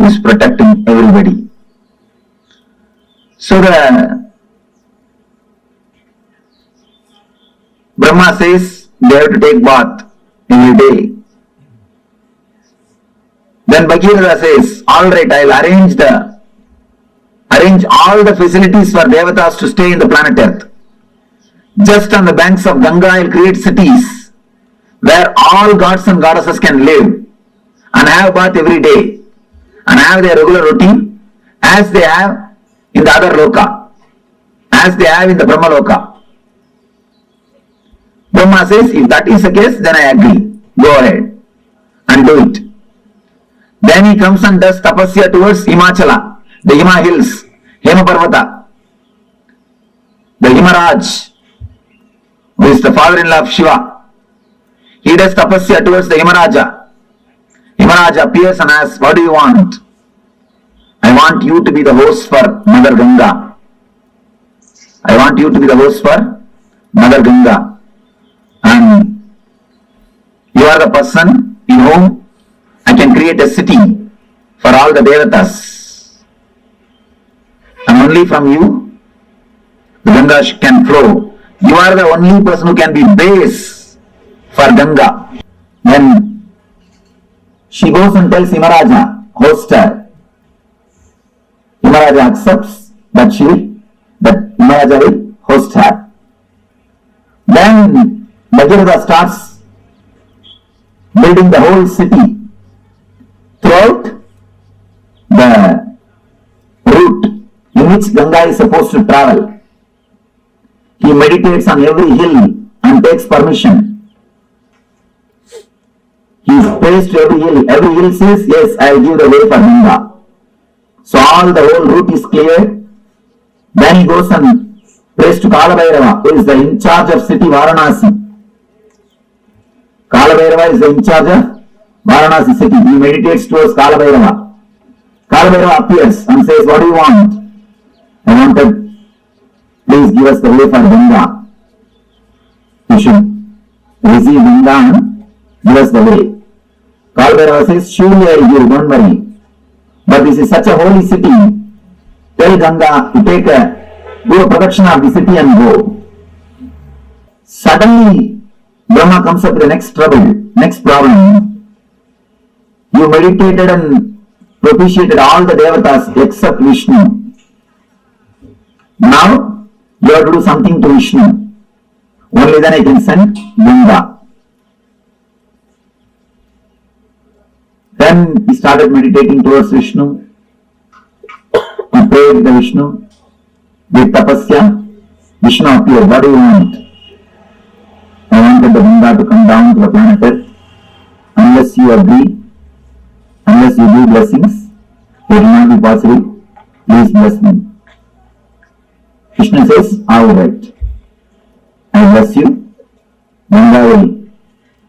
who is protecting everybody. So the Brahma says they have to take bath every day. Then Bhagirata says, all right, I'll arrange all the facilities for Devatas to stay in the planet Earth. Just on the banks of Ganga, I'll create cities where all gods and goddesses can live and have bath every day and have their regular routine as they have in the other loka, as they have in the Brahma Loka. Brahma says, if that is the case, then I agree. Go ahead and do it. Then he comes and does tapasya towards Himachala, the Hima hills, Hema Parvata, the Himaraj, who is the father-in-law of Shiva. He does tapasya towards the Himaraja. Himaraja appears and asks, what do you want? I want you to be the host for Mother Ganga. I want you to be the host for Mother Ganga. And you are the person in whom I can create a city for all the Devatas. And only from you, the Ganga can flow. You are the only person who can be base for Ganga. Then she goes and tells Himaraja, host her. Himaraja accepts that Himaraja will host her. Then Bhagirata starts building the whole city throughout the route in which Ganga is supposed to travel. He meditates on every hill and takes permission. He prays to every hill. Every hill says, yes, I will give the way for Ganga. So all the whole route is cleared. Then he goes and prays to Kalabhairava, who is the in charge of city Varanasi. Kalabhairava is the in charge of Varanasi city. He meditates towards Kalabhairava. Kalabhairava appears and says, what do you want? I wanted, please give us the way for Ganga. You should receive Ganga and give us the way. Kalabhairava says, surely I will give, don't worry. But this is such a holy city. Tell Ganga to do a protection of the city and go. Suddenly, Brahma comes up with the next problem. You meditated and propitiated all the Devatas except Vishnu. Now, you have to do something to Vishnu. Only then I can send Ganga. Then he started meditating towards Vishnu. He prayed to Vishnu. With tapasya, Vishnu appeared. What do you want? I wanted the Ganga to come down to the planet Earth. Unless you agree, unless you do blessings, it will not be possible. Please bless me. Krishna says, all right. I bless you. Ganga will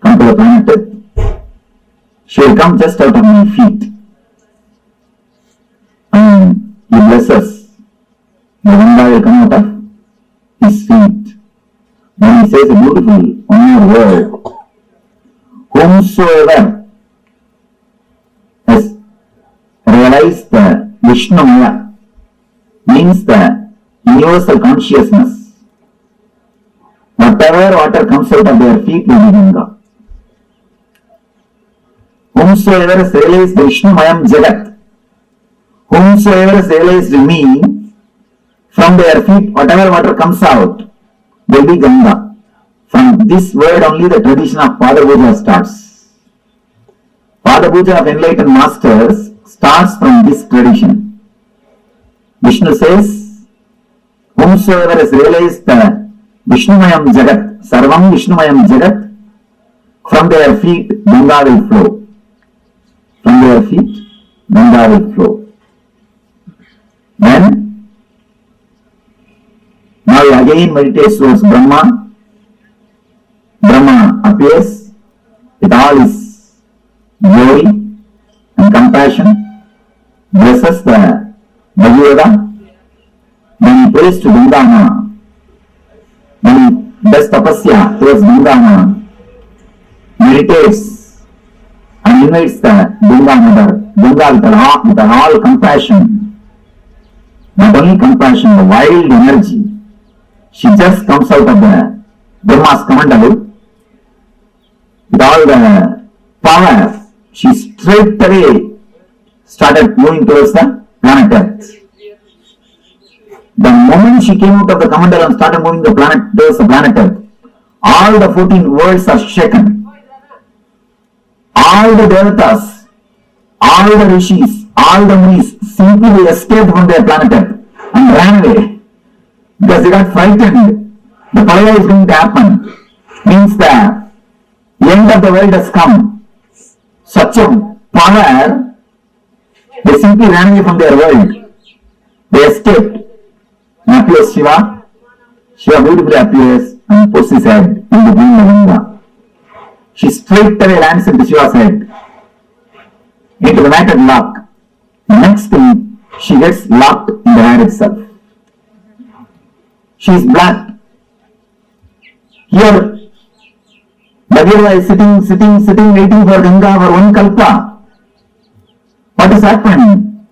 come to the planet Earth. She will come just out of my feet. And he blesses. The Ganga will come out of his feet. Then he says a beautiful one word. Whomsoever has realized the Vishnumaya means the universal consciousness. Whatever water comes out of their feet will be Ganga. Whomsoever has realized the Vishnumayam Jagat, whomsoever has realized me, from their feet, whatever water comes out will be Ganga. From this word only the tradition of Pada Puja starts. Pada Puja of enlightened masters starts from this tradition. Vishnu says, whomsoever has realized the Vishnumayam Jagat, Sarvam Vishnumayam Jagat, from their feet Ganga will flow. From their feet, Ganga will flow. Then, now he again meditates towards Brahma. Brahma appears with all his glory and compassion, blesses the Bhagavata. Then he prays to Ganga. Then he does tapasya towards Ganga, meditates, and invites the Ganga mother, Ganga with all compassion, not only compassion, the wild energy. She just comes out of the Brahma's Kamandalu with all the power. She straight away started moving towards the planet Earth. The moment she came out of the Kamandalu and started moving towards the planet Earth, all the 14 worlds are shaken. All the Devatas, all the Rishis, all the Munis simply escaped from their planet Earth and ran away because they got frightened. The Pralaya is going to happen. Means the end of the world has come. Such a power, they simply ran away from their world. They escaped. And appears Shiva. Shiva beautifully appears and puts his head in between the Ganga. She straight away lands into Shiva's head, into the matted lock. Next thing, she gets locked in the hair itself. She is black. Here, Bhagavan is sitting, waiting for Ganga for one kalpa. What is happening?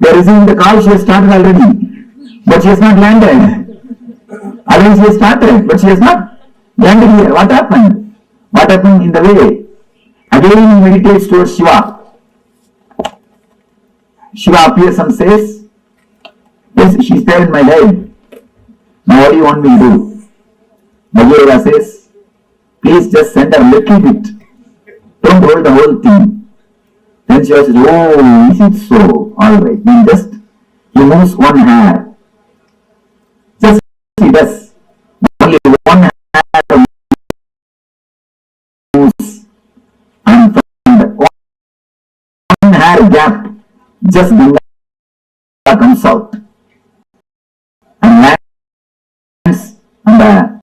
They are receiving the call, she has started already, but she has not landed. Otherwise, she has started, but she has not landed here. What happened? What happened in the way? Again, he meditates towards Shiva. Shiva appears and says, yes, she is there in my head. Now what do you want me to do? Bhagavan says, please just send her a little bit. Don't hold the whole thing. Then Shiva says, oh, is it so? Alright, then just he moves one hair. Just he does. Only one hair moves. And from the one hair gap, just Ganga comes out. And lands on the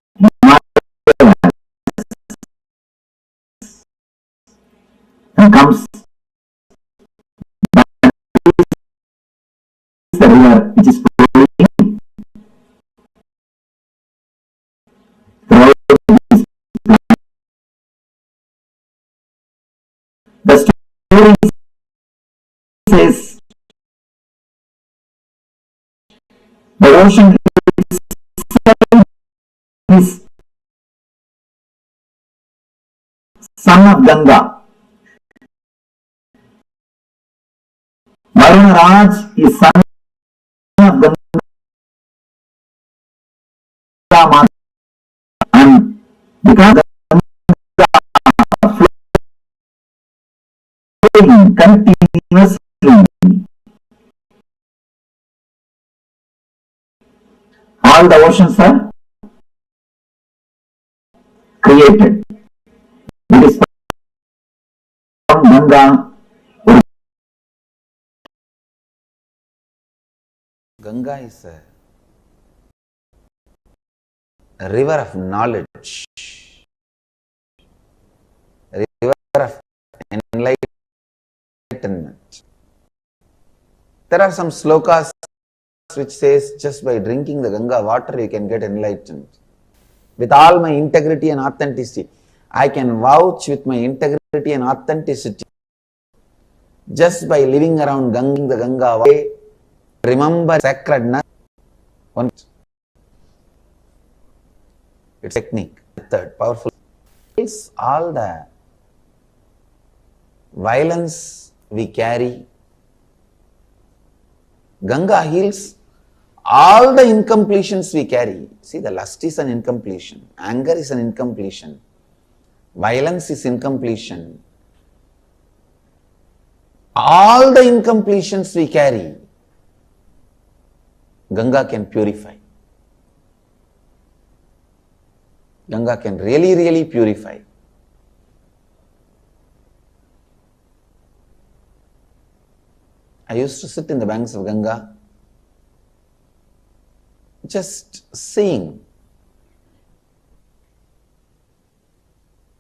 and comes back to the river which is flowing throughout this planet. The story says the ocean itself is son of Ganga. Varuna Raj is son of Ganga Mata, and because Ganga flowing continuously, all the oceans are created. It is from Ganga. Ganga is a river of knowledge, a river of enlightenment. There are some slokas which says just by drinking the Ganga water you can get enlightened. With all my integrity and authenticity, I can vouch with my integrity and authenticity. Just by living around the Ganga way, remember sacredness. It's technique. Third, powerful. It's all the violence we carry. Ganga heals all the incompletions we carry. See, the lust is an incompletion. Anger is an incompletion. Violence is incompletion. All the incompletions we carry, Ganga can purify. Ganga can really, really purify. I used to sit in the banks of Ganga, just seeing.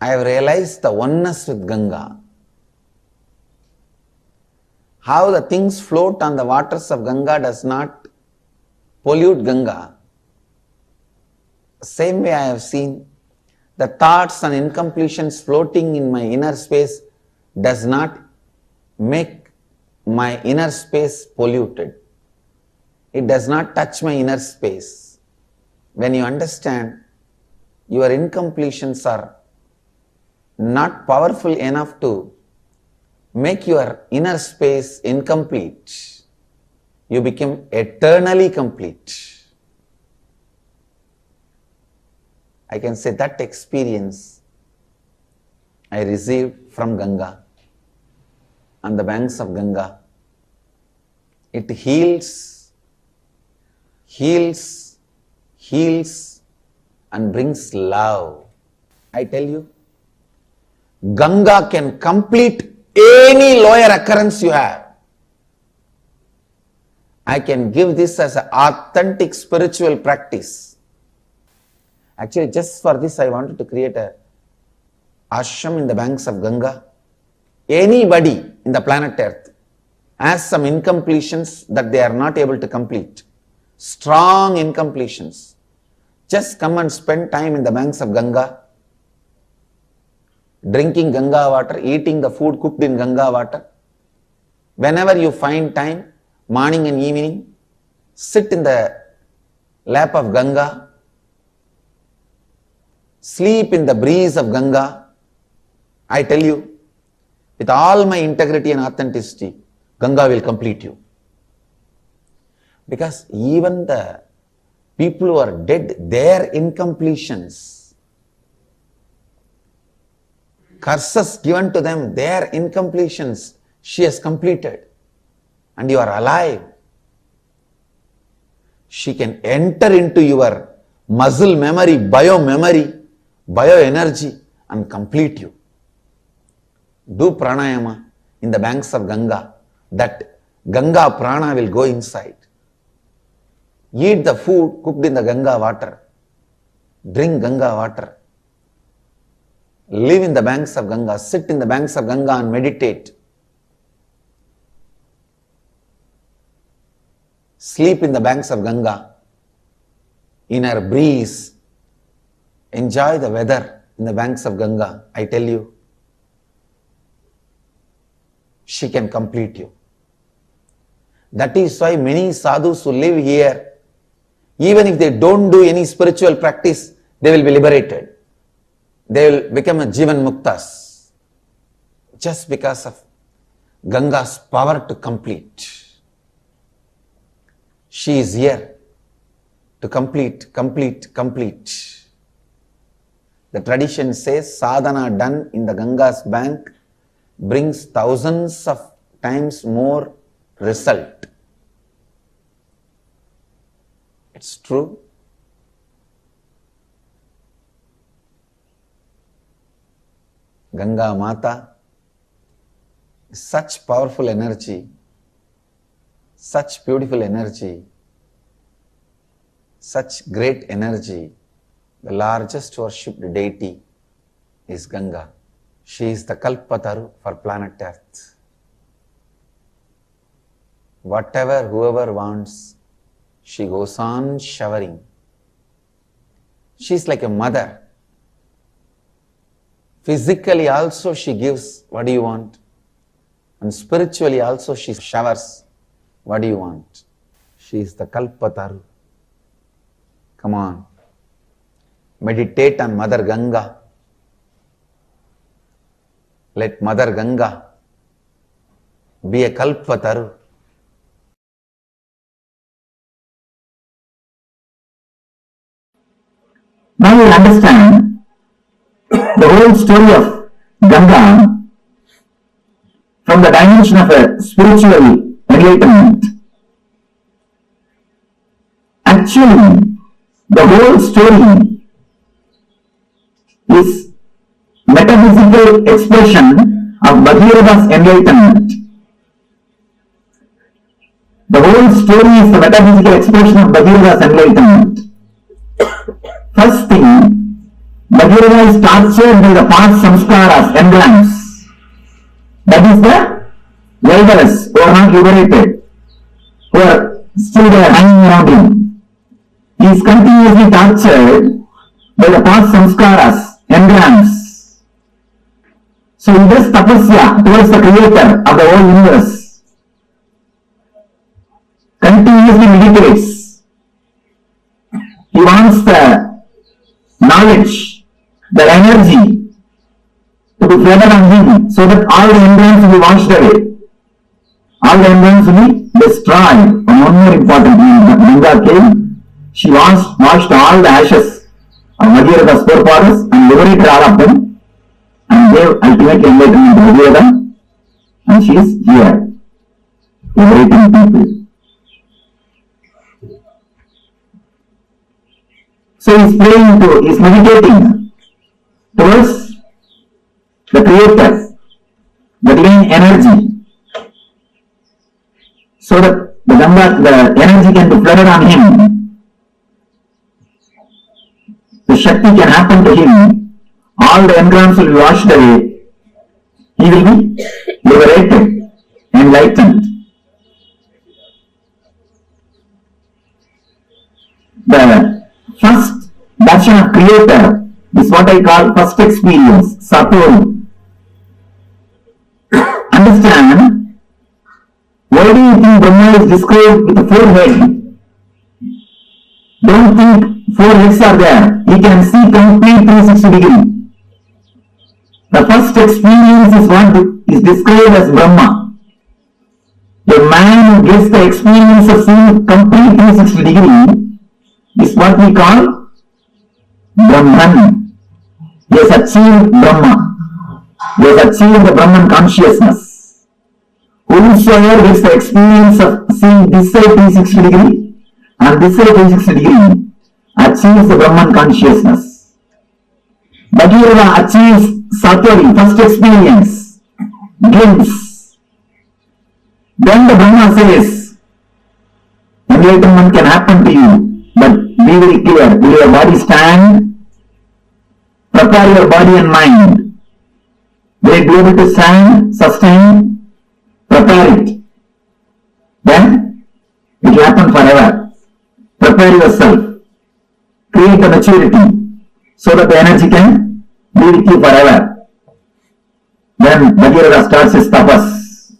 I have realized the oneness with Ganga. How the things float on the waters of Ganga does not pollute Ganga. Same way I have seen the thoughts and incompletions floating in my inner space does not make my inner space polluted. It does not touch my inner space. When you understand your incompletions are not powerful enough to make your inner space incomplete, you become eternally complete. I can say that experience I received from Ganga, on the banks of Ganga. It heals, and brings love. I tell you, Ganga can complete any lower occurrence you have. I can give this as an authentic spiritual practice. Actually, just for this, I wanted to create a ashram in the banks of Ganga. Anybody in the planet Earth has some incompletions that they are not able to complete. Strong incompletions. Just come and spend time in the banks of Ganga, drinking Ganga water, eating the food cooked in Ganga water. Whenever you find time, morning and evening, sit in the lap of Ganga, sleep in the breeze of Ganga. I tell you, with all my integrity and authenticity, Ganga will complete you. Because even the people who are dead, their incompletions, curses given to them, their incompletions, she has completed. And you are alive. She can enter into your muscle memory, bioenergy and complete you. Do pranayama in the banks of Ganga, that Ganga prana will go inside. Eat the food cooked in the Ganga water. Drink Ganga water. Live in the banks of Ganga. Sit in the banks of Ganga and meditate. Sleep in the banks of Ganga. In her breeze. Enjoy the weather in the banks of Ganga. I tell you, she can complete you. That is why many sadhus who live here, even if they don't do any spiritual practice, they will be liberated. They will become a Jivan Muktas. Just because of Ganga's power to complete. She is here to complete. The tradition says sadhana done in the Ganga's bank brings thousands of times more result. It's true. Ganga Mata is such powerful energy, such beautiful energy, such great energy. The largest worshipped deity is Ganga. She is the Kalpataru for planet Earth. Whatever whoever wants, she goes on showering. She is like a mother. Physically also she gives, what do you want? And spiritually also she showers, what do you want? She is the Kalpataru. Come on. Meditate on Mother Ganga. Let Mother Ganga be a Kalpataru. Now you understand the whole story of Ganga from the dimension of a spiritual enlightenment. Actually, the whole story is metaphysical expression of Bhagirava's enlightenment. The whole story is the metaphysical expression of Bhagirava's enlightenment. First thing, Bhagirava is tortured by the past samskaras, engrams. That is the elders who are not liberated, who are still there hanging around him. He is continuously tortured by the past samskaras, engrams. So he does tapasya towards the creator of the whole universe. Continuously meditates. He wants the knowledge, the energy to be flooded on him so that all the hindrance will be washed away. All the hindrance will be destroyed. And one more important thing, Ganga came, she washed all the ashes of Madhyarada's forefathers and liberated all of them and gave ultimate enlightenment to Madhyarada, and she is here, liberating people. So he is meditating towards the creator, the divine energy, so that the energy can be flooded on him. The Shakti can happen to him. All the hindrance will be washed away. He will be liberated, enlightened. The first darshan of creator is what I call first experience, Satori. Understand, why do you think Brahma is described with 4 heads? Don't think 4 heads are there. He can see complete 360 degree. The first experience is what is described as Brahma. The man who gets the experience of seeing complete 360 degree is what we call Brahman. He has achieved Brahma. He has achieved the Brahman consciousness. Whosoever gets the experience of seeing this side 360 degree and this side 360 degree achieves the Brahman consciousness. Bhagavan achieves Satori, first experience, glimpse. Then the Brahma says, enlightenment can happen to you, but be very clear, will your body stand? Prepare your body and mind. Will it be able to stand, sustain? Prepare it. Then it will happen forever. Prepare yourself. Create the maturity so that the energy can be with you forever. Then Bhagirada starts his tapas.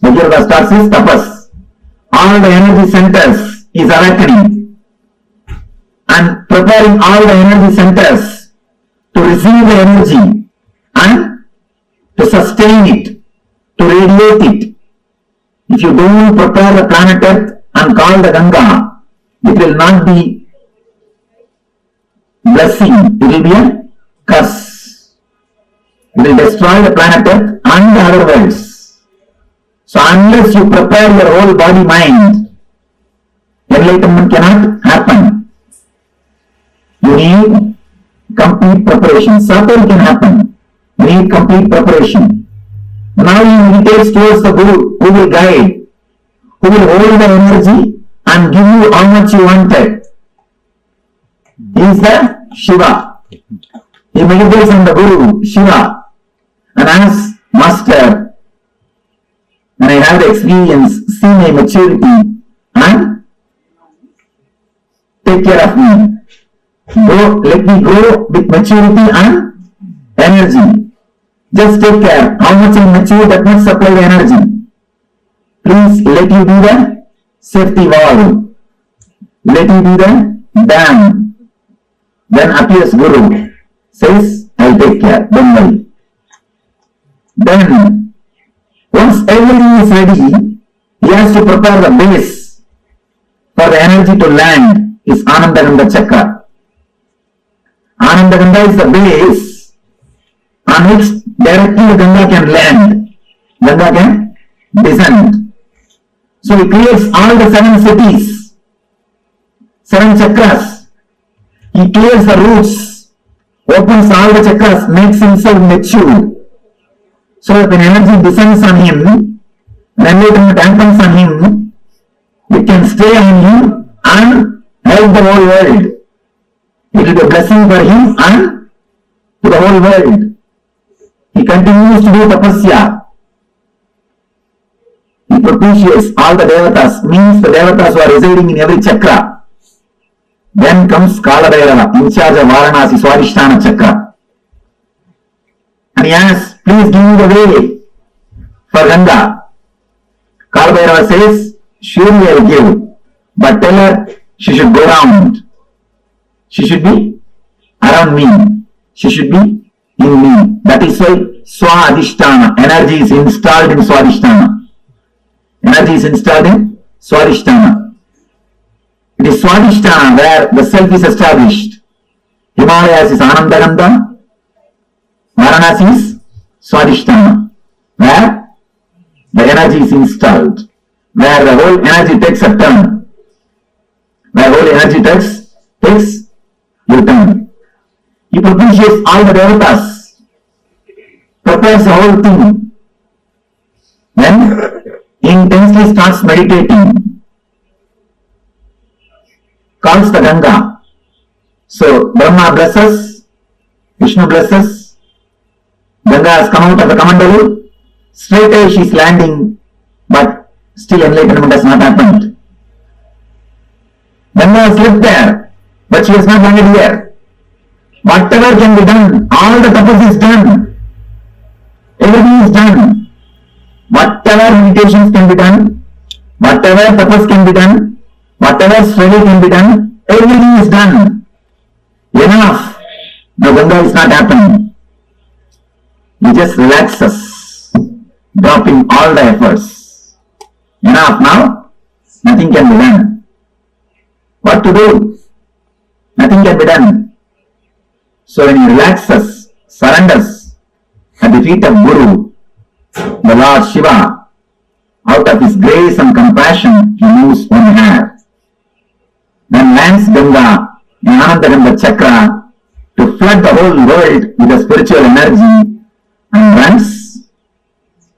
Bhagirada starts his tapas. All the energy centers is awakening and preparing all the energy centers to receive the energy and to sustain it, to radiate it. If you don't prepare the planet Earth and call the Ganga, it will not be blessing, it will be a curse. It will destroy the planet Earth and the other worlds. So unless you prepare your whole body mind, enlightenment cannot happen. You need complete preparation. Satori can happen. You need complete preparation. Now he meditates towards the Guru who will guide, who will hold the energy and give you how much you wanted. He is the Shiva. He meditates on the Guru, Shiva, and asks, Master, when I have the experience, see my maturity and take care of me. Let me go with maturity and energy. Just take care. How much I mature, that much supply the energy. Please let you be the safety valve. Let you be the dam. Then appears Guru. Says, I'll take care. Don't worry. Then, once everything is ready, he has to prepare the base for the energy to land is Anandaganda Chakra. Anandaganda is the base on which directly the Ganga can land. Ganga can descend. So he creates all the 7 cities, 7 chakras. He clears the roots, opens all the chakras, makes himself mature. So that when energy descends on him, when enlightenment happens on him, it can stay on him and help the whole world. It will be a blessing for him and to the whole world. He continues to do tapasya. He propitiates all the devatas, means the devatas who are residing in every chakra. Then comes Kalabhairava, in charge of Varanasi Swadhisthana chakra. And he has please give me the way for Ganga. Kalabhairava says, surely I will give, but tell her she should go round. She should be around me. She should be in me. That is why Swadhisthana, energy is installed in Swadhisthana. Energy is installed in Swadhisthana. It is Swadhisthana where the self is established. Himalayas is Anandagandha, Varanasi is Swadhisthana, where the energy is installed, where the whole energy takes a turn, where whole energy takes a turn. He propitiates all the devatas, prepares the whole thing, then intensely starts meditating, calls the Ganga. So Brahma blesses, Vishnu blesses, Ganga has come out of the Kamandalu, straight away she is landing, but still enlightenment has not happened. Ganga has lived there, but she has not landed here. Whatever can be done, all the tapas is done, everything is done. Whatever meditations can be done, whatever tapas can be done, whatever study can be done, everything is done. Enough. The Ganga is not happening. He just relaxes, dropping all the efforts. Enough now, nothing can be done. What to do? Nothing can be done. So when he relaxes, surrenders at the feet of Guru, the Lord Shiva, out of his grace and compassion, he moves one hair. Then lands Ganga in Anandagandha Chakra to flood the whole world with the spiritual energy and runs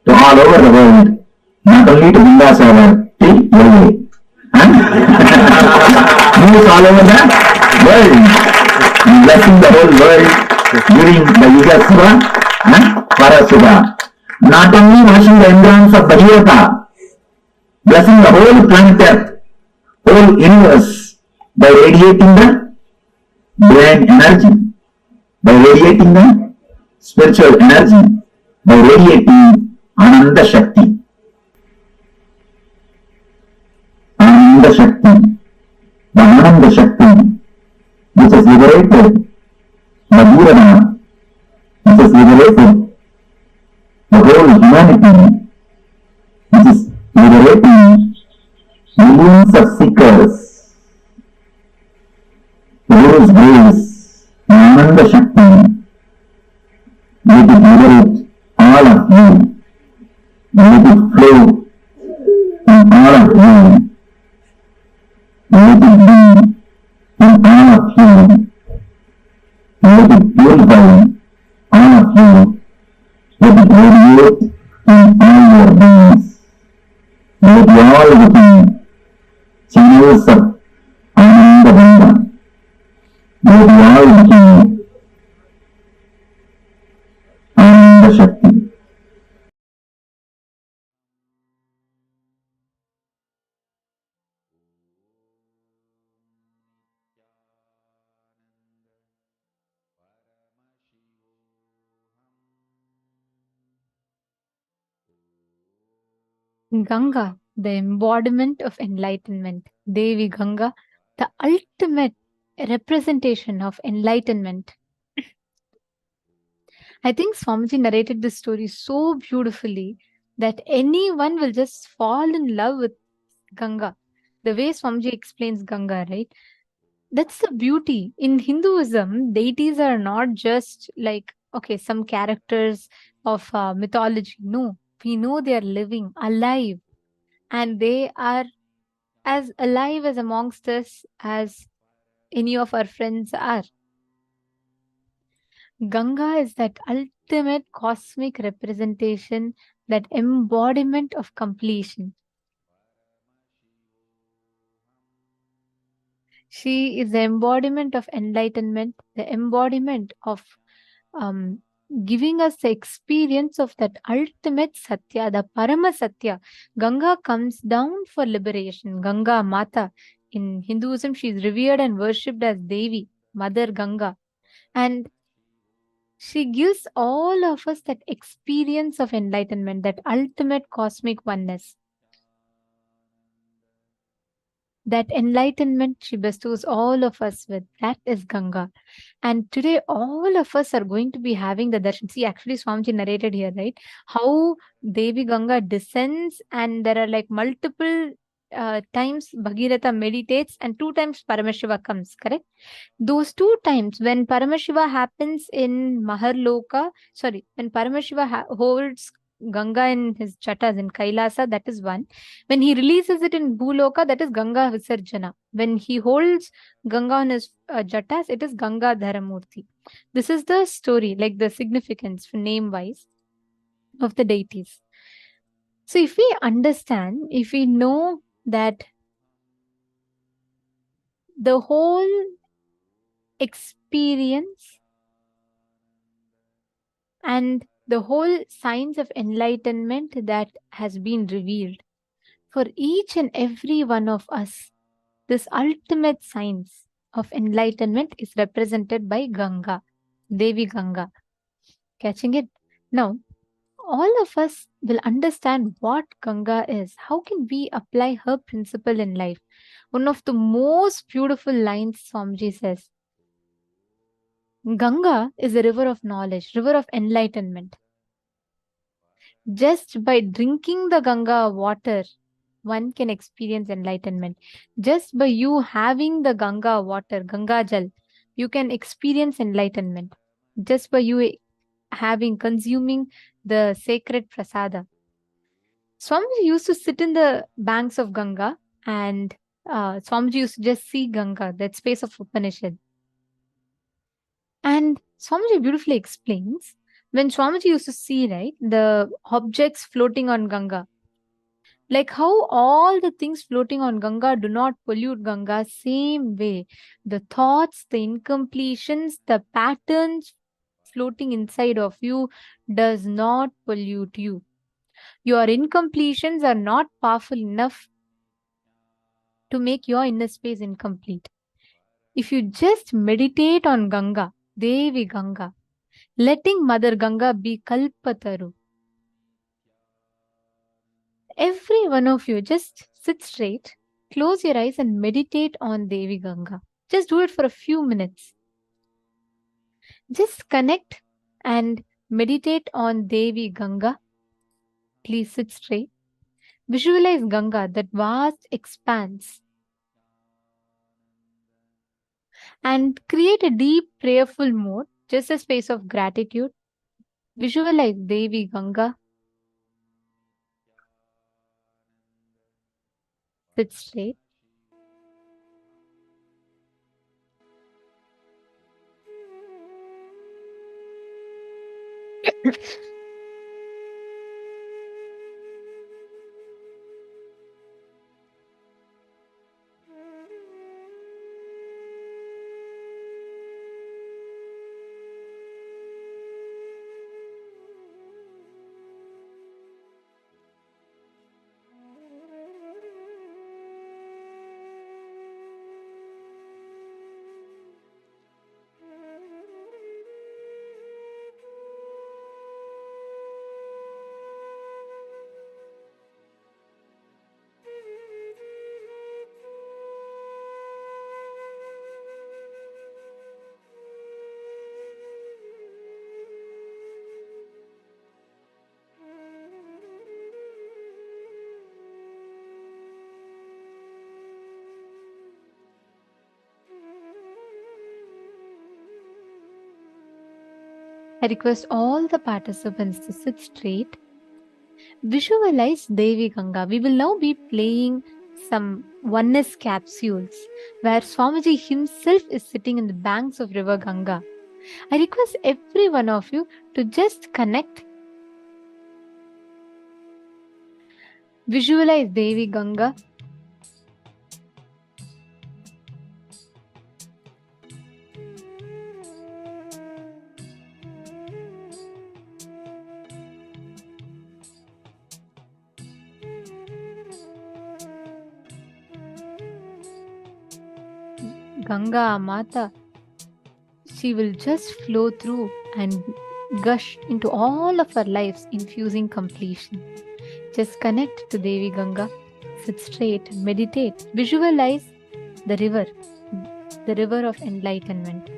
to all over the world, not only to Ganga Sagar, till LA. Moves all over the world, and blessing the whole world during the Yuga Suga and Parasuga. Not only washing the environs of Bhagavata, blessing the whole planet Earth, whole universe, by radiating the divine energy, by radiating the spiritual energy, by radiating Ananda Shakti. Ananda Shakti, the Ananda Shakti, which has liberated the Durana, which has liberated the whole humanity, which is liberating millions of seekers. The Guru's grace, Ananda Shakti, let it liberate all of you, let it flow in all of you, let it be in all of you, let it purify all of you, let it radiate in all your beings, let you all become channels of Ananda Ganga, let you all become Ananda Shakti. Ganga, the embodiment of enlightenment. Devi Ganga, the ultimate representation of enlightenment. I think Swamiji narrated this story so beautifully that anyone will just fall in love with Ganga. The way Swamiji explains Ganga, right? That's the beauty. In Hinduism, deities are not just like, okay, some characters of mythology. No, we know they are living, alive, and they are as alive as amongst us as any of our friends are. Ganga is that ultimate cosmic representation, that embodiment of completion. She is the embodiment of enlightenment, the embodiment of um, giving us the experience of that ultimate Satya, the Parama Satya. Ganga comes down for liberation. Ganga Mata. In Hinduism, she is revered and worshipped as Devi, Mother Ganga. And She gives all of us that experience of enlightenment, that ultimate cosmic oneness. That enlightenment she bestows all of us with. That is Ganga. And today, all of us are going to be having the darshan. See, actually, Swamiji narrated here, right? How Devi Ganga descends, and there are like multiple times Bhagirath meditates, and 2 times Paramashiva comes, correct? Those 2 times when Paramashiva happens in Maharloka, sorry, when Paramashiva holds Ganga in his chatas in Kailasa, that is one. When he releases it in Bhuloka, that is Ganga Visarjana. When he holds Ganga on his jatas, it is Ganga Dharamurti. This is the story, like the significance name wise of the deities. So if we understand, if we know that the whole experience and the whole science of enlightenment that has been revealed for each and every one of us, this ultimate science of enlightenment is represented by Ganga, Devi Ganga. Catching it? Now, all of us will understand what Ganga is. How can we apply her principle in life? One of the most beautiful lines Swamiji says, Ganga is a river of knowledge, river of enlightenment. Just by drinking the Ganga water, one can experience enlightenment. Just by you having the Ganga water, Ganga Jal, you can experience enlightenment. Just by you consuming the sacred prasada. Swamiji used to sit in the banks of Ganga, and Swamiji used to just see Ganga, that space of Upanishad. And Swamiji beautifully explains, when Swamiji used to see, right, the objects floating on Ganga, like how all the things floating on Ganga do not pollute Ganga, same way, the thoughts, the incompletions, the patterns floating inside of you does not pollute you. Your incompletions are not powerful enough to make your inner space incomplete. If you just meditate on Ganga, Devi Ganga, letting Mother Ganga be Kalpataru, every one of you just sit straight, close your eyes and meditate on Devi Ganga. Just do it for a few minutes. Just connect and meditate on Devi Ganga. Please sit straight. Visualize Ganga, that vast expanse, and create a deep prayerful mode, just a space of gratitude. Visualize Devi Ganga. Sit straight. I request all the participants to sit straight. Visualize Devi Ganga. We will now be playing some oneness capsules where Swamiji himself is sitting in the banks of River Ganga. I request every one of you to just connect. Visualize Devi Ganga. Ganga Mata she will just flow through and gush into all of our lives, infusing completion. Just connect to Devi Ganga, sit straight, meditate, visualize the river of enlightenment.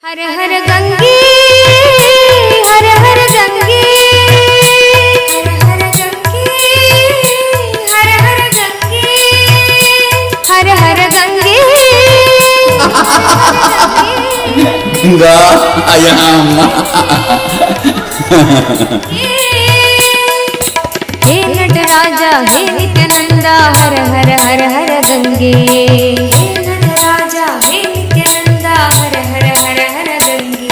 हर हर गंगे, हर हर गंगे, हर हर गंगे, हर हर गंगे, हर हर गंगे, गंगा आयाम। हे नटराजा हे नित्यानंदा, हर हर हर हर गंगे। हे नटराजा हे नित्यानंदा, हर हर हर हर गंगे।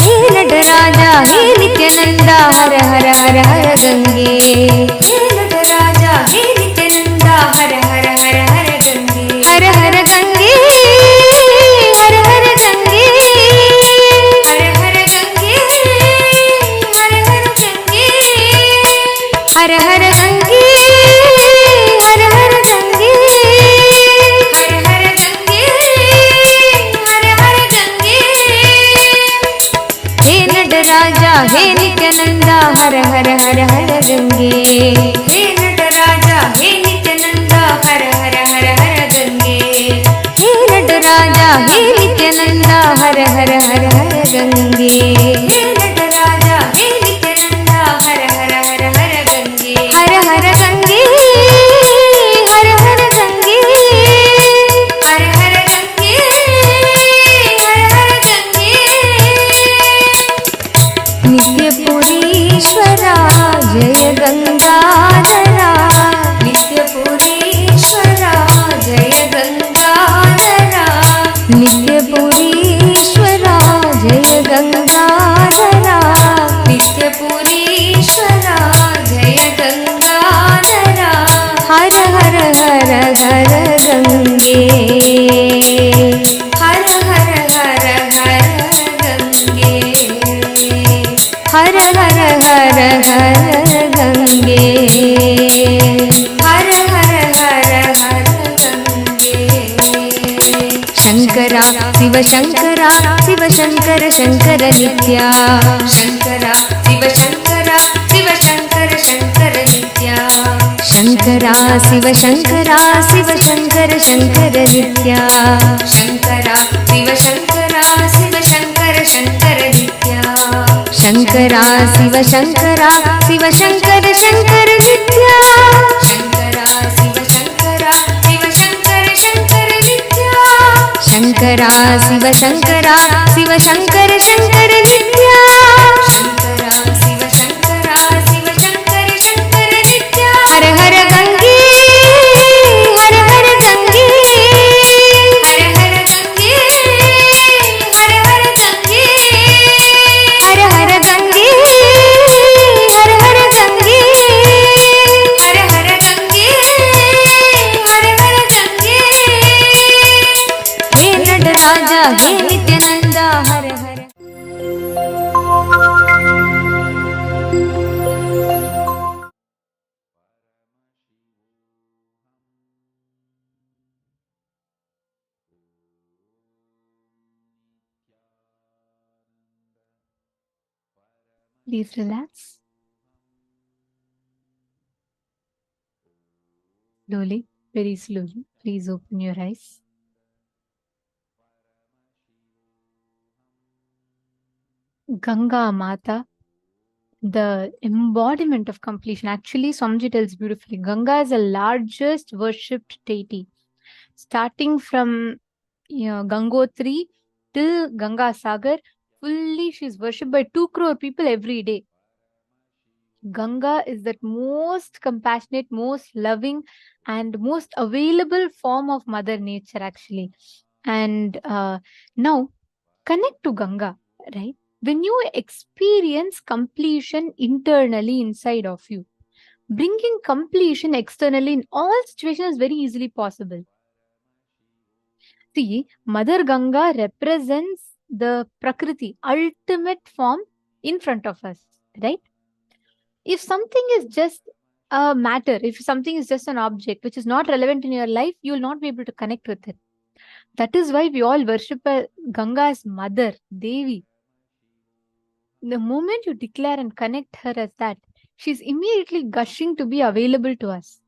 हे नटराजा हे नित्यानंदा, हर हर हर हर गंगे। हे नटराजा हे नित्यानंदा, हर हर हर हर गंगे। हर हर गंगे, हर हर गंगे, हर हर गंगे, हर हर गंगे, हर हर गंगे, हर हर गंगे, हर हर गंगे, हर हर गंगे। हे नटराजा हे नित्यानंदा, हर हर हर हर गंगे। हे नटराजा हे नित्यानंदा, हर हर हर हर गंगे। हे नटराजा हे नित्यानंदा, हर हर हर हर गंगे। हे नटराजा हे नित्यानंदा, हर हर हर हर गंगे। हर हर गंगे, हर हर गंगे, हर हर गंगे, हर हर गंगे। नित्यपुरीश्वरा जय गंगाधरा, नित्यपुरीश्वरा जय गंगाधरा, नित्यपुरीश्वरा जय गंगाधरा, नित्यपुरीश्वरा जय गंगाधरा। हर हर हर हर गंगे, हर हर हर हर गंगे, हर हर हर हर गंगे, हर हर हर हर गंगे। शंकरा शिव शंकरा शिव शंकर शंकर नित्या, शंकरा शिव शंकरा शिव शंकर शंकर नित्या, शंकरा शिव शंकरा शिव शंकर शंकर नित्या, शंकरा शिव शंकरा शिव शंकर शंकर नित्या, शंकरा शिव शंकरा शिव शंकर शंकर नित्या, शंकरा शिव शंकरा शिव शंकर शंकर नित्या, शंकरा शिव शंकरा शिव शंकर शंकर नित्या, शंकरा शिव शंकरा शिव शंकर शंकर नित्या। हर हर गंगे, हर हर गंगे, हर हर गंगे, हर Please relax. Slowly, very slowly, please open your eyes. Ganga Mata, the embodiment of completion. Actually, Swamiji tells beautifully, Ganga is the largest worshipped deity. Starting from Gangotri till Ganga Sagar, fully she is worshipped by 2 crore people every day. Ganga is that most compassionate, most loving, and most available form of Mother Nature, actually. And now, connect to Ganga, right? When you experience completion internally inside of you, bringing completion externally in all situations is very easily possible. See, Mother Ganga represents the Prakriti, ultimate form in front of us, right? If something is just a matter, if something is just an object which is not relevant in your life, you will not be able to connect with it. That is why we all worship Ganga as Mother, Devi. The moment you declare and connect her as that, she's immediately gushing to be available to us.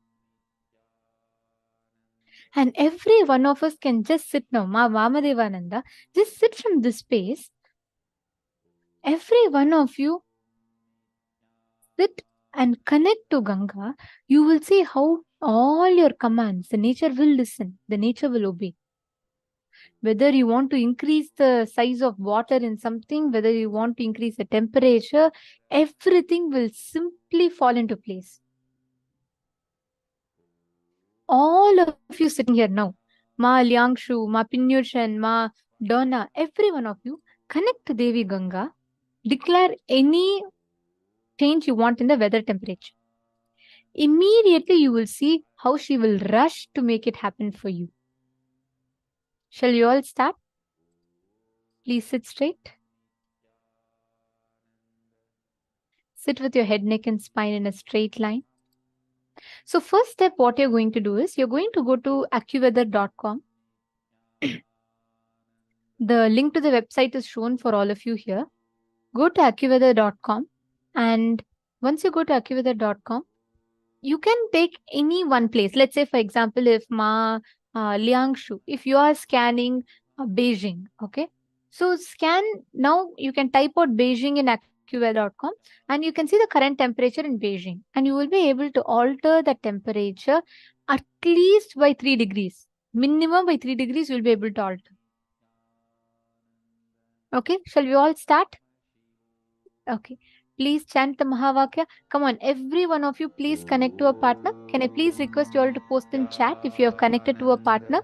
And every one of us can just sit now, Vamadevananda, just sit from this space. Every one of you sit and connect to Ganga. You will see how all your commands, the nature will listen, the nature will obey. Whether you want to increase the size of water in something, whether you want to increase the temperature, everything will simply fall into place. All of you sitting here now, Ma Liangshu, Ma Pinyushan, Ma Donna, every one of you, connect to Devi Ganga, declare any change you want in the weather temperature. Immediately you will see how she will rush to make it happen for you. Shall you all start? Please sit straight. Sit with your head, neck, and spine in a straight line. So first step, what you're going to do is, you're going to go to accuweather.com. The link to the website is shown for all of you here. Go to accuweather.com, and once you go to accuweather.com, you can take any one place. Let's say, for example, if Liangshu, if you are scanning Beijing, okay? So scan, now you can type out Beijing in accuweather.com, and you can see the current temperature in Beijing, and you will be able to alter the temperature at least by 3 degrees. Minimum by 3 degrees you will be able to alter. Okay, shall we all start? Okay. Please chant the Mahavakya. Come on, every one of you, please connect to a partner. Can I please request you all to post in chat if you have connected to a partner?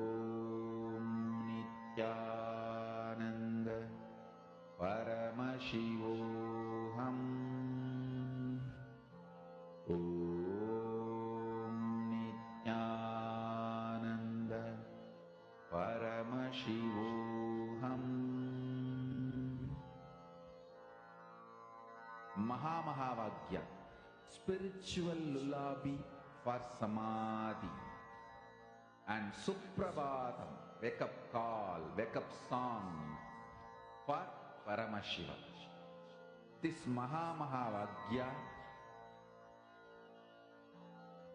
Paramashivoham. Om Nithyananda Paramashivoham. Mahamahāvāgya, spiritual lullaby for samadhi. And Suprabhatam, wake up call, wake up song for Paramashiva. This Mahamahāvāgya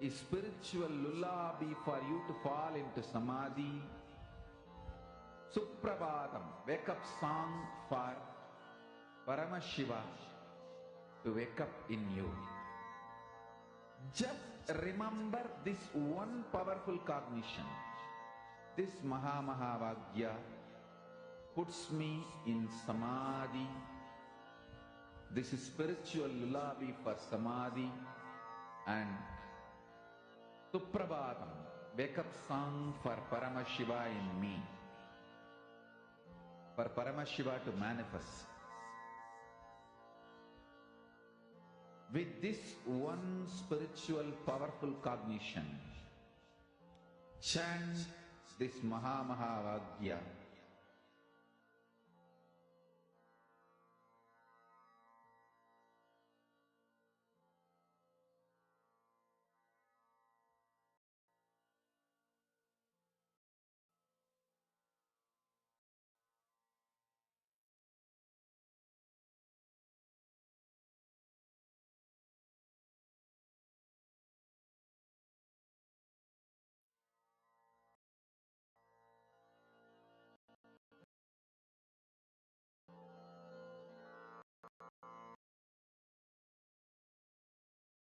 is spiritual lullaby for you to fall into samadhi. Suprabhatam, wake up song for Paramashiva to wake up in you. Just remember this one powerful cognition. This Mahamahāvāgya puts me in samadhi. This is spiritual lullaby for samadhi. And Suprabhatam, wake up song for Paramashiva in me. For Paramashiva to manifest. With this one spiritual powerful cognition, chant this Mahamahāvāgya.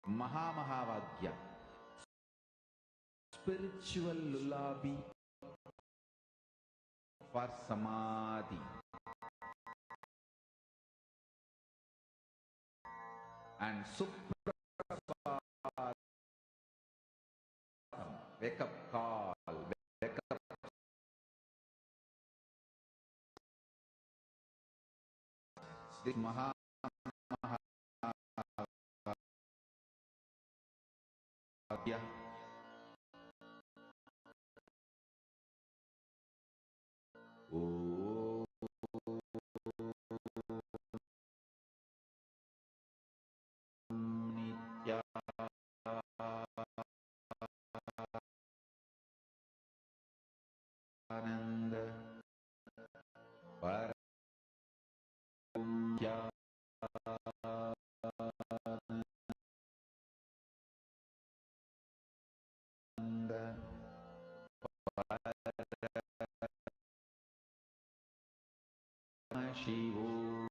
Mahamahāvāgya, spiritual lullaby for samadhi. And Suprabhatam, wake up call, wake up. This Mahamahāvāgya. Om Nithyananda Paramashivoham.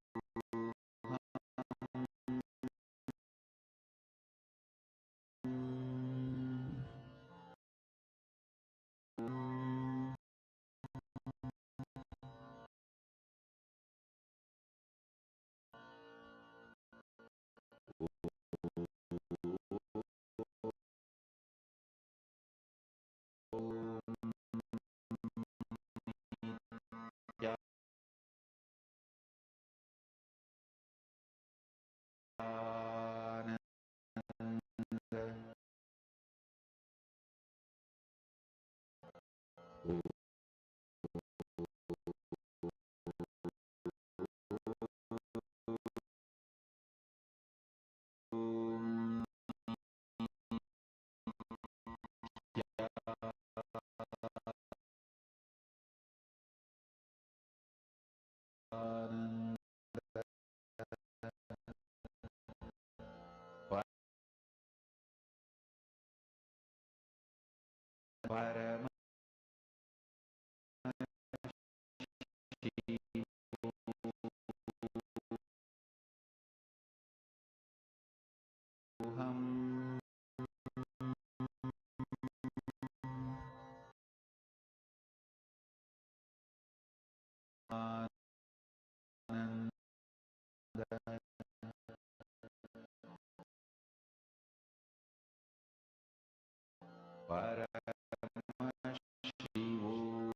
Paramātma Paramashivoham.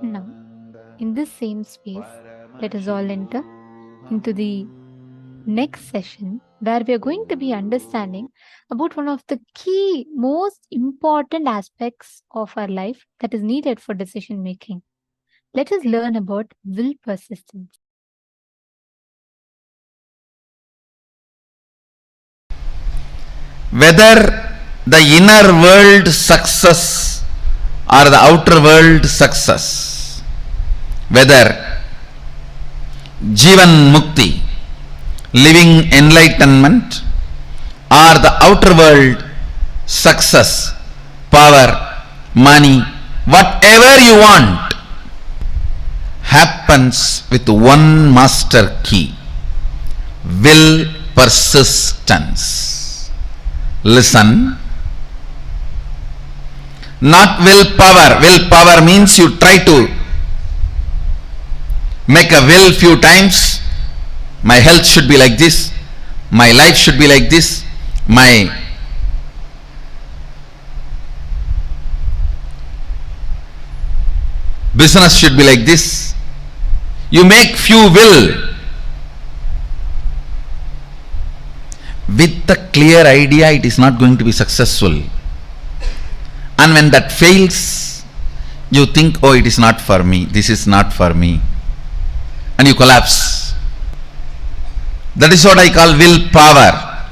Now, in this same space, let us all enter into the next session where we are going to be understanding about one of the key, most important aspects of our life that is needed for decision making. Let us learn about will persistence. Whether the inner world success or the outer world success, whether Jivan Mukti, living enlightenment, or the outer world success, power, money, whatever you want, happens with one master key: will persistence. Listen. Not willpower. Willpower means you try to make a will few times. My health should be like this. My life should be like this. My business should be like this. You make few will with the clear idea it is not going to be successful. And when that fails, you think, oh, it is not for me, this is not for me, and you collapse. That is what I call willpower.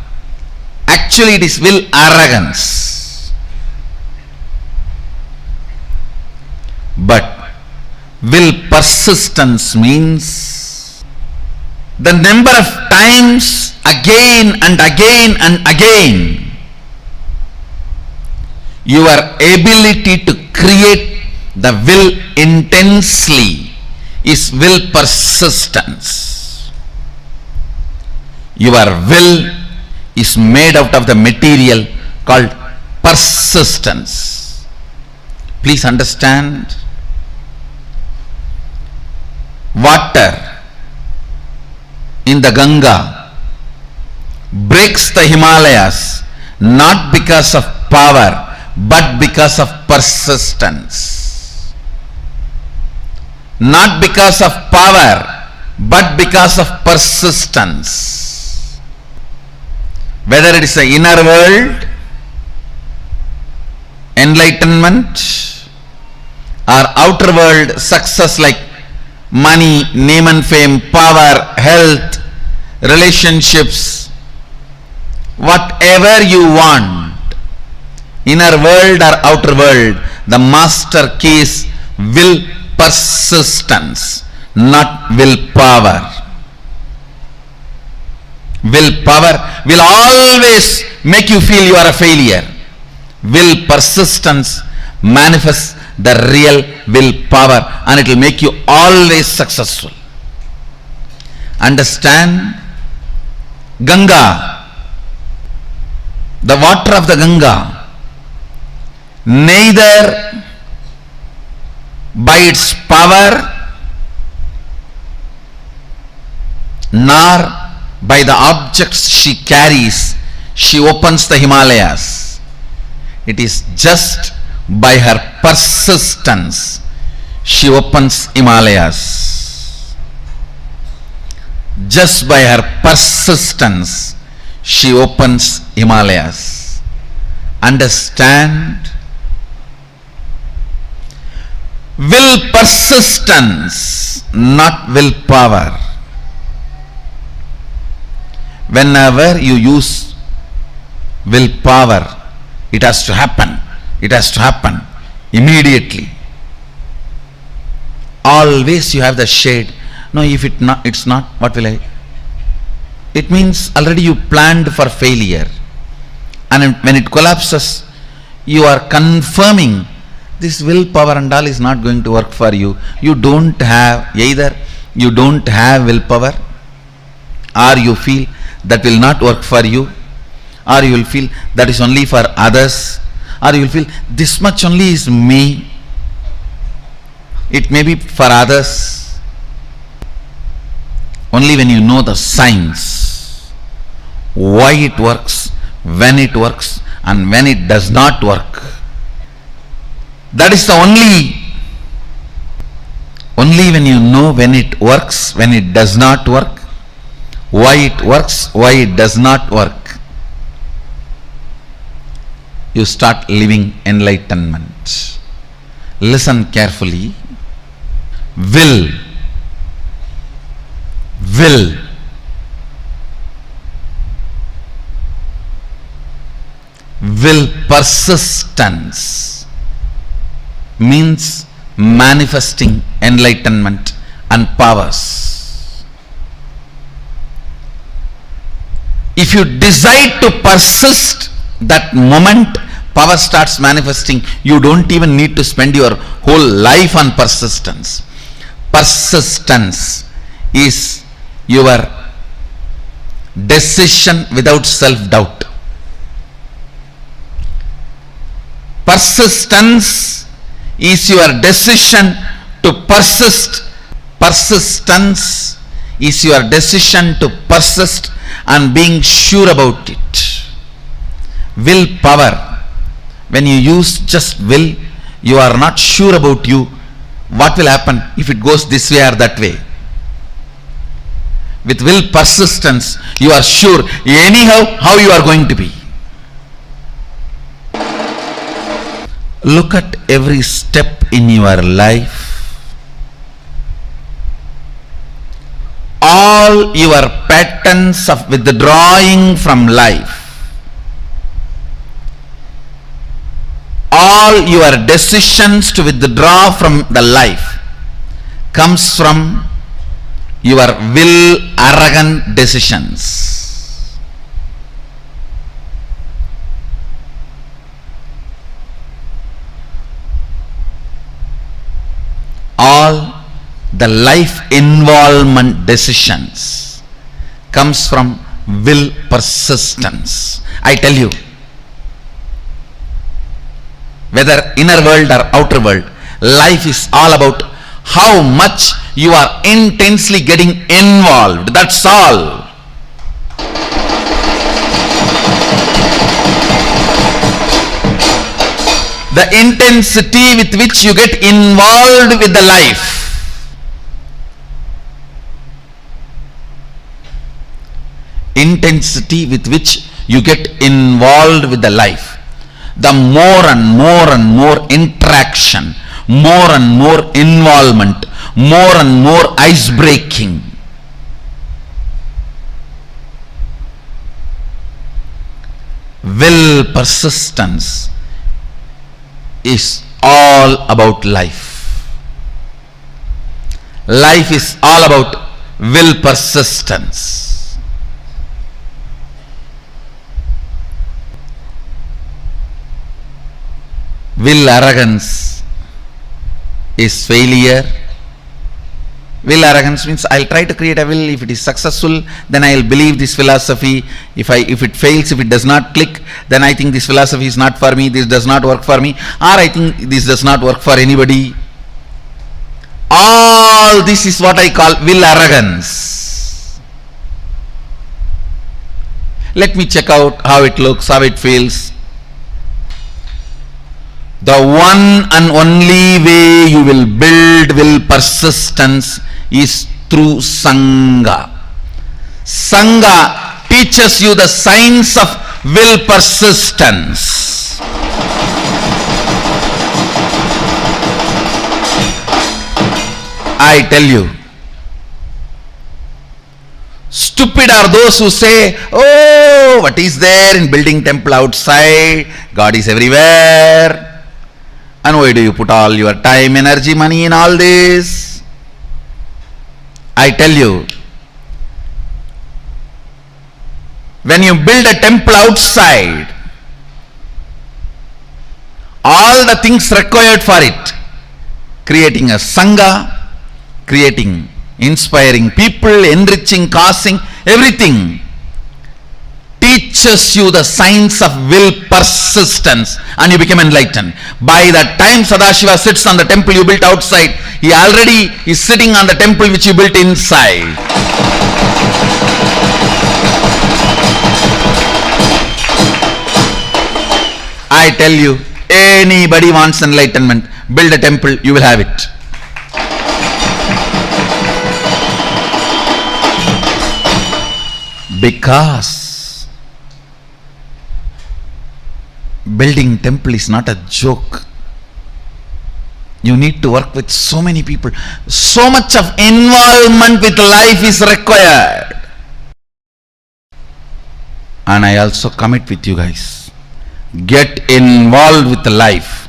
Actually, it is will arrogance. But will persistence means the number of times again and again and again your ability to create the will intensely is will persistence. Your will is made out of the material called persistence. Please understand. Water in the Ganga breaks the Himalayas not because of power but because of persistence. Not because of power but because of persistence. Whether it is the inner world, enlightenment, or outer world success like money, name and fame, power, health, relationships, whatever you want, inner world or outer world, the master key is will persistence, not willpower. Willpower will always make you feel you are a failure. Will persistence manifests the real willpower and it will make you always successful. Understand? Ganga, the water of the Ganga, neither by its power nor by the objects she carries, she opens the Himalayas. It is just by her persistence she opens Himalayas. Just by her persistence she opens Himalayas. Understand? Will persistence, not willpower. Whenever you use willpower, it has to happen. It has to happen immediately. Always you have the shade. No, if it's not, what will I? It means already you planned for failure. And when it collapses, you are confirming this willpower and all is not going to work for you. You don't have, either you don't have willpower, or you feel that will not work for you, or you will feel that is only for others, or you will feel this much only is me, it may be for others. Only when you know the science, why it works, when it works, and when it does not work. That is the only when you know when it works, when it does not work, why it works, why it does not work, you start living enlightenment. Listen carefully. Will persistence means manifesting enlightenment and powers. If you decide to persist, that moment power starts manifesting. You don't even need to spend your whole life on persistence. Persistence is your decision without self-doubt. Persistence is your decision to persist. Persistence is your decision to persist and being sure about it. Willpower, when you use just will, you are not sure about you. What will happen if it goes this way or that way? With will persistence, you are sure anyhow how you are going to be. Look at every step in your life. All your patterns of withdrawing from life, all your decisions to withdraw from the life comes from your will arrogant decisions. All the life involvement decisions comes from will persistence. I tell you, whether inner world or outer world, life is all about how much you are intensely getting involved. That's all. The intensity with which you get involved with the life. Intensity with which you get involved with the life. The more and more interaction, more and more involvement, more and more ice breaking. Will persistence is all about life. Life is all about will persistence. Will arrogance is failure. Will arrogance means I'll try to create a will. If it is successful, then I'll believe this philosophy. If it fails, if it does not click, then I think this philosophy is not for me, this does not work for me, or I think this does not work for anybody. All this is what I call will arrogance. Let me check out how it looks, how it feels. The one and only way you will build will persistence is through Sangha. Sangha teaches you the science of will persistence. I tell you, stupid are those who say, oh, what is there in building temple outside? God is everywhere. And why do you put all your time, energy, money in all this? I tell you, when you build a temple outside, all the things required for it, creating a Sangha, creating, inspiring people, enriching, causing, everything, teaches you the science of will persistence, and you become enlightened. By the time Sadashiva sits on the temple you built outside, he already is sitting on the temple which you built inside. I tell you, anybody wants enlightenment, build a temple, you will have it. Because building temple is not a joke. You need to work with so many people. So much of involvement with life is required. And I also commit with you guys. Get involved with life.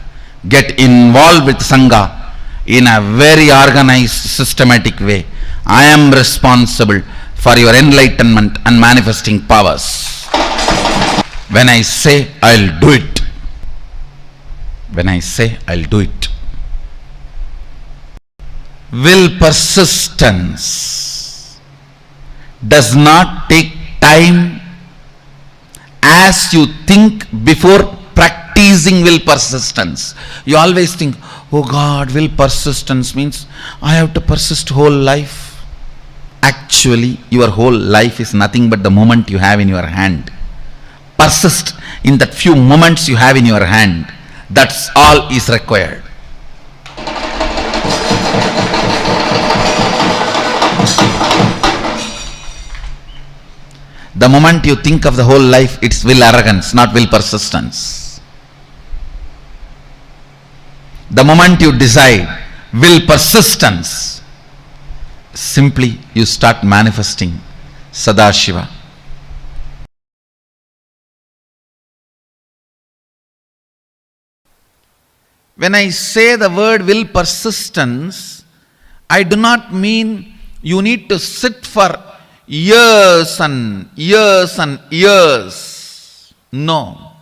Get involved with Sangha in a very organized, systematic way. I am responsible for your enlightenment and manifesting powers. When I say I'll do it. When I say I'll do it. Will persistence does not take time as you think before practicing will persistence. You always think, oh God, will persistence means I have to persist whole life. Actually, your whole life is nothing but the moment you have in your hand. Persist in that few moments you have in your hand. That's all is required. The moment you think of the whole life, it's will arrogance, not will persistence. The moment you decide will persistence, simply you start manifesting Sadashiva. When I say the word will persistence, I do not mean you need to sit for years and years and years. No.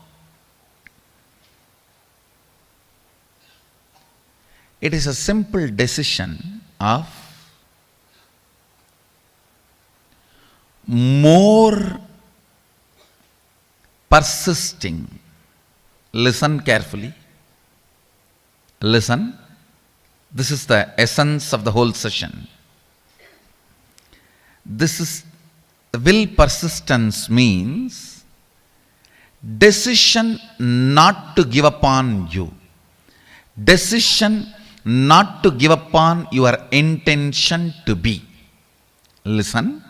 It is a simple decision of more persisting. Listen carefully. Listen. This is the essence of the whole session. This is will persistence means decision not to give up on you. Decision not to give up on your intention to be. Listen.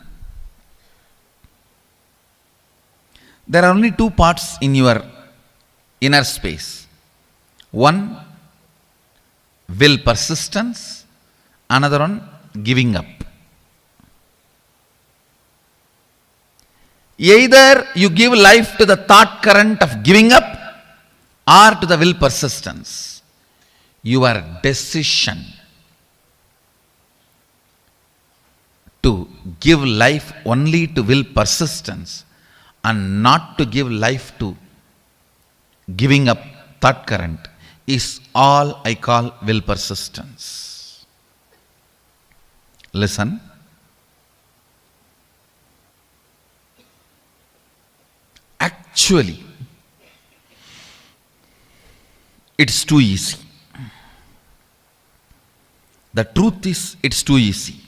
There are only two parts in your inner space. One, will persistence. Another one, giving up. Either you give life to the thought current of giving up or to the will persistence. Your decision to give life only to will persistence and not to give life to giving up thought current is all I call will persistence. Listen. Actually, it's too easy. The truth is, it's too easy.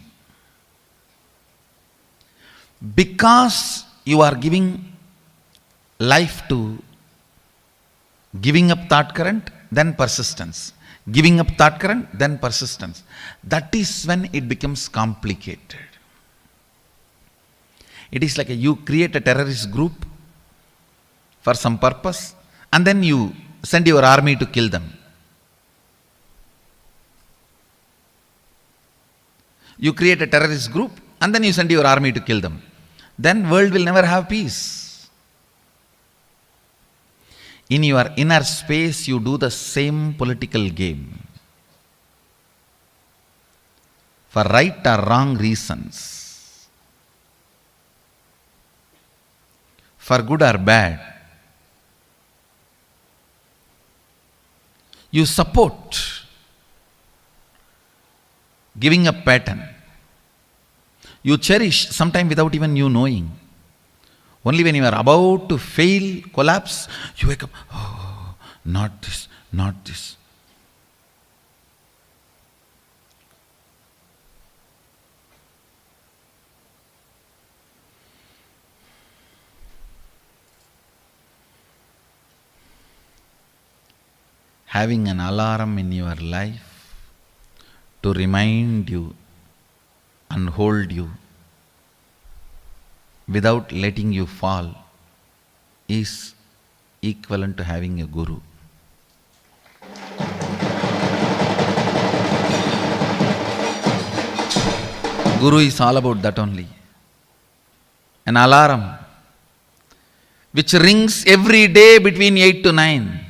Because you are giving life to giving up thought current, then persistence. Giving up thought current, then persistence. That is when it becomes complicated. It is like you create a terrorist group for some purpose, and then you send your army to kill them. You create a terrorist group, and then you send your army to kill them. Then world will never have peace. In your inner space, you do the same political game. For right or wrong reasons. For good or bad. You support giving up pattern. You cherish sometime without even you knowing. Only when you are about to fail, collapse, you wake up, oh, not this, not this. Having an alarm in your life to remind you and hold you without letting you fall is equivalent to having a guru. Guru is all about that only. An alarm which rings every day between 8 to 9.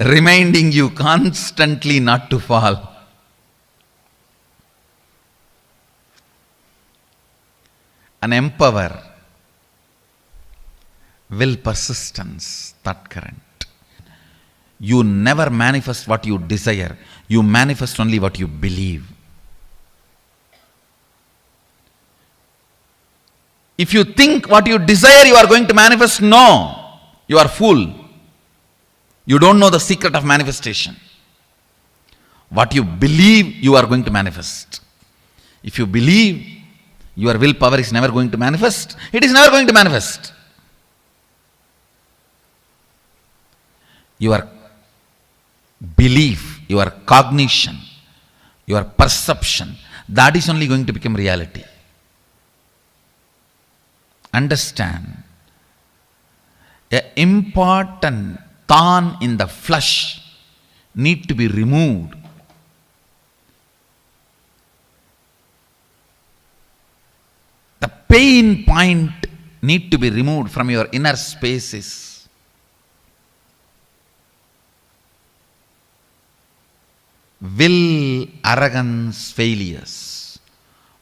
Reminding you constantly not to fall. An empower, will persistence, that current. You never manifest what you desire, you manifest only what you believe. If you think what you desire you are going to manifest, no, you are fool. You don't know the secret of manifestation. What you believe you are going to manifest. If you believe your willpower is never going to manifest, it is never going to manifest. Your belief, your cognition, your perception, that is only going to become reality. Understand, an important thorn in the flesh need to be removed. The pain point need to be removed from your inner spaces. Will, arrogance, failures.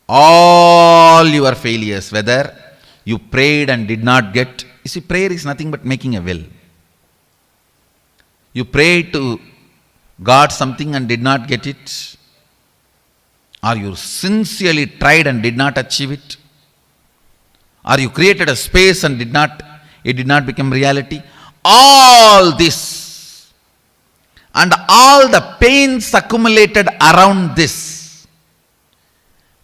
All your failures, whether you prayed and did not get. You see, prayer is nothing but making a will. You prayed to God something and did not get it, or you sincerely tried and did not achieve it, or you created a space and it did not become reality. All this and all the pains accumulated around this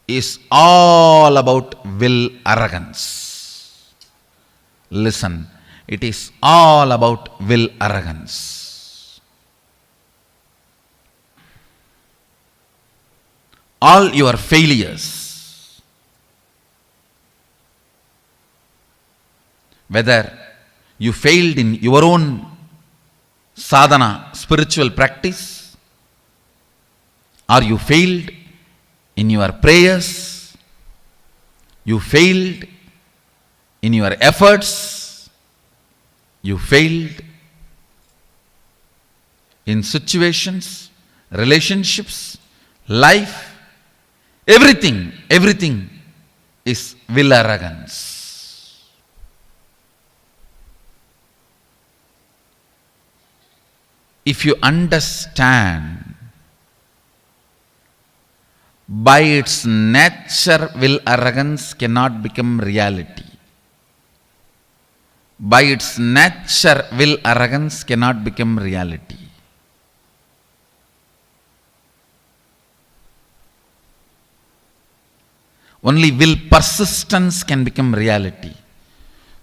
is all about will arrogance. Listen, it is all about will arrogance. All your failures, whether you failed in your own sadhana, spiritual practice, or you failed in your prayers, you failed in your efforts, you failed in situations, relationships, life, everything is will arrogance. If you understand, by its nature, will arrogance cannot become reality. By its nature, will arrogance cannot become reality. Only will persistence can become reality.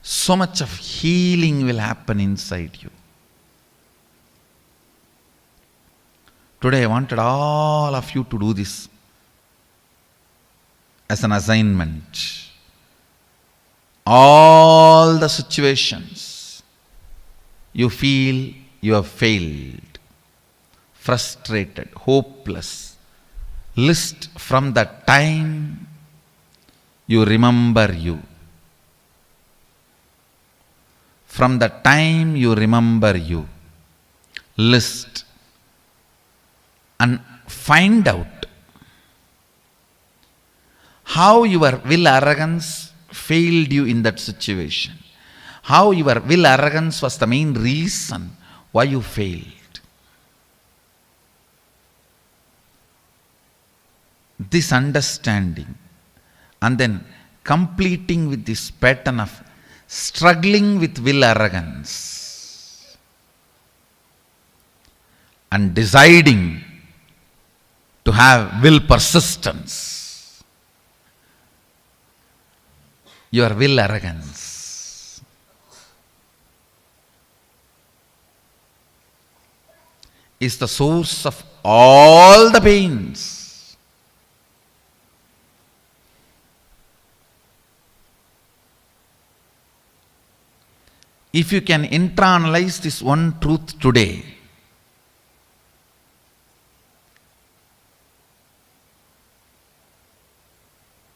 So much of healing will happen inside you. Today I wanted all of you to do this as an assignment. All the situations you feel you have failed, frustrated, hopeless, list from the time you remember you. From the time you remember you, list and find out how your will arrogance failed you in that situation. How your will arrogance was the main reason why you failed. This understanding and then completing with this pattern of struggling with will arrogance and deciding to have will persistence, your will arrogance is the source of all the pains. If you can internalize this one truth today,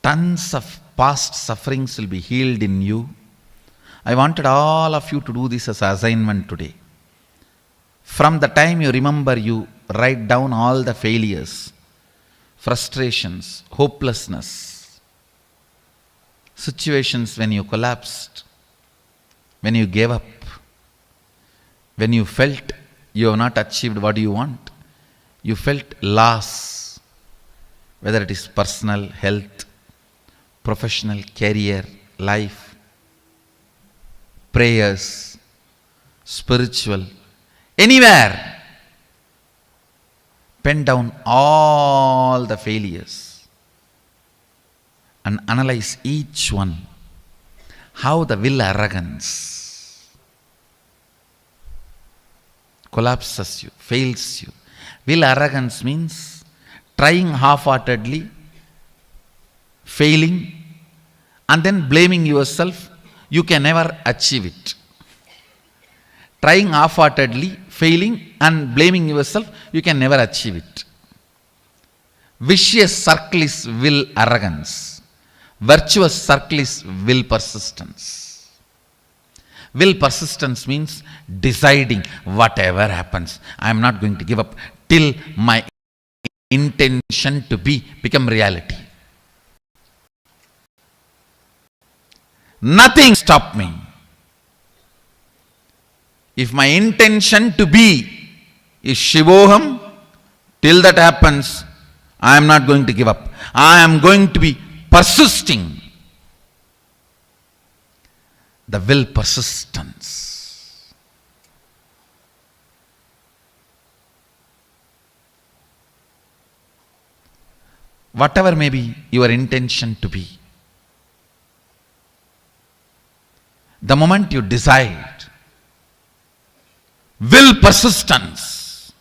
tons of past sufferings will be healed in you. I wanted all of you to do this as an assignment today. From the time you remember, you write down all the failures, frustrations, hopelessness, situations when you collapsed, when you gave up, when you felt you have not achieved what you want, you felt loss, whether it is personal, health, professional, career, life, prayers, spiritual, anywhere. Pen down all the failures and analyze each one. How the will arrogance collapses you, fails you. Will arrogance means trying half-heartedly, failing, and then blaming yourself. You can never achieve it. Trying half-heartedly, failing, and blaming yourself, you can never achieve it. Vicious circle is will arrogance. Virtuous circle is will persistence. Will persistence means deciding whatever happens, I am not going to give up till my intention to be become reality. Nothing stop me. If my intention to be is Shivoham, till that happens, I am not going to give up. I am going to be persisting. The will persistence. Whatever may be your intention to be, the moment you decide, will persistence,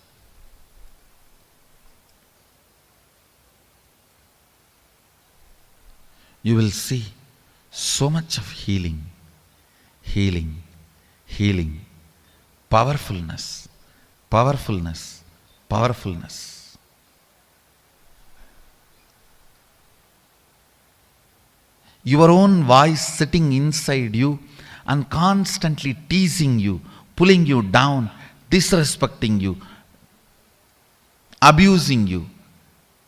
you will see so much of healing, healing, healing, powerfulness, powerfulness, powerfulness. Your own voice sitting inside you and constantly teasing you, pulling you down, disrespecting you, abusing you,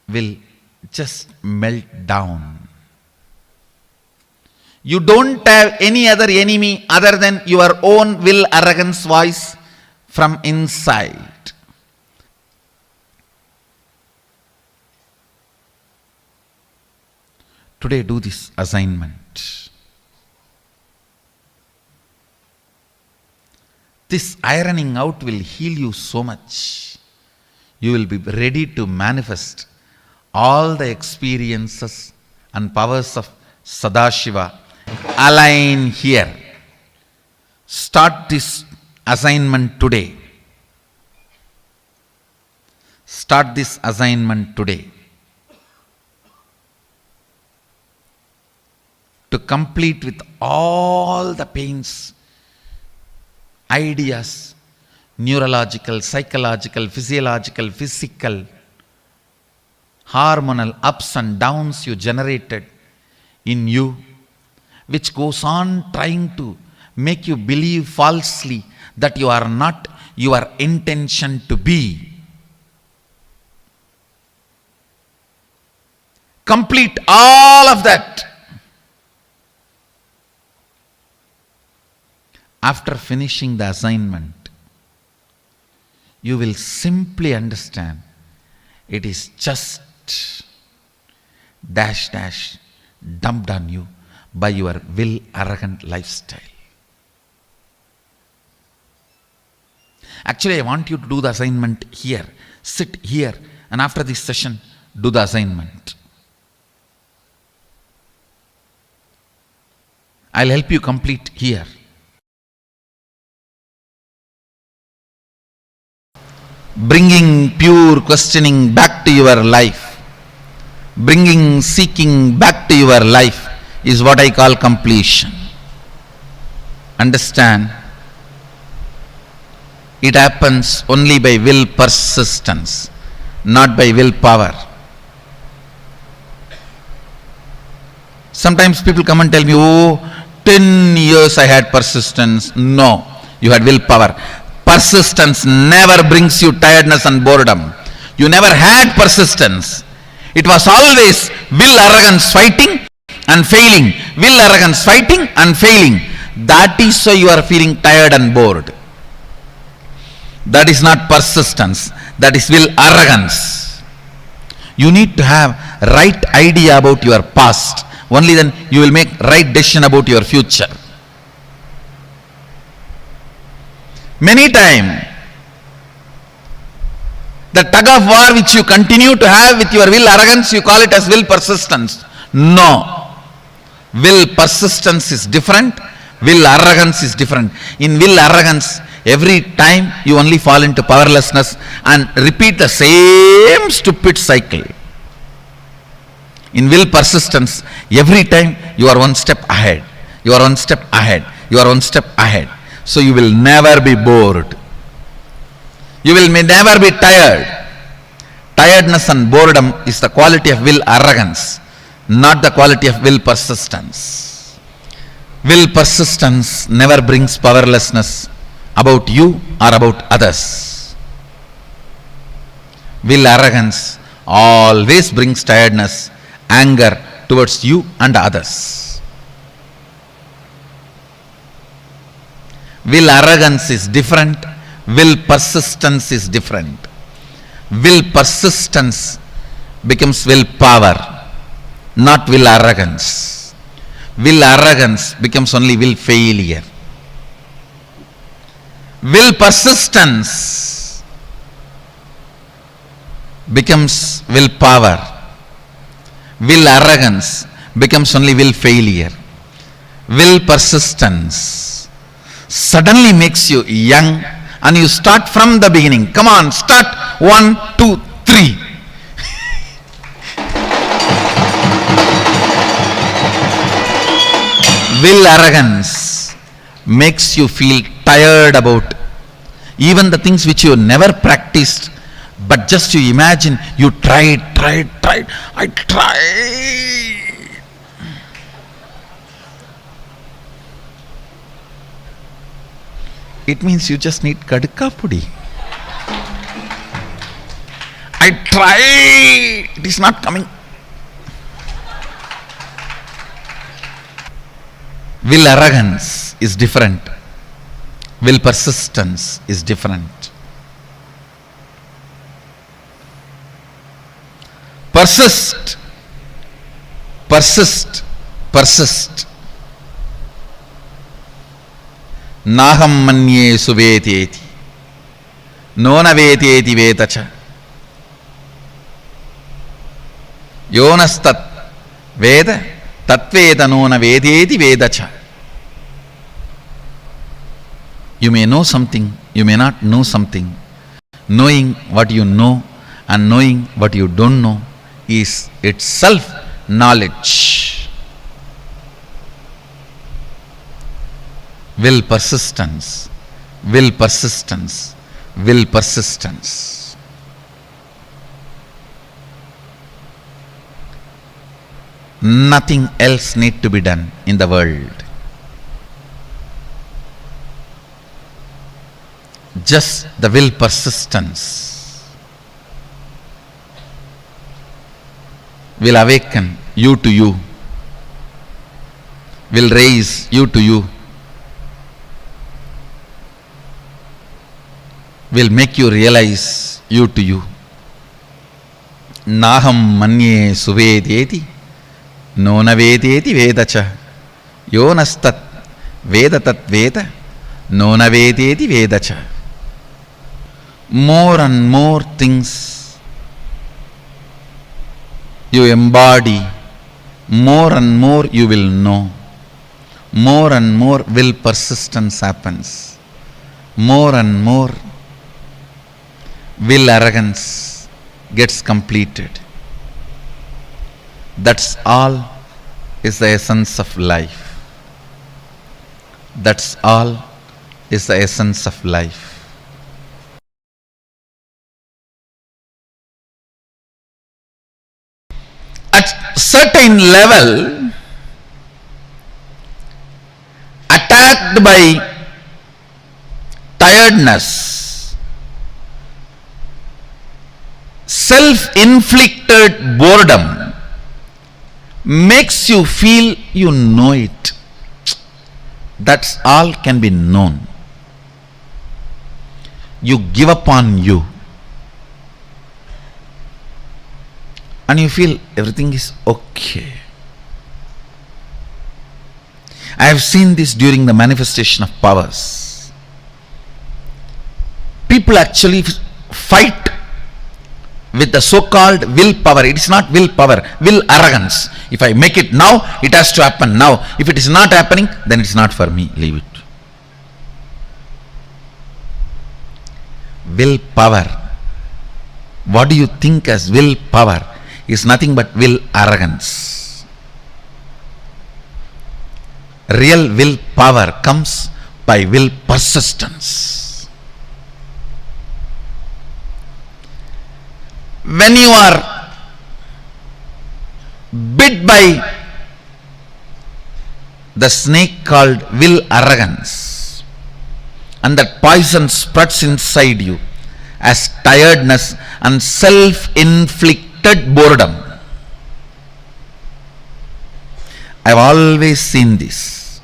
will just melt down. You don't have any other enemy other than your own will arrogance voice from inside. Today do this assignment. This ironing out will heal you so much. You will be ready to manifest all the experiences and powers of Sadashiva. Align here. Start this assignment today. Start this assignment today. To complete with all the pains, ideas, neurological, psychological, physiological, physical, hormonal ups and downs you generated in you, which goes on trying to make you believe falsely that you are not your intention to be. Complete all of that. After finishing the assignment, you will simply understand it is just dash dash dumped on you by your will arrogant lifestyle. Actually, I want you to do the assignment here. Sit here, and after this session, do the assignment. I'll help you complete here. bringing pure questioning back to your life, bringing seeking back to your life is what I call completion. Understand? It happens only by will persistence, not by willpower. Sometimes people come and tell me, oh, 10 years I had persistence. No, you had willpower. Persistence never brings you tiredness and boredom. You never had persistence. It was always will, arrogance fighting and failing. Will, arrogance fighting and failing. That is why you are feeling tired and bored. That is not persistence. That is will, arrogance. You need to have right idea about your past. Only then you will make right decision about your future. Many times, the tug of war which you continue to have with your will arrogance, you call it as will persistence. No. Will persistence is different. Will arrogance is different. In will arrogance, every time you only fall into powerlessness and repeat the same stupid cycle. In will persistence, every time you are one step ahead. You are one step ahead. You are one step ahead. So you will never be bored. You will never be tired. Tiredness and boredom is the quality of will arrogance, not the quality of will persistence. Will persistence never brings powerlessness about you or about others. Will arrogance always brings tiredness, anger towards you and others. Will arrogance is different. Will persistence is different. Will persistence becomes will power, not will arrogance. Will arrogance becomes only will failure. Will persistence becomes will power. Will arrogance becomes only will failure. Will persistence suddenly makes you young and you start from the beginning. Come on, start 1, 2, 3. Will arrogance makes you feel tired about even the things which you never practiced, but just you imagine you tried. I tried. It means you just need kadka pudi. I tried. It is not coming. Will arrogance is different. Will persistence is different. Persist. Persist. Persist. Naham manye suveteti. Nona veteti vetacha. Yonastat veda tatveda nona vedeti vedacha. You may know something, you may not know something. Knowing what you know and knowing what you don't know is itself knowledge. Will persistence, will persistence, will persistence. Nothing else need to be done in the world. Just the will persistence will awaken you to you, will raise you to you, will make you realize you to you. Naham manye suvedeti nona vedeti vedacha yonastat vedatat veda nona vedeti vedacha. More and more things you embody, more and more you will know. More and more will persistence happens. More and more will arrogance gets completed. That's all is the essence of life. That's all is the essence of life. At certain level, attacked by tiredness, self-inflicted boredom makes you feel you know it. That's all can be known. You give up on you. And you feel everything is okay. I have seen this during the manifestation of powers. People actually fight with the so-called willpower. It is not willpower, will arrogance. If I make it now, it has to happen now. If it is not happening, then it is not for me. Leave it. Willpower. What do you think as willpower? Is nothing but will arrogance. Real willpower comes by will persistence. When you are bit by the snake called will arrogance, and that poison spreads inside you as tiredness and self-inflicted boredom. I've always seen this.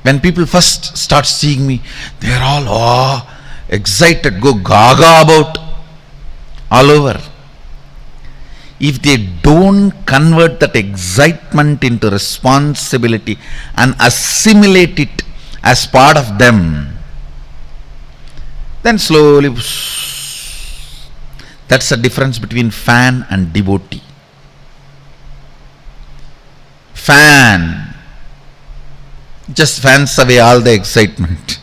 When people first start seeing me, they are all excited, go gaga about all over. If they don't convert that excitement into responsibility and assimilate it as part of them, then slowly, that's the difference between fan and devotee. Fan just fans away all the excitement.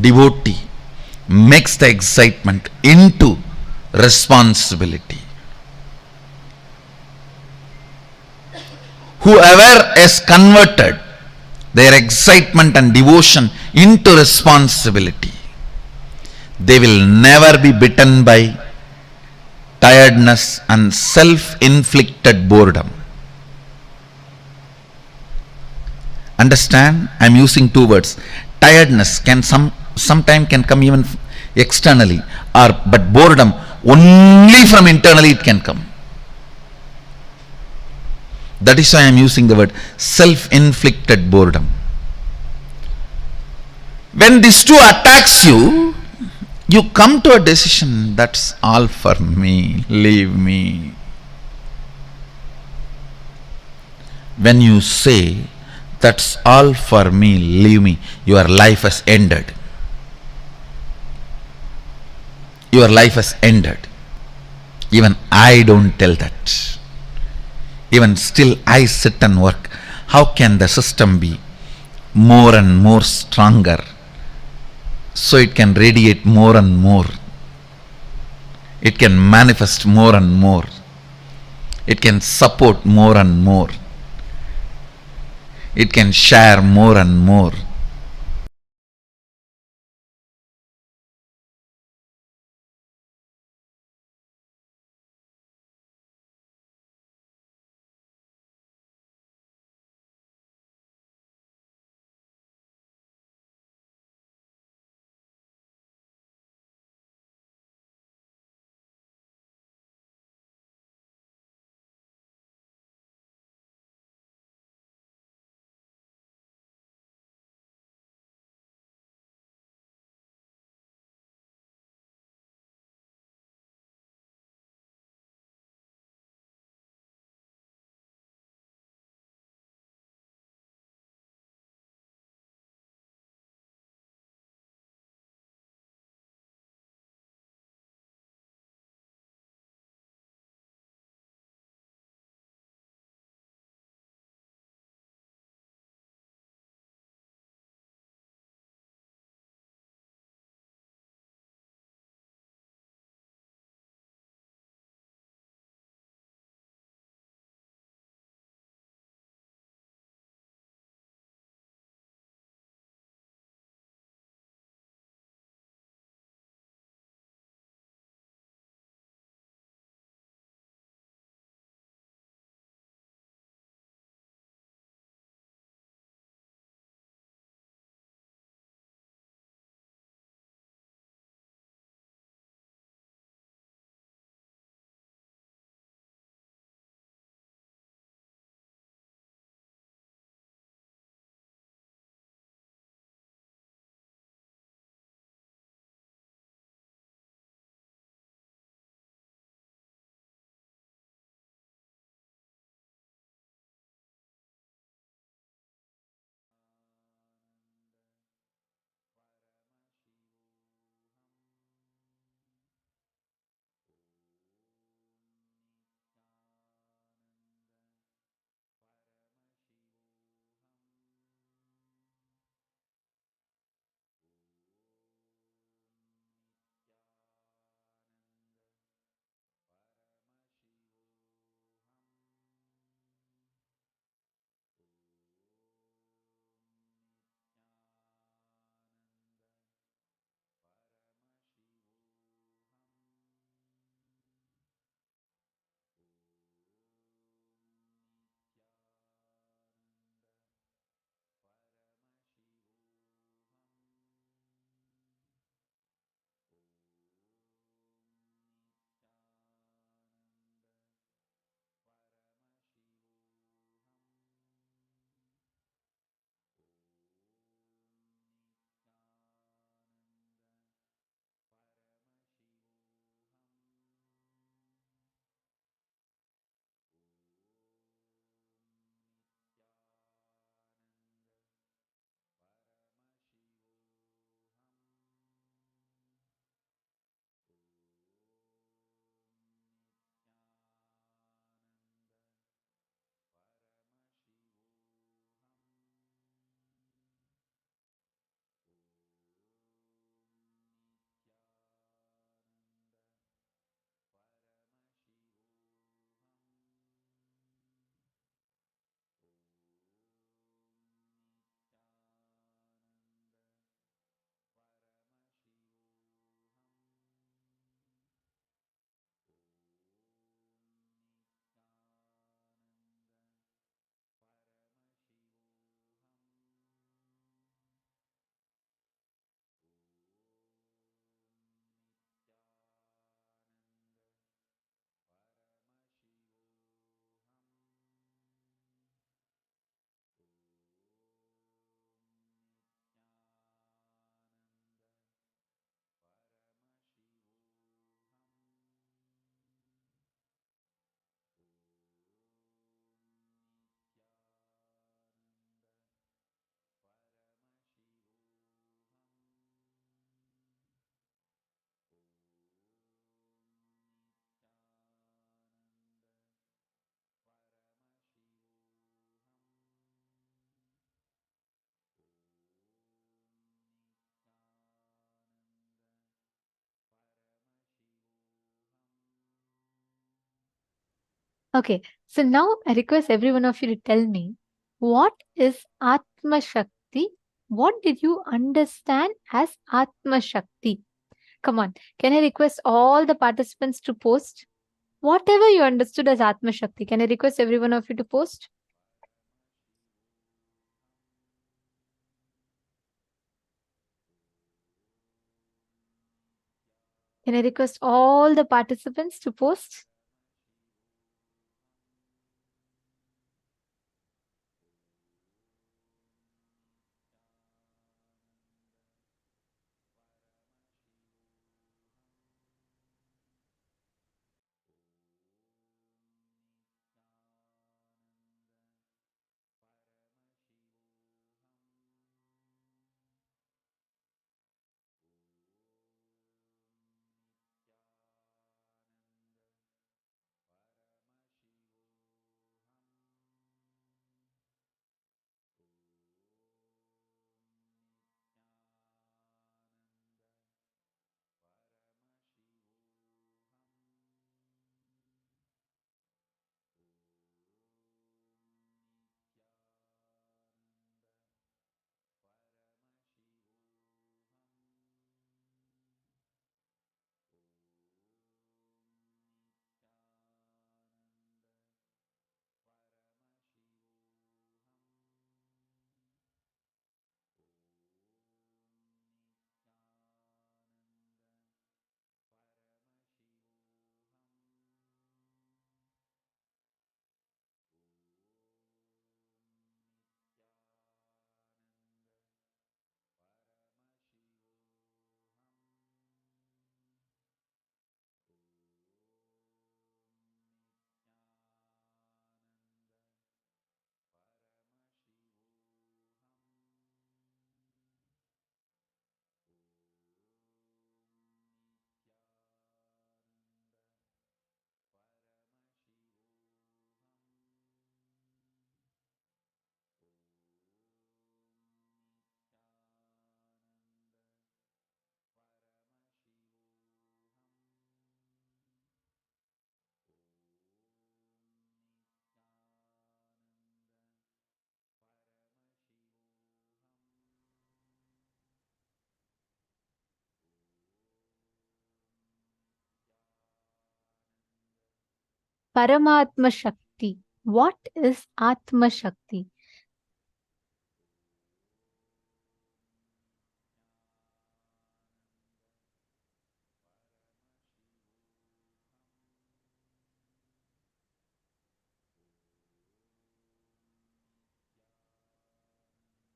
Devotee makes the excitement into responsibility. Whoever is converted their excitement and devotion into responsibility, they will never be bitten by tiredness and self-inflicted boredom. Understand? I am using two words. Tiredness can sometime can come even externally, but boredom only from internally it can come. That is why I am using the word self-inflicted boredom. When these two attacks you, you come to a decision, that's all for me, leave me. When you say, that's all for me, leave me, your life has ended. Your life has ended. Even I don't tell that. Even still I sit and work. How can the system be more and more stronger, so it can radiate more and more? It can manifest more and more. It can support more and more. It can share more and more. Okay, so now I request every one of you to tell me, what is Atma Shakti? What did you understand as Atma Shakti? Come on, can I request all the participants to post whatever you understood as Atma Shakti? Can I request every one of you to post? Can I request all the participants to post? Paramātma Shakti. What is Atma Shakti?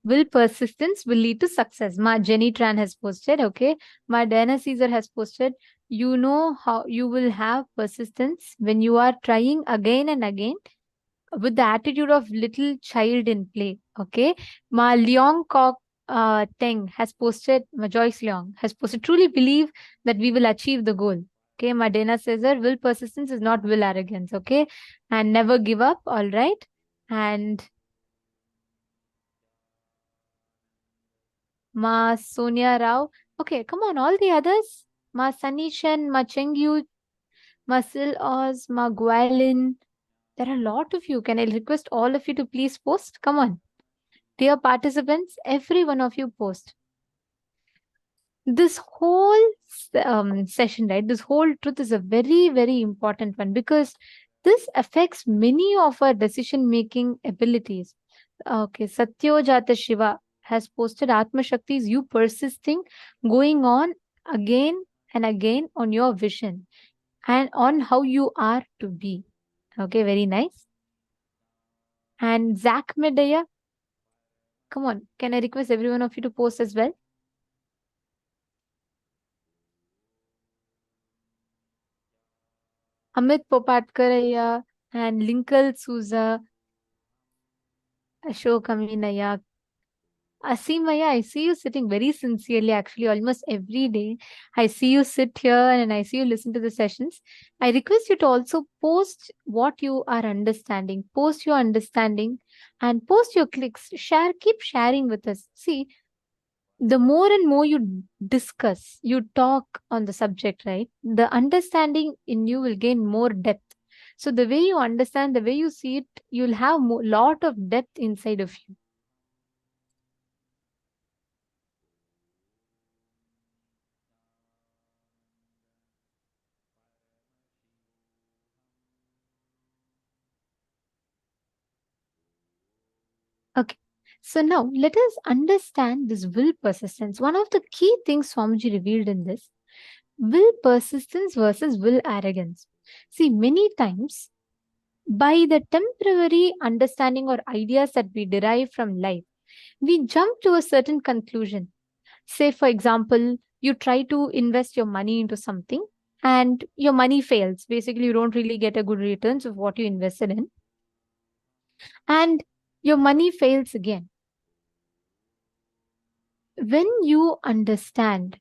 Will persistence will lead to success. Ma Jenny Tran has posted, okay. Ma Diana Caesar has posted, you know how you will have persistence when you are trying again and again with the attitude of little child in play, okay. Ma Leong Kok Teng has posted, Ma Joyce Leong has posted, truly believe that we will achieve the goal. Okay, Ma Dana Caesar, will persistence is not will arrogance, okay, and never give up, all right. And Ma Sonia Rao. Okay, come on, all the others. Ma Sanishan, Ma Chengyu, Ma Sil Oz, Ma Gualin. There are a lot of you. Can I request all of you to please post? Come on. Dear participants, every one of you post. This whole session, right? This whole truth is a very, very important one because this affects many of our decision making abilities. Okay, Satyojata Shiva has posted Atma Shakti is you persisting, going on again and again on your vision and on how you are to be. Okay, very nice. And Zach Medaya, come on, can I request every one of you to post as well? Amit Popatkaraya and Linkal Souza, Ashok Aminaya, Asimaya, I see you sitting very sincerely, actually, almost every day. I see you sit here and I see you listen to the sessions. I request you to also post what you are understanding, post your understanding and post your clicks. Share, keep sharing with us. See, the more and more you discuss, you talk on the subject, right? The understanding in you will gain more depth. So the way you understand, the way you see it, you'll have a lot of depth inside of you. Okay. So now let us understand this will persistence. One of the key things Swamiji revealed in this, will persistence versus will arrogance. See, many times by the temporary understanding or ideas that we derive from life, we jump to a certain conclusion. Say, for example, you try to invest your money into something and your money fails. Basically, you don't really get a good returns of what you invested in. And your money fails again. When you understand,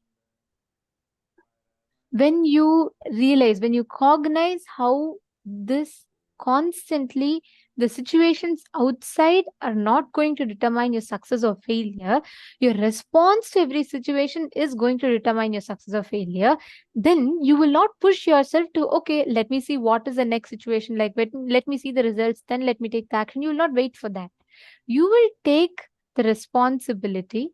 when you realize, when you cognize how this constantly, the situations outside are not going to determine your success or failure, your response to every situation is going to determine your success or failure, then you will not push yourself to, okay, let me see what is the next situation like, let me see the results, then let me take the action. You will not wait for that. You will take the responsibility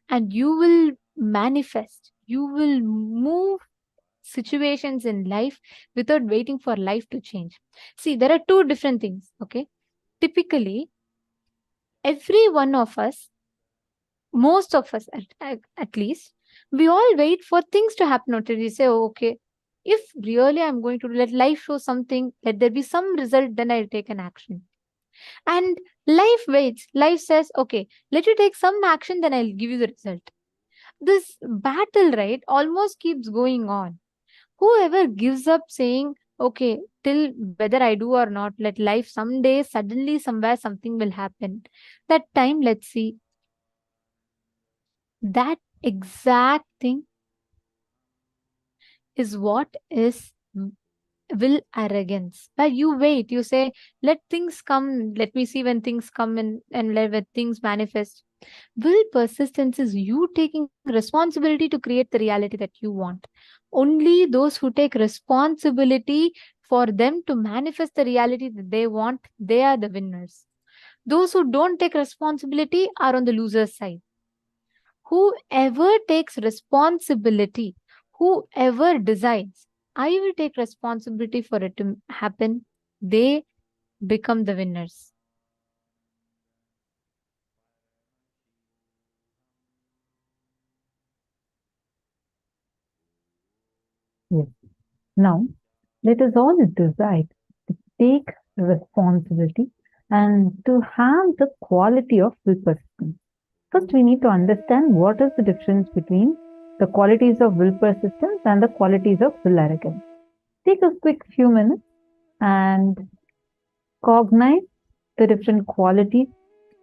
and you will manifest, you will move situations in life without waiting for life to change. See, there are two different things, okay? Typically, every one of us, most of us at least, we all wait for things to happen until we say, oh, okay, if really I'm going to let life show something, let there be some result, then I'll take an action. And life waits. Life says, okay, let you take some action, then I'll give you the result. This battle, right, almost keeps going on. Whoever gives up saying, okay, till whether I do or not, let life someday, suddenly, somewhere, something will happen. That time, let's see. That exact thing is what is will arrogance. But you wait, you say, let things come, let me see when things come and let things manifest. Will persistence is you taking responsibility to create the reality that you want. Only those who take responsibility for them to manifest the reality that they want, they are the winners. Those who don't take responsibility are on the loser's side. Whoever takes responsibility, whoever decides, I will take responsibility for it to happen, they become the winners. Yes. Now, let us all decide to take responsibility and to have the quality of will persistence. First, we need to understand what is the difference between the qualities of will persistence and the qualities of will arrogance. Take a quick few minutes and cognize the different qualities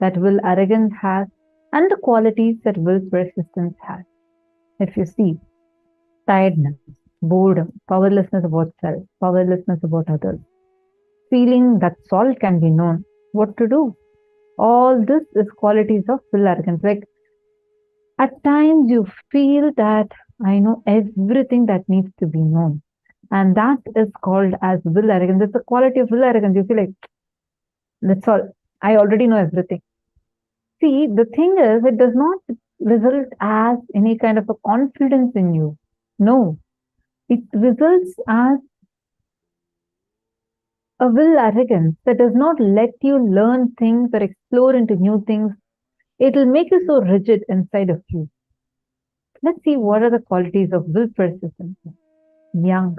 that will arrogance has and the qualities that will persistence has. If you see, tiredness, boredom, powerlessness about self, powerlessness about others, feeling that all can be known, what to do. All this is qualities of will arrogance. Like at times you feel that I know everything that needs to be known. And that is called as will arrogance. It's a quality of will arrogance. You feel like, that's all. I already know everything. See, the thing is, it does not result as any kind of a confidence in you. No, it results as a will arrogance that does not let you learn things or explore into new things. It will make you so rigid inside of you. Let's see what are the qualities of will persistence. Young,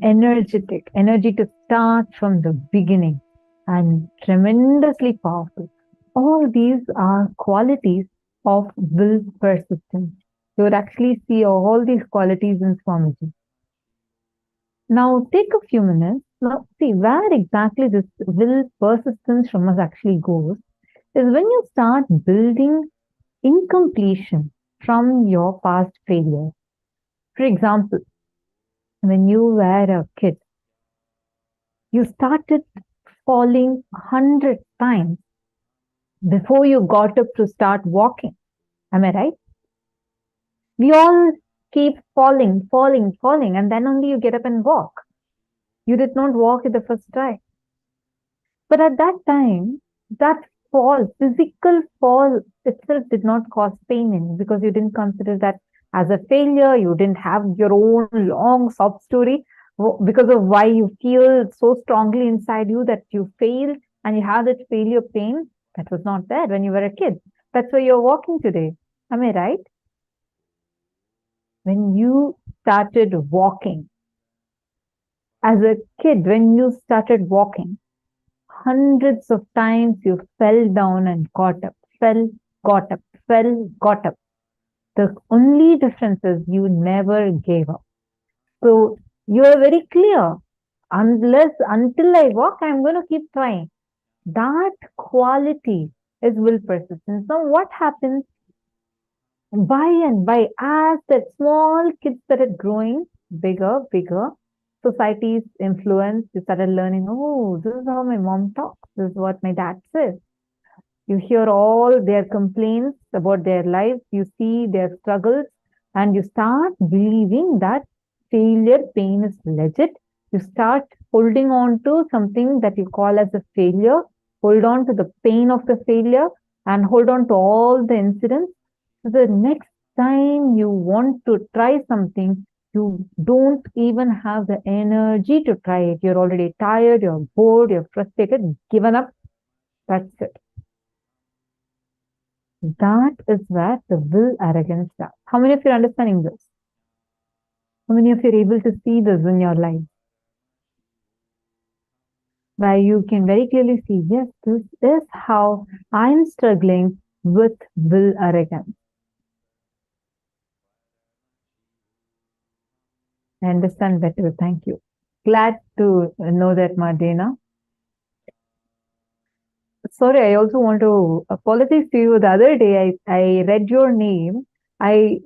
energetic, energy to start from the beginning, and tremendously powerful. All these are qualities of will persistence. You would actually see all these qualities in Swamiji. Now take a few minutes. Now see where exactly this will persistence from us actually goes is when you start building incompletion from your past failure. For example, when you were a kid, you started falling 100 times before you got up to start walking. Am I right? We all keep falling, and then only you get up and walk. You did not walk at the first try. But at that time, that fall, physical fall itself did not cause pain in you because you didn't consider that as a failure. You didn't have your own long sob story because of why you feel so strongly inside you that you failed and you have that failure pain. That was not there when you were a kid. That's why you're walking today. Am I right? When you started walking, as a kid, when you started walking, hundreds of times you fell down and got up, fell, got up, fell, got up. The only difference is you never gave up. So you are very clear. Until I walk, I'm going to keep trying. That quality is will persistence. Now, what happens by and by as that small kids started growing bigger, society's influence, you started learning, oh, this is how my mom talks, this is what my dad says. You hear all their complaints about their lives, you see their struggles, and you start believing that failure pain is legit. You start holding on to something that you call as a failure, hold on to the pain of the failure, and hold on to all the incidents. So the next time you want to try something, you don't even have the energy to try it. You're already tired, you're bored, you're frustrated, given up. That's it. That is where the will arrogance starts. How many of you are understanding this? How many of you are able to see this in your life? Where you can very clearly see, yes, this is how I'm struggling with will arrogance. I understand better. Thank you. Glad to know that, Madena. Sorry, I also want to apologize to you. The other day, I read your name. I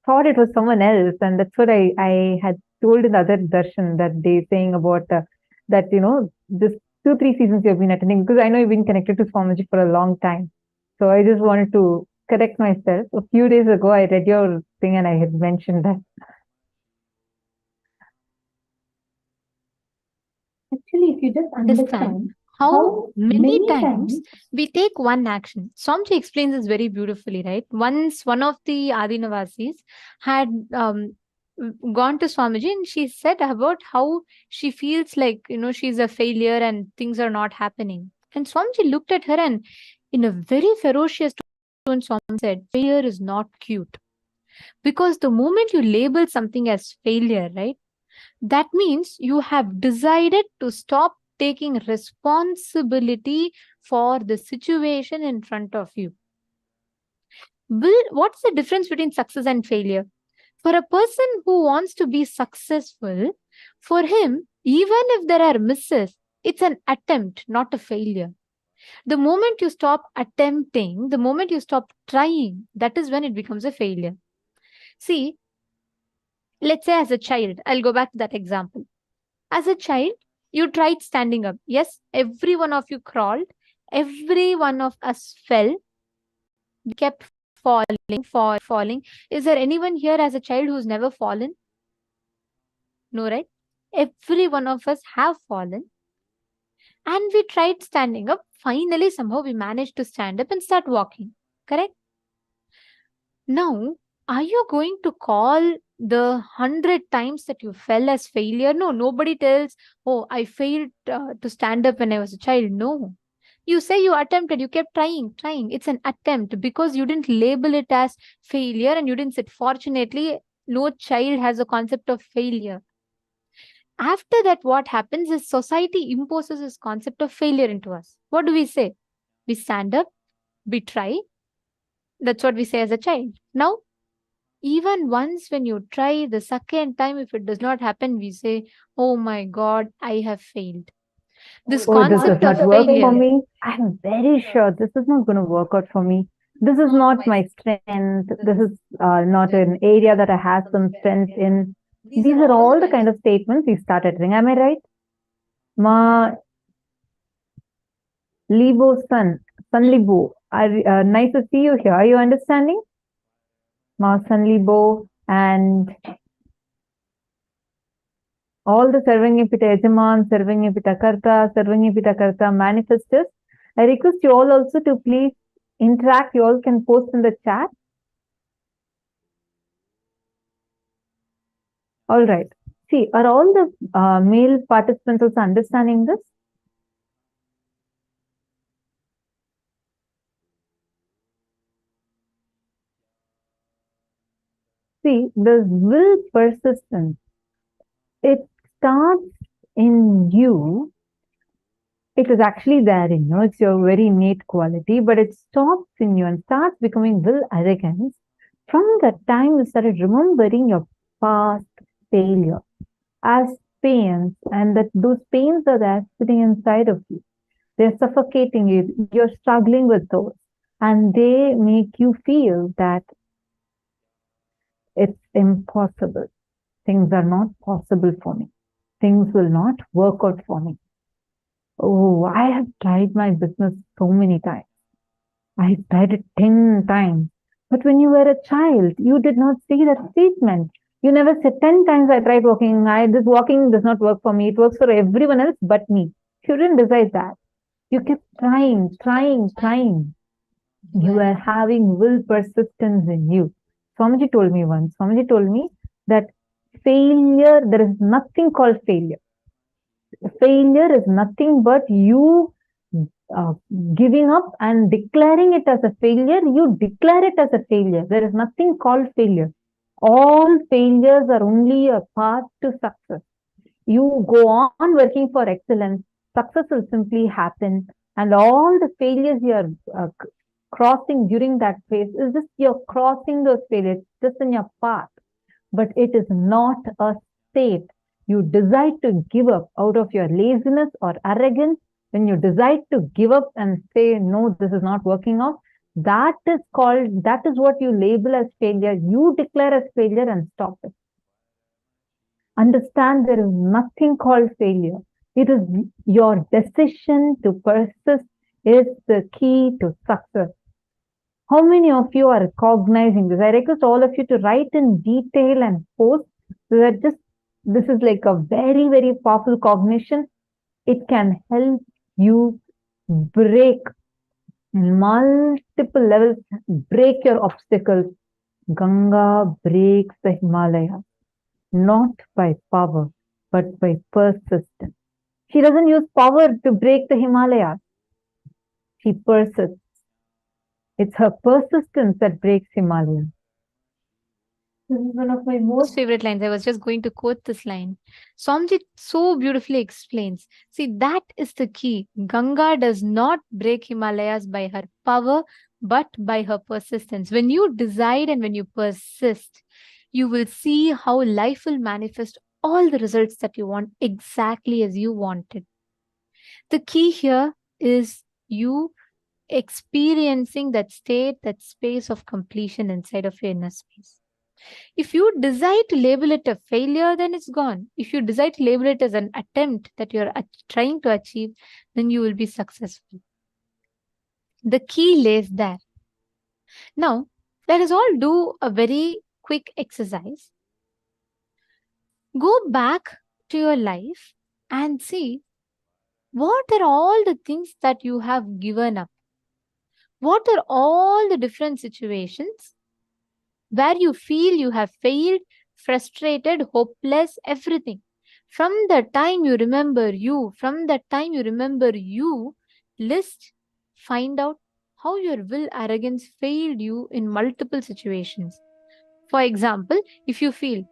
thought it was someone else, and that's what I had told in the other darshan that day, saying about that, this 2-3 seasons you've been attending, because I know you've been connected to Swamiji for a long time. So I just wanted to correct myself. A few days ago, I read your thing and I had mentioned that. Actually, if you just understand how many times we take one action. Swamiji explains this very beautifully, right? Once one of the Adinavasis had gone to Swamiji and she said about how she feels like, she's a failure and things are not happening. And Swamiji looked at her and in a very ferocious tone, Swamiji said, failure is not cute. Because the moment you label something as failure, right, that means you have decided to stop taking responsibility for the situation in front of you. What's the difference between success and failure? For a person who wants to be successful, for him, even if there are misses, it's an attempt, not a failure. The moment you stop attempting, the moment you stop trying, that is when it becomes a failure. See, let's say as a child, I'll go back to that example. As a child, you tried standing up. Yes, every one of you crawled. Every one of us fell. We kept falling. Is there anyone here as a child who's never fallen? No, right? Every one of us have fallen. And we tried standing up. Finally, somehow we managed to stand up and start walking. Correct? Now, are you going to call the 100 times that you fell as failure? No, nobody tells, oh, I failed to stand up when I was a child. No. You say you attempted, you kept trying. It's an attempt because you didn't label it as failure and you didn't say, fortunately, no child has a concept of failure. After that, what happens is society imposes this concept of failure into us. What do we say? We stand up, we try. That's what we say as a child. Now, even once when you try the second time, if it does not happen, we say, oh my God, I have failed. This concept this of work failure. for me. I'm very sure this is not going to work out for me. This is not my strength. This is not an area that I have some strength in. These are all the kind of statements we start uttering. Am I right? Ma Libo Sun Libo. Nice to see you here. Are you understanding? Ma Sun Libo and all the Sarvanyapita Yajaman, Sarvanyapita Karta, Sarvanyapita Karta manifestors. I request you all also to please interact. You all can post in the chat. All right. See, are all the male participants also understanding this? See, the will persistence, it starts in you. It is actually there in you. It's your very innate quality, but it stops in you and starts becoming will arrogance from the time you started remembering your past failure as pains, and that those pains are there sitting inside of you. They're suffocating you. You're struggling with those, and they make you feel that it's impossible. Things are not possible for me. Things will not work out for me. Oh, I have tried my business so many times. I tried it 10 times. But when you were a child, you did not see that statement. You never said 10 times I tried walking. This walking does not work for me. It works for everyone else but me. You didn't decide that. You kept trying. You are having will persistence in you. Swamiji told me once, that failure, there is nothing called failure. Failure is nothing but you giving up and declaring it as a failure. You declare it as a failure. There is nothing called failure. All failures are only a path to success. You go on working for excellence, success will simply happen, and all the failures you are crossing during that phase is just you're crossing those failures just in your path, but it is not a state. You decide to give up out of your laziness or arrogance. When you decide to give up and say, no, this is not working out, that is what you label as failure. You declare as failure and stop it. Understand there is nothing called failure. It is your decision to persist is the key to success. How many of you are recognizing this? I request all of you to write in detail and post so that this is like a very, very powerful cognition. It can help you break multiple levels, break your obstacles. Ganga breaks the Himalaya, not by power, but by persistence. She doesn't use power to break the Himalaya. She persists. It's her persistence that breaks Himalaya. This is one of my most favorite lines. I was just going to quote this line. Swamiji so beautifully explains. See, that is the key. Ganga does not break Himalayas by her power, but by her persistence. When you decide and when you persist, you will see how life will manifest all the results that you want exactly as you wanted. The key here is you experiencing that state, that space of completion inside of your inner space. If you decide to label it a failure, then it's gone. If you decide to label it as an attempt that you're trying to achieve, then you will be successful. The key lays there. Now, let us all do a very quick exercise. Go back to your life and see what are all the things that you have given up. What are all the different situations where you feel you have failed, frustrated, hopeless, everything. From the time you remember you, list, find out how your will arrogance failed you in multiple situations. For example, if you feel,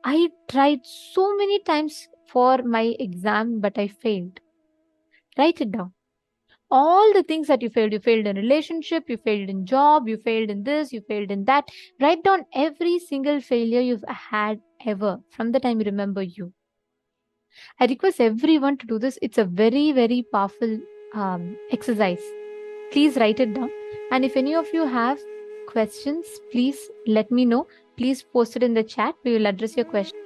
I tried so many times for my exam, but I failed. Write it down. All the things that you failed in relationship, you failed in job, you failed in this, you failed in that. Write down every single failure you've had ever from the time you remember you. I request everyone to do this. It's a very, very powerful exercise. Please write it down. And if any of you have questions, please let me know. Please post it in the chat. We will address your question.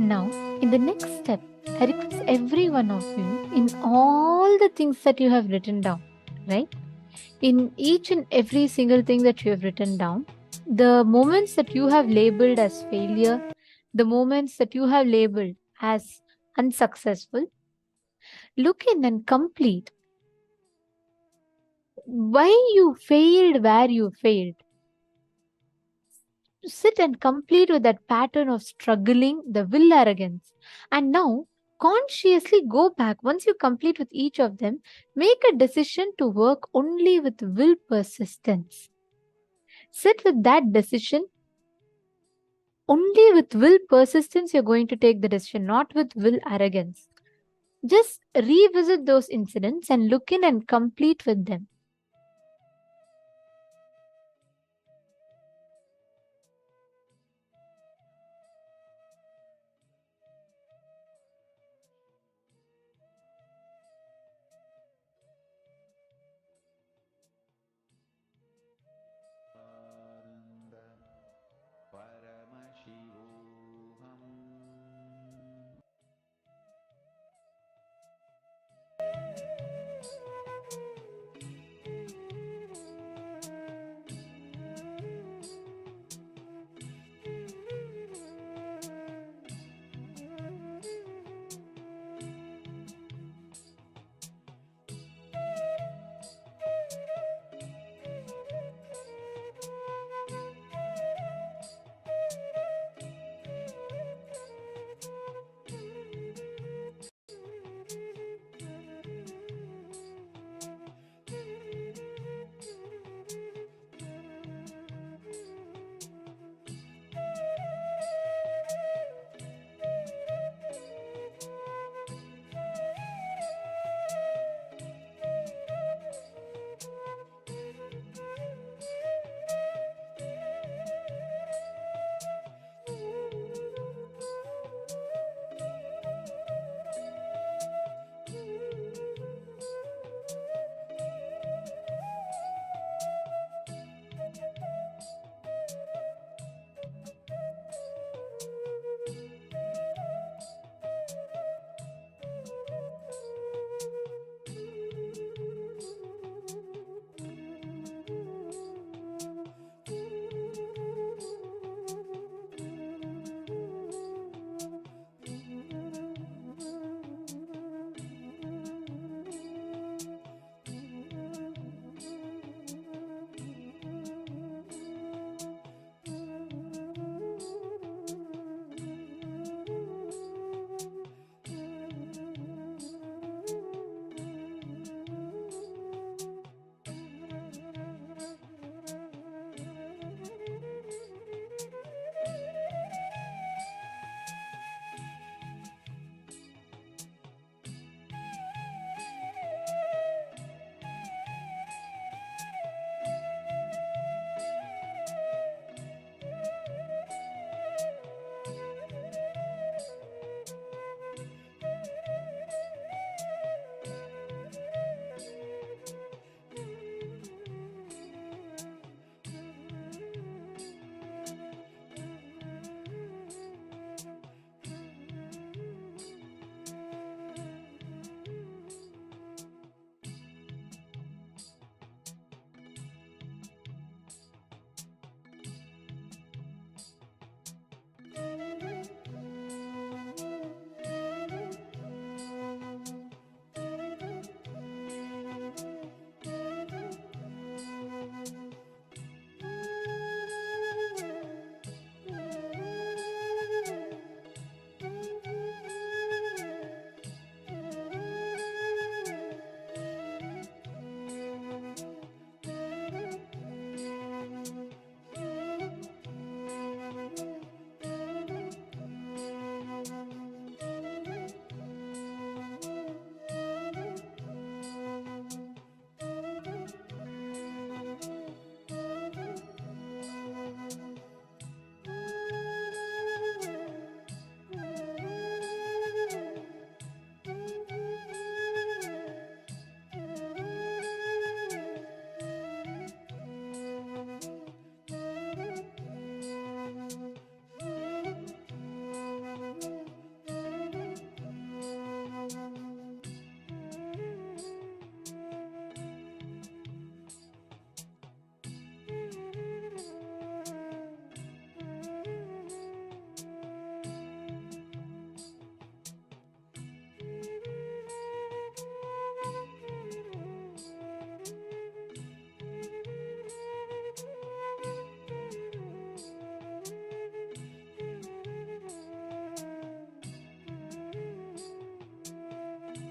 Now, in the next step, I request every one of you in all the things that you have written down, right? In each and every single thing that you have written down, the moments that you have labeled as failure, the moments that you have labeled as unsuccessful, look in and complete why you failed where you failed. Sit and complete with that pattern of struggling, the will arrogance. And now, consciously go back. Once you complete with each of them, make a decision to work only with will persistence. Sit with that decision. Only with will persistence, you're going to take the decision, not with will arrogance. Just revisit those incidents and look in and complete with them.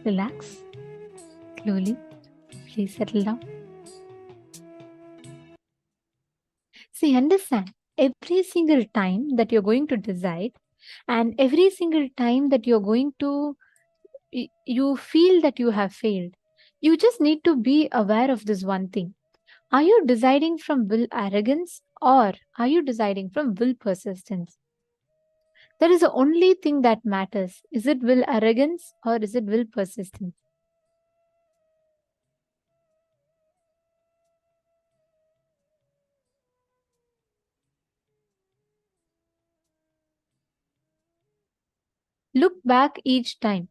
Relax. Slowly. Please settle down. See, understand, every single time that you're going to decide and every single time that you're going to, you feel that you have failed, you just need to be aware of this one thing. Are you deciding from will arrogance or are you deciding from will persistence? That is the only thing that matters. Is it will arrogance or is it will persistence? Look back each time.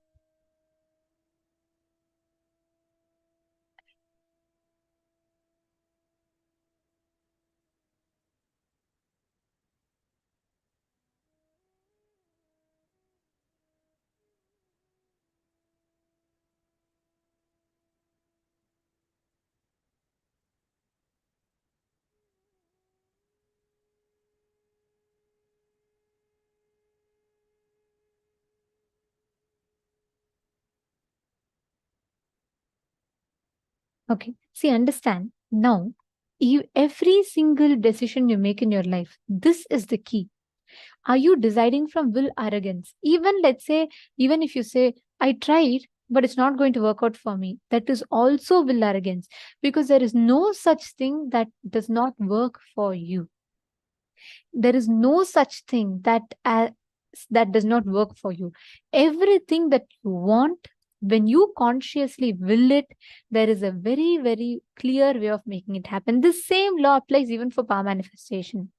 Okay. See, understand. Now, every single decision you make in your life, this is the key. Are you deciding from will arrogance? Even let's say, even if you say, I tried, but it's not going to work out for me, that is also will arrogance because there is no such thing that does not work for you. There is no such thing that does not work for you. Everything that you want, when you consciously will it, there is a very, very clear way of making it happen. This same law applies even for power manifestation.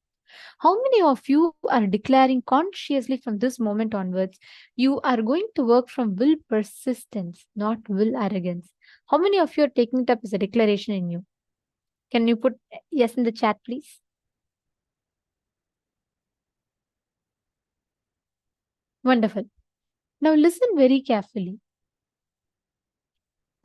How many of you are declaring consciously from this moment onwards, you are going to work from will persistence, not will arrogance? How many of you are taking it up as a declaration in you? Can you put yes in the chat, please? Wonderful. Now listen very carefully.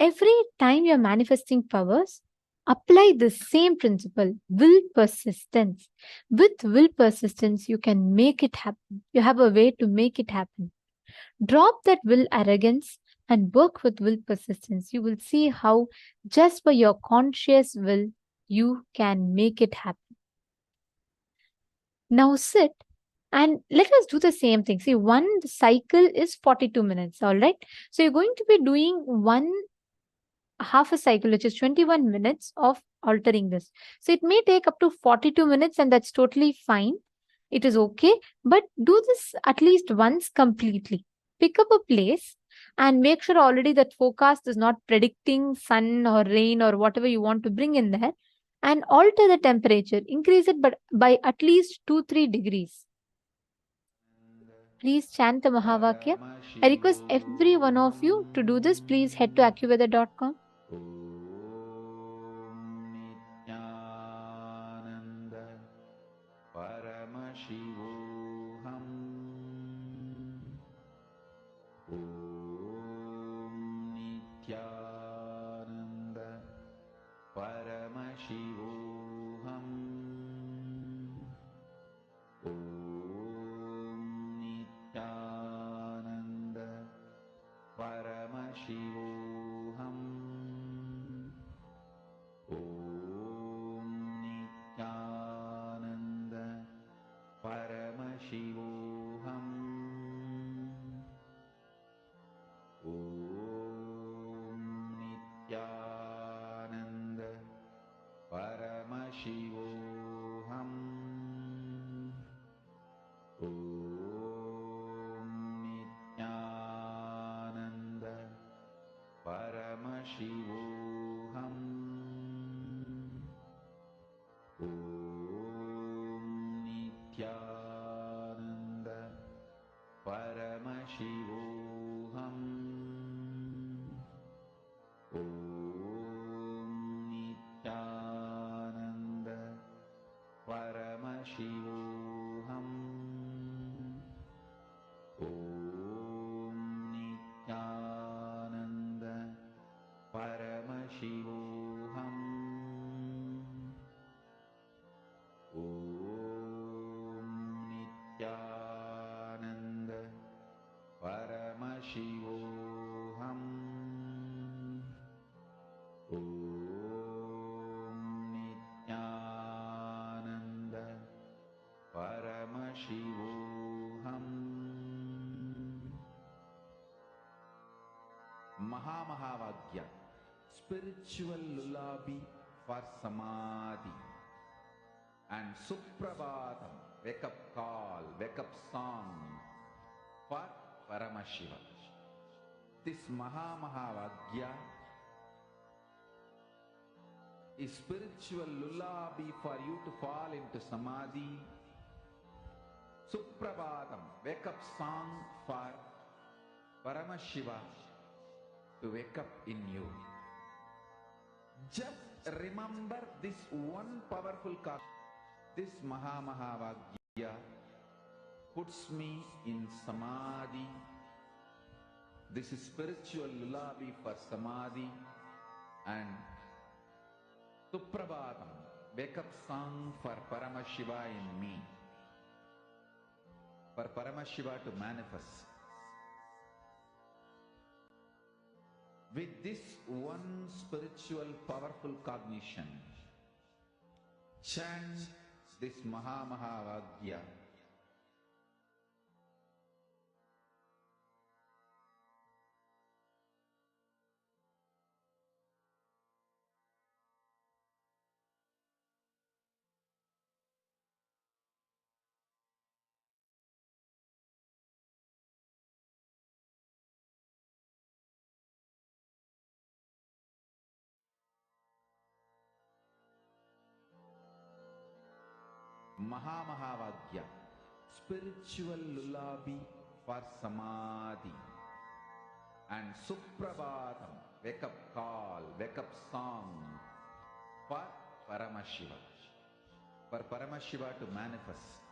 Every time you're manifesting powers, apply the same principle, will persistence. With will persistence, you can make it happen. You have a way to make it happen. Drop that will arrogance and work with will persistence. You will see how just by your conscious will, you can make it happen. Now sit and let us do the same thing. See, one cycle is 42 minutes, all right? So you're going to be doing one half a cycle, which is 21 minutes of altering this. So it may take up to 42 minutes and that's totally fine. It is okay, but do this at least once completely. Pick up a place and make sure already that forecast is not predicting sun or rain or whatever you want to bring in there, and alter the temperature, increase it but by at least 2-3 degrees. Please chant the Mahavakya. I request every one of you to do this. Please head to accuweather.com. Nithyananda Paramashivam. Om Nithyananda Paramashivam. Om Nithyananda Paramashivam. Om Nithyananda Paramashivam. Om Nithyananda Paramashivam. Om Nithyananda Paramashivam. Om Nithyananda Paramashivam. Om Nithyananda Paramashivam. Om Nithyananda Paramashivam. Om Nithyananda Paramashivam. Mahavagya, spiritual lullaby for Samadhi. And Suprabhatam, wake up call, wake up song for Paramashiva. This Mahavagya is spiritual lullaby for you to fall into Samadhi. Suprabhatam, wake up song for Paramashiva to wake up in you. Just remember this one powerful cause. This Mahavagya puts me in Samadhi. This is spiritual lullaby for Samadhi. And Suprabhatam, wake up song for Paramashiva in me. For Paramashiva to manifest. With this one spiritual powerful cognition, chant this Mahavagya. Mahavagya, spiritual lullaby for Samadhi. And Suprabhatam, wake up call, wake up song for Paramashiva. For Paramashiva to manifest.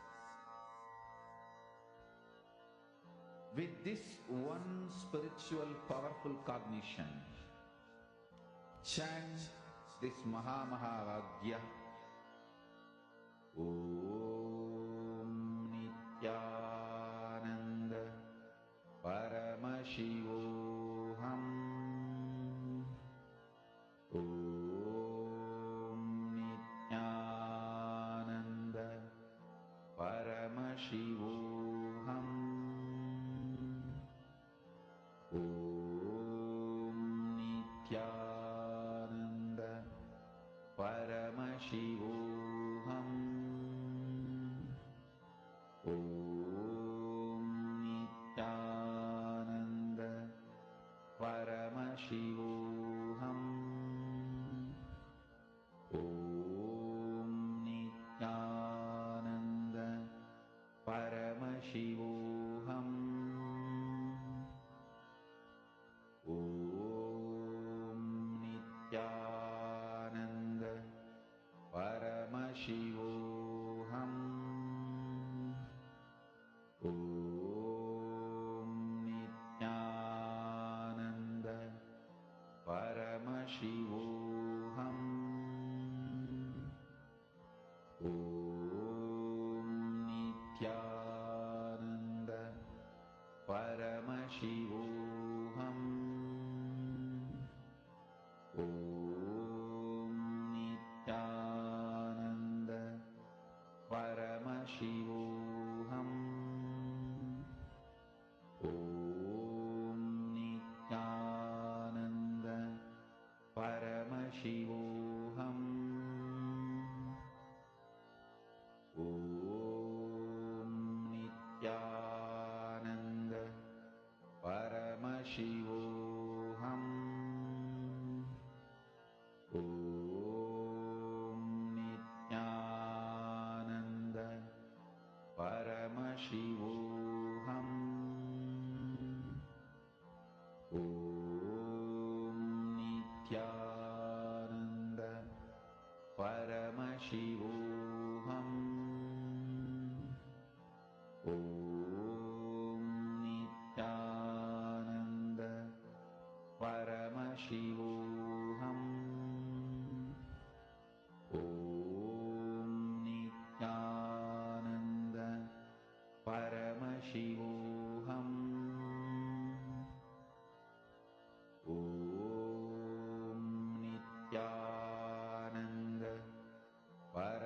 With this one spiritual powerful cognition, chant this Mahavagya. Om Nithyananda Paramashivam. Om Nithyananda Paramashivam. Om Nithyananda Paramashivam. Om Nithyananda Paramashivam. Om Nithyananda Paramashivam. Om Nithyananda Paramashivam. Om Nithyananda Paramashivam. Om Nithyananda Paramashivam. Om Nithyananda Paramashivam. Om Nithyananda Paramashivam. Om Nithyananda Paramashivam. Om Nithyananda Paramashivam. Om Nithyananda Paramashivam. Om Nithyananda Paramashivam. Om Nithyananda Paramashivam. Om Nithyananda Paramashivam.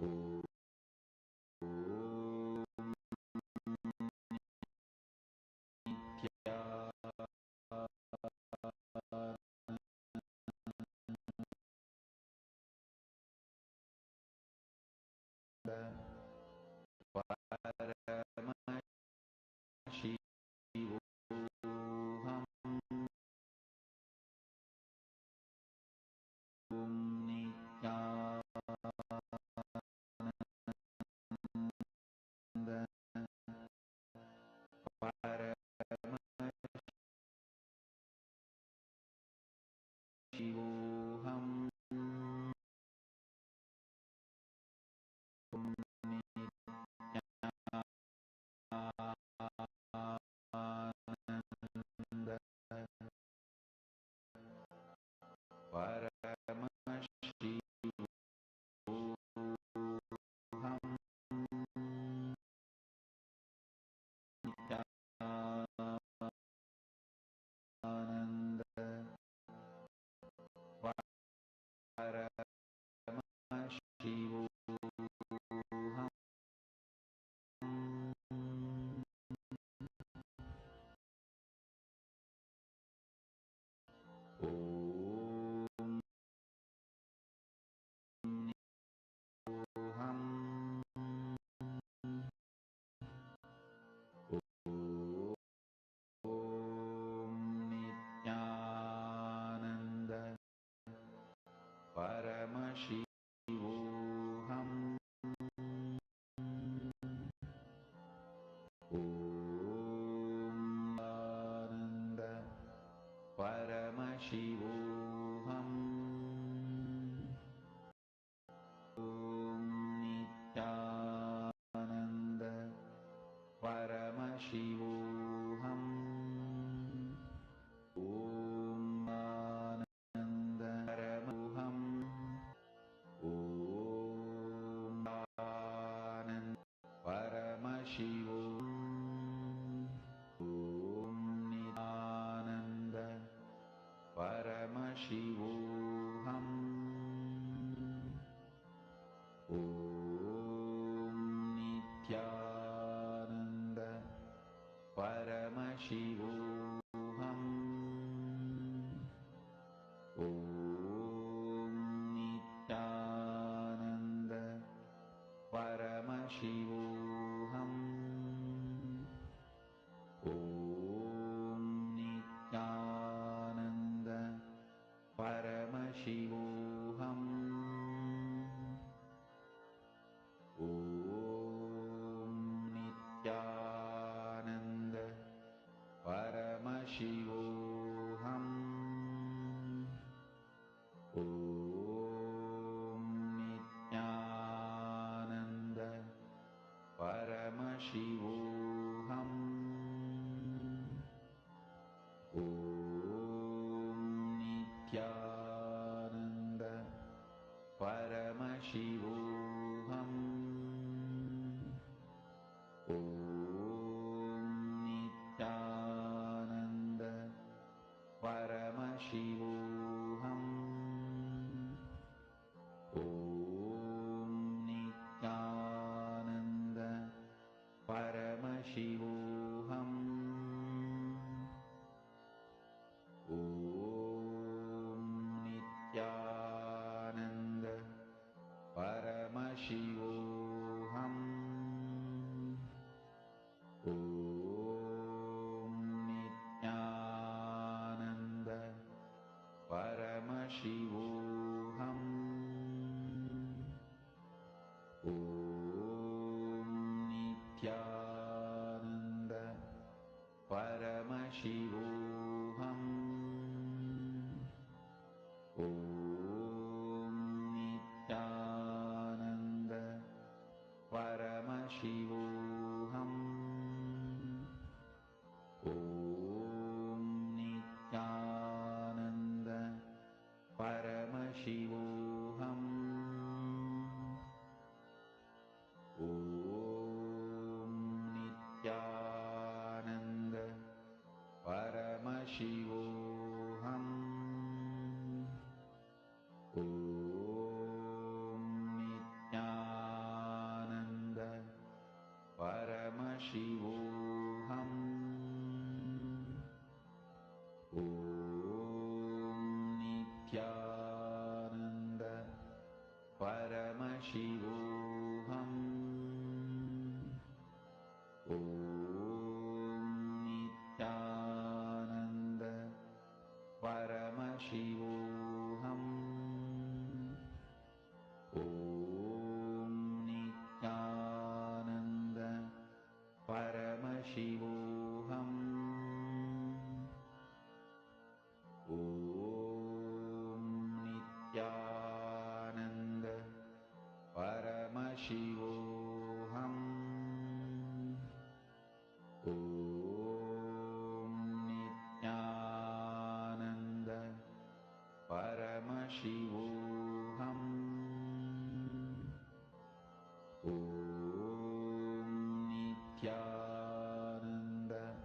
Om Nithyananda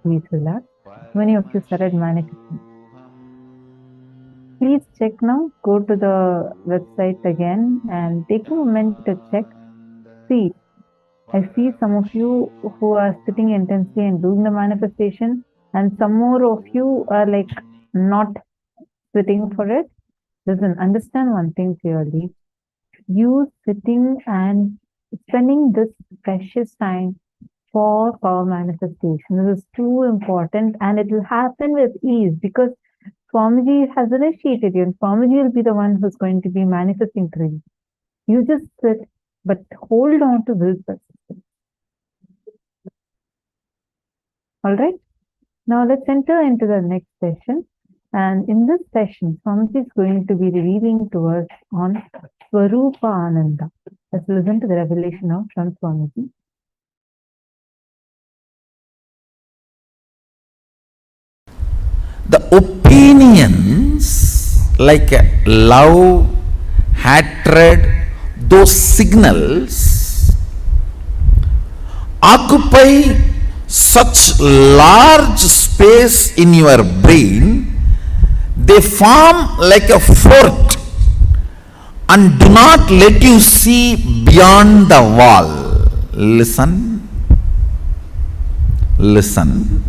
please relax. Many of you started manifesting. Please check now. Go to the website again and take a moment to check. See, I see some of you who are sitting intensely and doing the manifestation, and some more of you are like not sitting for it. Listen, understand one thing clearly. You sitting and spending this precious time for power manifestation. This is too important, and it will happen with ease because Swamiji has initiated you, and Swamiji will be the one who's going to be manifesting through you. You just sit, but hold on to will persistence. All right. Now let's enter into the next session. And in this session, Swamiji is going to be revealing to us on Swarupa Ananda. Let's listen to the revelation of from Swamiji. The opinions like love, hatred, those signals occupy such large space in your brain, they form like a fort and do not let you see beyond the wall. Listen, listen.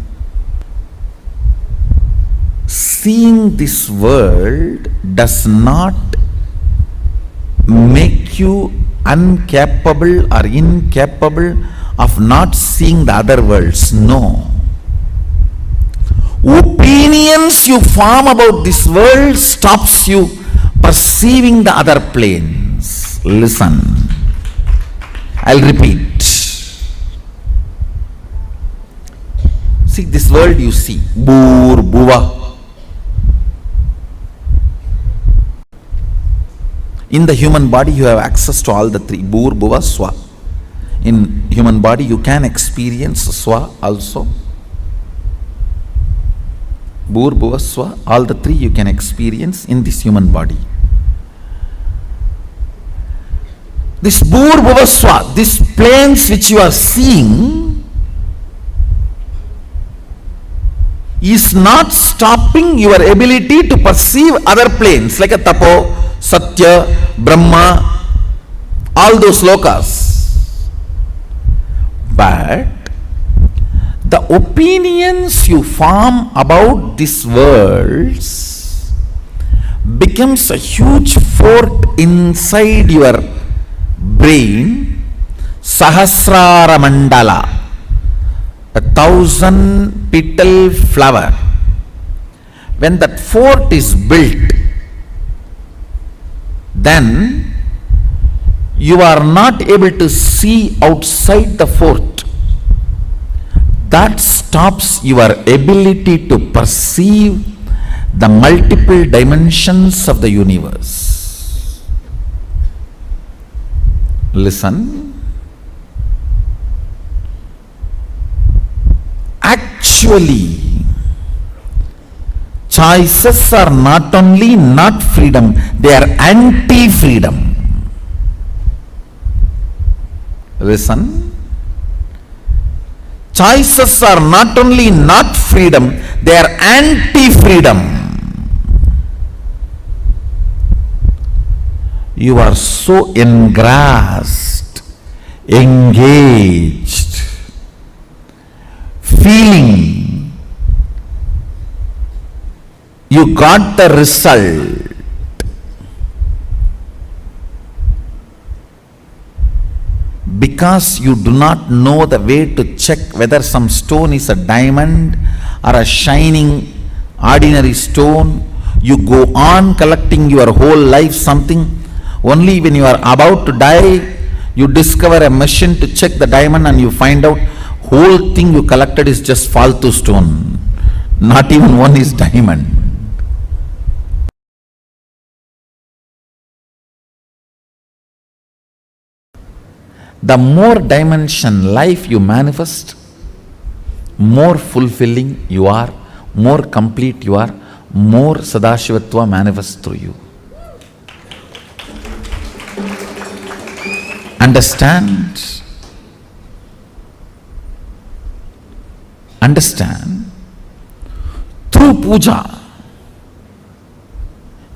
Seeing this world does not make you incapable of not seeing the other worlds. No. Opinions you form about this world stops you perceiving the other planes. Listen. I'll repeat. See, this world you see, Bhur, Bhuva. In the human body, you have access to all the three, Bhur, Bhuva, Swa. In human body, you can experience Swa also. Bhur, Bhuva, Swa, all the three you can experience in this human body. This Bhur, Bhuva, Swa, these planes which you are seeing is not stopping your ability to perceive other planes like a Tapo, Satya, Brahma, all those lokas. But the opinions you form about these worlds becomes a huge fort inside your brain, Sahasrara Mandala, 1,000 petal flower. When that fort is built, then you are not able to see outside the fort. That stops your ability to perceive the multiple dimensions of the universe. Listen. Actually, choices are not only not freedom, they are anti-freedom. Listen. Choices are not only not freedom, they are anti-freedom. You are so engrossed, engaged, feeling you got the result. Because you do not know the way to check whether some stone is a diamond or a shining ordinary stone, you go on collecting your whole life something. Only when you are about to die, you discover a machine to check the diamond and you find out whole thing you collected is just faltu stone. Not even one is diamond. The more dimension life you manifest, more fulfilling you are, more complete you are, more Sadashivatva manifests through you. understand, through puja,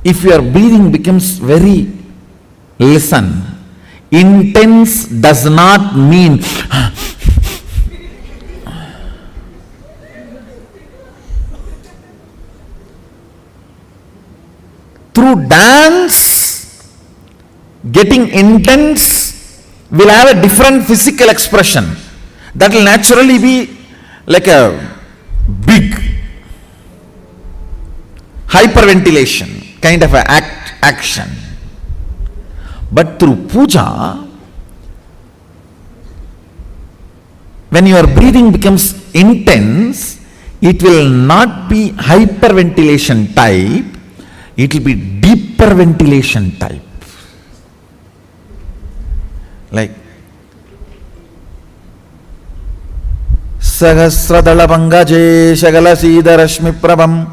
if your breathing becomes very, listen, intense does not mean through dance, getting intense will have a different physical expression. That will naturally be like a big hyperventilation kind of a action. But through puja, when your breathing becomes intense, it will not be hyperventilation type, it will be deeper ventilation type. Like Sahasradala Pangaje Shagala Siddharashmi Prabham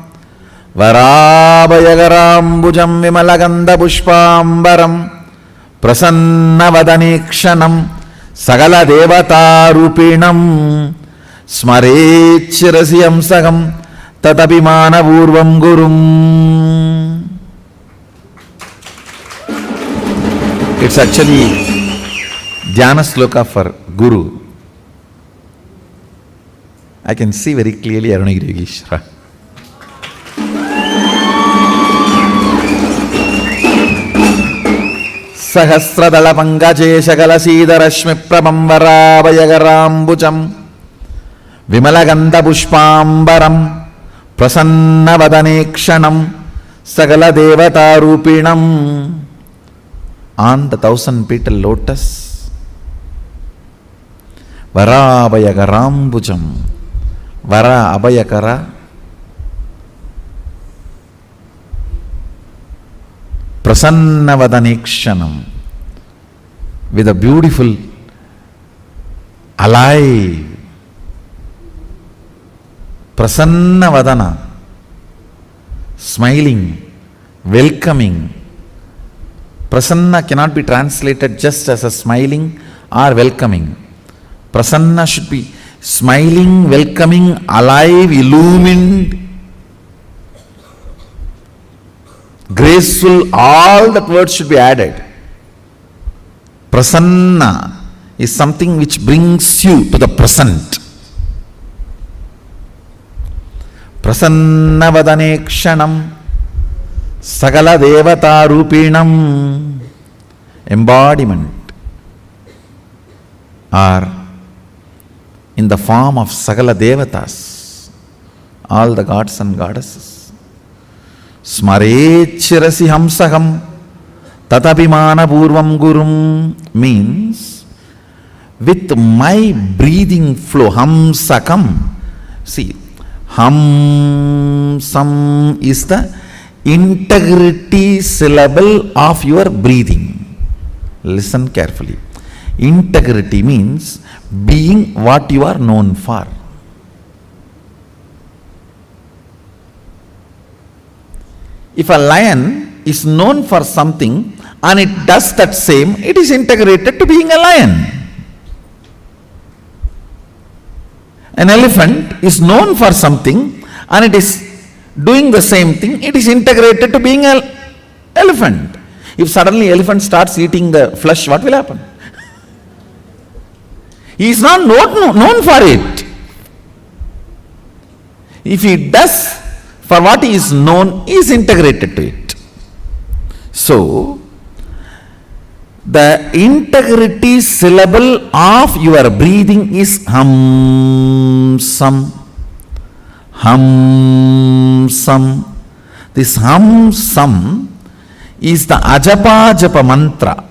Varabhayagarambujaṁ Vimalagandha Pushpambaram Prasannavadanikshanam Sagala Devata Rupinam Smarechirasiyam Sagam Tatapimana Purvam Gurum. It's actually Dhyana Sloka for Guru. I can see very clearly Arunagiri Yogeshwara. Sahasradala Pangaje Shagala Siddharashmi Prabham Varabhayagarambujaṁ Vimalagandha Pushpambaram Prasannavadanekshanam Sagala Devata Rupinam. On the 1,000-petal lotus, Varabhayagarambujaṁ, Vara Abhayakara, Prasannavadanekshanam, with a beautiful, alive, Prasannavadana, smiling, welcoming. Prasanna cannot be translated just as a smiling or welcoming. Prasanna should be smiling, welcoming, alive, illumined, graceful. All that words should be added. Prasanna is something which brings you to the present. Prasannavadanekshanam Sagala Devata Rupinam, embodiment, or in the form of Sagala Devatas, all the gods and goddesses. Smarechirasi Hamsaham Tatapimana Purvam Gurum means with my breathing flow, Hamsakam. See, Hamsam is the integrity syllable of your breathing. Listen carefully. Integrity means being what you are known for. If a lion is known for something and it does that same, it is integrated to being a lion. An elephant is known for something and it is doing the same thing, it is integrated to being an elephant. If suddenly elephant starts eating the flesh, what will happen? He is not known for it. If he does for what he is known, he is integrated to it. So, the integrity syllable of your breathing is hamsam. Hamsam. This hamsam is the ajapa japa mantra,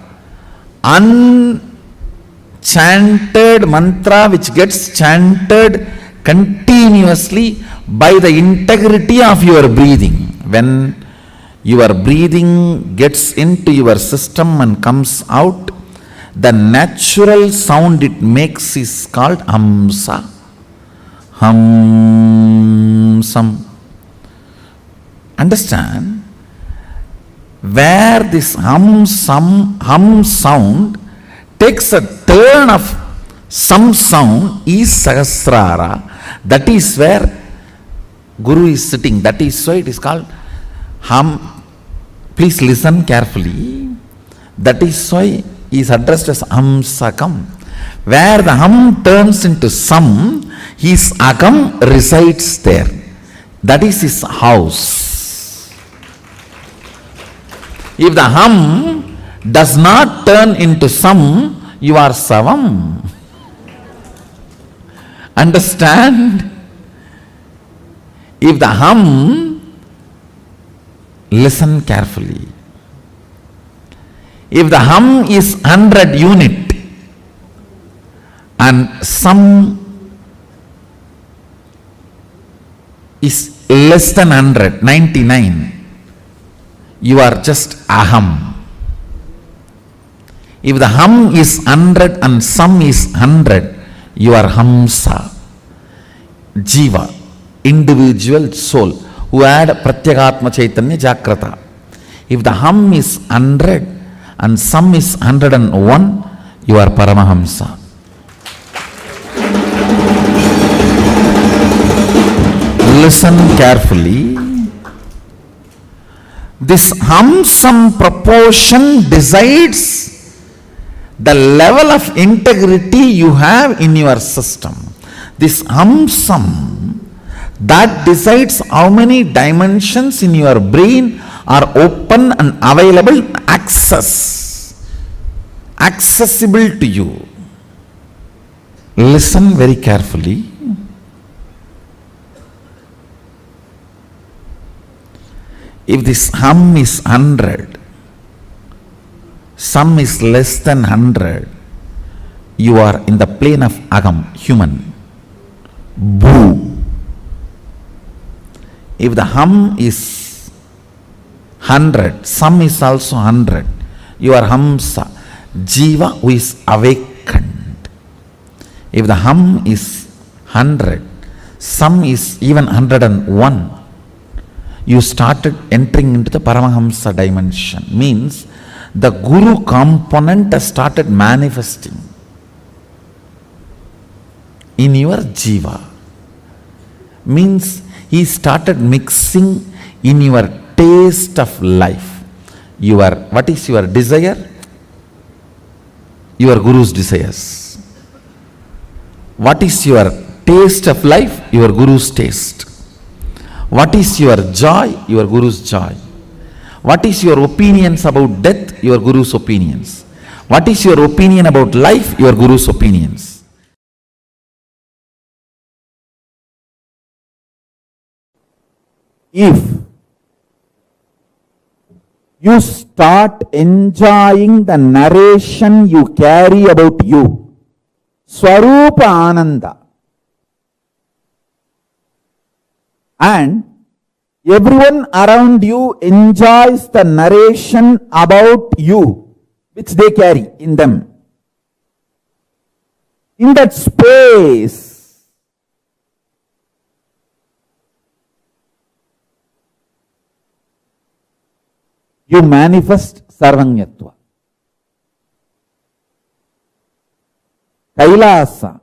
unchanted mantra which gets chanted continuously by the integrity of your breathing. When your breathing gets into your system and comes out, the natural sound it makes is called hamsa. Hamsam. Understand? Where this hum sound takes a turn of some sound is Sahasrara, That is where Guru is sitting. That is why it is called Ham. Please listen carefully. That is why he is addressed as Hamsakam. Where the Ham turns into Sam, his Akam resides there. That is his house. If the Ham does not turn into Sam, you are Savam. Understand? If the Ham, listen carefully. If the Ham is 100 unit and Sam is less than 100, 99, you are just Aham. If the Ham is 100 and Sam is 100, you are Hamsa, Jiva, individual soul, who had Pratyakatma Chaitanya Jagrata. If the Ham is 100 and Sam is 101, you are Paramahamsa. Listen carefully. This Ham-Sam proportion decides the level of integrity you have in your system. This Ham-Sam, that decides how many dimensions in your brain are open and available, accessible to you. Listen very carefully. If this Ham is 100, Sam is less than 100, you are in the plane of Agam, human. Bhu. If the Ham is 100, Sam is also 100, you are Hamsa, Jiva who is awakened. If the Ham is 100, Sam is even 101, you started entering into the Paramahamsa dimension. Means the Guru component has started manifesting in your Jiva. Means he started mixing in your taste of life. What is your desire? Your Guru's desires. What is your taste of life? Your Guru's taste. What is your joy? Your Guru's joy. What is your opinions about death? Your Guru's opinions. What is your opinion about life? Your Guru's opinions. If you start enjoying the narration you carry about you, Swarupa Ananda, and everyone around you enjoys the narration about you which they carry in them. In that space, you manifest Sarvanyatva. Kailasa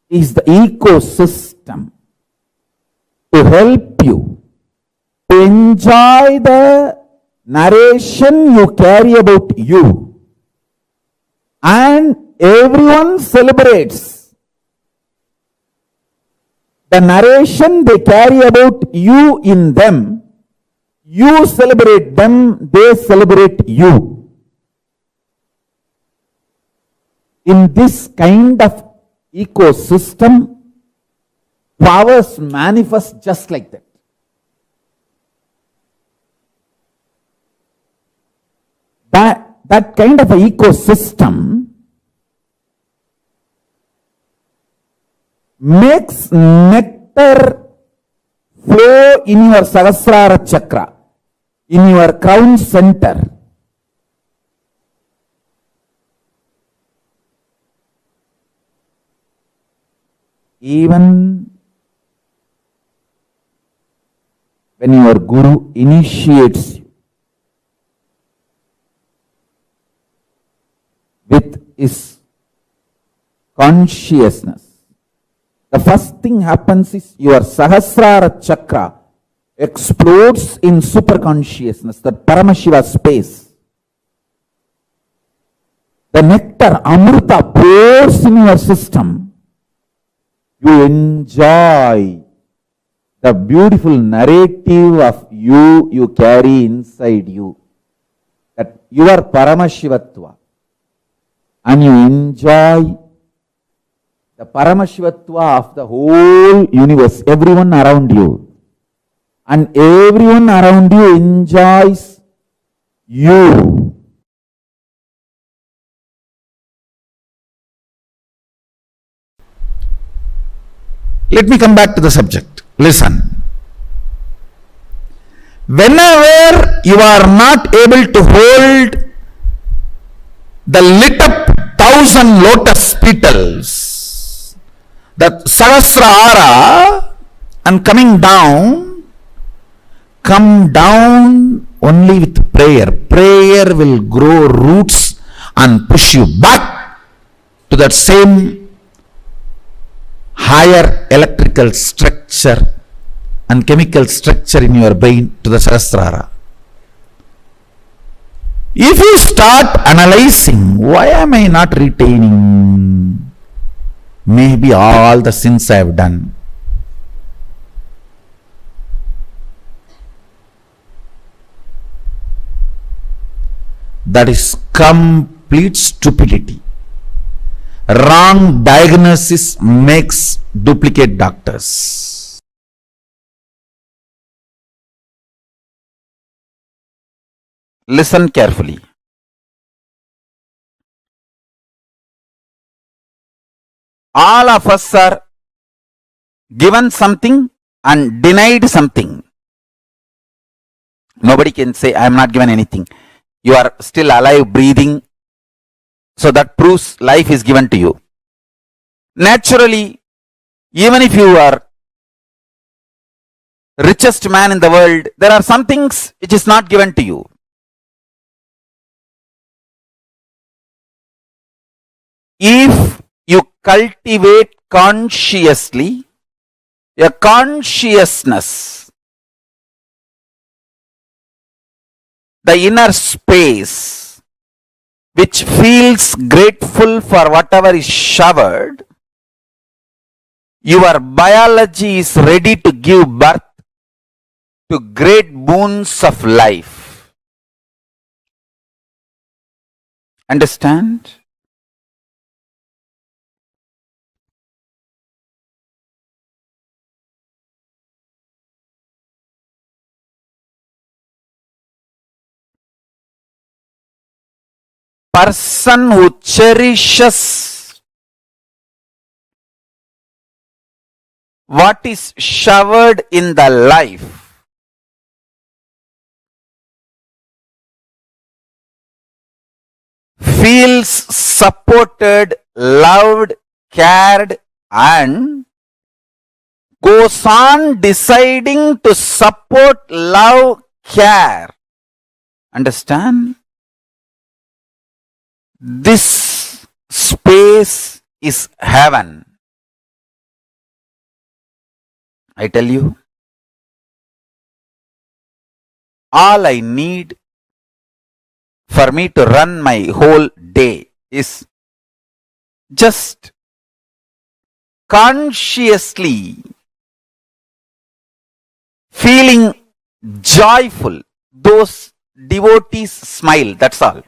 is the ecosystem to help you to enjoy the narration you carry about you, and everyone celebrates the narration they carry about you in them. You celebrate them, they celebrate you. In this kind of ecosystem, powers manifest just like that. That kind of an ecosystem makes nectar flow in your Sahasrara chakra, in your crown center. Even when your Guru initiates you with his consciousness, the first thing happens is your Sahasrara chakra explodes in superconsciousness, that Paramashiva space. The nectar, Amrita, pours in your system. You enjoy the beautiful narrative of you carry inside you. That you are Paramashivatva. And you enjoy the Paramashivatva of the whole universe, everyone around you. And everyone around you enjoys you. Let me come back to the subject. Listen. Whenever you are not able to hold the lit up 1,000 lotus petals, the Sahasrara, and come down only with prayer. Prayer will grow roots and push you back to that same higher electrical structure and chemical structure in your brain, to the Sahasrara. If you start analyzing, why am I not retaining? Maybe all the sins I have done. That is complete stupidity. Wrong diagnosis makes duplicate doctors. Listen carefully. All of us are given something and denied something. Nobody can say, I am not given anything. You are still alive, breathing. So that proves life is given to you. Naturally, even if you are richest man in the world, there are some things which is not given to you. If you cultivate consciously a consciousness, the inner space which feels grateful for whatever is showered, your biology is ready to give birth to great boons of life. Understand? Person who cherishes what is showered in the life feels supported, loved, cared, and goes on deciding to support, love, care. Understand? This space is heaven. I tell you, all I need for me to run my whole day is just consciously feeling joyful. Those devotees smile, that's all.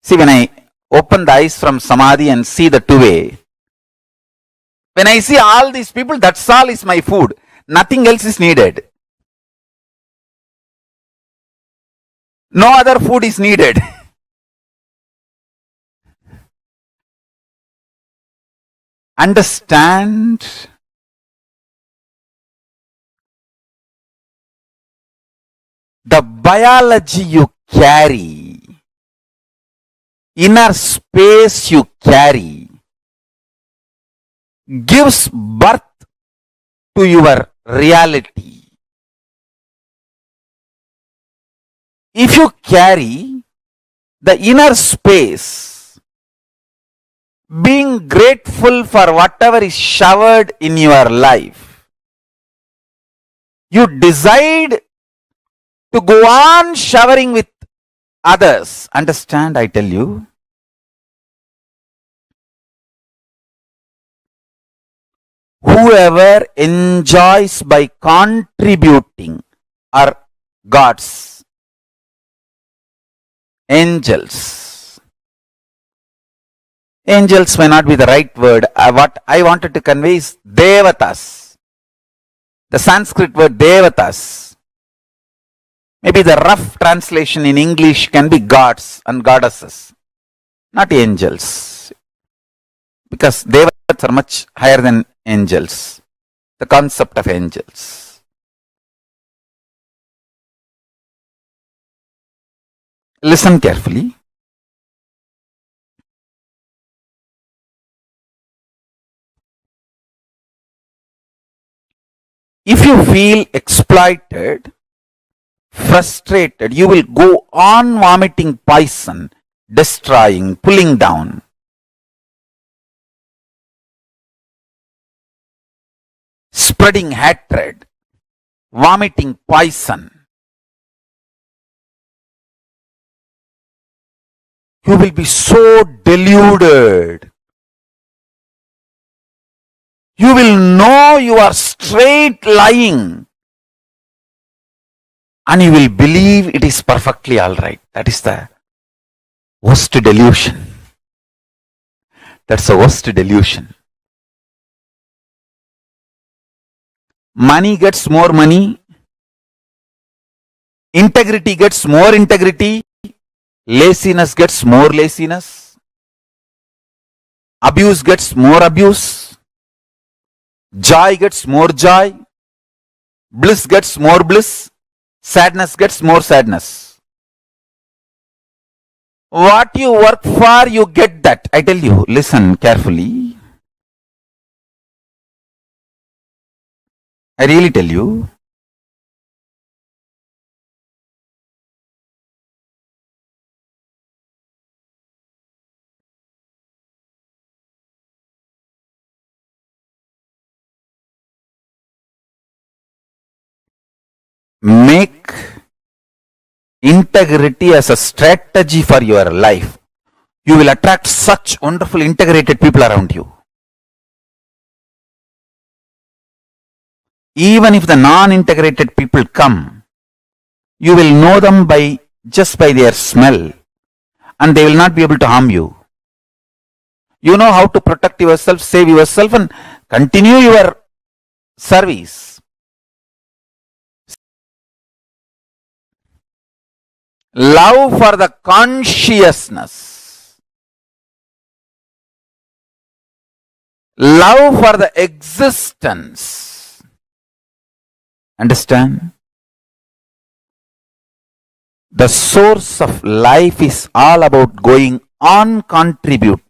See, when I open the eyes from Samadhi and see the two-way, when I see all these people, that's all is my food. Nothing else is needed. No other food is needed. Understand? The biology you carry, inner space you carry, gives birth to your reality. If you carry the inner space being grateful for whatever is showered in your life. You decide to go on showering with others. Understand, I tell you? Whoever enjoys by contributing are gods, angels. Angels may not be the right word. What I wanted to convey is devatas. The Sanskrit word devatas. Maybe the rough translation in English can be gods and goddesses, not angels. Because devatas are much higher than angels. The concept of angels. Listen carefully. If you feel exploited, frustrated, you will go on vomiting poison, destroying, pulling down. Spreading hatred, vomiting poison. You will be so deluded. You will know you are straight lying. And you will believe it is perfectly alright. That is the worst delusion. That's the worst delusion. Money gets more money. Integrity gets more integrity. Laziness gets more laziness. Abuse gets more abuse. Joy gets more joy. Bliss gets more bliss. Sadness gets more sadness. What you work for, you get that. I tell you, listen carefully. I really tell you. Make integrity as a strategy for your life. You will attract such wonderful integrated people around you. Even if the non-integrated people come, you will know them just by their smell, and they will not be able to harm you. You know how to protect yourself, save yourself, and continue your service. Love for the consciousness. Love for the existence. Understand? The source of life is all about going on contributing.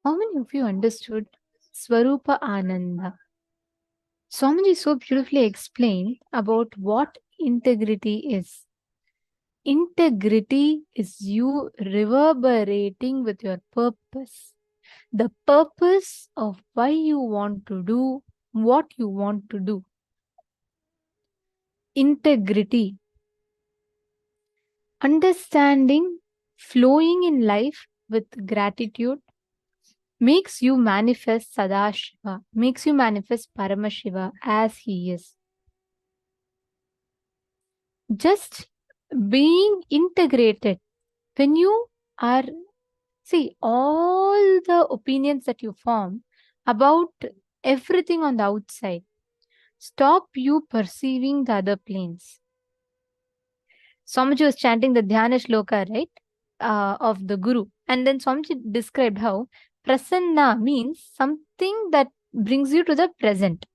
How many of you understood Swarupa Ananda? Swamiji so beautifully explained about what integrity is. Integrity is you reverberating with your purpose. The purpose of why you want to do what you want to do. Integrity. Understanding, flowing in life with gratitude makes you manifest Sadashiva, makes you manifest Paramashiva as he is. Just being integrated. When you are, see, all the opinions that you form about everything on the outside, stop you perceiving the other planes. Swamiji was chanting the Dhyana Shloka, right? Of the Guru. And then Swamiji described how prasanna means something that brings you to the present.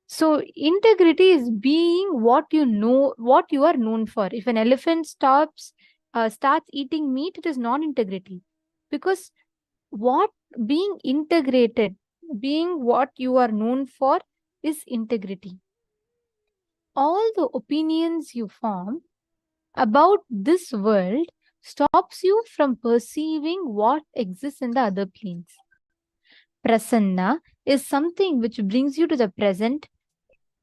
So integrity is being what you know, what you are known for. If an elephant starts eating meat, it is non-integrity. Because what being integrated, being what you are known for is integrity. All the opinions you form about this world stops you from perceiving what exists in the other planes. Prasanna is something which brings you to the present.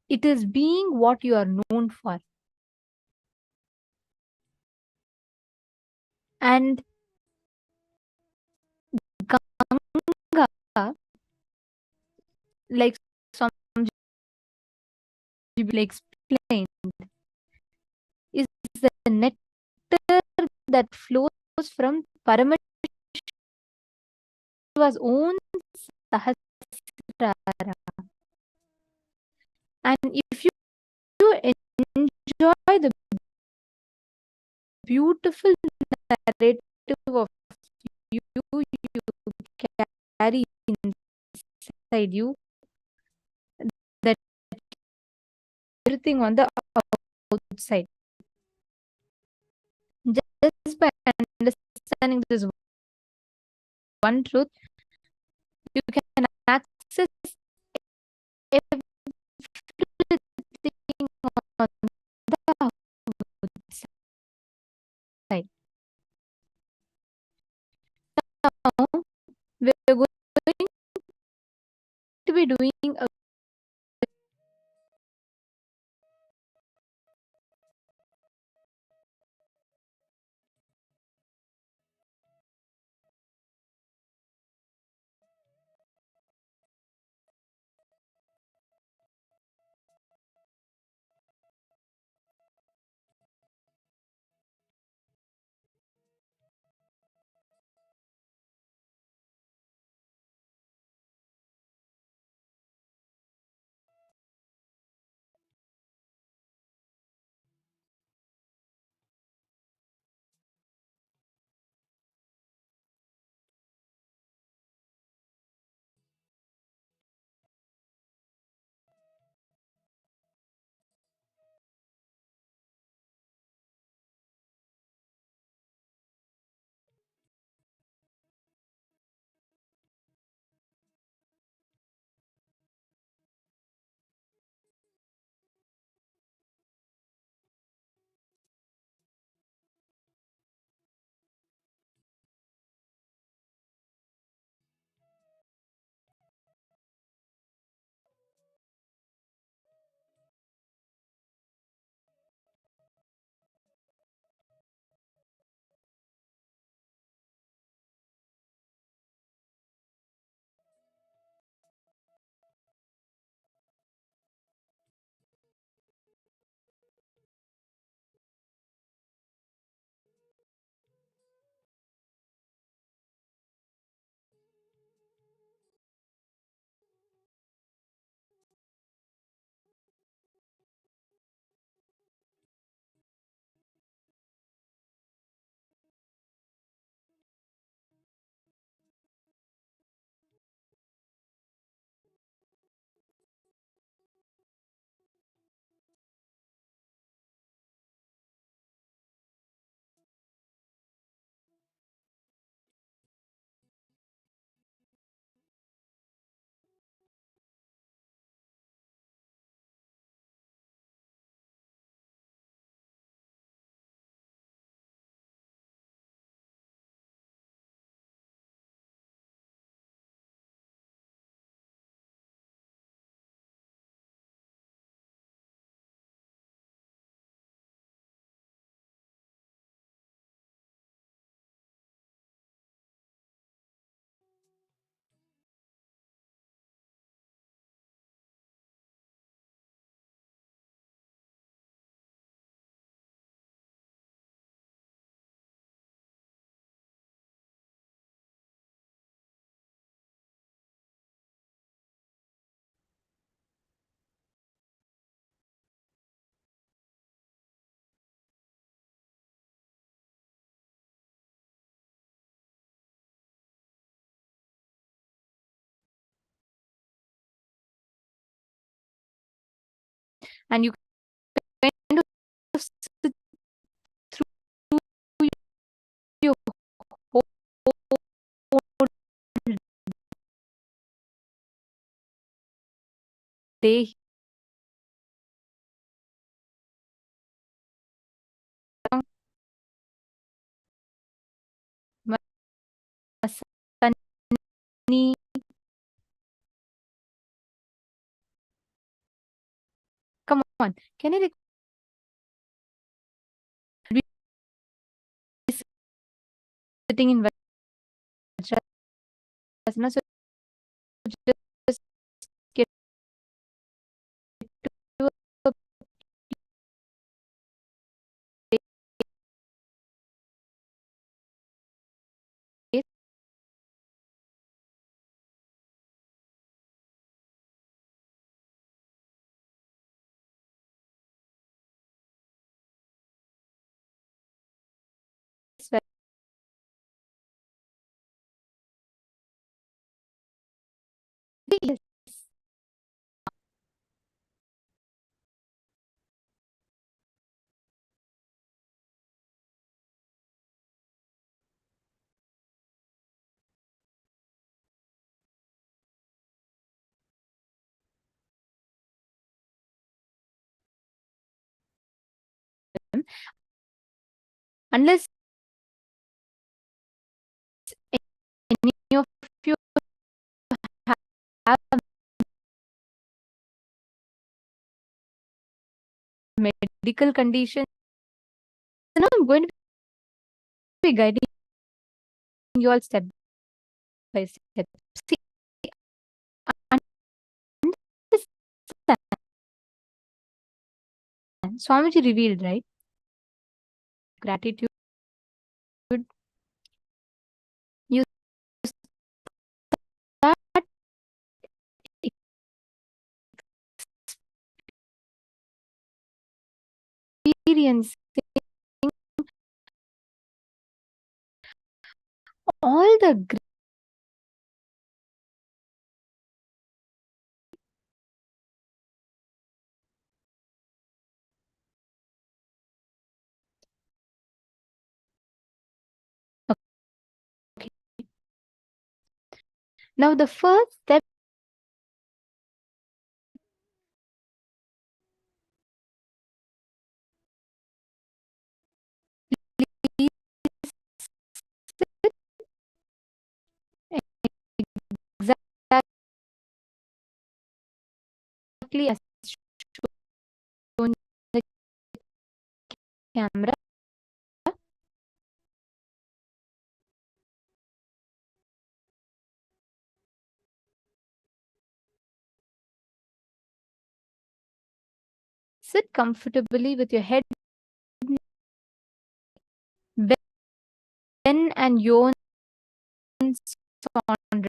It is being what you are known for. And Ganga, like Swamiji explained, is the nectar that flows from Paramashiva's own Sahasrara. And if you enjoy the beautiful narrative of you carry inside you, that everything on the outside. Just by understanding this one truth, you can access everything on the outside. Now, we're going to be doing a and you kind of sit through your whole day sunny. Come on, can I be sitting in Vajrasana? So just get to a place where yes. Unless any of you have medical condition, now I'm going to be guiding you all step by step. See, understand. Swamiji revealed, right? Gratitude. You start experiencing all the great. Okay. Now the first step is exactly as shown in the camera. Sit comfortably with your head Ben and Yon Saunders.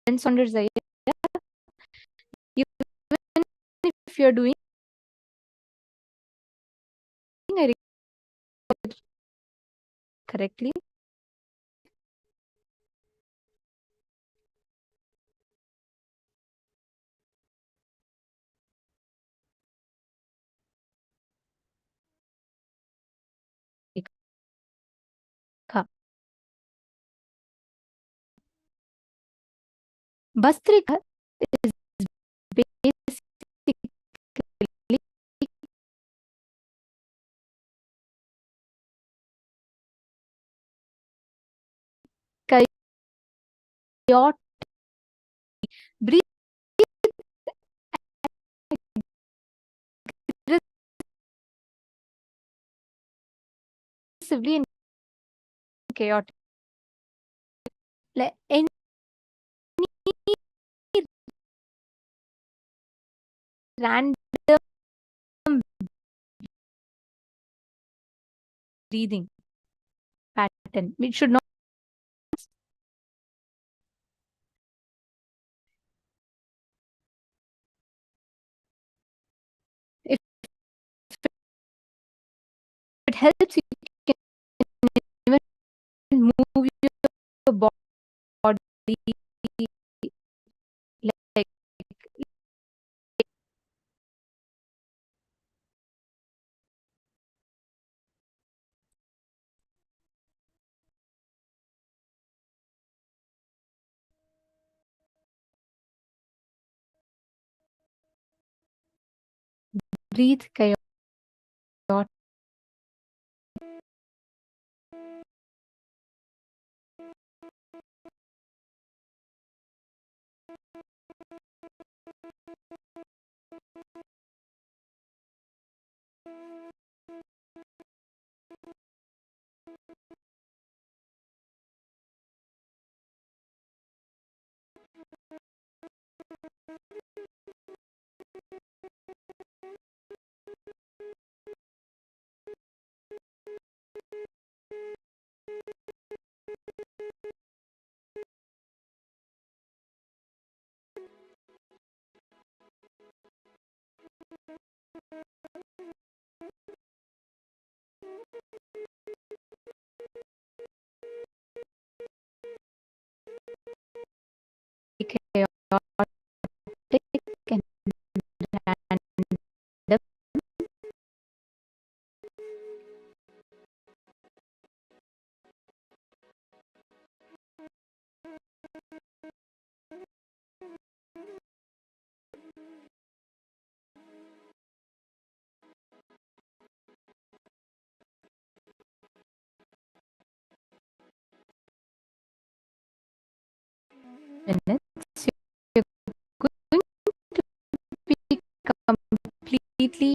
Ben Saunders are here. Even if you're doing it correctly, Bastrika is basically chaotic. Breathe aggressively and chaotic. Like any random breathing pattern. It should not. If it helps, you can even move your body breathe chaotic. And random. Minutes, you're going to be completely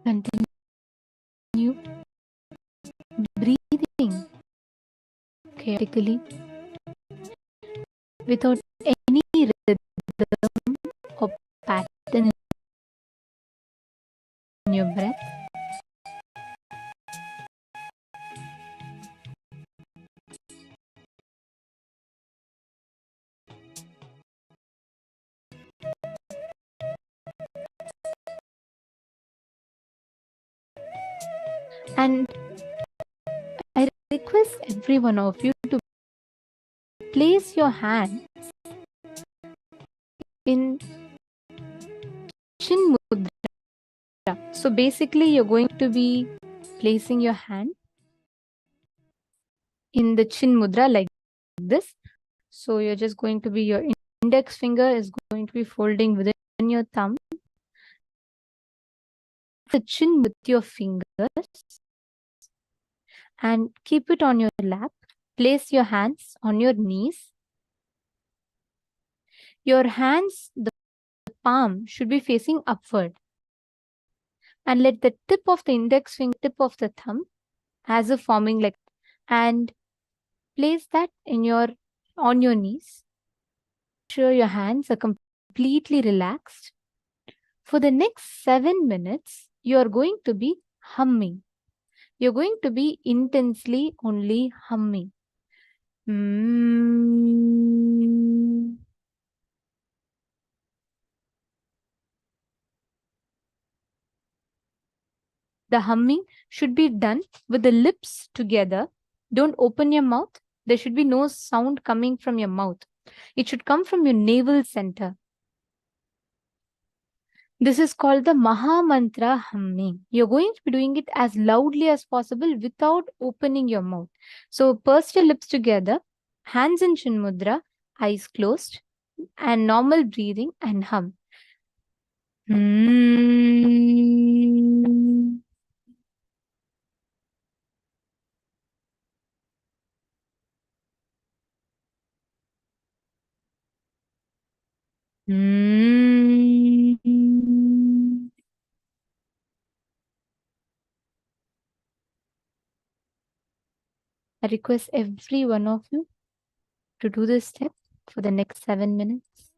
continue breathing chaotically without any rhythm or pattern in your breath. And I request every one of you to place your hand in Chin Mudra. So basically, you're going to be placing your hand in the Chin Mudra like this. So you're just going to be, your index finger is going to be folding within your thumb. The chin with your fingers and keep it on your lap. Place your hands on your knees. Your hands, the palm should be facing upward. And let the tip of the index finger, tip of the thumb as a forming like, and place that on your knees. Sure your hands are completely relaxed. For the next 7 minutes, you are going to be humming. You're going to be intensely only humming. The humming should be done with the lips together. Don't open your mouth. There should be no sound coming from your mouth. It should come from your navel center. This is called the Maha Mantra humming. You're going to be doing it as loudly as possible without opening your mouth. So purse your lips together, hands in Chin Mudra, eyes closed, and normal breathing and hum. I request every one of you to do this step for the next 7 minutes.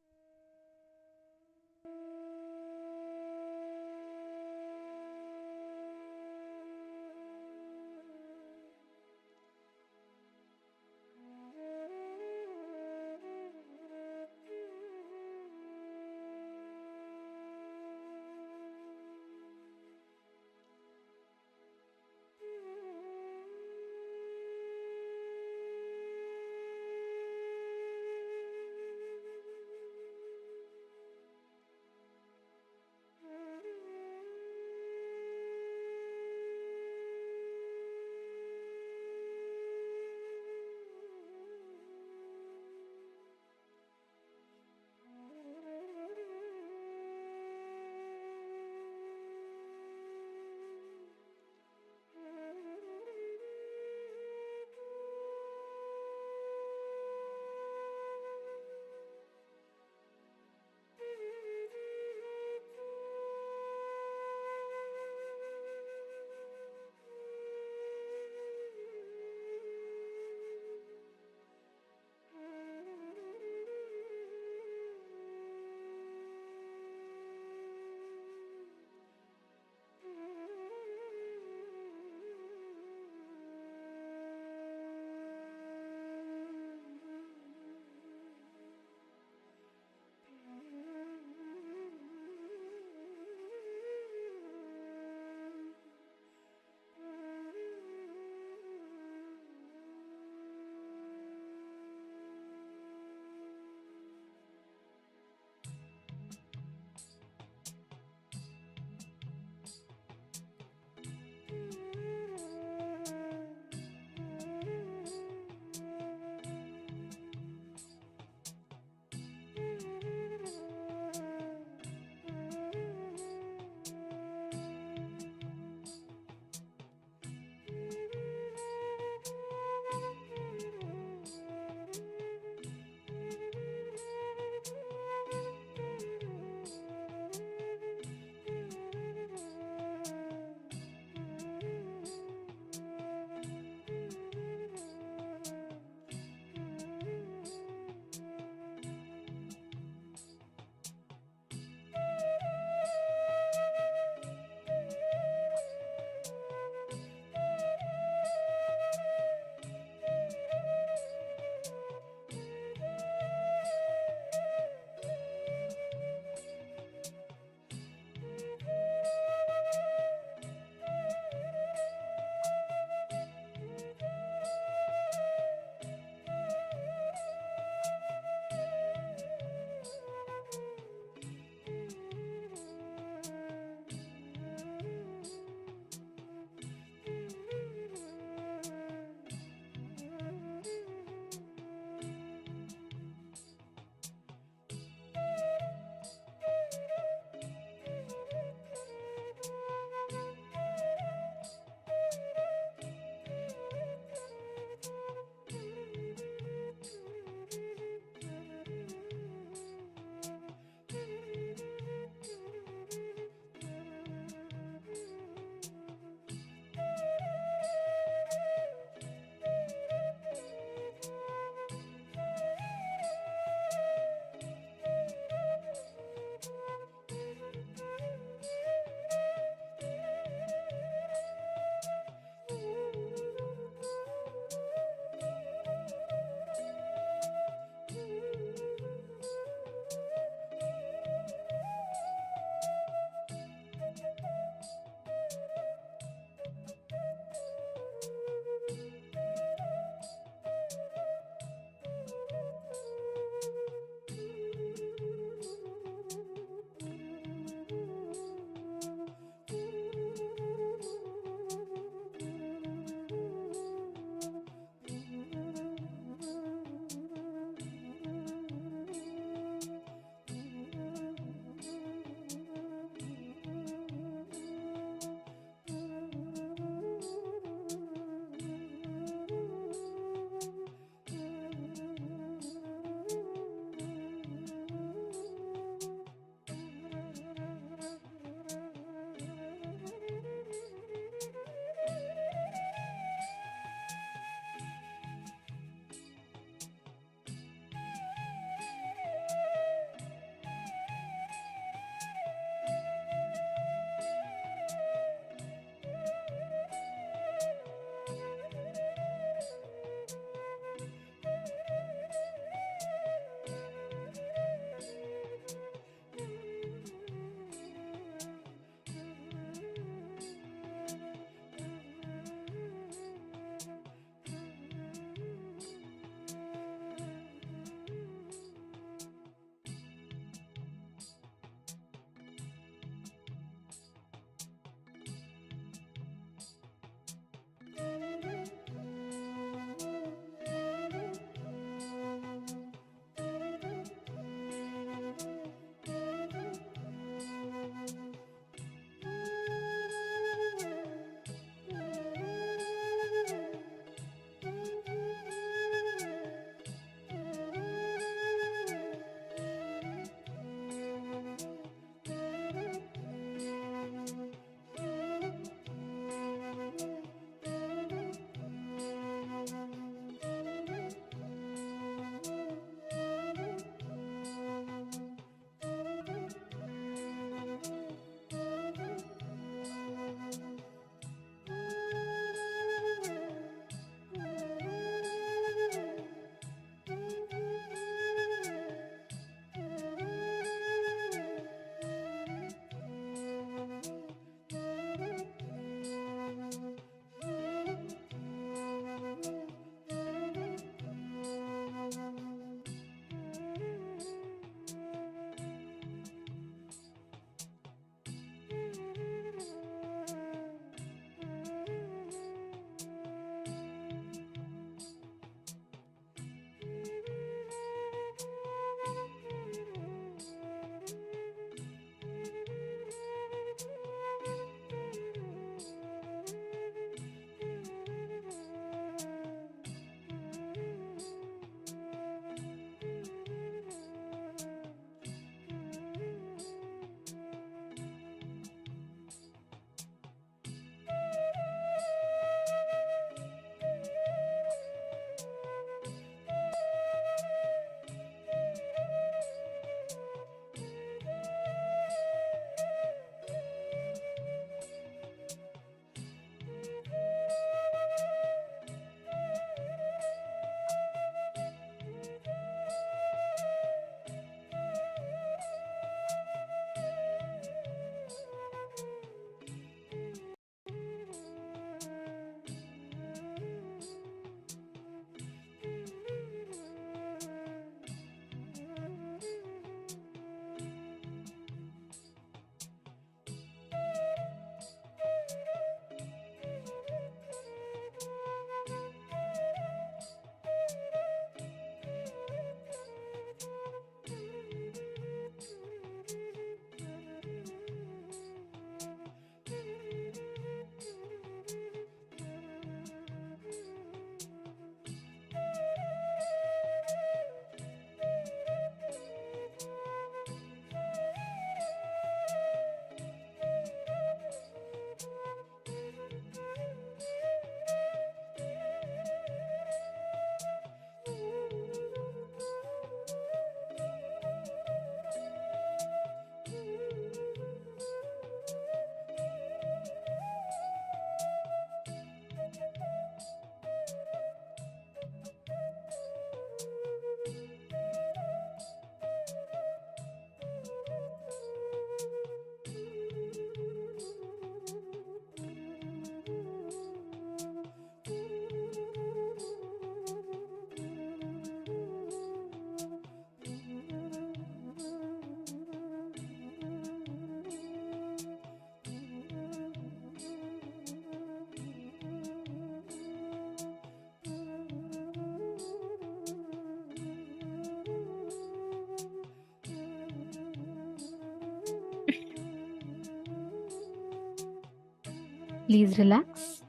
Please relax.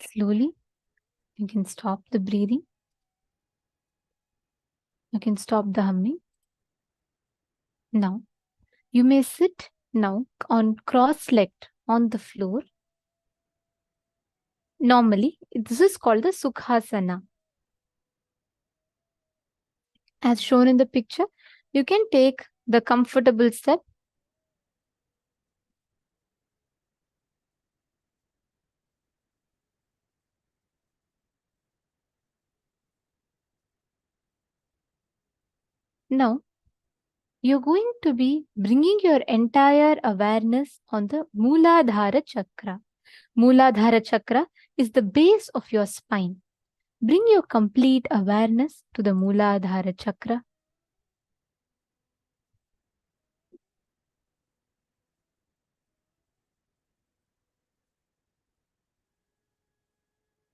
Slowly, you can stop the breathing. You can stop the humming. Now, you may sit now on cross-legged on the floor. Normally, this is called the Sukhasana. As shown in the picture, you can take the comfortable step. Now, you're going to be bringing your entire awareness on the Mooladhara Chakra. Mooladhara Chakra is the base of your spine. Bring your complete awareness to the Mooladhara Chakra.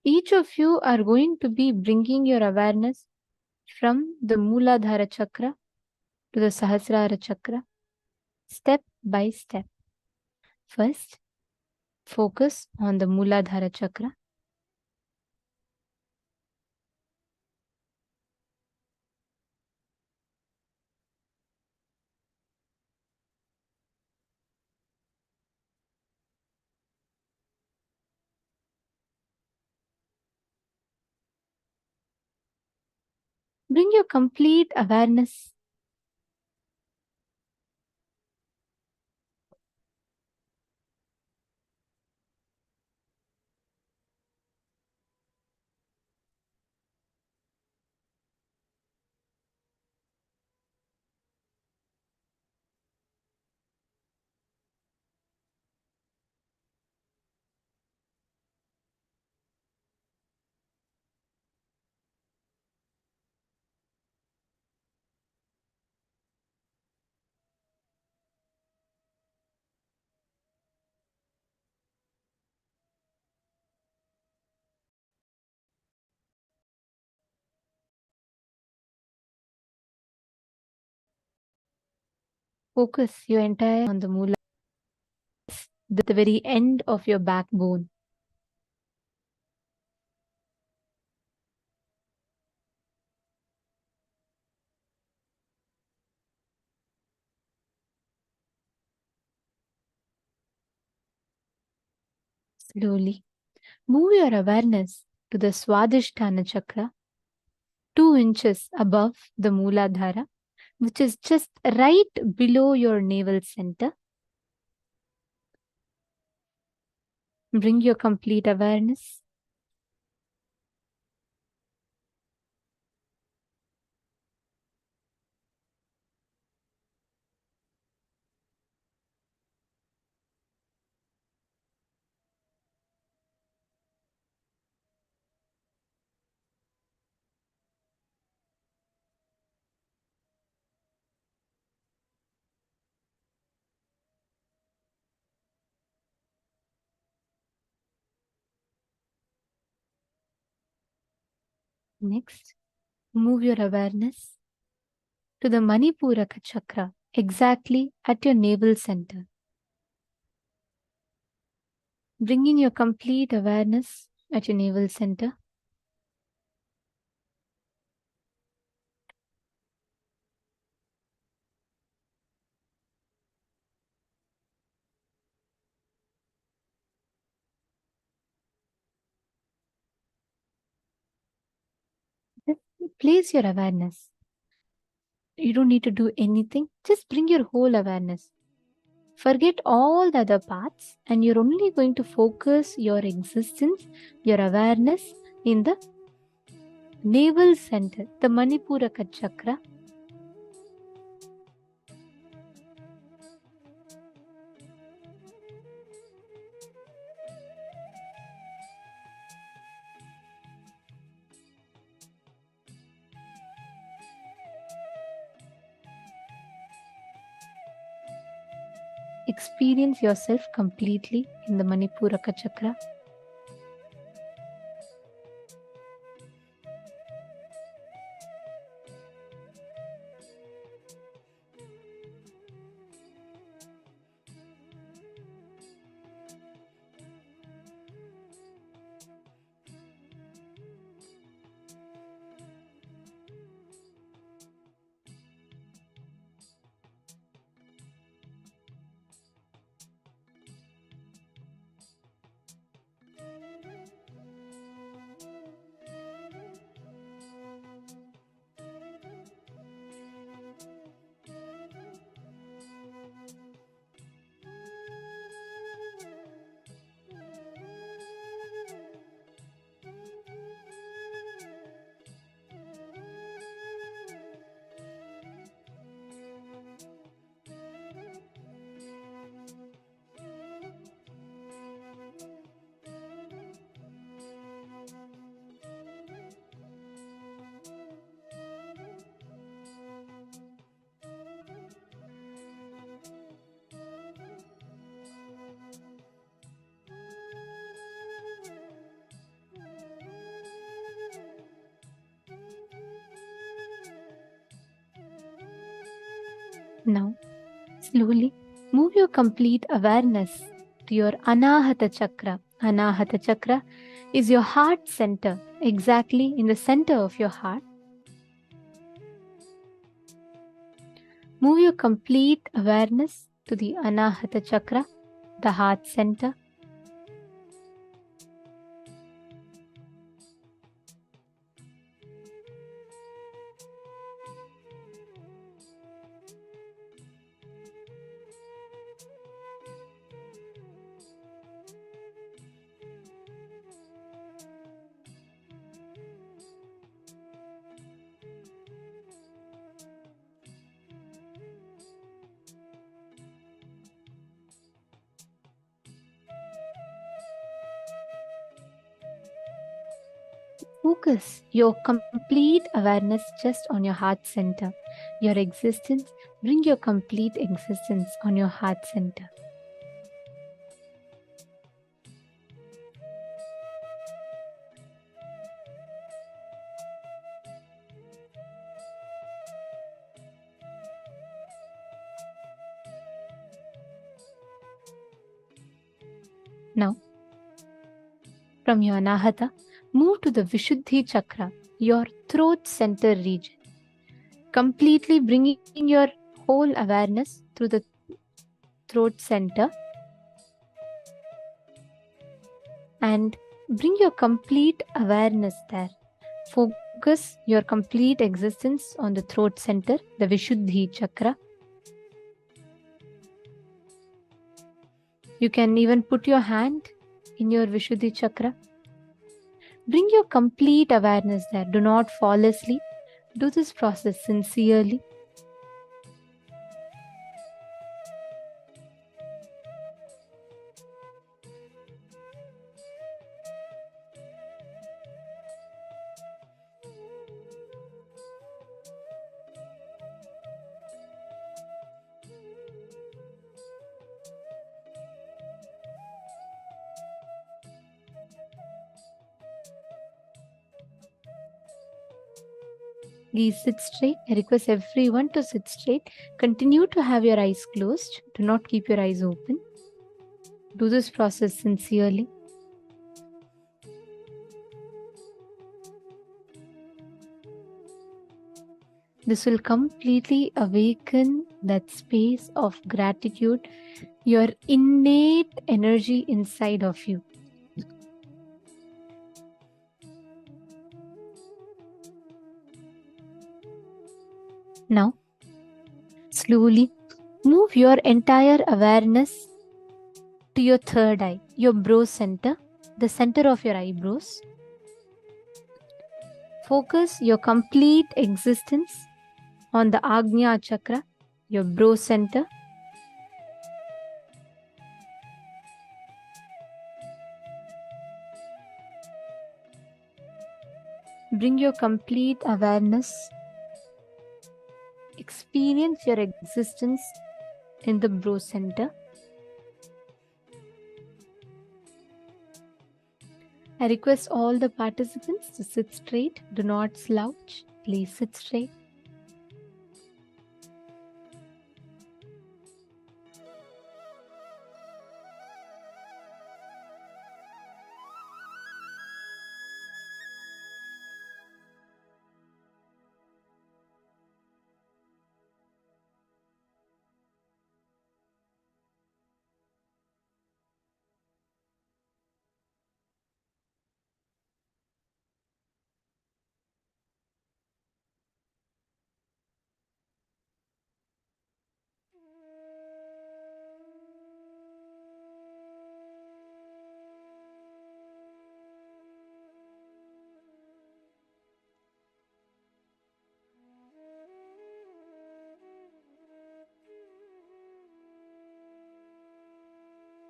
Each of you are going to be bringing your awareness from the Mooladhara Chakra to the Sahasrara Chakra, step by step. First, focus on the Mooladhara Chakra. Bring your complete awareness focus your entire on the Mooladhara, the very end of your backbone. Slowly, move your awareness to the Swadhisthana Chakra, 2 inches above the Mooladhara, which is just right below your navel center. Bring your complete awareness. Next, move your awareness to the Manipuraka Chakra, exactly at your navel center. Bringing your complete awareness at your navel center. Just place your awareness. You don't need to do anything. Just bring your whole awareness. Forget all the other parts, and you're only going to focus your existence, your awareness in the navel center, the Manipuraka Chakra. Experience yourself completely in the Manipuraka Chakra. Now, slowly move your complete awareness to your Anahata Chakra. Anahata Chakra is your heart center, exactly in the center of your heart. Move your complete awareness to the Anahata Chakra, the heart center. Focus your complete awareness just on your heart center. Your existence, bring your complete existence on your heart center. Now, from your Anahata, move to the Vishuddhi Chakra, your throat center region. Completely bringing your whole awareness through the throat center and bring your complete awareness there. Focus your complete existence on the throat center, the Vishuddhi Chakra. You can even put your hand in your Vishuddhi Chakra. Bring your complete awareness there. Do not fall asleep. Do this process sincerely. Please sit straight. I request everyone to sit straight. Continue to have your eyes closed. Do not keep your eyes open. Do this process sincerely. This will completely awaken that space of gratitude, your innate energy inside of you. Now, slowly move your entire awareness to your third eye, your brow center, the center of your eyebrows. Focus your complete existence on the Agnya Chakra, your brow center. Bring your complete awareness. Experience your existence in the brow center. I request all the participants to sit straight. Do not slouch. Please sit straight.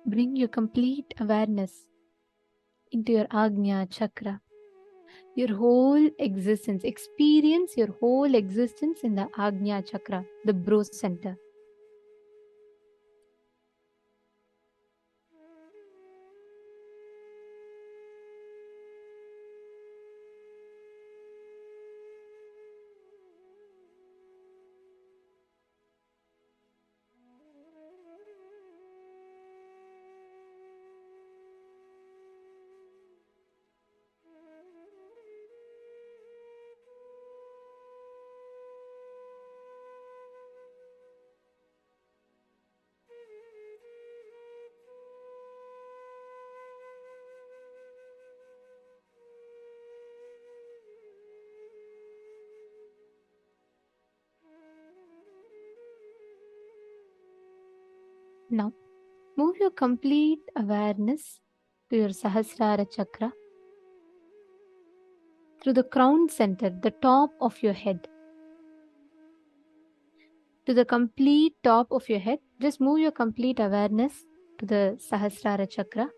Bring your complete awareness into your Agnya Chakra. Your whole existence, experience your whole existence in the Agnya Chakra, the brow center. Now, move your complete awareness to your Sahasrara chakra, through the crown center, the top of your head. To the complete top of your head, just move your complete awareness to the Sahasrara chakra.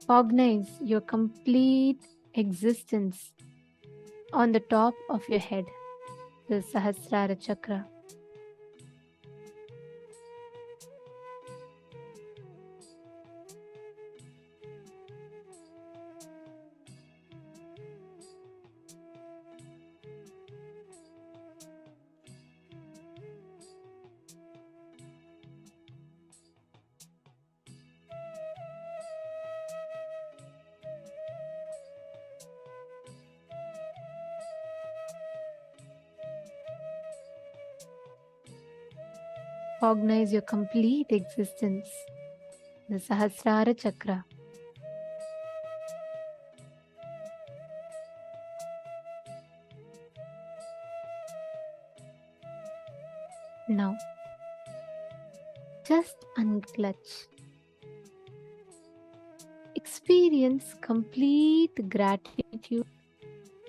Cognize your complete existence on the top of your head, the Sahasrara chakra. Cognize your complete existence, the Sahasrara chakra. Now, just unclutch. Experience complete gratitude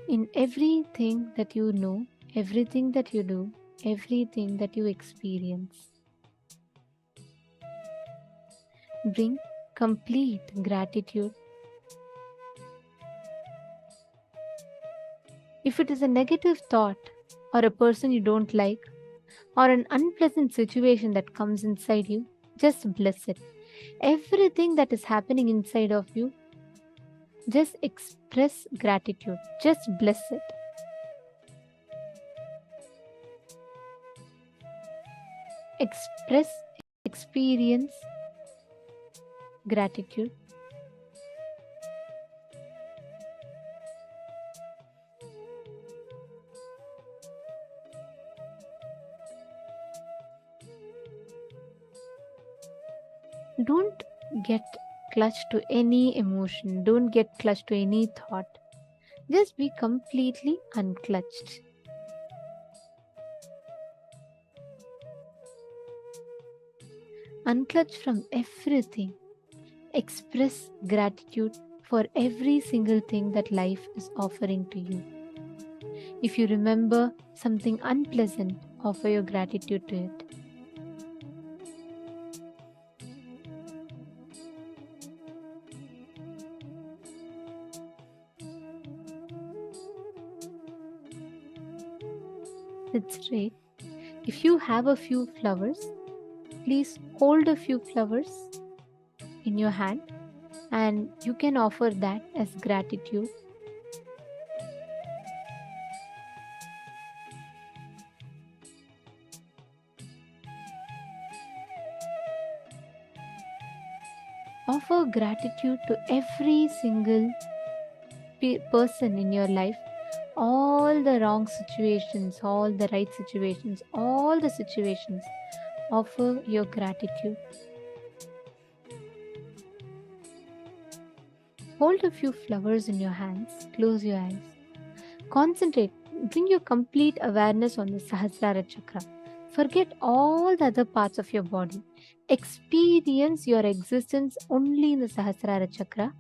in everything that you know, everything that you do, everything that you experience. Bring complete gratitude. If it is a negative thought, or a person you don't like, or an unpleasant situation that comes inside you, just bless it. Everything that is happening inside of you, just express gratitude. Just bless it. Express, experience gratitude. Don't get clutched to any emotion. Don't get clutched to any thought. Just be completely unclutched. Unclutch from everything. Express gratitude for every single thing that life is offering to you. If you remember something unpleasant, offer your gratitude to it. Sit straight. If you have a few flowers, please hold a few flowers in your hand and you can offer that as gratitude. Offer gratitude to every single person in your life. All the wrong situations, all the right situations, all the situations, offer your gratitude. Hold a few flowers in your hands, close your eyes. Concentrate, bring your complete awareness on the Sahasrara chakra. Forget all the other parts of your body. Experience your existence only in the Sahasrara chakra.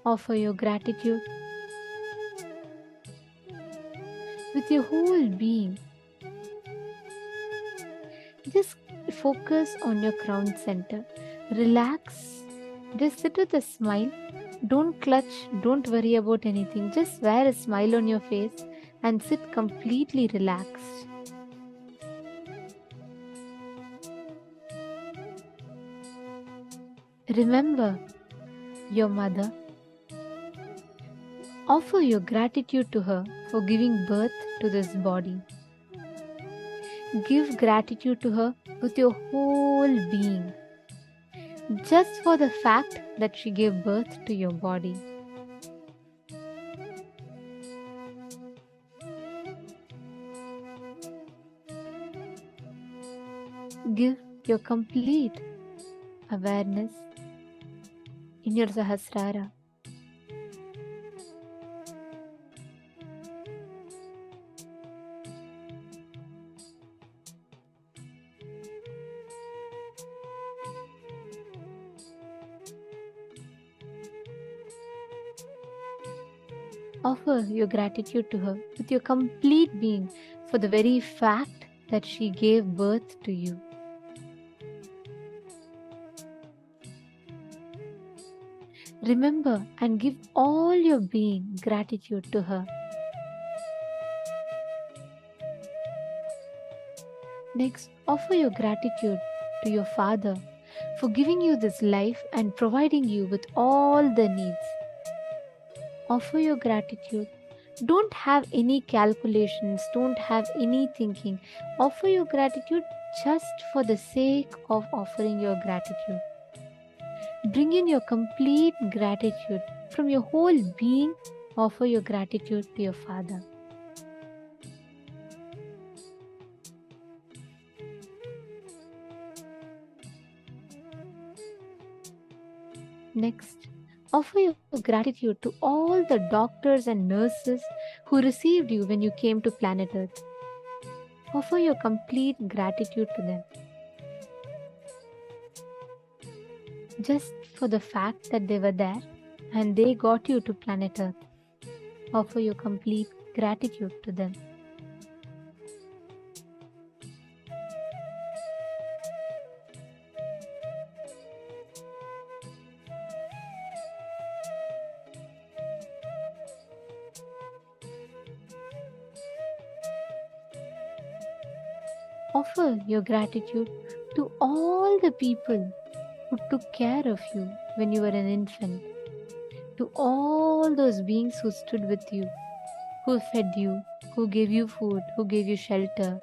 Offer your gratitude with your whole being. Just focus on your crown center. Relax. Just sit with a smile. Don't clutch. Don't worry about anything. Just wear a smile on your face and sit completely relaxed. Remember your mother. Offer your gratitude to her for giving birth to this body. Give gratitude to her with your whole being, just for the fact that she gave birth to your body. Give your complete awareness in your Sahasrara. Offer your gratitude to her with your complete being for the very fact that she gave birth to you. Remember and give all your being gratitude to her. Next, offer your gratitude to your father for giving you this life and providing you with all the needs. Offer your gratitude. Don't have any calculations, don't have any thinking. Offer your gratitude just for the sake of offering your gratitude. Bring in your complete gratitude from your whole being. Offer your gratitude to your father. Next, offer your gratitude to all the doctors and nurses who received you when you came to planet Earth. Offer your complete gratitude to them, just for the fact that they were there and they got you to planet Earth. Offer your complete gratitude to them. Offer your gratitude to all the people who took care of you when you were an infant, to all those beings who stood with you, who fed you, who gave you food, who gave you shelter,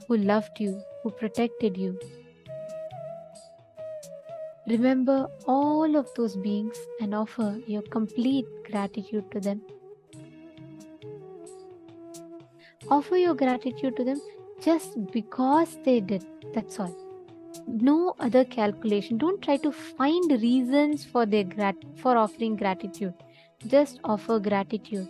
who loved you, who protected you. Remember all of those beings and offer your complete gratitude to them. Offer your gratitude to them just because they did. That's all. No other calculation. Don't try to find reasons for for offering gratitude. Just offer gratitude.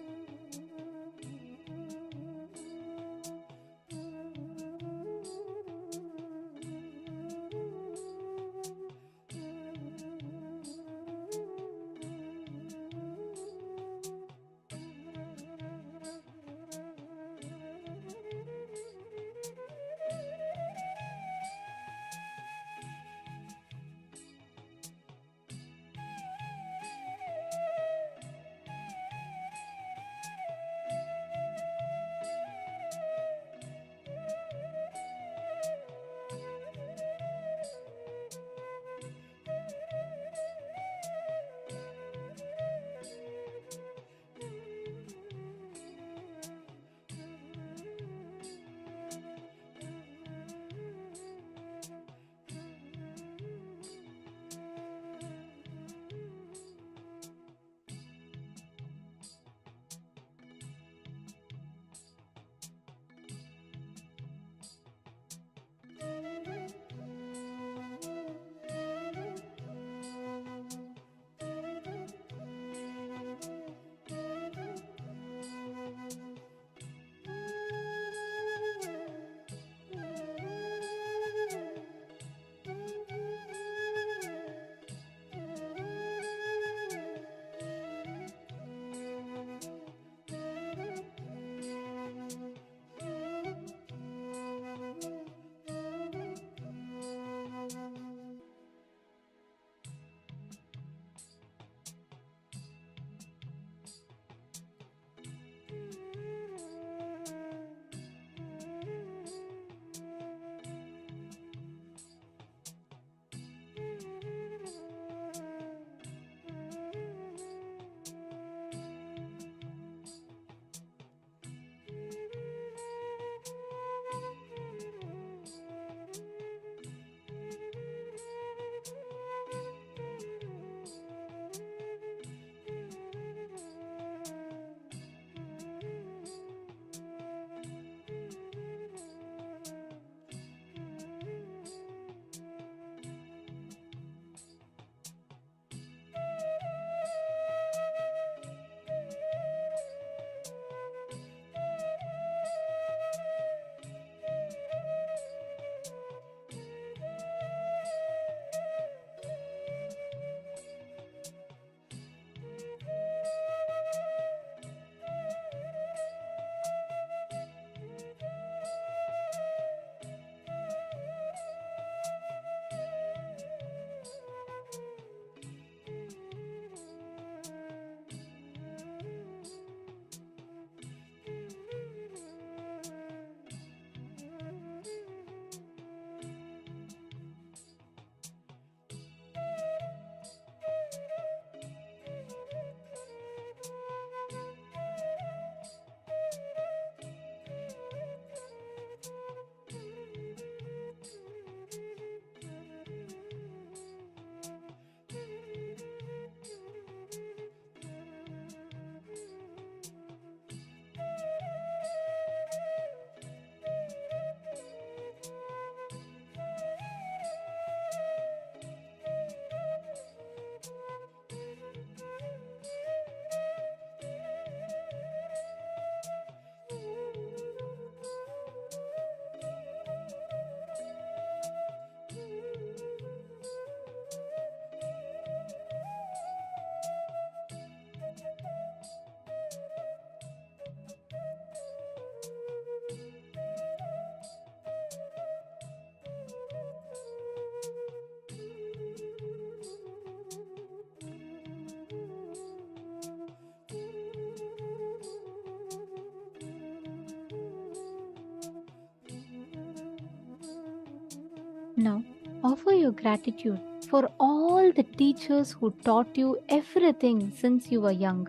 Now, offer your gratitude for all the teachers who taught you everything since you were young.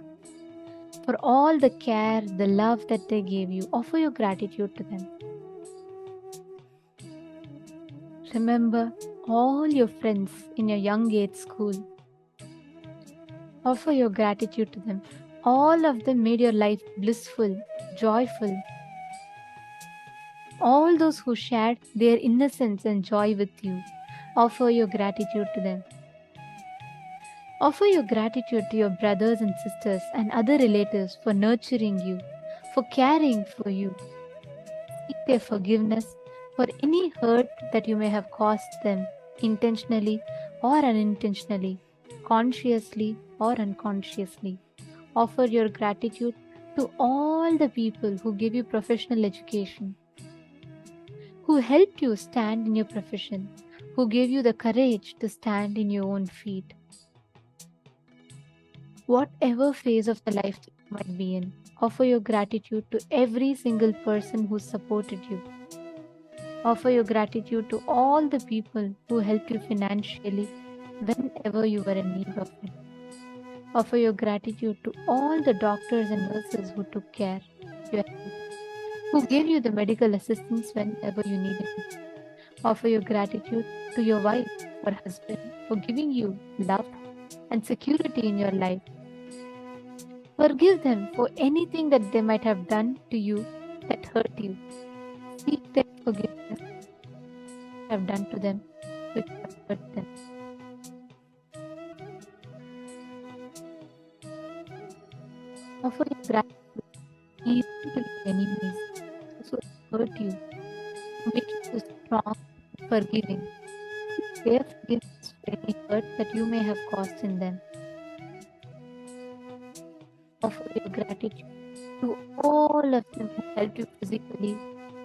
For all the care, the love that they gave you, offer your gratitude to them. Remember all your friends in your young age school. Offer your gratitude to them. All of them made your life blissful, joyful. All those who shared their innocence and joy with you, offer your gratitude to them. Offer your gratitude to your brothers and sisters and other relatives for nurturing you, for caring for you. Seek their forgiveness for any hurt that you may have caused them, intentionally or unintentionally, consciously or unconsciously. Offer your gratitude to all the people who gave you professional education, who helped you stand in your profession, who gave you the courage to stand in your own feet. Whatever phase of the life that you might be in, offer your gratitude to every single person who supported you. Offer your gratitude to all the people who helped you financially whenever you were in need of it. Offer your gratitude to all the doctors and nurses who took care of your health, who gave you the medical assistance whenever you needed it. Offer your gratitude to your wife or husband for giving you love and security in your life. Forgive them for anything that they might have done to you that hurt you. Seek their forgiveness you have done to them which have hurt them. Offer your gratitude even to your enemies, those who hurt you, to make you strong and forgiving. Their forgiveness for any hurt that you may have caused in them. Offer your gratitude to all of them who helped you physically,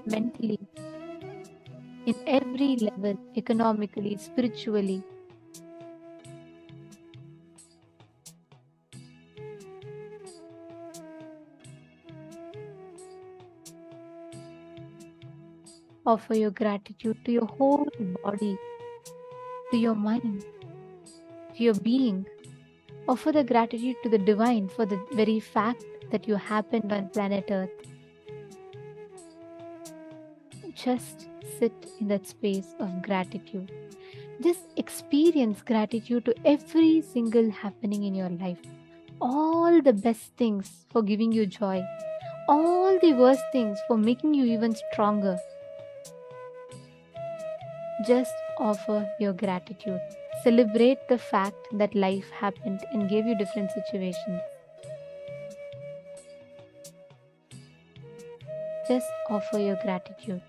mentally, in every level, economically, spiritually. Offer your gratitude to your whole body, to your mind, to your being. Offer the gratitude to the divine for the very fact that you happened on planet Earth. Just sit in that space of gratitude. Just experience gratitude to every single happening in your life. All the best things for giving you joy. All the worst things for making you even stronger. Just offer your gratitude. Celebrate the fact that life happened and gave you different situations. Just offer your gratitude.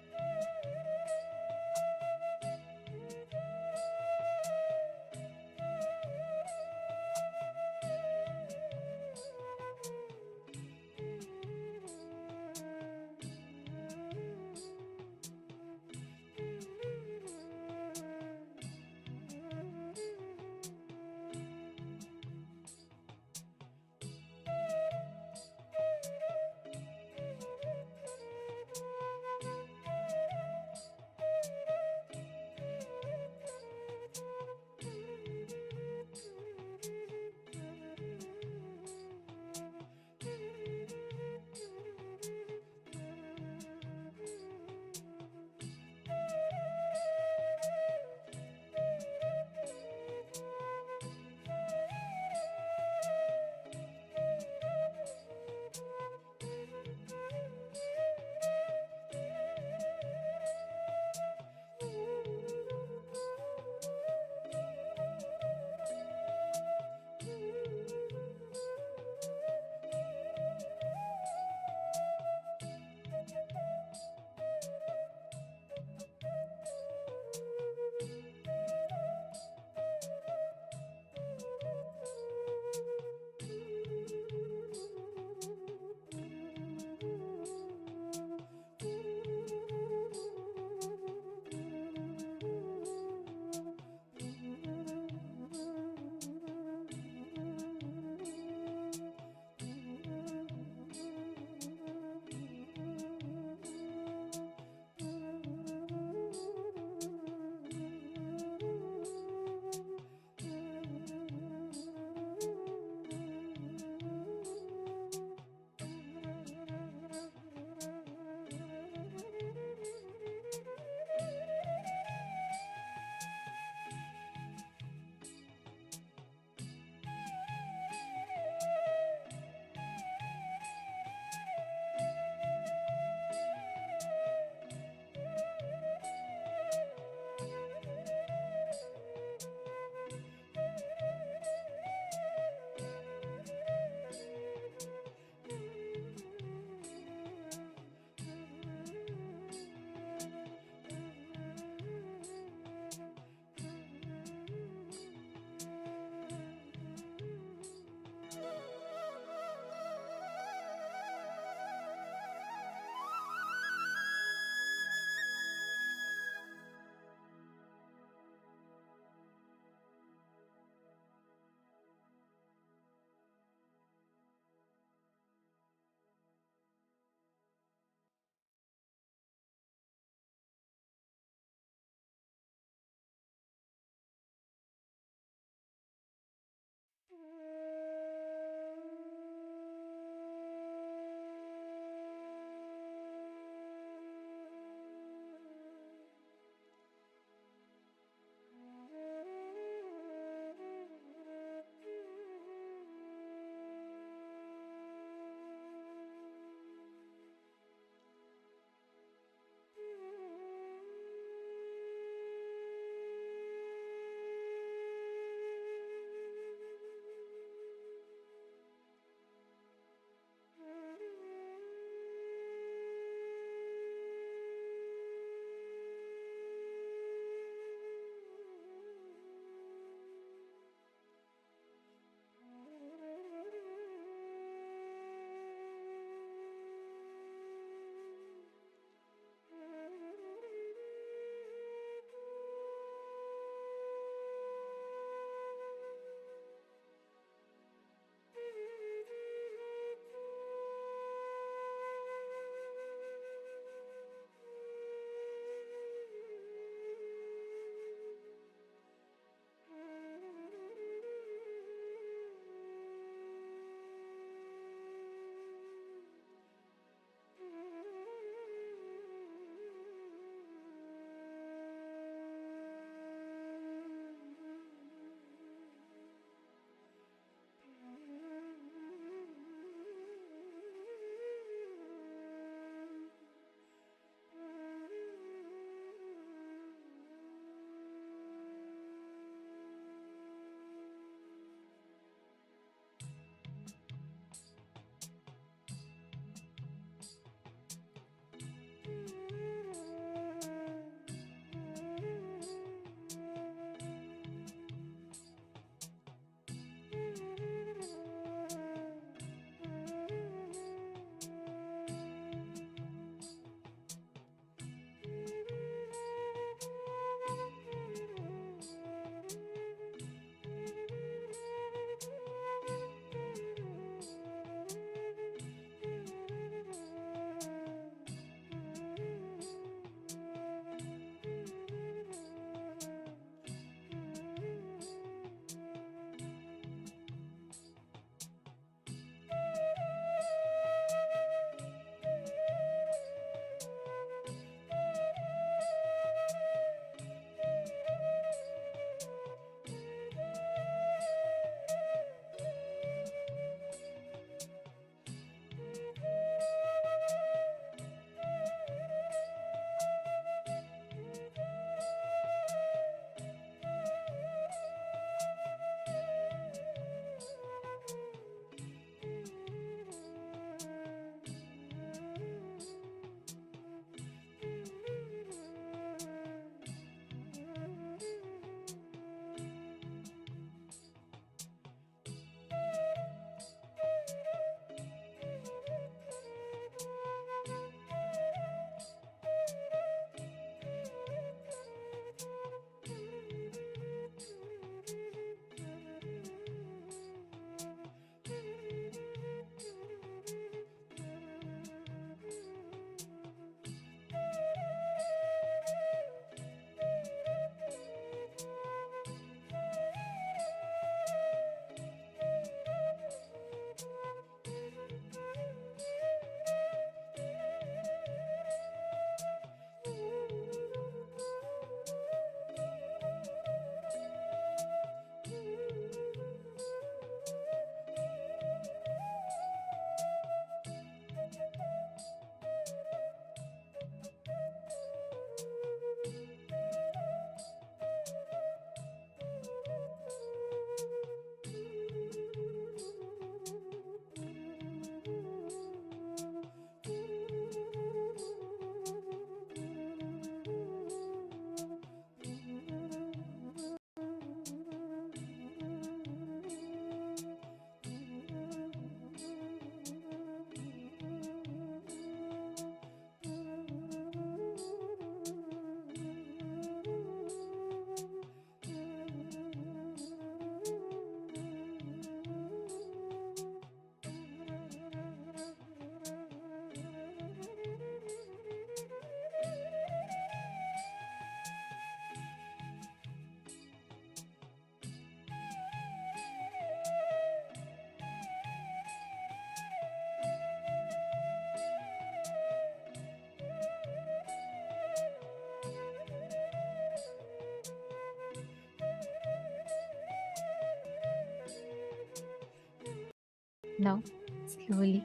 Now, slowly,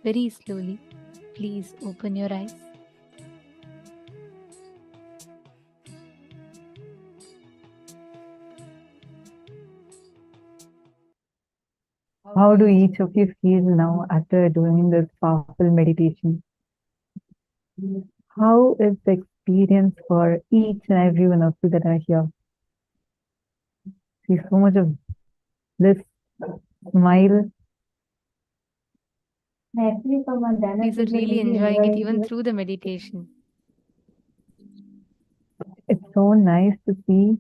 very slowly, please open your eyes. How do each of you feel now after doing this powerful meditation? How is the experience for each and every one of you that are here? See so much of this smile. These are really enjoying it even through the meditation. It's so nice to see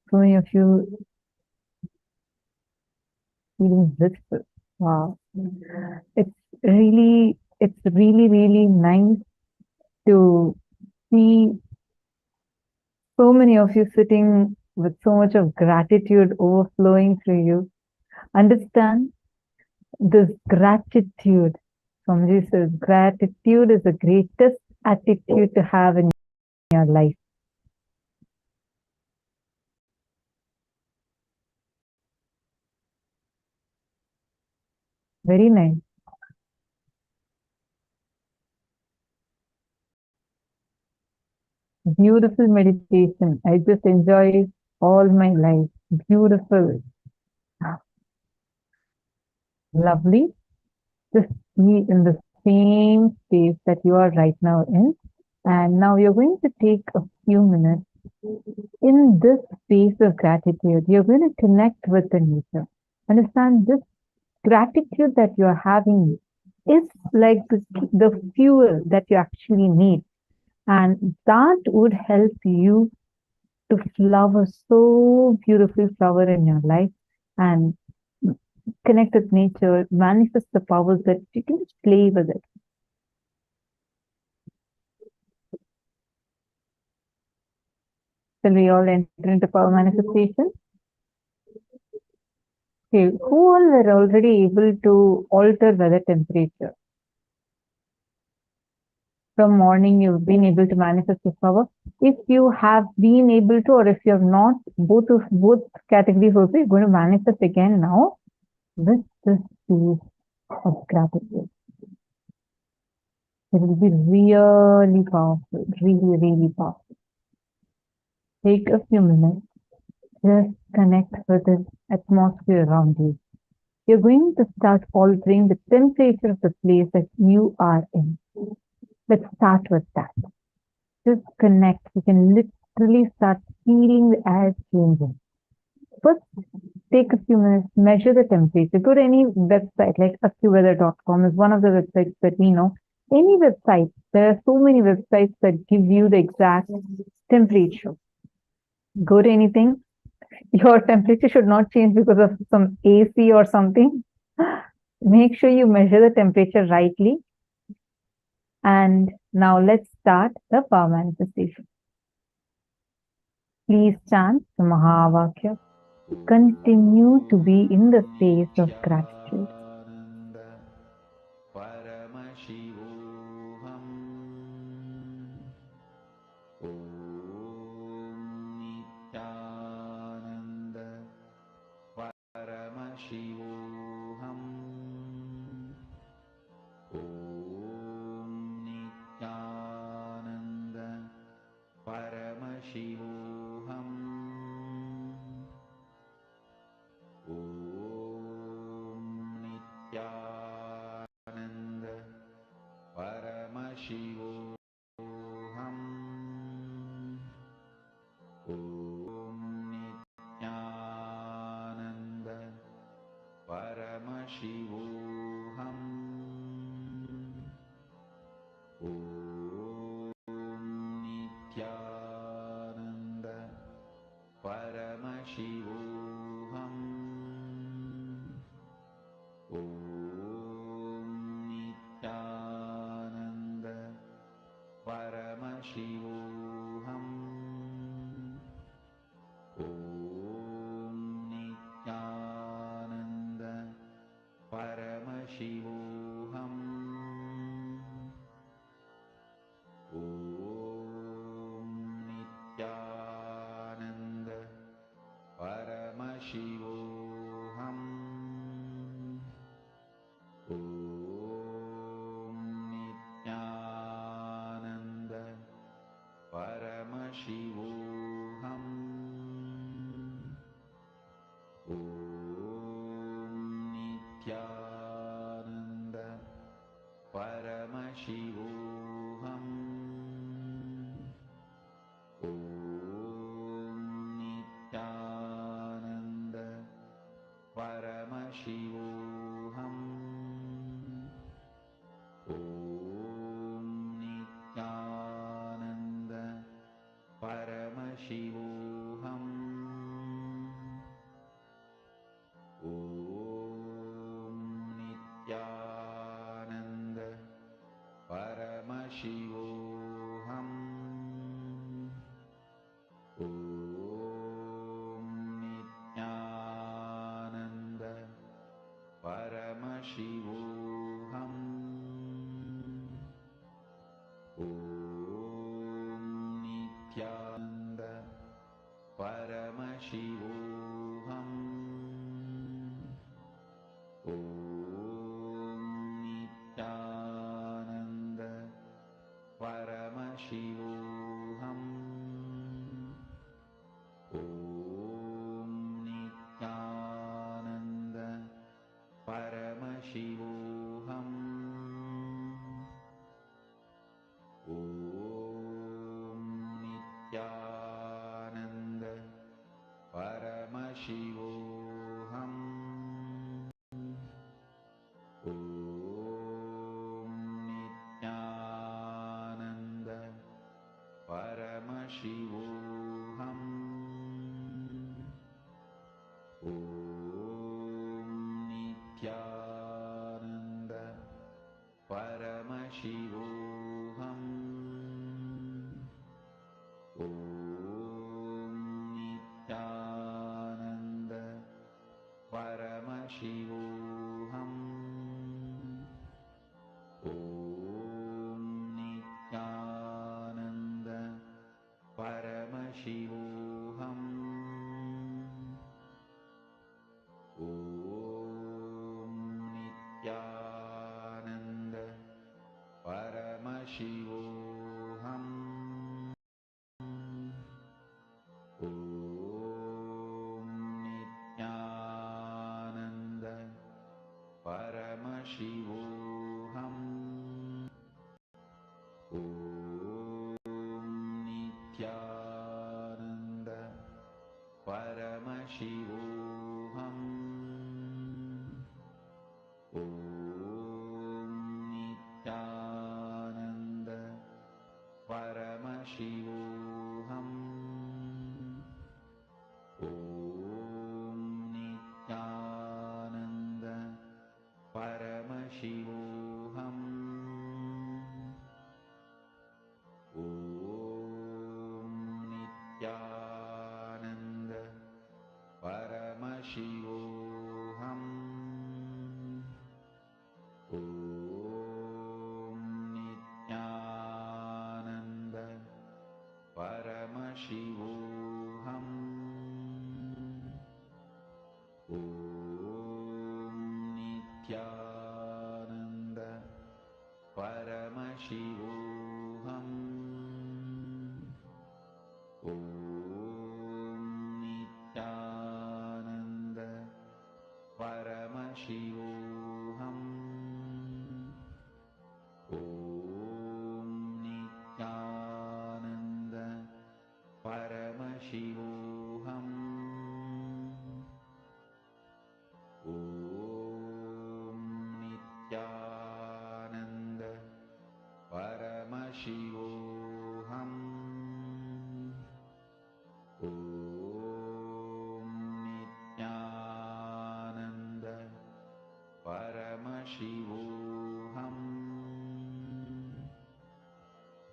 so many of you feeling blissful. Wow. It's really nice to see so many of you sitting with so much of gratitude overflowing through you. Understand this gratitude. Swamiji says gratitude is the greatest attitude to have in your life. Very nice. Beautiful meditation. I just enjoy all my life. Beautiful. Lovely. Just be in the same space that you are right now in. And now you're going to take a few minutes in this space of gratitude. You're going to connect with the nature. Understand this gratitude that you're having is like the fuel that you actually need. And that would help you to flower so beautiful flower in your life and connect with nature, manifest the powers that you can just play with it. Shall we all enter into power manifestation? Okay, who all were already able to alter weather temperature? From morning, you've been able to manifest this power. If you have been able to, or if you have not, both categories also, you're going to manifest again now with this space of gratitude. It will be really powerful, really powerful. Take a few minutes, just connect with the atmosphere around you. You're going to start altering the temperature of the place that you are in. Let's start with that. Just connect. You can literally start feeling the air changing. First, take a few minutes, measure the temperature. Go to any website like actiweather.com is one of the websites that we know. Any website, there are so many websites that give you the exact temperature. Go to anything. Your temperature should not change because of some AC or something. Make sure you measure the temperature rightly. And now let's start the power manifestation. Please chant the Mahavakya. Continue to be in the space of gratitude. Om Nithyananda Paramashivam. Om Nithyananda Paramashivam. Om Nithyananda Paramashivam. Om Nithyananda Paramashivam. Om Nithyananda Paramashivam. Om Nithyananda Paramashivam. Om Nithyananda Paramashivam. Om Nithyananda Paramashivam. Om Nithyananda Paramashivam. Om Nithyananda Paramashivam. Om Nithyananda Paramashivam. Om Nithyananda Paramashivam. Om Nithyananda Paramashivam. Om Nithyananda Paramashivam. Om Nithyananda Paramashivam.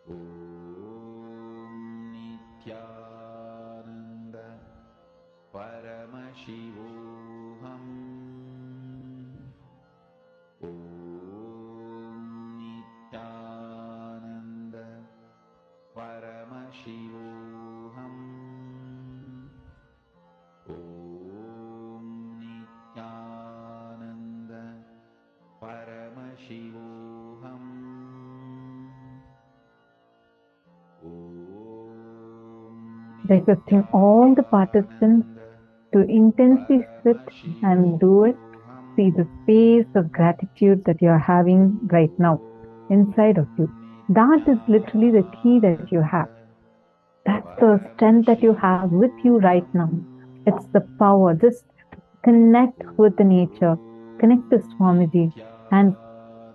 Om Nithyananda Paramashivam. Om Nithyananda Paramashivam. Om Nithyananda Paramashivam. Requesting all the participants to intensely sit and do it. See the space of gratitude that you are having right now inside of you. That is literally the key that you have. That's the strength that you have with you right now. It's the power. Just connect with the nature, connect to Swamiji, and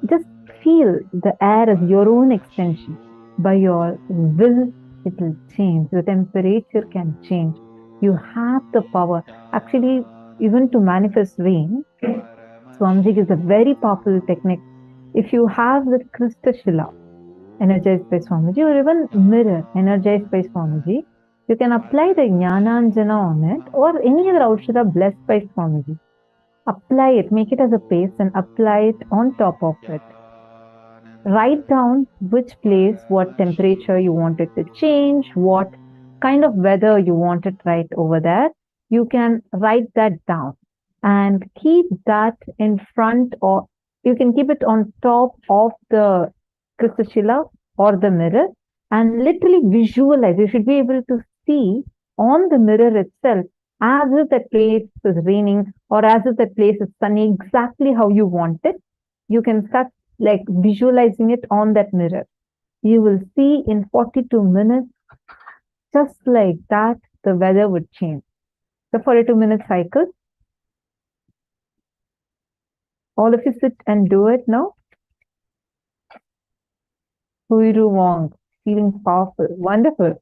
just feel the air as your own extension. By your will, it will change. The temperature can change. You have the power. Actually, even to manifest rain, Swamiji is a very powerful technique. If you have the crystal shila energized by Swamiji, or even mirror energized by Swamiji, you can apply the Jnananjana on it, or any other Aushadha blessed by Swamiji. Apply it, make it as a paste and apply it on top of it. Write down which place, what temperature you want it to change, what kind of weather you want it right over there. You can write that down and keep that in front, or you can keep it on top of the Kristashila or the mirror, and literally visualize. You should be able to see on the mirror itself as if that place is raining or as if that place is sunny, exactly how you want it. You can start like visualizing it on that mirror. You will see in 42 minutes, just like that, the weather would change. The 42-minute cycle. All of you sit and do it now. Huiru Wong, feeling powerful, wonderful.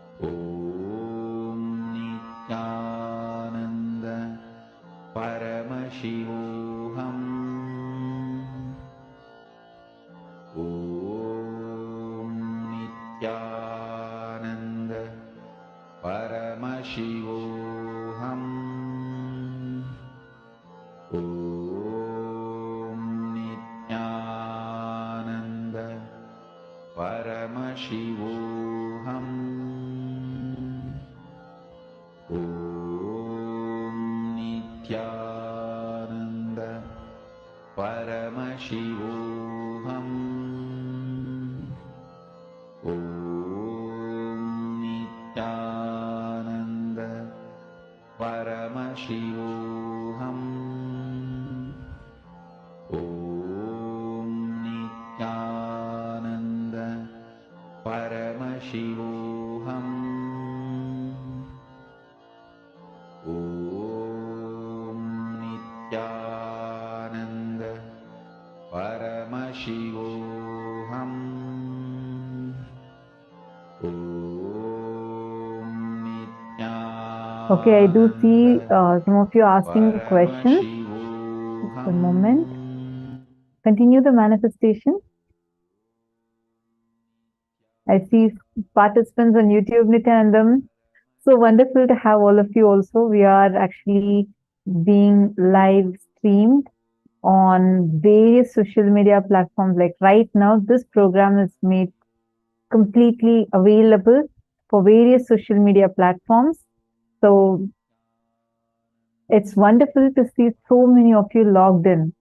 Paramashivoham. Om Nithyananda Paramashivoham. Om Nithyananda Paramashivoham. Om Nithyananda Paramashivoham. Om Nithyananda Paramashivoham. Om Nithyananda Paramashivoham. Okay, I do see some of you asking questions. Just a moment. Continue the manifestation. I see participants on YouTube, Nithyanandam. So wonderful to have all of you also. We are actually being live streamed on various social media platforms. Like right now, this program is made completely available for various social media platforms. So it's wonderful to see so many of you logged in.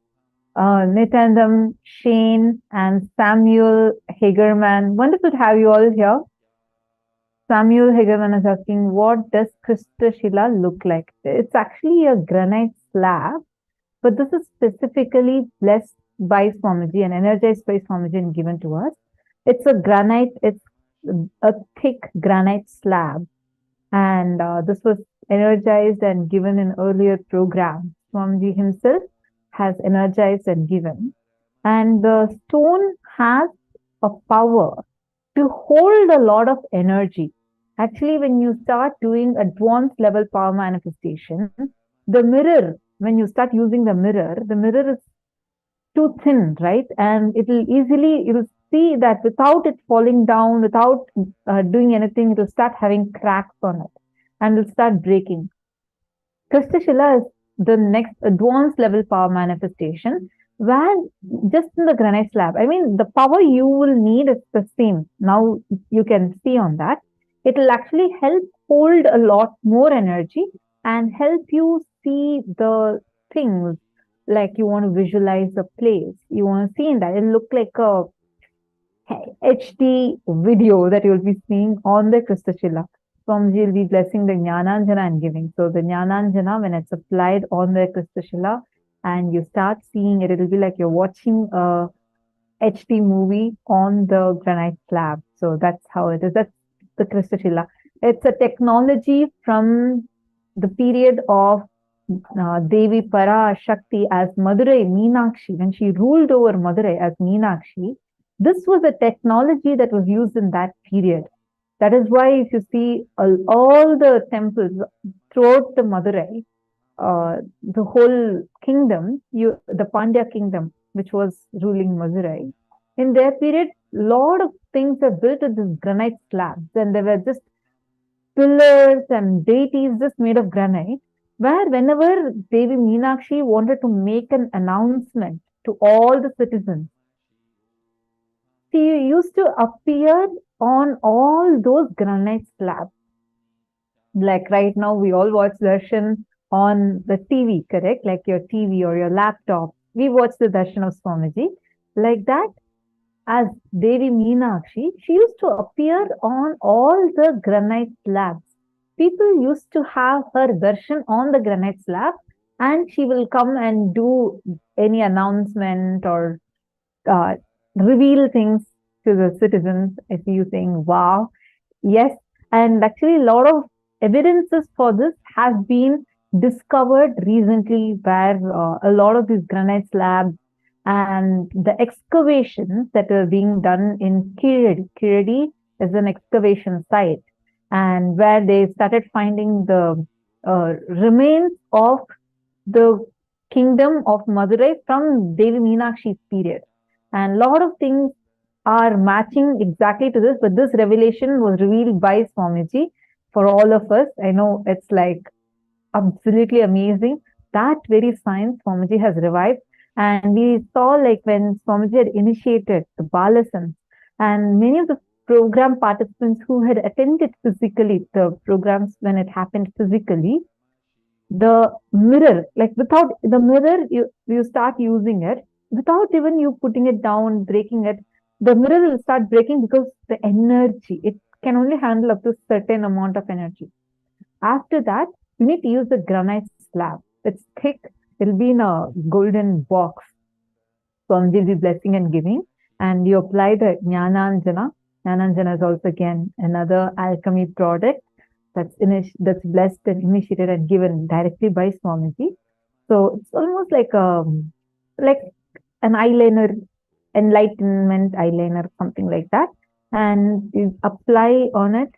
Nithyanandam, Shane, and Samuel Hagerman. Wonderful to have you all here. Samuel Hagerman is asking, what does Krista Shila look like? It's actually a granite slab, but this is specifically blessed by Swamiji and energized by Swamiji and given to us. It's a granite, it's a thick granite slab. And this was energized and given in earlier program. Swamiji himself has energized and given. And the stone has a power to hold a lot of energy. Actually, when you start doing advanced level power manifestation, the mirror, when you start using the mirror is too thin, right? And it'll easily, you'll see that without it falling down, without doing anything, it'll start having cracks on it and it'll start breaking. Krista Shila is the next advanced level power manifestation, where just in the granite slab, I mean, the power you will need is the same. Now you can see on that. It will actually help hold a lot more energy and help you see the things, like you want to visualize a place. You want to see in that. It'll look like a HD video that you'll be seeing on the Krista Shila. Swamiji will be blessing the Jnananjana and giving. So the Jnananjana, when it's applied on the Krista Shila and you start seeing it, it'll be like you're watching a HD movie on the granite slab. So that's how it is. That's the Krista Shila. It's a technology from the period of Devi Parashakti as Madurai Meenakshi. When she ruled over Madurai as Meenakshi, this was a technology that was used in that period. That is why if you see all the temples throughout the Madurai, the whole kingdom, the Pandya kingdom, which was ruling Madurai, in their period, lot of things are built with these granite slabs, and there were just pillars and deities just made of granite, where whenever Devi Meenakshi wanted to make an announcement to all the citizens, she used to appear on all those granite slabs. Like right now, we all watch darshan on the TV, correct? Like your TV or your laptop. We watch the darshan of Swamiji. Like that, as Devi Meenakshi, she used to appear on all the granite slabs. People used to have her darshan on the granite slab, and she will come and do any announcement or reveal things to the citizens. I see you saying, wow. Yes. And actually, a lot of evidences for this have been discovered recently, where a lot of these granite slabs and the excavations that are being done in Kiradi. Kiradi is an excavation site, and where they started finding the remains of the kingdom of Madurai from Devi Meenakshi's period. And a lot of things are matching exactly to this, but this revelation was revealed by Swamiji. for all of us. I know it's like absolutely amazing. That very science Swamiji has revived. And we saw like when Swamiji had initiated the Balasans and many of the program participants who had attended physically the programs when it happened physically, the mirror, like without the mirror, you start using it without even you putting it down, breaking it. The mirror will start breaking because the energy, it can only handle up to certain amount of energy. After that, you need to use the granite slab. It's thick. It'll be in a golden box. Swamiji will be blessing and giving. And you apply the Jnananjana. Jnananjana is also again another alchemy product that's blessed and initiated and given directly by Swamiji. So it's almost like like an eyeliner, enlightenment eyeliner, something like that. And you apply on it,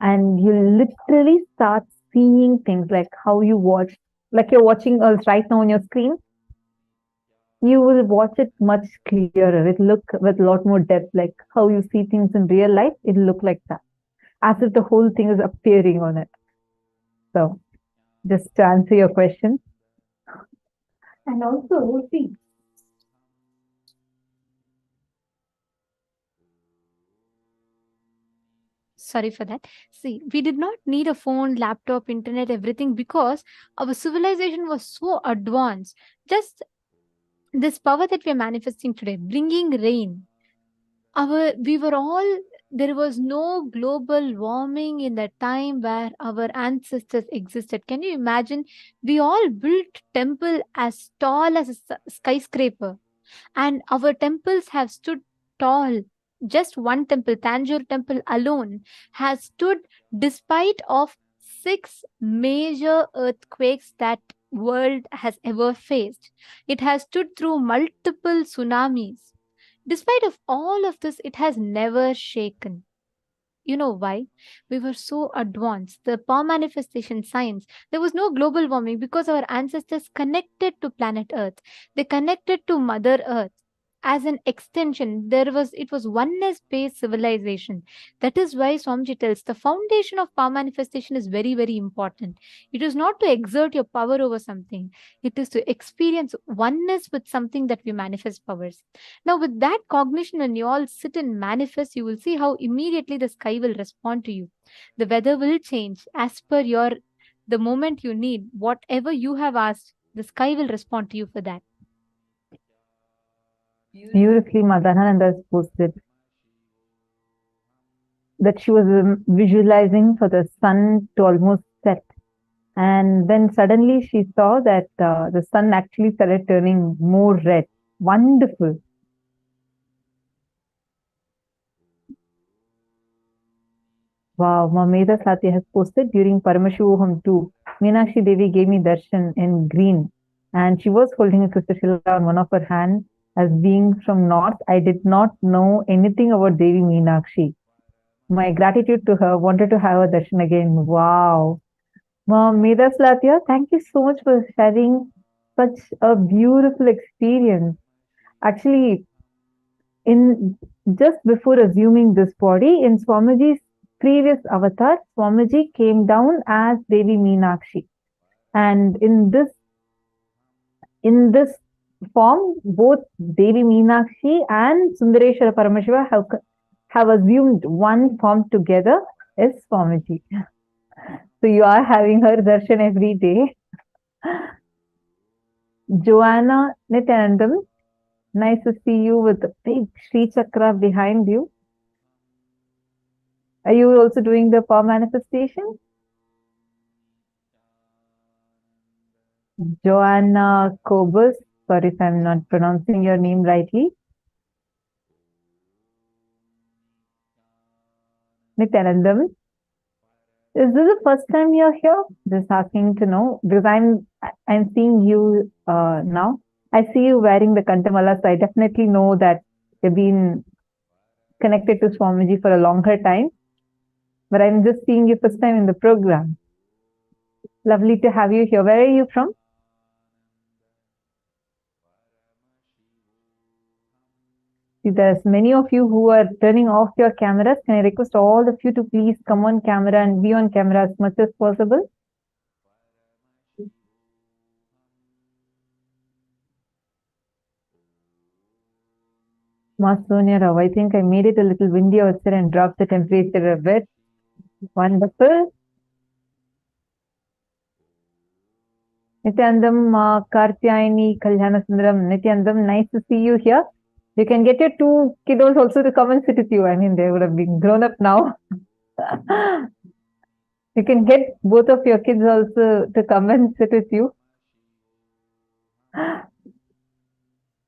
and you literally start seeing things like how you watch, like you're watching us right now on your screen. You will watch it much clearer. It look with a lot more depth, like how you see things in real life. It'll look like that, as if the whole thing is appearing on it. So, just to answer your question. And also, see, Sorry for that. See, we did not need a phone, laptop, internet, everything, because our civilization was so advanced. Just this power that we are manifesting today, bringing rain. There was no global warming in the time where our ancestors existed. Can you imagine? We all built temple as tall as a skyscraper, and our temples have stood tall. Just one temple, Tanjore temple alone, has stood despite of 6 major earthquakes that world has ever faced. It has stood through multiple tsunamis. Despite of all of this, it has never shaken. You know why? We were so advanced. The power manifestation science, there was no global warming because our ancestors connected to planet Earth. They connected to Mother Earth as an extension. It was oneness based civilization. That is why Swamiji tells the foundation of power manifestation is very, very important. It is not to exert your power over something, it is to experience oneness with something that we manifest powers. Now, with that cognition, when you all sit and manifest, you will see how immediately the sky will respond to you. The weather will change as per the moment you need. Whatever you have asked, the sky will respond to you for that. beautifully Madhananda has posted that she was visualizing for the sun to almost set. And then suddenly she saw that the sun actually started turning more red. Wonderful. Wow, Mameda Satya has posted during Paramashivam too. Meenakshi Devi gave me darshan in green, and she was holding a Krishna Shila on one of her hands. As being from north, I did not know anything about Devi Meenakshi. My gratitude to her. Wanted to have a darshan again. Wow. Mameda Satya, thank you so much for sharing such a beautiful experience. Actually, in just before assuming this body, in Swamiji's previous avatar, Swamiji came down as Devi Meenakshi. And in this form, both Devi Meenakshi and Sundareshwara Paramashiva have assumed one form together as Swamiji. So you are having her darshan every day. Joanna Nithyanandam, nice to see you with the big Sri Chakra behind you. Are you also doing the power manifestation? Joanna Kobus, sorry if I'm not pronouncing your name rightly. Nithyanandam, is this the first time you're here? Just asking to know, because I'm seeing you now. I see you wearing the Kantamala, so I definitely know that you've been connected to Swamiji for a longer time. But I'm just seeing you first time in the program. Lovely to have you here. Where are you from? See, there's many of you who are turning off your cameras. Can I request all of you to please come on camera and be on camera as much as possible? Sonia Rao, I think I made it a little windy outside and dropped the temperature a bit. Wonderful. Nithyanandam, Kartyayani, Kalyanasundram, Nithyanandam, nice to see you here. You can get your two kiddos also to come and sit with you. I mean, they would have been grown up now. You can get both of your kids also to come and sit with you.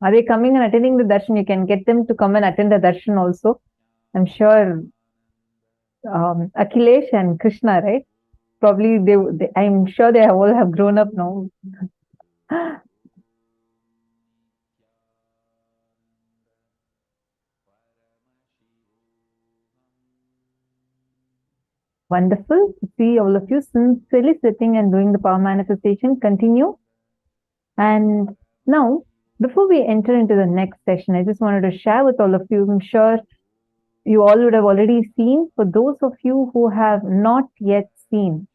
Are they coming and attending the darshan? You can get them to come and attend the darshan also. I'm sure Akhilesh and Krishna, right? Probably I'm sure they all have grown up now. Wonderful to see all of you sincerely sitting and doing the power manifestation. Continue. And now, before we enter into the next session, I just wanted to share with all of you, I'm sure you all would have already seen. For those of you who have not yet seen,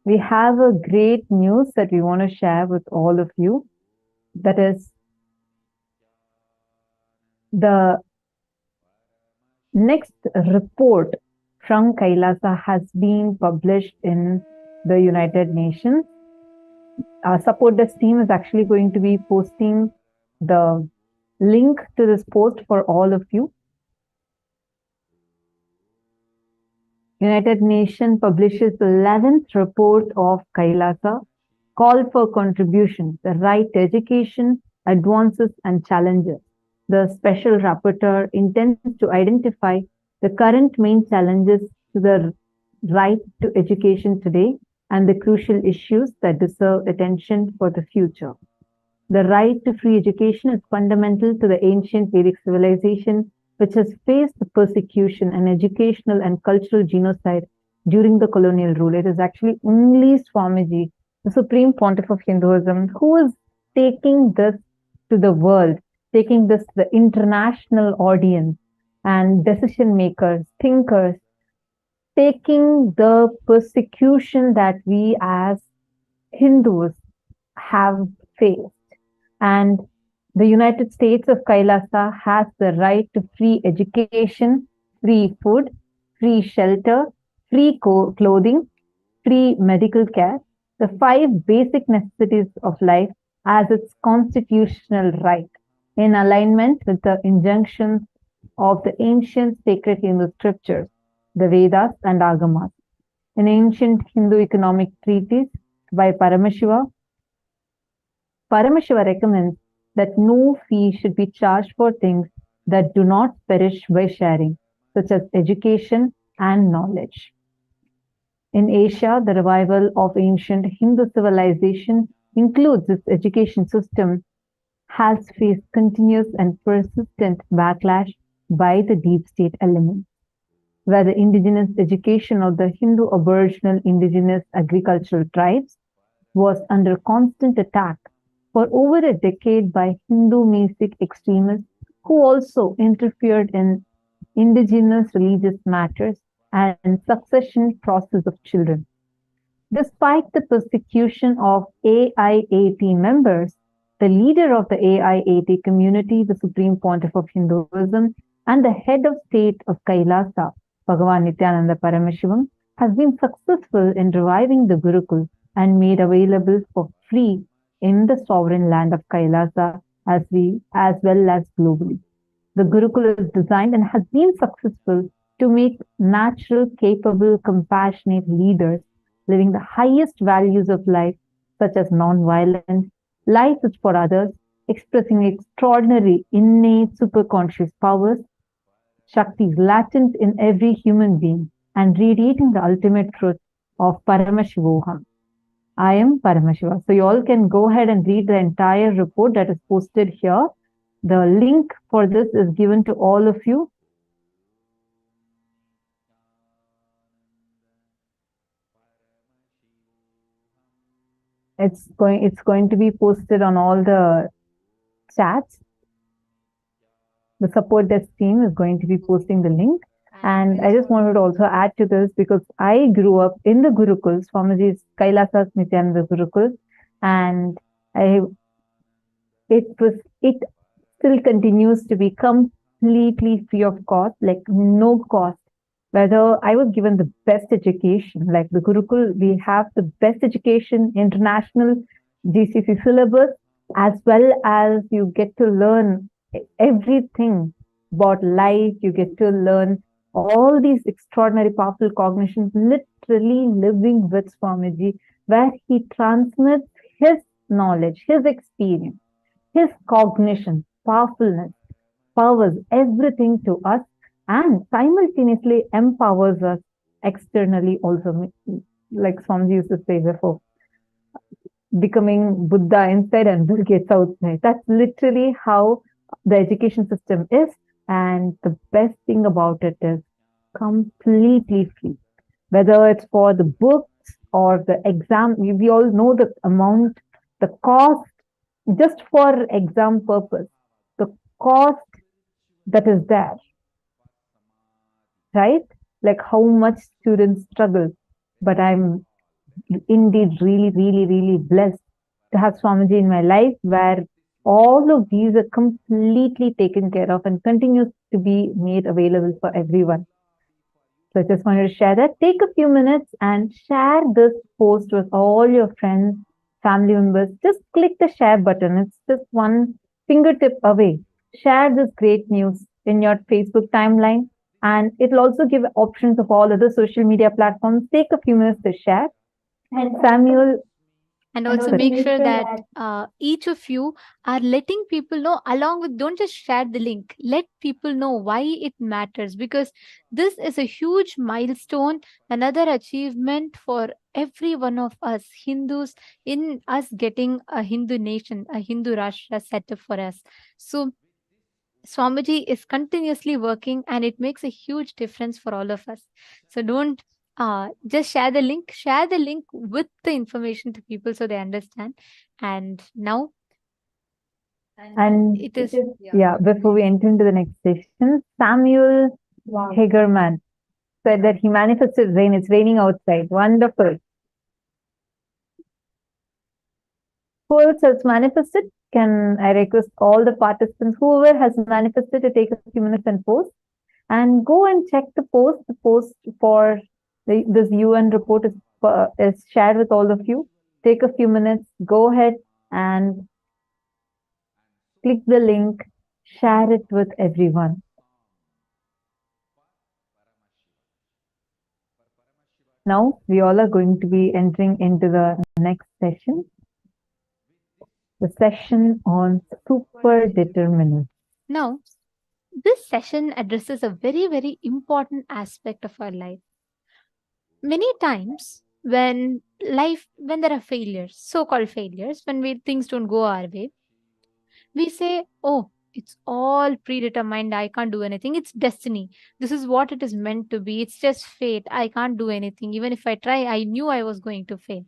we have a great news that we want to share with all of you. That is the next report from Kailasa has been published in the United Nations. Our support desk team is actually going to be posting the link to this post for all of you. United Nations publishes the 11th report of Kailasa, Call for Contribution, the Right to Education, Advances and Challenges. The special rapporteur intends to identify the current main challenges to the right to education today and the crucial issues that deserve attention for the future. The right to free education is fundamental to the ancient Vedic civilization, which has faced the persecution and educational and cultural genocide during the colonial rule. It is actually only Swamiji, the Supreme Pontiff of Hinduism, who is taking this to the world, taking this to the international audience and decision makers, thinkers, taking the persecution that we as Hindus have faced. And the United States of Kailasa has the right to free education, free food, free shelter, free clothing, free medical care, the 5 basic necessities of life as its constitutional right, in alignment with the injunctions of the ancient sacred Hindu scriptures, the Vedas and Agamas. An ancient Hindu economic treatise by Paramashiva recommends that no fee should be charged for things that do not perish by sharing, such as education and knowledge. In Asia, the revival of ancient Hindu civilization includes its education system has faced continuous and persistent backlash by the deep state elements, where the indigenous education of the Hindu Aboriginal indigenous agricultural tribes was under constant attack for over a decade by Hindu mystic extremists who also interfered in indigenous religious matters and succession process of children. Despite the persecution of AIAT members, the leader of the AIAT community, the Supreme Pontiff of Hinduism, and the head of state of Kailasa, Bhagavan Nithyananda Paramashivam, has been successful in reviving the Gurukul and made available for free in the sovereign land of Kailasa as well as globally. The Gurukul is designed and has been successful to make natural, capable, compassionate leaders living the highest values of life, such as non-violence, life is for others, expressing extraordinary, innate, superconscious powers, Shaktis latent in every human being, and radiating the ultimate truth of Paramashivoham. I am Paramashiva. So you all can go ahead and read the entire report that is posted here. The link for this is given to all of you. It's going to be posted on all the chats. the support desk team is going to be posting the link. And I just wanted to also add to this because I grew up in the Gurukuls, Swamiji's Kailasas Nithyananda Gurukul, and it still continues to be completely free of cost, like no cost. Whether I was given the best education, like the Gurukul, we have the best education, international GCC syllabus, as well as you get to learn everything about life. You get to learn all these extraordinary, powerful cognitions, literally living with Swamiji, where he transmits his knowledge, his experience, his cognition, powerfulness, powers everything to us, and simultaneously empowers us externally also. Like Swamiji used to say before, becoming Buddha inside and Bill Gates outside. That's literally how the education system is. And the best thing about it is completely free. Whether it's for the books or the exam, we all know the amount, the cost, just for exam purpose, the cost that is there, right? Like how much students struggle. But I'm indeed really blessed to have Swamiji in my life, where all of these are completely taken care of and continues to be made available for everyone. So I just wanted to share that. Take a few minutes and share this post with all your friends, family members. Just click the share button. It's just one fingertip away. Share this great news in your Facebook timeline, and it'll also give options of all other social media platforms. Take a few minutes to share. And Samuel, And also make sure that each of you are letting people know, along with, don't just share the link, let people know why it matters, because this is a huge milestone, another achievement for every one of us Hindus, in us getting a Hindu nation, a Hindu Rashtra set up for us. So Swamiji is continuously working, and it makes a huge difference for all of us. So don't just share the link with the information to people so they understand. And now, and it is, yeah, before we enter into the next session, Samuel Hagerman said that he manifested rain. It's raining outside. Wonderful. Who else has manifested? Can I request all the participants, whoever has manifested, to take a few minutes and post, and go and check the post. The post for this UN report is shared with all of you. Take a few minutes, go ahead and click the link, share it with everyone. Now we all are going to be entering into the next session, the session on super-determinism. now this session addresses a very important aspect of our life. Many times when there are failures, so-called failures, when things don't go our way, we say, oh, it's all predetermined, I can't do anything, it's destiny, this is what it is meant to be, it's just fate, I can't do anything, even if I try, I knew I was going to fail.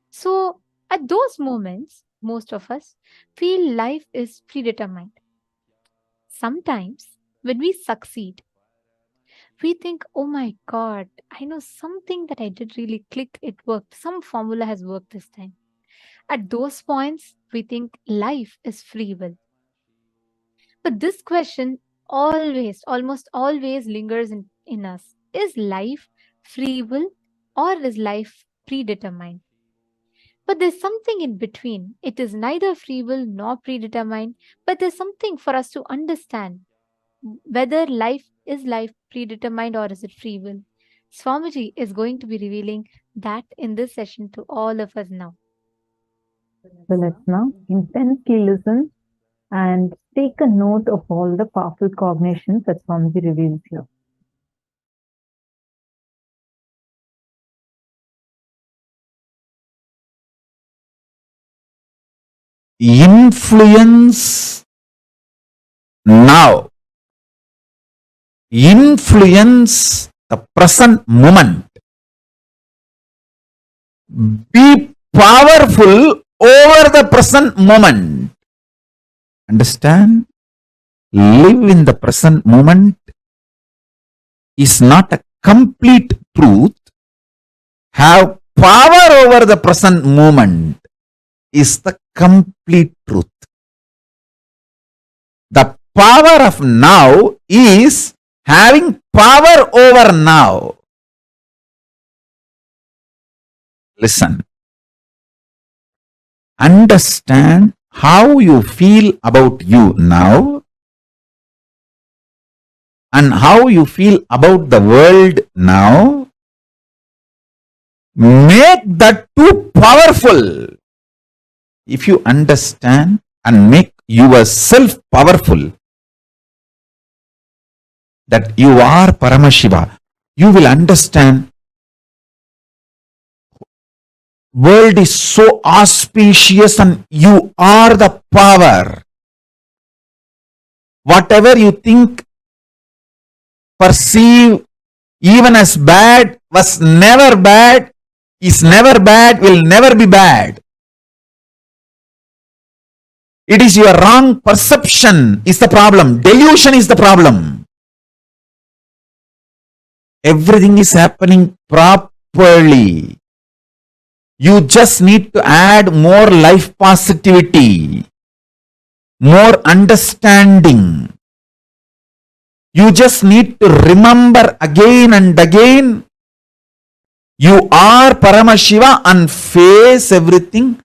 So at those moments, most of us feel life is predetermined. Sometimes when we succeed, we think, oh my God, I know something that I did really click, it worked, some formula has worked this time. At those points, we think life is free will. But this question almost always lingers in us. Is life free will, or is life predetermined? But there's something in between. It is neither free will nor predetermined, but there's something for us to understand whether life predetermined or is it free will. Swamiji is going to be revealing that in this session to all of us now. So let's now intensely listen and take a note of all the powerful cognitions that Swamiji reveals here. Influence now. Influence the present moment. Be powerful over the present moment. Understand? live in the present moment is not a complete truth. Have power over the present moment is the complete truth. The power of now is having power over now. Listen. Understand how you feel about you now and how you feel about the world now. Make that too powerful. If you understand and make yourself powerful, that you are Paramashiva, you will understand world is so auspicious and you are the power. Whatever you think, perceive, even as bad, was never bad, is never bad, will never be bad. It is your wrong perception is the problem. Delusion is the problem. Everything is happening properly. You just need to add more life positivity, more understanding. You just need to remember again and again, you are Paramashiva, and face everything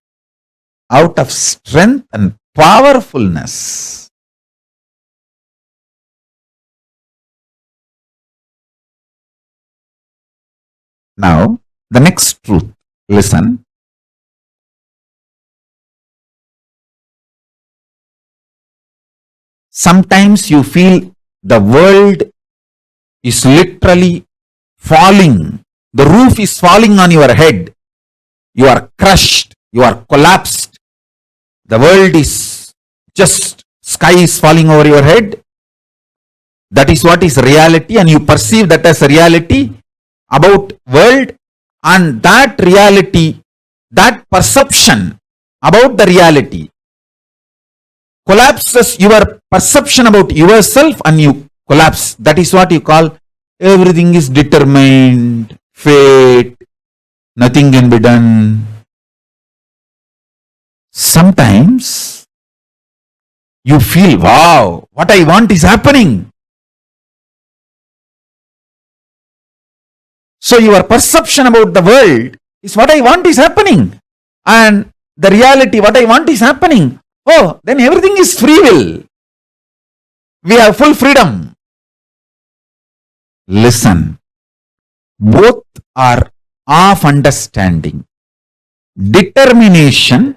out of strength and powerfulness. Now, the next truth. Listen. Sometimes you feel the world is literally falling. The roof is falling on your head. You are crushed. You are collapsed. The world is just, sky is falling over your head. That is what is reality, and you perceive that as a reality about world. And that reality, that perception about the reality collapses your perception about yourself, and you collapse. That is what you call everything is determined, fate, nothing can be done. Sometimes you feel, wow, what I want is happening. So your perception about the world is what I want is happening. And the reality, what I want is happening. Oh, then everything is free will. We have full freedom. Listen. Both are of understanding. Determination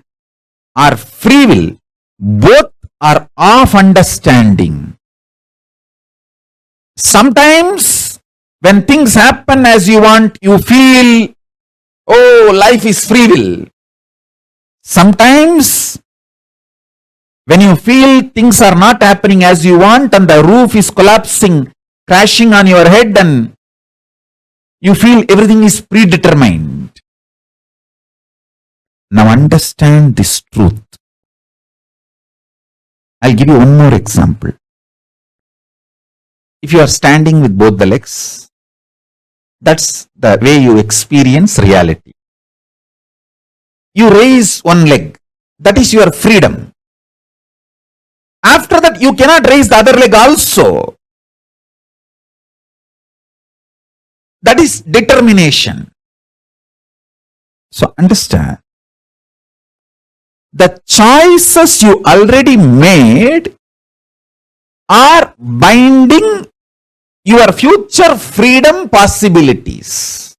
or free will, both are of understanding. Sometimes when things happen as you want, you feel, oh, life is free will. Sometimes when you feel things are not happening as you want and the roof is collapsing, crashing on your head, and you feel everything is predetermined. Now understand this truth. I'll give you one more example. If you are standing with both the legs, that's the way you experience reality. You raise one leg, that is your freedom. After that, you cannot raise the other leg also. That is determination. So understand, the choices you already made are binding your future freedom possibilities.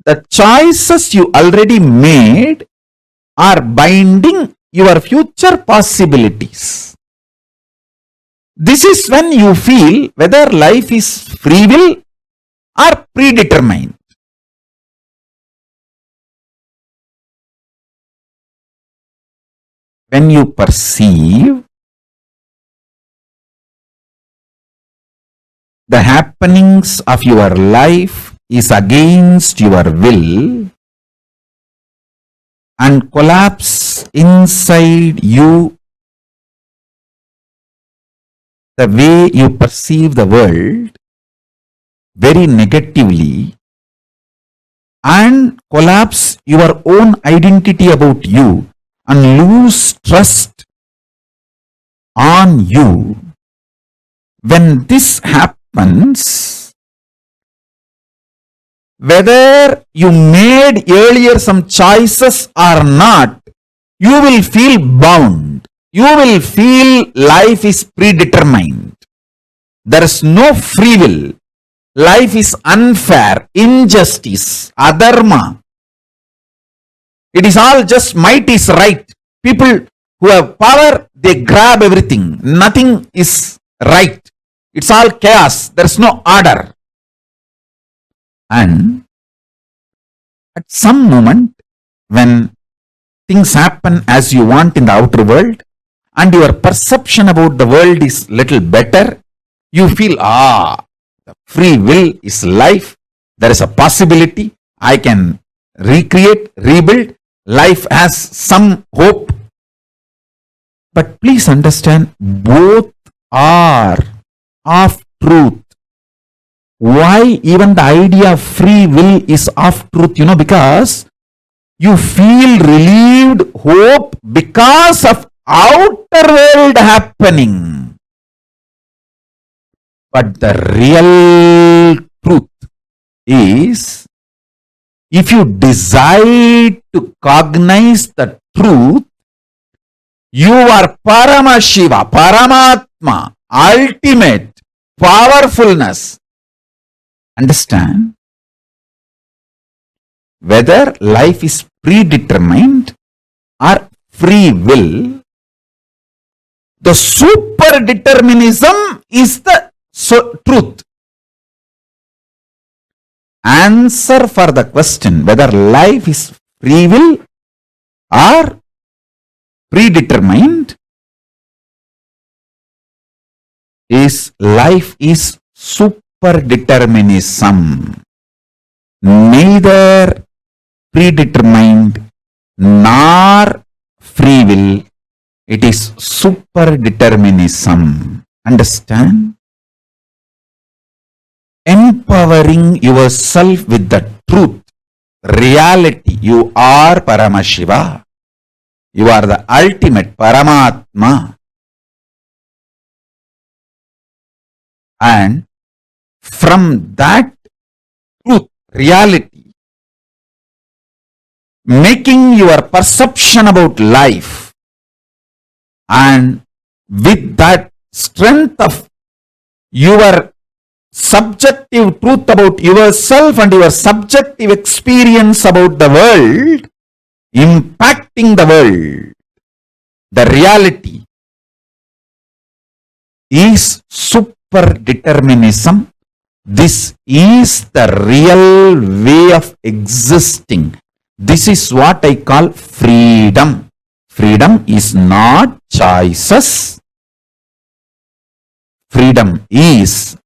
The choices you already made are binding your future possibilities. This is when you feel whether life is free will or predetermined. When you perceive the happenings of your life is against your will and collapse inside you the way you perceive the world very negatively and collapse your own identity about you and lose trust on you. When this happens, whether you made earlier some choices or not, you will feel bound. You will feel life is predetermined. There is no free will. Life is unfair, injustice, adharma. It is all just might is right. People who have power, they grab everything. Nothing is right. It's all chaos. There is no order. And at some moment, when things happen as you want in the outer world, and your perception about the world is little better, you feel, the free will is life. There is a possibility. I can recreate, rebuild. Life has some hope. But please understand, both are of truth. Why even the idea of free will is of truth? Because you feel relieved, hope because of outer world happening. But the real truth is, if you decide to cognize the truth, you are Paramashiva, Paramātma, ultimate powerfulness. Understand? Whether life is predetermined or free will, the superdeterminism is the truth. Answer for the question whether life is free will or predetermined is life is superdeterminism. Neither predetermined nor free will. It is superdeterminism. Understand? Empowering yourself with the truth, reality. You are Paramashiva. You are the ultimate Paramātma. And from that truth, reality, making your perception about life, and with that strength of your subjective truth about yourself and your subjective experience about the world, impacting the world, the reality is superdeterminism. This is the real way of existing. This is what I call freedom. Freedom is not choices. Freedom is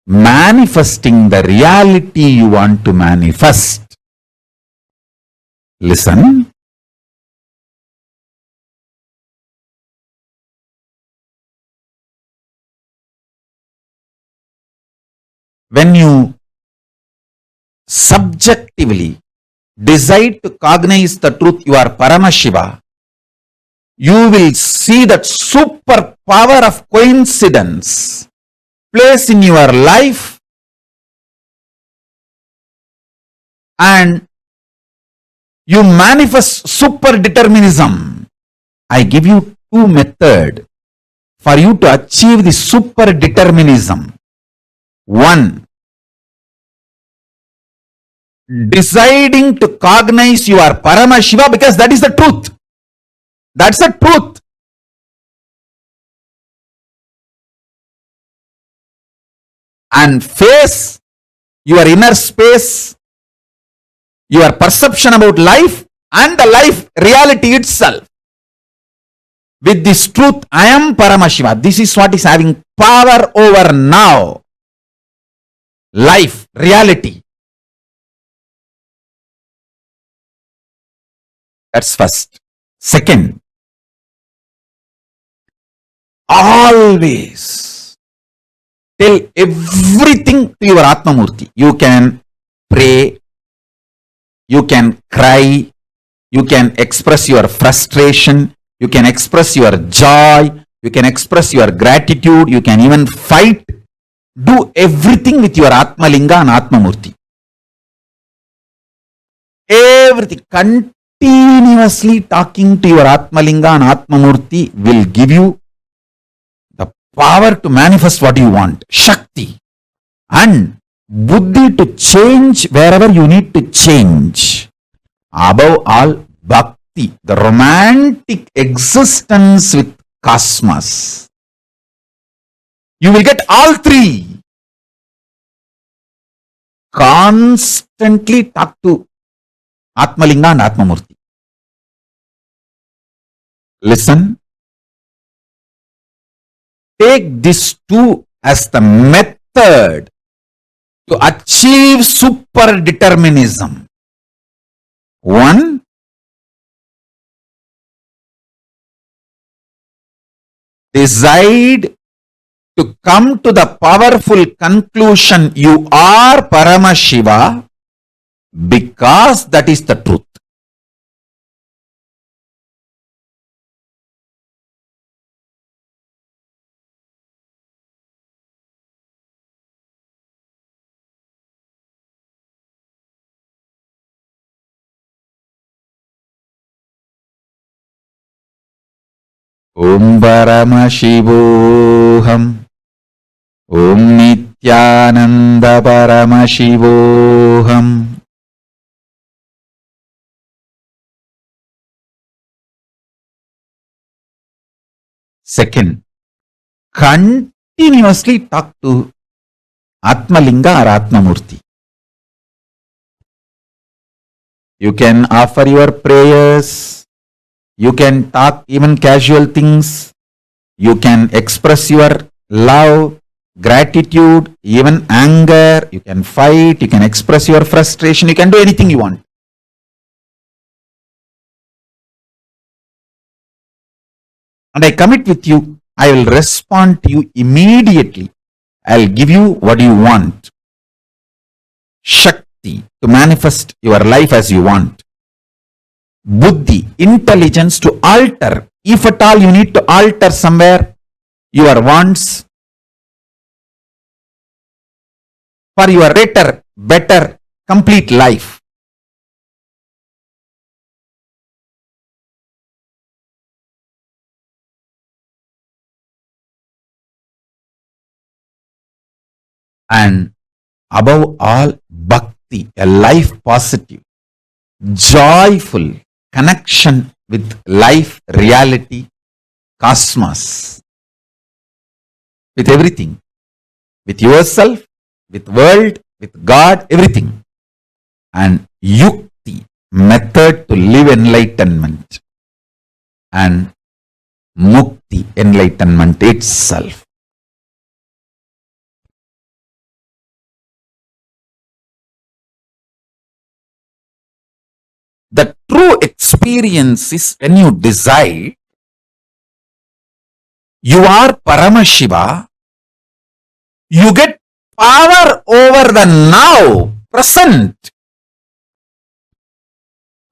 manifesting the reality you want to manifest. Listen. When you subjectively decide to cognize the truth, you are Paramashiva, you will see that super power of coincidence place in your life, and you manifest superdeterminism. I give you two methods for you to achieve the superdeterminism. One, deciding to cognize you are Paramashiva, because that is the truth. That's the truth. And face your inner space, your perception about life and the life reality itself. With this truth, I am Paramashiva. This is what is having power over now. Life, reality. That's first. Second, always tell everything to your Atmamurti. You can pray, you can cry, you can express your frustration, you can express your joy, you can express your gratitude, you can even fight. Do everything with your Atmalinga and Atmamurti. Everything. Continuously talking to your Atmalinga and Atmamurti will give you the power to manifest what you want. Shakti. And Buddhi to change wherever you need to change. Above all, Bhakti, the romantic existence with cosmos. You will get all three. Constantly talk to Atmalinga and Atmamurti. Listen. Take these two as the method to achieve super-determinism. One, decide to come to the powerful conclusion you are Paramashiva because that is the truth. Om Paramashivoham. Om Nithyananda Paramashivoham. Second, continuously talk to Atmalinga or Atmamurti. You can offer your prayers, you can talk even casual things, you can express your love, gratitude, even anger, you can fight, you can express your frustration, you can do anything you want. And I commit with you, I will respond to you immediately. I'll give you what you want. Shakti, to manifest your life as you want. Buddhi, intelligence to alter. If at all you need to alter somewhere your wants for your better, complete life. And above all, bhakti, a life positive, joyful connection with life, reality, cosmos, with everything, with yourself, with world, with God, everything. And yukti, method to live enlightenment, and mukti, enlightenment itself. The true experience is when you decide you are Paramashiva, you get power over the now, present.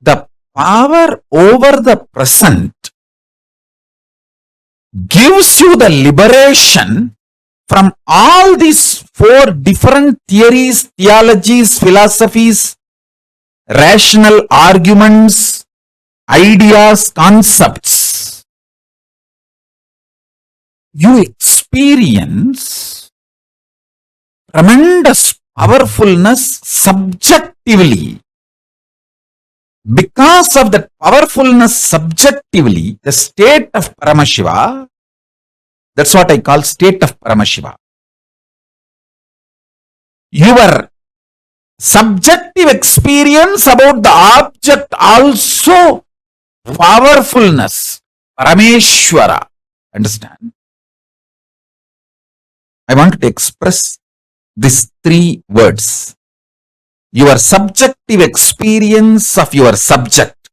The power over the present gives you the liberation from all these four different theories, theologies, philosophies, rational arguments, ideas, concepts. You experience tremendous powerfulness subjectively. Because of that powerfulness subjectively, the state of Paramashiva, that's what I call state of Paramashiva. Your subjective experience about the object also powerfulness, Parameshwara. Understand? I want to express these three words. Your subjective experience of your subject,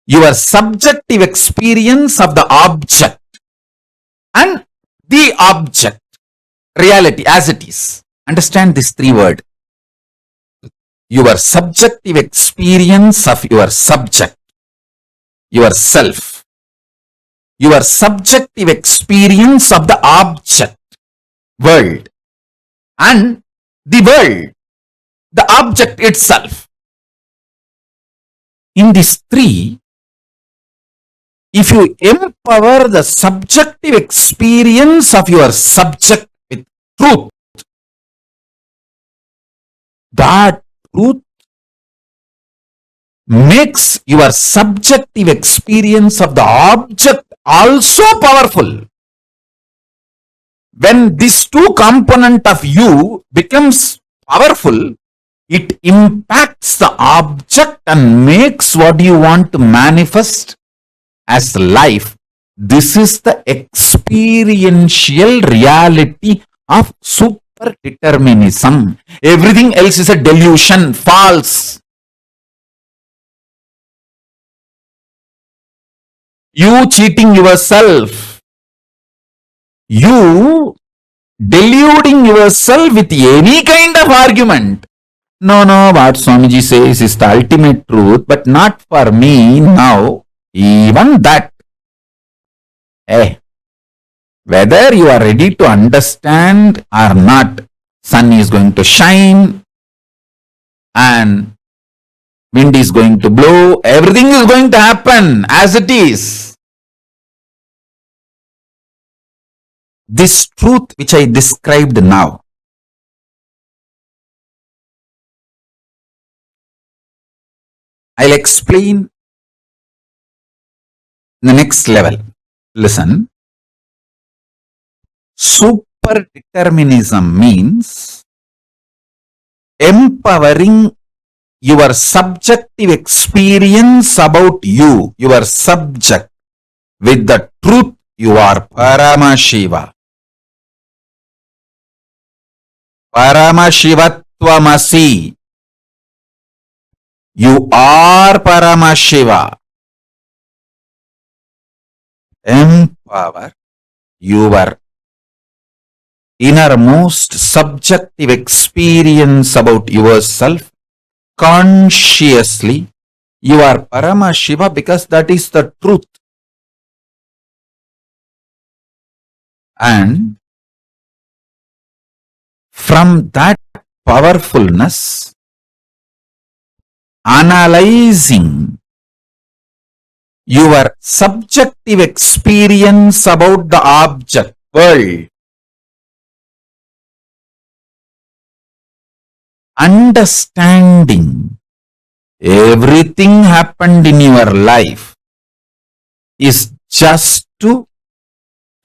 your subjective experience of the object, and the object. reality as it is. Understand this three word. Your subjective experience of your subject, yourself. Your subjective experience of the object, world, and the world, the object itself. In these three, if you empower the subjective experience of your subject with truth, that truth makes your subjective experience of the object also powerful. When this two component of you becomes powerful, it impacts the object and makes what you want to manifest as life. This is the experiential reality of super-determinism. Everything else is a delusion, false. You cheating yourself, you deluding yourself with any kind of argument. No, what Swamiji says is the ultimate truth, but not for me now. Even that. Whether you are ready to understand or not, sun is going to shine and wind is going to blow, everything is going to happen as it is. This truth which I described now, I'll explain the next level. Listen. Super-determinism means empowering your subjective experience about you, your subject, with the truth you are Paramashiva. Paramashivatvamasi. You are Paramashiva. Empower your innermost subjective experience about yourself consciously. You are Paramashiva because that is the truth. And from that powerfulness, analyzing your subjective experience about the object, world, understanding everything happened in your life is just to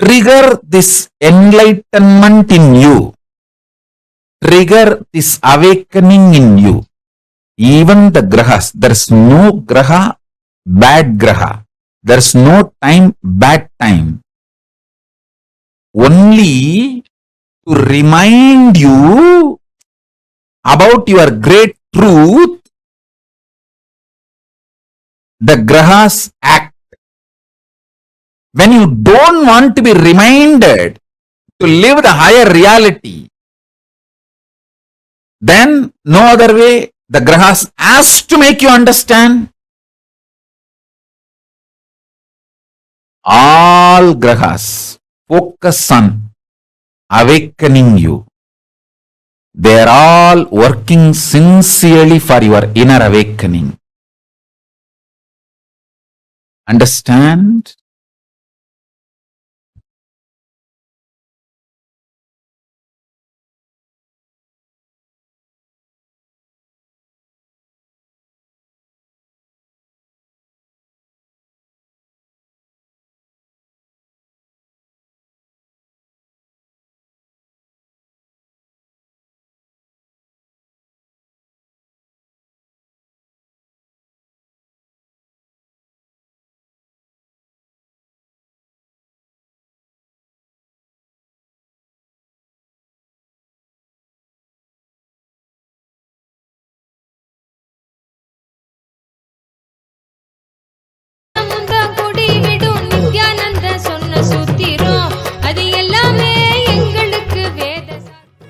trigger this enlightenment in you, trigger this awakening in you. Even the grahas, there's no graha, bad graha. There's no time, bad time. Only to remind you about your great truth, the grahas act. When you don't want to be reminded to live the higher reality, then no other way, the grahas has to make you understand. All grahas focus on awakening you. They are all working sincerely for your inner awakening. Understand?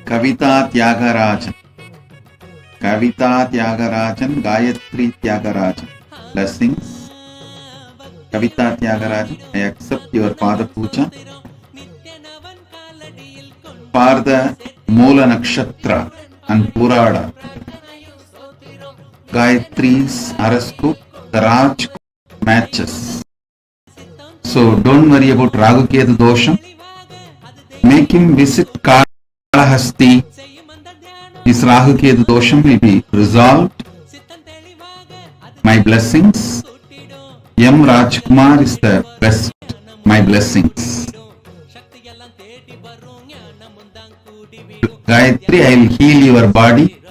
Kavita Tyagarajan. Kavita Tyagarajan, Gayatri Tyagarajan. Blessings. Kavita Tyagarajan, I accept your Pada Puja for the Moola Nakshatra and Purada. Gayatri's horoscope, the Raj matches. So don't worry about Ragu Ketu Dosham. Make him visit Kalahasti. His Rahu Ketu Dosham will be resolved. My blessings. M. Rajkumar is the best. My blessings. Gayatri, I will heal your body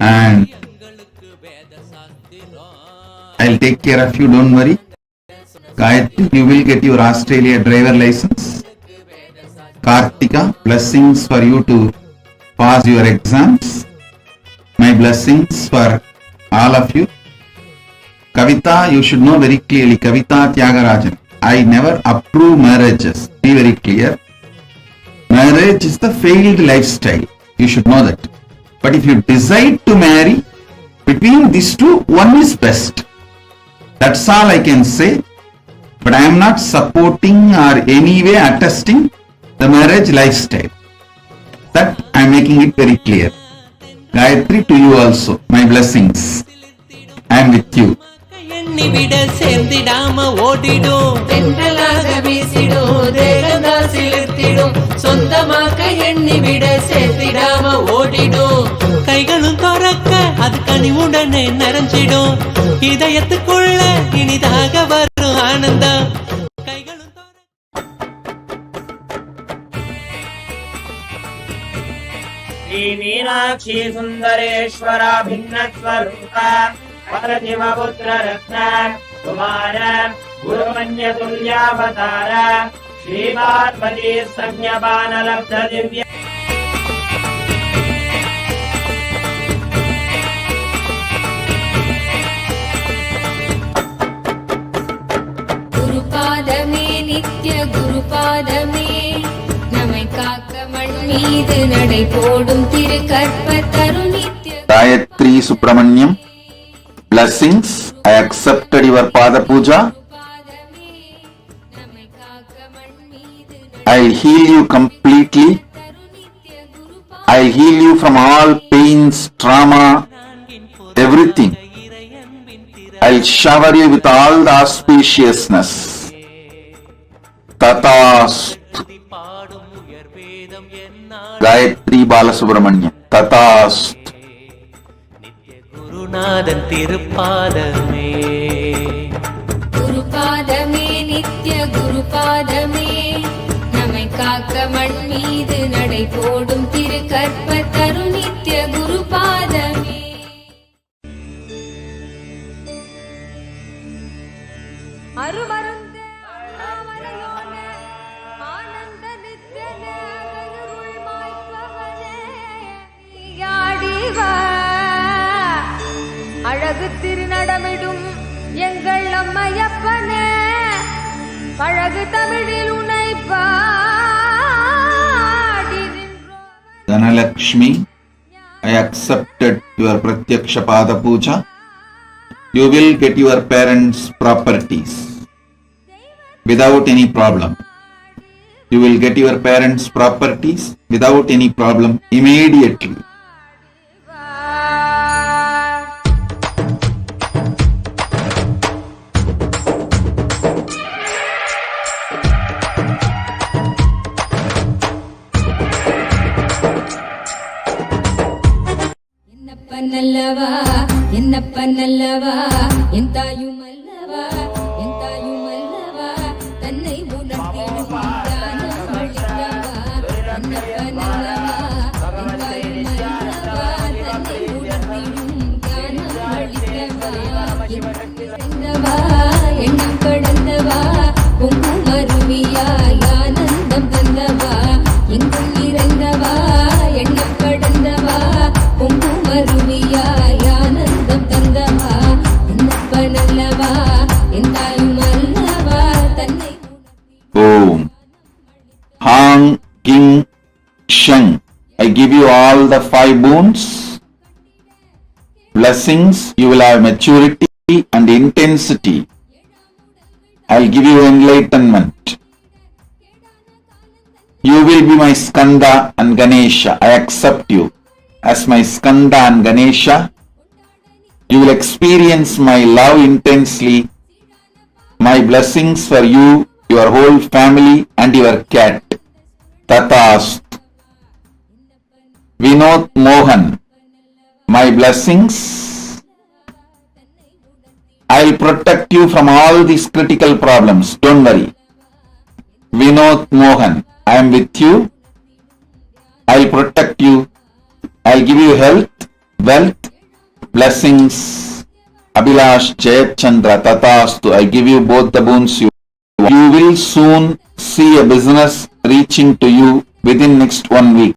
and I will take care of you, don't worry. Gayatri, you will get your Australia driver license. Kartika, blessings for you to pass your exams. My blessings for all of you. Kavita, you should know very clearly, Kavita Tyagarajan, I never approve marriages. Be very clear. Marriage is the failed lifestyle. You should know that. But if you decide to marry, between these two, one is best. That's all I can say. But I am not supporting or anyway attesting the marriage lifestyle. That I am making it very clear. Gayatri, to you also, my blessings. I am with you. எண்ணிவிட சேர்ந்திடாம ஓடிடும் தென்றலாக வீசிடும் தேகந்தா சிலிர்த்திடும் சொந்தமாக்க எண்ணிவிட சேர்த்திடாம ஓடிடும் கைகளும் துறக்க அது கனிவுடனே நிறைஞ்சிடும் இதயத்துக்குள்ள இனிதாக வரும் ஆனந்தம் கைகளும் श्री मीनाक्षी सुंदरेश्वरा भिन्न स्वरूपा परशिवपुत्र रत्न कुमार गुरुमन्य तुल्यावतार श्री पार्वती संज्ञापान लब्ध दिव्य गुरुपादमे नित्य गुरुपादमे நம்மை காக்க மண் மீது நடை போடும் திரு கற்பத்தரு நித்ய Gayatri Subramanyam, blessings. I accepted your Pada Puja. I'll heal you completely. I'll heal you from all pains, trauma, everything. I'll shower you with all the auspiciousness. Tatastu. Gayatri Balasubramanyam. Tatastu. குருநாதன் திருப்பாதமே குருபாதமே நித்ய குருபாதமே நம்மை காக்க மண் மீது நடை போடும் திரு கற்பத்தரு நித்ய குருபாதமே அருமருந்தே அண்ணாமலையோனே ஆனந்த நித்யனே அகையுருள் மாய்ப்பவனே யாடிவா அழகு திருநடமிடும் எங்கள் அம்மையப்பனே பழகு தமிழில் உன்னை பாடி நின்றோம் Dhanalakshmi, I accepted your Pratyaksha Pada Puja. You will get your parents' properties without any problem. You will get your parents' properties without any problem immediately. நல்லவா என்னப்ப நல்லவா என் தாயும் அல்லவா என் தாயும் அல்லவா தன்னை உணர்த்திடும் ஞானம் அளித்தவா என்னப்ப நல்லவா என் தாயும் அல்லவா தன்னை உணர்த்திடும் ஞானம் அளித்தவா எண்ணம் எண்ணம் கடந்தவா பொங்கும் அருவியாய் ஆனந்தம் தந்தவா எங்கும் நிறைந்தவா எண்ணம் கடந்தவா பொங்கும் அருவியாய் ஆனந்தம் தந்தவா என்னப்ப நல்லவா என் தாயும் அல்லவா தன்னை Om Hang King Shang you all the 5 boons, blessings. You will have maturity and intensity. I'll give you enlightenment. You will be my Skanda and Ganesha. I accept you as my Skanda and Ganesha. You will experience my love intensely, my blessings for you, your whole family and your cat. Tatast. Vinod Mohan. My blessings. I'll protect you from all these critical problems. Don't worry. Vinod Mohan. I am with you. I'll protect you. I'll give you health, wealth, blessings. Abhilash Jayachandra Tatastu. I give you both the boons you. You will soon see a business reaching to you within next 1 week.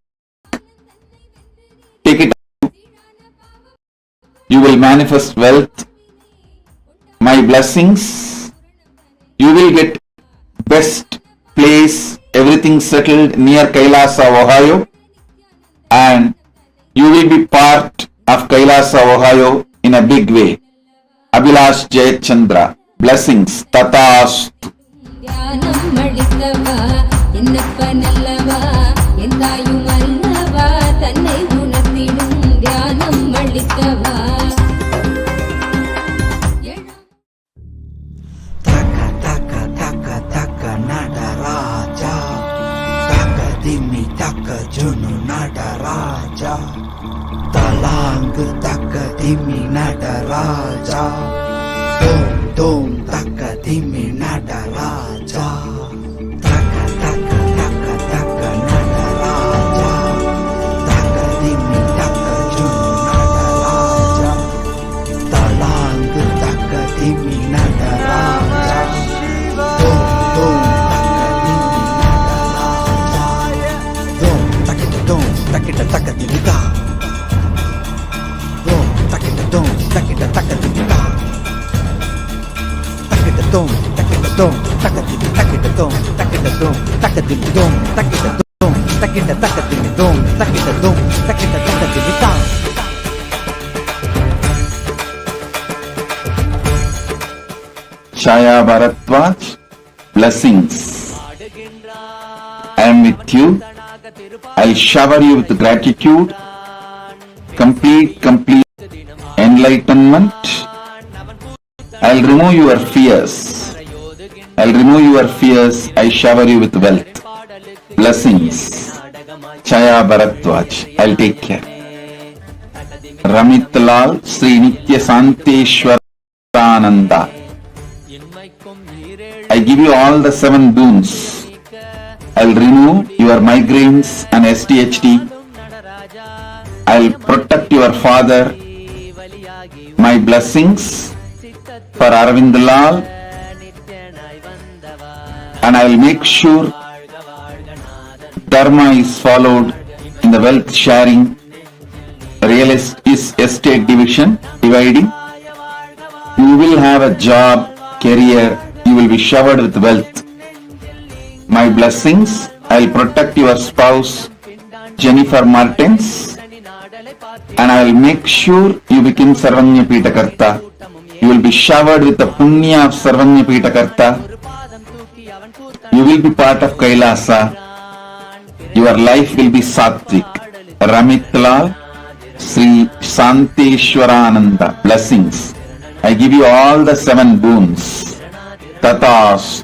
Take it. You will manifest wealth. My blessings. You will get best place, everything settled near Kailasa, Ohio, and you will be part of Kailasa, Ohio in a big way. Abhilash Jayachandra. Blessings. Tatastu. Junu Nadaraja Talang taka dimi Nadaraja Dom dom taka dimi Nadaraja Taka taka taka taka Nadaraja Taka dimi taka Junu Nadaraja Talang taka dimi Nadaraja Dom dom takita taka dilita dom takita takita taka dilita takita dom takita taka dilita takita dom takita taka dilita takita takita taka dilita takita takita taka dilita. Chaya Bharatwaj. Blessings. I am with you. I'll shower you with gratitude, complete enlightenment. I'll remove your fears. I shower you with wealth. Blessings. Chaya Bharatwaj. I'll take care. Ramit Lal Sri Nitya Santeshwarananda. I give you all the 7 boons. I'll remove your migraines and SDHD. I'll protect your father. My blessings for Arvind Lal. And I'll make sure Dharma is followed in the wealth sharing, real estate dividing. You will have a job, career. You will be showered with wealth. My blessings. I'll protect your spouse, Jennifer Martins, and I'll make sure you become Sarvanya Pitakarta. You will be showered with the punya of Sarvanya Pitakarta. You will be part of Kailasa. Your life will be Satvik. Ramit Lal, Sri Santeshwarananda. Blessings. I give you all the 7 boons. Tatas.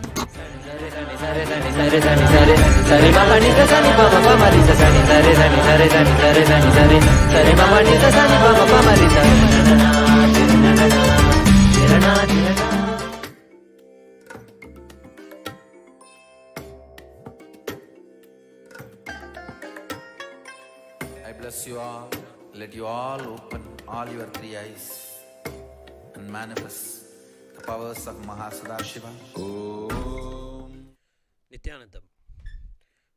I bless you all. Let you all open all your 3 eyes and manifest the powers of Mahasadashiva. Nithyanandam.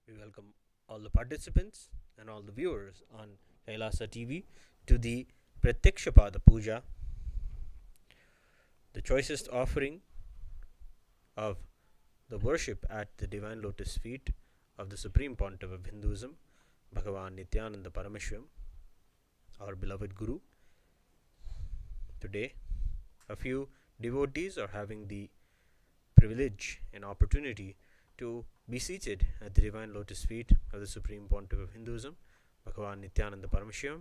We welcome all the participants and all the viewers on Kailasa TV to the Pratyakshapada Puja, the choicest offering of the worship at the Divine Lotus feet of the Supreme Pontiff of Hinduism, Bhagavan Nithyananda Paramashivam, our beloved Guru. Today, a few devotees are having the privilege and opportunity to be seated at the divine lotus feet of the Supreme Pontiff of Hinduism, Bhagavan Nithyananda Paramashivam,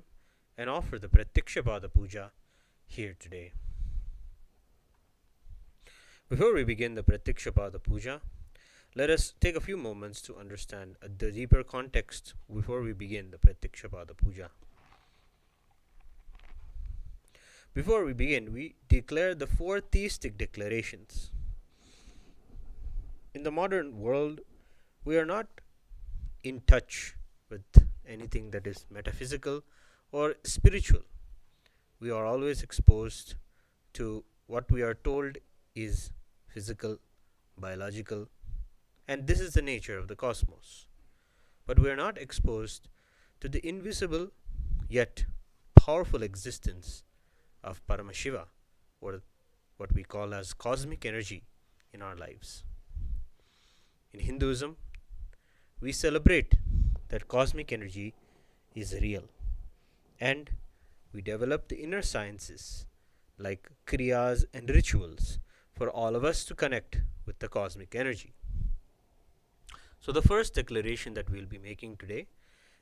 and offer the Pratyakshapada Puja here today. Before we begin the Pratyakshapada Puja, let us take a few moments to understand the deeper context before we begin the Pratyakshapada Puja. Before we begin, we declare the four theistic declarations. In the modern world, we are not in touch with anything that is metaphysical or spiritual. We are always exposed to what we are told is physical, biological, and this is the nature of the cosmos. But we are not exposed to the invisible yet powerful existence of Paramashiva, or what we call as cosmic energy in our lives. In Hinduism, we celebrate that cosmic energy is real, and we develop the inner sciences like kriyas and rituals for all of us to connect with the cosmic energy. So the first declaration that we'll be making today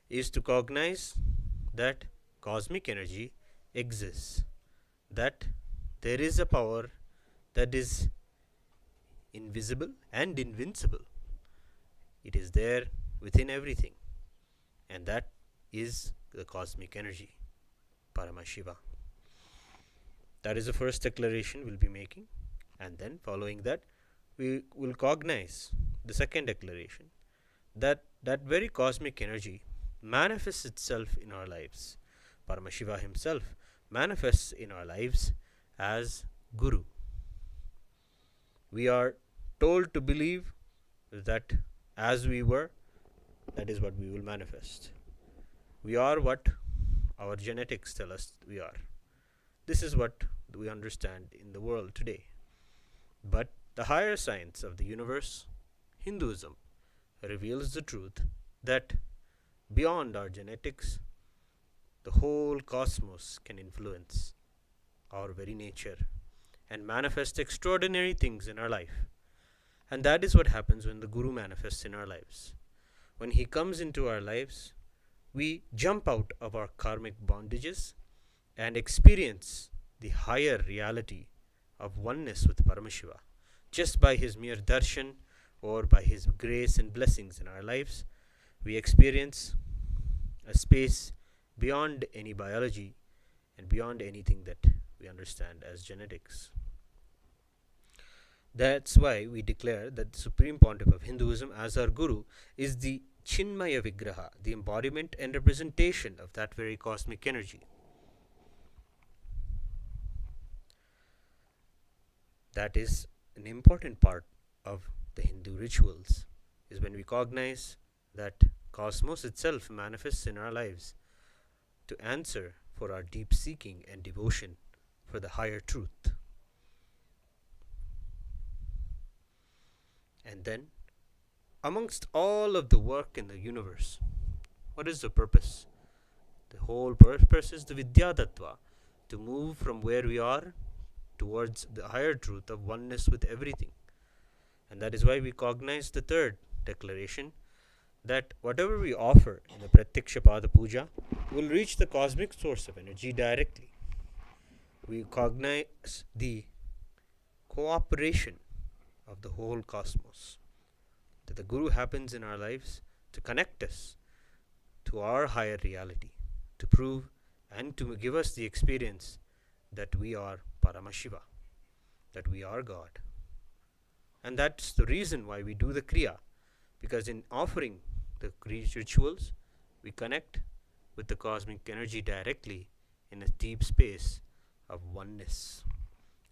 is to cognize that cosmic energy exists, that there is a power that is invisible and invincible. It is there within everything, and that is the cosmic energy, Paramashiva. That is the first declaration we'll be making, and then following that, we will cognize the second declaration, that that very cosmic energy manifests itself in our lives. Paramashiva himself manifests in our lives as Guru. We are told to believe that as we were, that is what we will manifest. We are what our genetics tell us we are. This is what we understand in the world today. But the higher science of the universe, Hinduism, reveals the truth that beyond our genetics, the whole cosmos can influence our very nature and manifest extraordinary things in our life. And that is what happens when the Guru manifests in our lives. When he comes into our lives, we jump out of our karmic bondages and experience the higher reality of oneness with Paramashiva. Just by his mere darshan or by his grace and blessings in our lives, we experience a space beyond any biology and beyond anything that we understand as genetics. That's why we declare that the Supreme Pontiff of Hinduism as our Guru is the Chinmaya Vigraha, the embodiment and representation of that very cosmic energy. That is an important part of the Hindu rituals, is when we cognize that cosmos itself manifests in our lives to answer for our deep seeking and devotion for the higher truth. And then, amongst all of the work in the universe, what is the purpose? The whole purpose is the Vidya Tattva, to move from where we are towards the higher truth of oneness with everything. And that is why we cognize the third declaration, that whatever we offer in the Pratyakshapada Puja will reach the cosmic source of energy directly. We cognize the cooperation of the whole cosmos, that the Guru happens in our lives to connect us to our higher reality, to prove and to give us the experience that we are Paramashiva, that we are God. And that's the reason why we do the Kriya, because in offering the rituals, we connect with the cosmic energy directly in a deep space of oneness.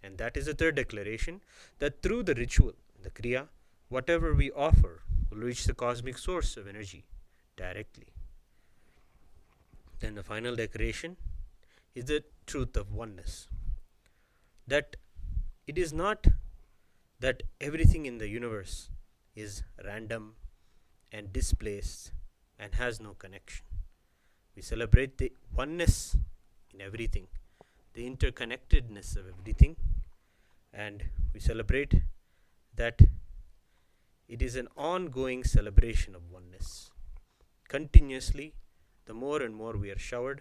And that is the third declaration, that through the ritual, the Kriya, whatever we offer will reach the cosmic source of energy directly. Then the final declaration is the truth of oneness, that it is not that everything in the universe is random and displaced and has no connection. We celebrate the oneness in everything, the interconnectedness of everything, and we celebrate that it is an ongoing celebration of oneness. Continuously, the more and more we are showered,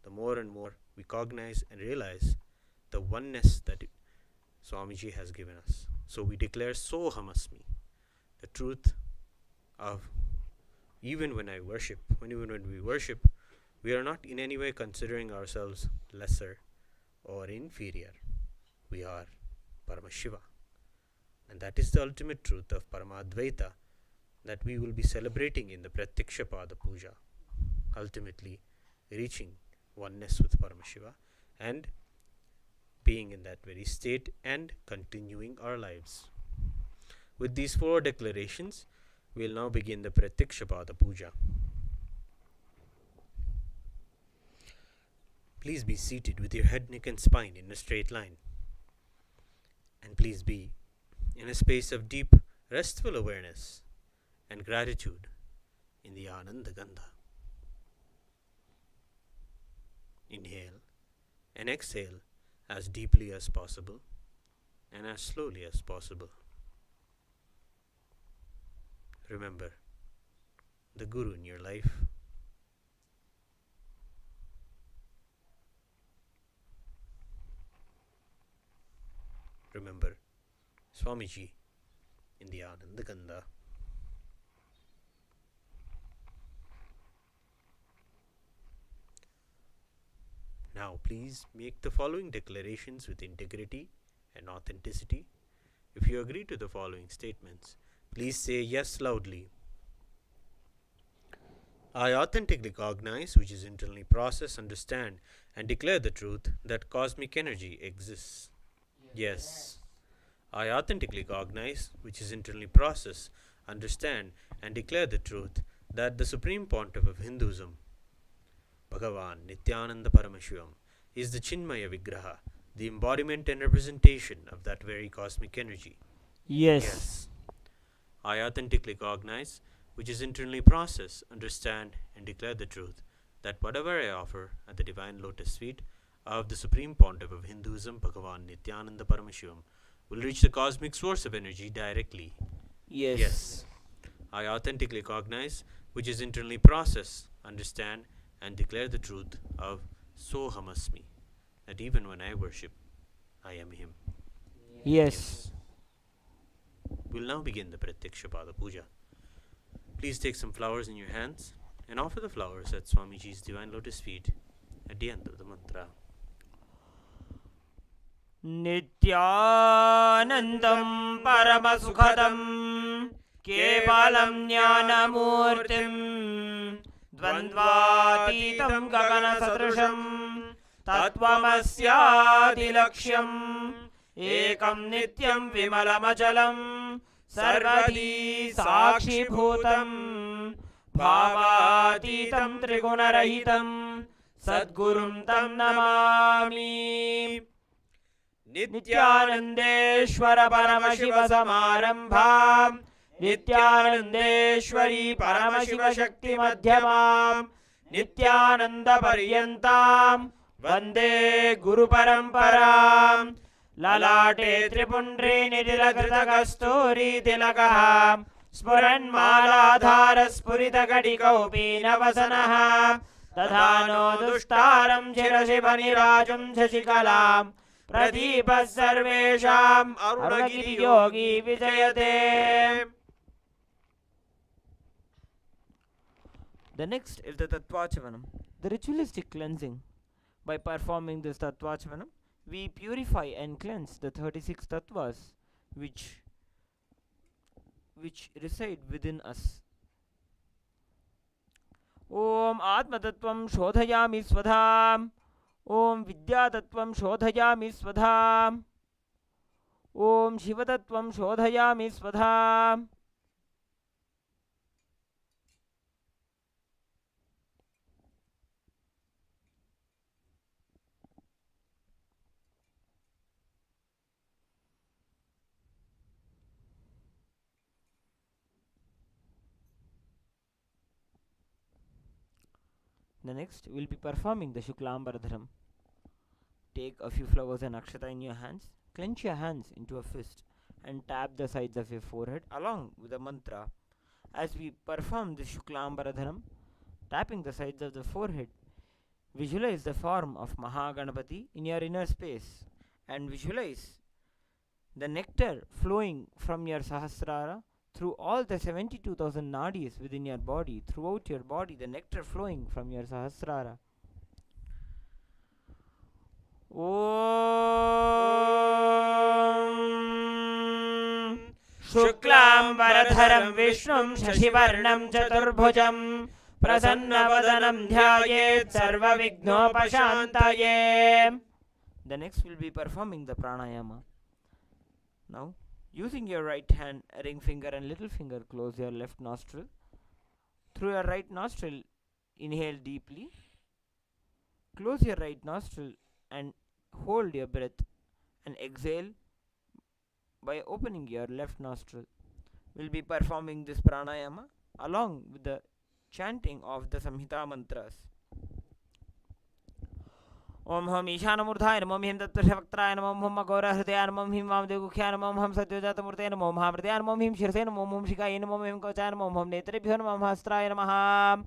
the more and more we cognize and realize the oneness that Swamiji has given us. So we declare Sohamasmi, the truth of even when we worship, we are not in any way considering ourselves lesser or inferior. We are Paramashiva. And that is the ultimate truth of Paramadvaita that we will be celebrating in the Pratyaksha Pada Puja, ultimately reaching oneness with Paramashiva and being in that very state and continuing our lives. With these 4 declarations, we will now begin the Pratyaksha Pada Puja. Please be seated with your head, neck and spine in a straight line. And please be in a space of deep, restful awareness and gratitude in the Ananda Gandha. Inhale and exhale as deeply as possible and as slowly as possible. Remember the Guru in your life. Remember Swamiji in the Ananda Gandha. Now please make the following declarations with integrity and authenticity. If you agree to the following statements, please say yes loudly. I authentically cognize, which is internally process, understand, and declare the truth that cosmic energy exists. Yes. I authentically cognize, which is internally process, understand, and declare the truth that the Supreme Pontiff of Hinduism, Bhagavan Nithyananda Paramashivam, is the Chinmaya Vigraha, the embodiment and representation of that very cosmic energy. Yes. I authentically cognize, which is internally process, understand, and declare the truth that whatever I offer at the divine lotus feet of the Supreme Pontiff of Hinduism, Bhagavan Nithyananda Paramashivam, will reach the cosmic source of energy directly. Yes. I authentically cognize, which is internally process, understand, and declare the truth of Sohamasmi, that even when I worship, I am Him. Yes. We'll now begin the Pratyaksha Pada Puja. Please take some flowers in your hands and offer the flowers at Swamiji's divine lotus feet at the end of the mantra. Nithyanandam Paramasukhadam Kevalam Jnanamurtim Dvandvatitam Gagana Sadrusham Tattvamasya Laksham Ekam Nityam Vimalamachalam Sarvadi Sakshi Bhutam Bhavatitam Trigunarahitam Sadgurum Tam Namami. Nithyanandeshwara Paramashiva Samarambham Nithyanandeshwari Paramashiva Shakti Madhyamam Nithyananda Paryantam Vande Guru Paramparam Lalate Tripundri Nidilaghrita Kasturi Tilakaham Spuran Maladhara Spurita Gadika Navasanaha Tadhano Dushtaram Chirashiva Nirajum Shashikalam Pradipa Sarvesham Arunagiri Yogi Vijayate. The next is the Tattvachavanam, the ritualistic cleansing. By performing this Tattvachavanam, we purify and cleanse the 36 tattvas which reside within us. Om Atma Tattvam Shodhayami Swadham. Om Vidyatattvam Shodhayami Swadham. Om Shivatattvam Shodhayami Swadham. The next, we'll be performing the Shuklambaradharam. Take a few flowers and akshata in your hands, clench your hands into a fist and tap the sides of your forehead along with the mantra. As we perform the Shuklambaradharam, tapping the sides of the forehead, visualize the form of Mahaganapati in your inner space and visualize the nectar flowing from your Sahasrara through all the 72,000 nadis within your body, throughout your body, the nectar flowing from your Sahasrara. Om Shuklambaradharam Vishnum Shashivarnam Chaturbhujam Prasanna Dhyayet Sarva Vignopashantaye. The next will be performing the pranayama. Now, using your right hand, ring finger and little finger, close your left nostril. Through your right nostril, inhale deeply. Close your right nostril and hold your breath and exhale by opening your left nostril. We'll be performing this pranayama along with the chanting of the Samhita mantras. Om Hum Ishanamurdhaya Namo Him Tattvakshaktaraaya Namo Hum Agora Hridaya Namo Him Vamdegukhya Namo Hum Satyajata Namo Mahamridaya Namo Him Shirse Namo Hum Shikaya Namo Him Kauchaya Namo Hum Netrebhyo Namo Hastraya Namaha.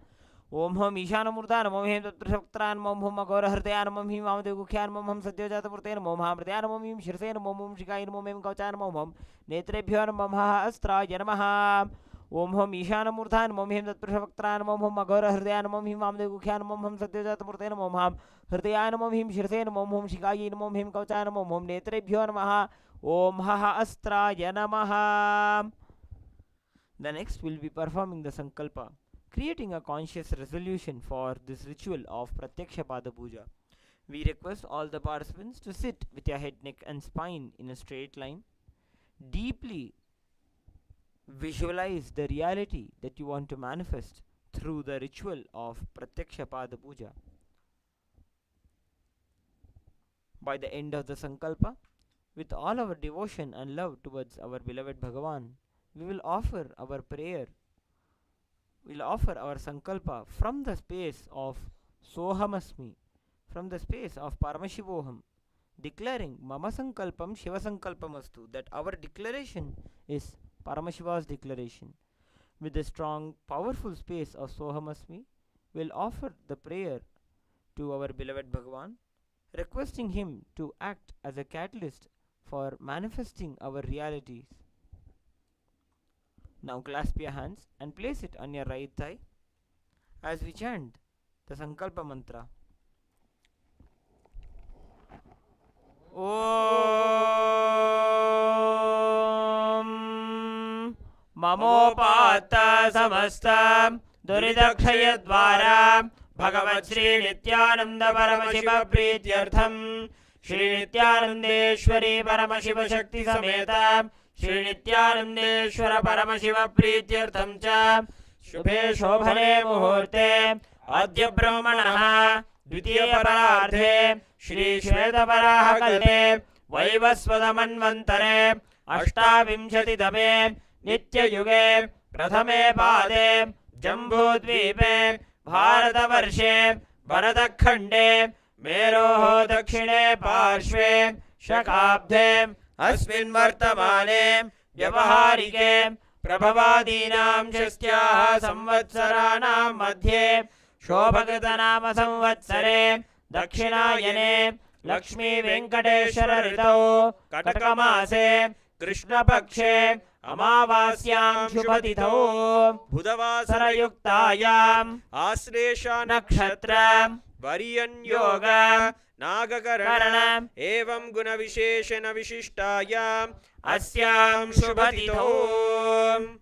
Om Hum Ishanamurdhaya Namo Him Tattvakshaktaraaya Namo Hum Agora Hridaya Namo Him Vamdegukhya Namo Hum Satyajata Namo Mahamridaya Namo Him Shirse Namo Hum Shikaya Namo Him Kauchaya Namo Hum Netrebhyo Namo Hastraya Namaha. Om Hum Ishanamurdhaya Namo Him Tattvakshaktaraaya Namo Hum Agora Hridaya Namo Him Vamdegukhya Namo Hum Satyajata Namo Hum Hridaya Namo Him Shirse Namo Hum Shikaya Namo Him Kauchaya Namo Hum Netrebhyo Namaha. Om Haha Astraya Namaha. The next will be performing the Sankalpa, creating a conscious resolution for this ritual of Pratyaksha Pada Puja. We request all the participants to sit with your head, neck and spine in a straight line. Deeply visualize the reality that you want to manifest through the ritual of Pratyaksha Pada Puja. By the end of the Sankalpa, with all our devotion and love towards our beloved Bhagavan, we will offer our prayer. We will offer our Sankalpa from the space of Sohamasmi, from the space of Paramashivoham, declaring Mama Sankalpam Shiva Sankalpamastu, that our declaration is Paramashiva's declaration. With the strong, powerful space of Sohamasmi, we will offer the prayer to our beloved Bhagavan, requesting him to act as a catalyst for manifesting our realities. Now clasp your hands and place it on your right thigh as we chant the Sankalpa mantra. Om Mamopata Samasta Duridakshaya Dvara Bhagavat Sri Nithyananda Paramashiva Prityartham Shri Nithyanandeshwari Paramashiva Shakti Sameta Shri Nithyanandeshwara Paramashiva Prityartham Cha Shubhe Shobhane Muhurte Adya Brahmanaha Dvitiya Pararthe Shri Shveta Varaha Kalpe Vaivasvada Manvantare Ashtavimshati Dame Nitya Yuge Prathame Pade Jambudvipe Bharatavarshhe Bharatakhande Meroho Dakshine Parshve Shakabdhe Asmin Vartamane Vyavaharike Prabhavadinam Shastyaha Samvatsaranam Madhye Shobhagatanama Samvatsare Dakshinayane Lakshmi Venkateshwara Ritau Katakamase Krishna Pakshe Amavasyam Shubhatithau Budavasarayuktayam Asresha Nakshatra Variyan Yoga Nagakarana Evam Guna Visheshana Vishishtayam Asyam Shubhatithau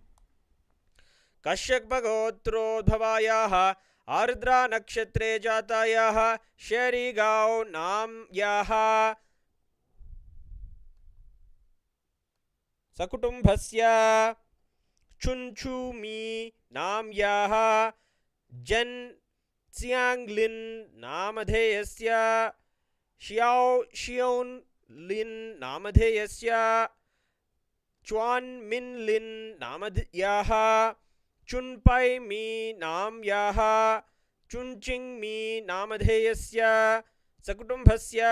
Kashyak Bhagotro Dhavayaha Ardra Nakshatre Jatayaha Sheri Gao Nam Yaha Sakutumbhasya Chunchumi Nam Yaha Jan Tsianglin Namadheyasya Xiao Xion Lin Namadheyasya Chuan Min Lin Namadhyaha Chunpai Mi Nam Yaha चुञ्चिङ्मि नामधेयस्य सकुटुम्बस्य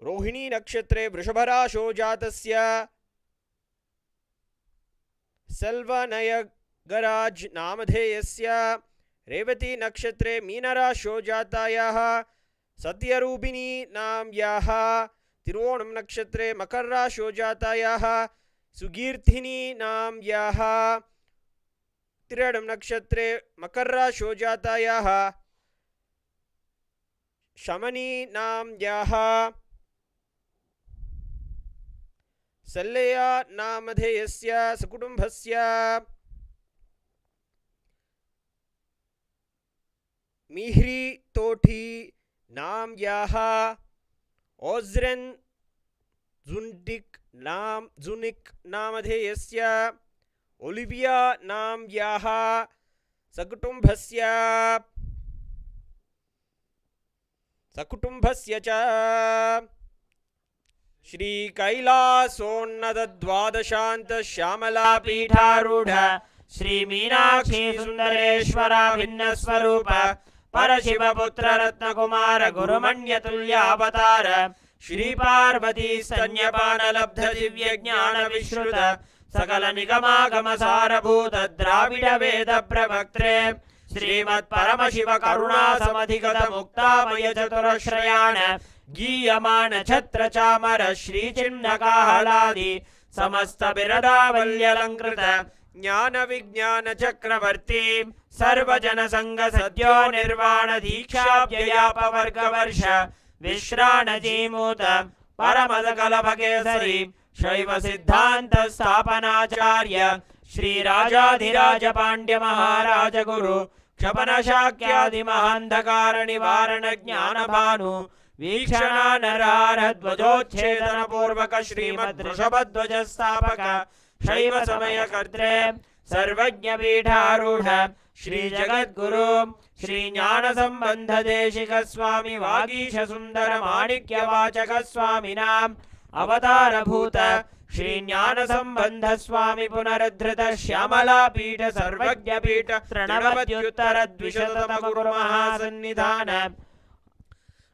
Rohini नक्षत्रे वृषभराशो जातस्य सेल्वनयगराज नामधेयस्य Revati नक्षत्रे मीनराशो जातायाः सत्यरूपिणी नाम्याः तिरुवोणं नक्षत्रे मकरराशो जातायाः सुगीर्थिनी नाम्याः तिरडं नक्षत्रे मकरराशो जातायाः शमनी नाम्याः सल्लेया नामधेयस्य सकुटुम्बस्य मिह्री तोठी नाम्याः ओज्रेन् जुनिक नामधेयस्य Olivia नाम्याः सकुटुम्बस्य च श्री कैलासोन्नत द्वादशांत श्यामला पीठारूढ़ श्री मीनाक्षी सुंदरेश्वरा भिन्न स्वरूप परशिव पुत्र रत्न कुमार गुरुमण्यतुल्य अवतार श्री पार्वती स्तन्यपान लब्ध दिव्य ज्ञान विश्रुत सकल निगमागम सारभूत द्राविड वेद प्रवक्त्रे श्रीमत् परमशिव करुणा समधिगत मुक्तामय चतुरश्रयाण गीयमान छत्र चामर श्री चिन्ह काहलादि समस्त बिरदावल्यलंकृत ज्ञान विज्ञान चक्रवर्ती सर्वजन संग सद्यो निर्वाण दीक्षाव्ययापवर्ग वर्ष विश्राण जीमूत परमद कलभकेसरी शैव सिद्धांत स्थापनाचार्य श्री राजाधिराज पांड्य महाराज गुरु क्षपन शाक्यादि महांधकार निवारण ज्ञान भानु वीक्षणा नरारह ध्वजोच्छेदन पूर्वक श्रीमद् वृषभध्वज स्थापक शैव समय कर्त्रे सर्वज्ञ पीठारूढ़ श्री जगद्गुरु श्री ज्ञान संबंध देशिक स्वामी वागीश सुंदर माणिक्य वाचक स्वामिनाम अवतार भूत श्री ज्ञान संबंध स्वामी पुनरुद्धृत श्यामला पीठ सर्वज्ञ पीठ प्रणवत्युत्तर द्विशततम गुरु महासन्निधान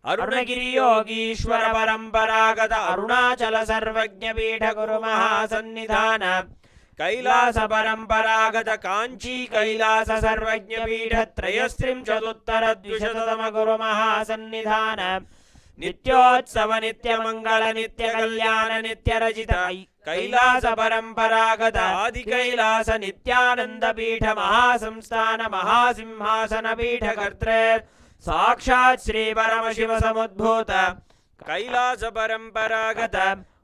अरुणगिरि योगीश्वर परंपरागत अरुणाचल सर्वज्ञ पीठ गुरु महासन्निधान कैलास परंपरागत कांची कैलास सर्वज्ञ पीठ त्रयस्त्रिंशदुत्तर द्विशततम गुरु महासन्निधान नित्योत्सव नित्य मंगल नित्य कल्याण नित्य रचित कैलास परंपरागत आदि कैलास नित्यानंद पीठ महासंस्थान महासिंहासन पीठ कर्त्रे साक्षात् श्री परमशिव समुद्भूत कैलास परंपरागत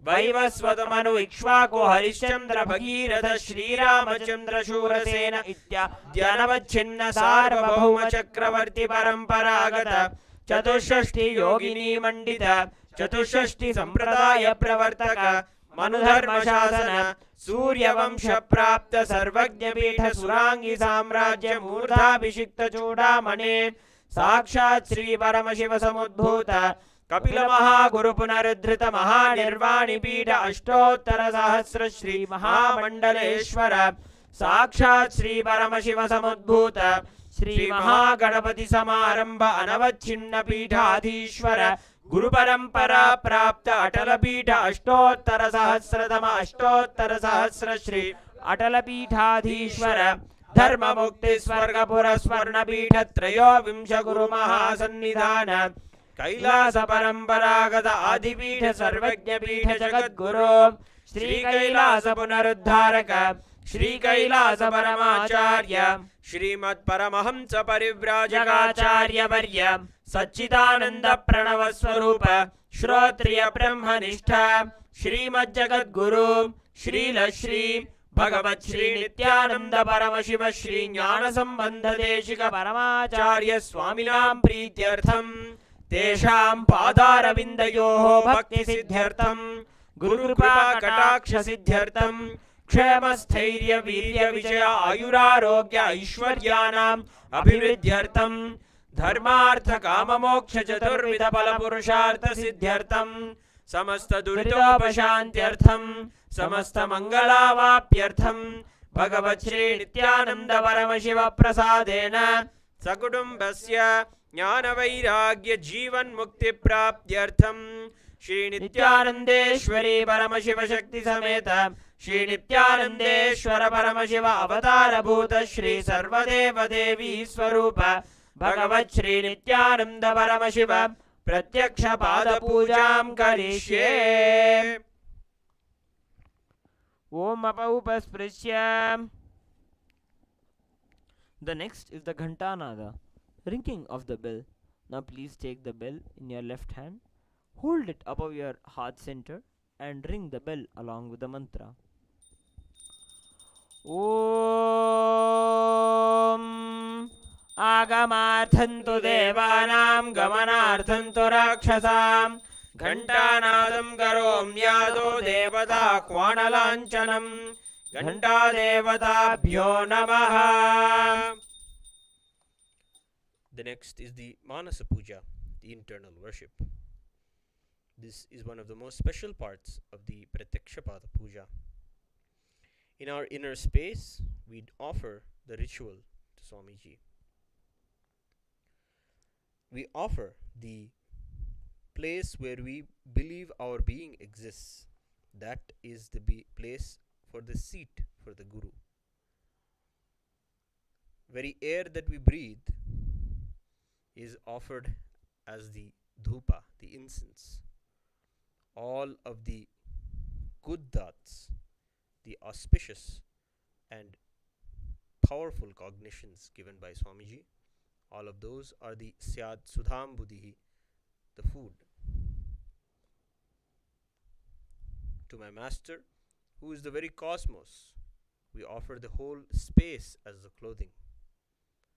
वैवस्वत मनु इक्ष्वाकु हरिश्चंद्र भगीरथ श्रीरामचंद्र शूरसेन इत्याद्यनवच्छिन्न सार्वभौम चक्रवर्ती परंपरागत चतुष्षष्टि योगिनी मंडित चतुष्षष्टि संप्रदाय प्रवर्तक मनुधर्म शासन सूर्यवंश प्राप्त सर्वज्ञ पीठ सुरांगी साम्राज्य मूर्धाभिषिक्त चूड़ामणि साक्षात् श्री परमशिव समुद्भूत कपिल महागुरु पुनरुद्धृत महानिर्वाणि पीठ अष्टोत्तर सहस्र श्री महामंडलेश्वर साक्षात् श्री परमशिव समुद्भूत श्री महागणपति समारंभ अनवच्छिन्न पीठाधीश्वर गुरु परंपरा प्राप्त अटल पीठ अष्टोत्तर सहस्र श्री अटल पीठाधीश्वर धर्म मुक्ति स्वर्गपुर स्वर्ण पीठ त्रयोविंश गुरु महासन्निधान कैलास परंपरागत आदिपीठ सर्वज्ञ पीठ जगद्गुरु श्री कैलास पुनरुद्धारक श्री कैलास परमाचार्य श्रीमत् परमहंस परिव्राजकाचार्य वर्य सच्चिदानंद प्रणव स्वरूप श्रोत्रिय ब्रह्मनिष्ठा श्रीमद् जगद्गुरु श्रील श्री भगवत् श्री नित्यानंद परमशिव श्री ज्ञान संबंध देशिक परमाचार्य स्वामिनां प्रीत्यर्थम तेषां पादारविन्दयोः भक्ति सिद्ध्यर्थम गुरुकृपा कटाक्ष सिद्ध्यर्थम क्षेम स्थैर्य वीर्य विजय आयुरारोग्य ऐश्वर्यानाम् अभिवृद्ध्यर्थम धर्मार्थ काम मोक्ष चतुर्विध फल पुरुषार्थ सिद्ध्यर्थम समस्त दुरितोपशान्त्यर्थं समस्त मंगलावाप्यर्थं भगवत् श्री नित्यानंद परमशिव प्रसादेन सकुटुम्बस्य ज्ञानवैराग्य जीवन मुक्ति प्राप्त्यर्थं श्री नित्यानंदेश्वरी परमशिव शक्ति समेत श्री नित्यानंदेश्वर परमशिव अवतार भूत श्री सर्वदेव देवी स्वरूप भगवत् श्री नित्यानंद परमशिव प्रत्यक्ष पाद पूजां करिष्ये। ओम अपौपस्पृश्य। The next is the Ghantanada, ringing of the bell. Now please take the bell in your left hand, hold it above your heart center and ring the bell along with the mantra. Om Agamarthantu devanam gamanarthantu rakshasam घंटानादं करोम्यादो देवता क्वाणलाञ्छनं घंटा देवताभ्यो नमः। The next is the Manasa Puja, the internal worship. This is one of the most special parts of the Pratyakshapada Puja. In our inner space, we offer the ritual to Swamiji. We offer the place where we believe our being exists. That is the place for the seat for the Guru. Very air that we breathe is offered as the dhupa, the incense. All of the good thoughts, the auspicious and powerful cognitions given by Swamiji, all of those are the Syad Sudham Buddhihi, the food. To my master, who is the very cosmos, we offer the whole space as the clothing.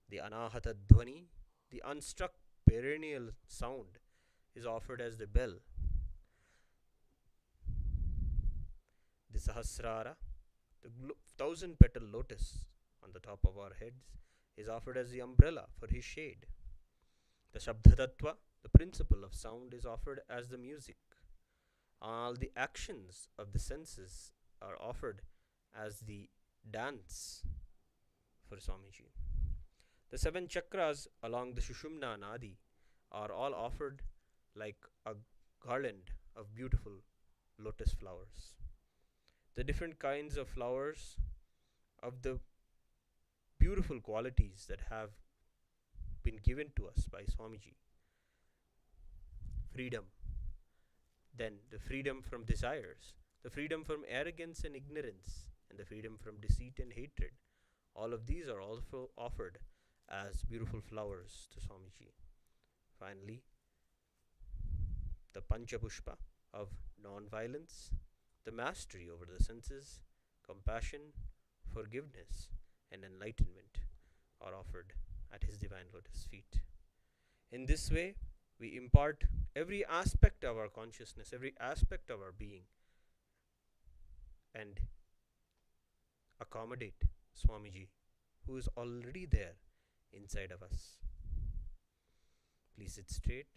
The Anahata Dhvani, the unstruck perennial sound, is offered as the bell. The Sahasrara, the 1,000-petal lotus on the top of our heads, is offered as the umbrella for his shade. The Shabdhatattva, the principle of sound, is offered as the music. All the actions of the senses are offered as the dance for Swamiji. The 7 chakras along the Shushumna Nadi are all offered like a garland of beautiful lotus flowers. The different kinds of flowers of the beautiful qualities that have been given to us by Swamiji. Freedom, then the freedom from desires, the freedom from arrogance and ignorance, and the freedom from deceit and hatred. All of these are also offered as beautiful flowers to Swamiji. Finally, the Panchapushpa of non-violence, the mastery over the senses, compassion, forgiveness, and enlightenment are offered at his divine lotus feet. In this way, we impart every aspect of our consciousness, every aspect of our being, and accommodate Swamiji, who is already there inside of us. Please sit straight,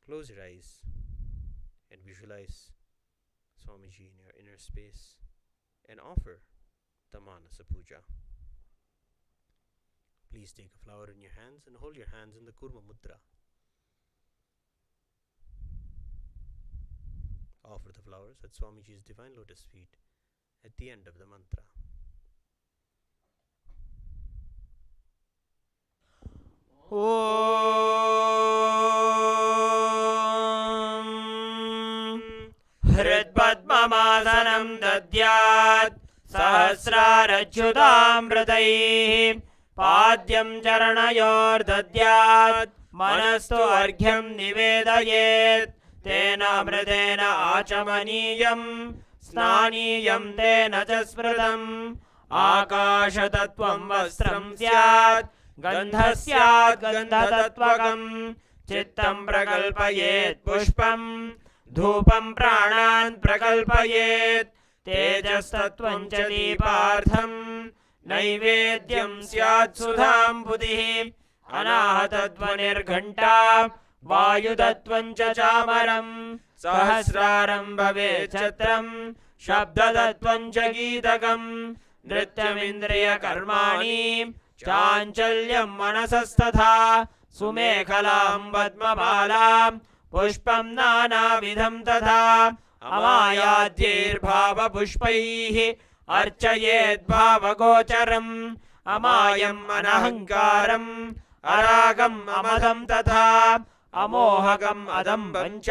close your eyes, and visualize Swamiji in your inner space and offer the Manasa Puja. Please take a flower in your hands and hold your hands in the Kurma Mudra. Offer the flowers at Swamiji's divine lotus feet at the end of the mantra. Om Hridpadmasanam dadyat Sahasrarachyutamritaihi Padyam Charanayor dadyat Manastu Arghyam Nivedayet Tena Amritena Achamaniyam Snaniyam Tena Jasmritam Akashatattvam Vastram Syat Gandhasyat Gandhatatvakam Chittam Prakalpayet Pushpam Dhupam Pranan Prakalpayet Tejastatvam Cha Deepartham Naivedyam Syat Sudham Buddhihi Anahatadvanir Ghanta वायुतत्त्वं च चामरं सहस्रारं भवेत् छत्रं शब्दतत्त्वं च गीतकं नृत्यमिन्द्रियकर्माणि चाञ्चल्यं मनसस्तथा सुमेखलां पद्ममालां पुष्पं नानाविधं तथा अमायाद्यैर्भावपुष्पैः अर्चयेद्भावगोचरम् अमायम् अनहङ्कारम् अरागम् अमदं तथा अमोहकम् अदम्बं च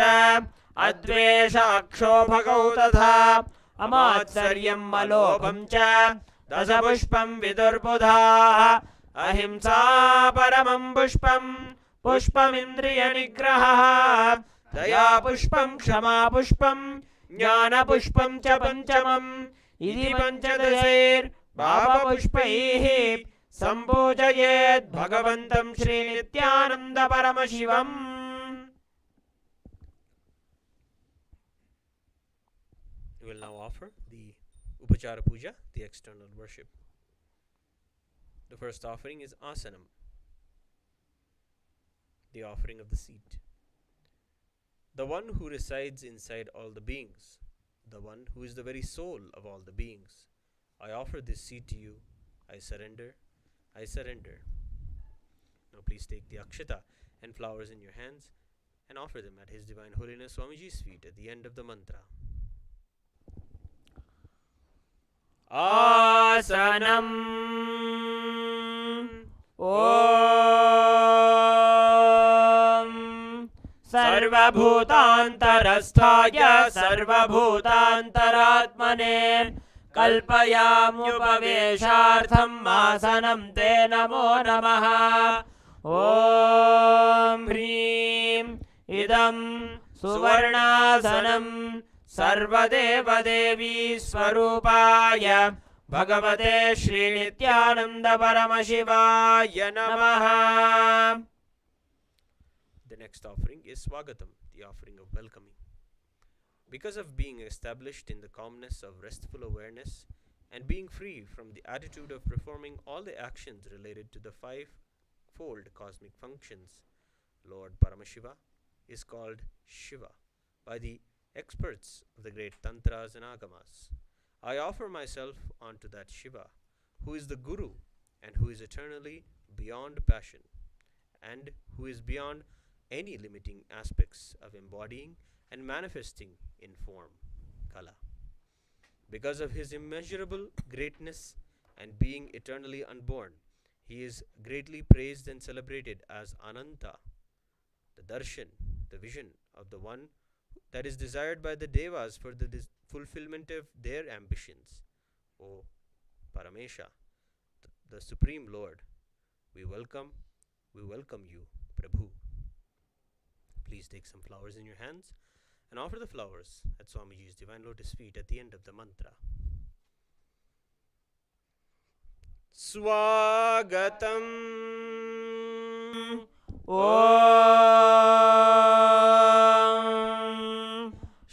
अद्वेषाक्षोभकौ तथा अमात्सर्यम् अलोभं च दशपुष्पं विदुर्बुधाः अहिंसा परमं पुष्पं पुष्पमिन्द्रियनिग्रहः दया पुष्पं क्षमा पुष्पं ज्ञानपुष्पं च पञ्चमम् इति पञ्चदशैर्भावपुष्पैः सम्पूजयेत् भगवन्तं Shri Nityananda Paramashivam. We will now offer the Upachara Puja, the external worship. The first offering is Asanam, the offering of the seat. The one who resides inside all the beings, the one who is the very soul of all the beings. I offer this seat to you. I surrender. I surrender. Now please take the akshata and flowers in your hands and offer them at His Divine Holiness Swamiji's feet at the end of the mantra. आसनं ॐ सर्वभूतान्तरस्थाय सर्वभूतान्तरात्मने कल्पयाम्युपवेशार्थम् आसनं ते नमो नमः. ॐ ह्रीं इदं सुवर्णासनं सर्वदेवदेवी स्वरूपाय भगवते श्रीनित्यानन्द परमशिवाय नमः. The next offering is Swagatam, the offering of welcoming. Because of being established in the calmness of restful awareness and being free from the attitude of performing all the actions related to the five-fold cosmic functions, Lord Paramashiva is called Shiva by the experts of the great Tantras and Agamas. I offer myself unto that Shiva, who is the Guru and who is eternally beyond passion and who is beyond any limiting aspects of embodying and manifesting in form, Kala. Because of his immeasurable greatness and being eternally unborn, he is greatly praised and celebrated as Ananta, the darshan, the vision of the one that is desired by the devas for the fulfillment of their ambitions. O Paramesha, the Supreme Lord, we welcome you, Prabhu. Please take some flowers in your hands and offer the flowers at Swamiji's Divine Lotus feet at the end of the mantra. Swagatam ॐ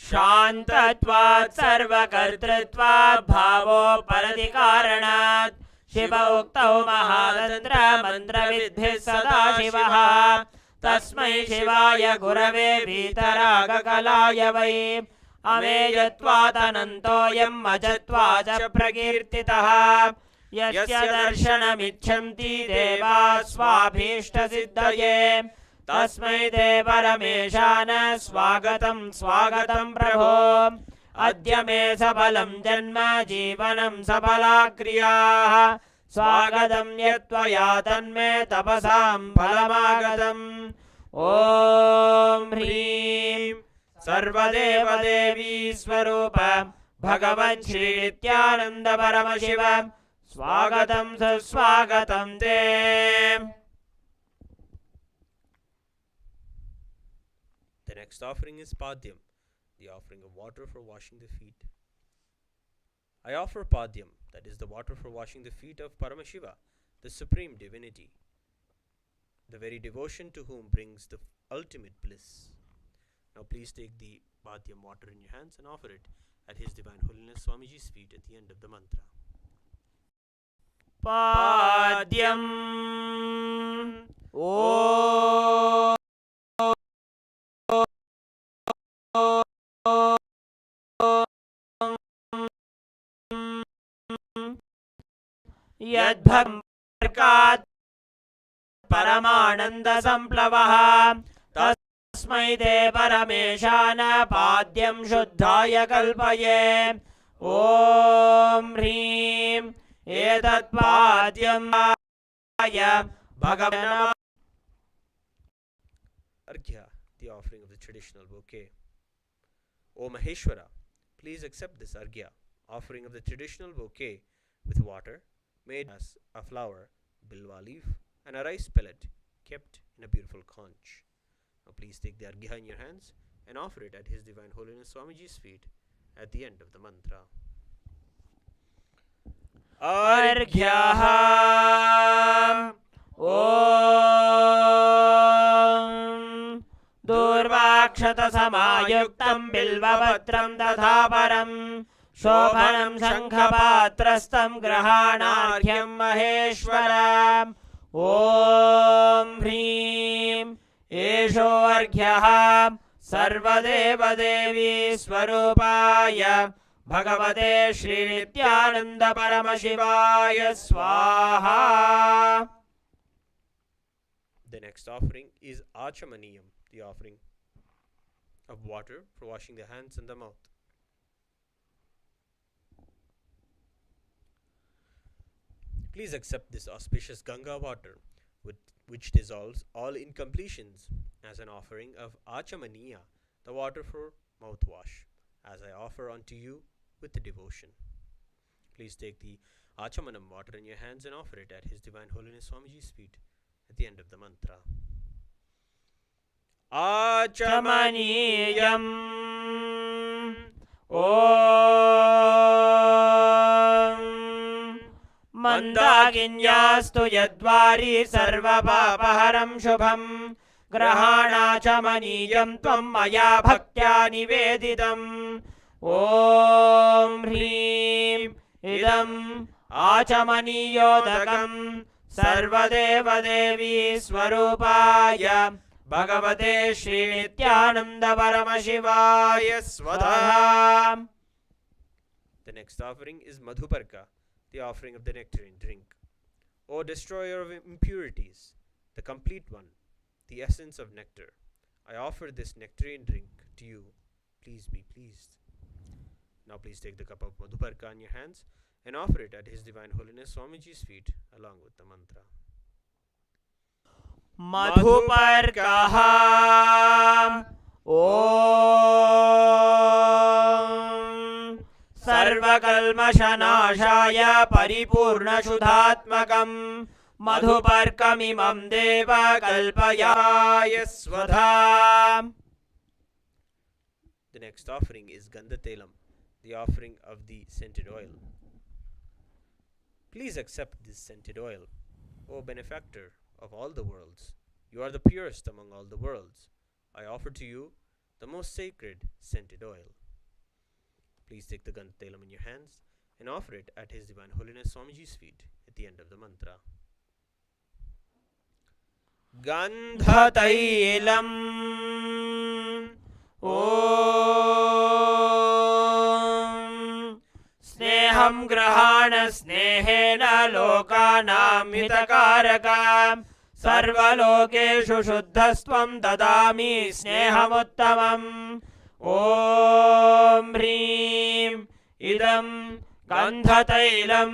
शान्तत्वात् सर्वकर्तृत्वात् भावोपरतिकारणात् शिव उक्तौ महातन्त्र मन्त्रविद्भिः सदा शिवः तस्मै शिवाय गुरवे वीतरागकलाय वै अमेयत्वादनन्तोऽयम् अजत्वात् च प्रकीर्तितः यस्य दर्शनमिच्छन्ति देवाः स्वाभीष्टसिद्धये तस्मै ते परमेशान स्वागतं स्वागतं प्रभो. अद्य मे सफलं जन्म जीवनं सफला क्रियाः स्वागतं यत्त्वया तन्मे तपसां फलमागतम्. ॐ ह्रीं सर्वदेवदेवी स्वरूप भगवन् श्रीनित्यानन्द परमशिव स्वागतं सुस्वागतं ते. The next offering is Padyam, the offering of water for washing the feet. I offer Padyam, that is the water for washing the feet of Paramashiva, the Supreme Divinity, the very devotion to whom brings the ultimate bliss. Now please take the Padyam water in your hands and offer it at His Divine Holiness Swamiji's feet at the end of the mantra. पाद्यम् ॐ यद्भक्तात् परमानंद संप्लवः तस्मै ते परमेशान पाद्यं शुद्धाय कल्पये। ॐ ह्रीं एतत् पाद्यं भगवान् Arghya, the offering of the traditional bouquet. O Maheshwara, please accept this Arghya, offering of the traditional bouquet with water made as a flower, bilwa leaf, and a rice pellet kept in a beautiful conch. Now please take the Arghya in your hands and offer it at His Divine Holiness Swamiji's feet at the end of the mantra. अर्घ्यः ॐ दूर्वाक्षतसमायुक्तं बिल्वपत्रं तथा परं शोभनं शङ्खपात्रस्थं ग्रहाणार्घ्यं महेश्वर। ॐ ह्रीं एषोऽर्घ्यः सर्वदेवदेवी स्वरूपाय भगवते श्री नित्यानंद परमशिवाय स्वाहा। The next offering is Achamaniyam, the offering of water for washing the hands and the mouth. Please accept this auspicious Ganga water, which dissolves all incompletions, as an offering of Achamaniya, the water for mouthwash, as I offer unto you with the devotion. Please take the Achamanam water in your hands and offer it at His Divine Holiness Swamiji's feet at the end of the mantra. Achamaniyam Om Mandaginyastu yadvari sarvapapaharam shubham Grahanachamaniyam tvam maya bhaktya niveditam. Om Hrim idam Achamaniyotakam Sarvadeva Devi Swarupaya Bhagavate Shri Nityananda Paramashivaya Swadha. The next offering is Madhuparka, the offering of the nectarine drink. O destroyer of impurities, the complete one, the essence of nectar, I offer this nectarine drink to you. Please be pleased. Now please take the cup of Madhuparka in your hands and offer it at His Divine Holiness Swamiji's feet along with the mantra. Madhuparkaha Om Sarvakalmashanashaya Paripurna Shudhatmakam Madhuparkamimam Deva Kalpayaya Swadha. The next offering is Gandhatelam, the offering of the scented oil. Please accept this scented oil, O benefactor of all the worlds. You are the purest among all the worlds. I offer to you the most sacred scented oil. Please take the Gandhatelam in your hands and offer it at His Divine Holiness Swamiji's feet at the end of the mantra. Gandhatailam Om Sneham Grahana Snehena Lokanam Hitakarakam Sarvalokeshu Shuddhastvam Dadami Snehamuttamam. Om Hrim Idam Gandhatailam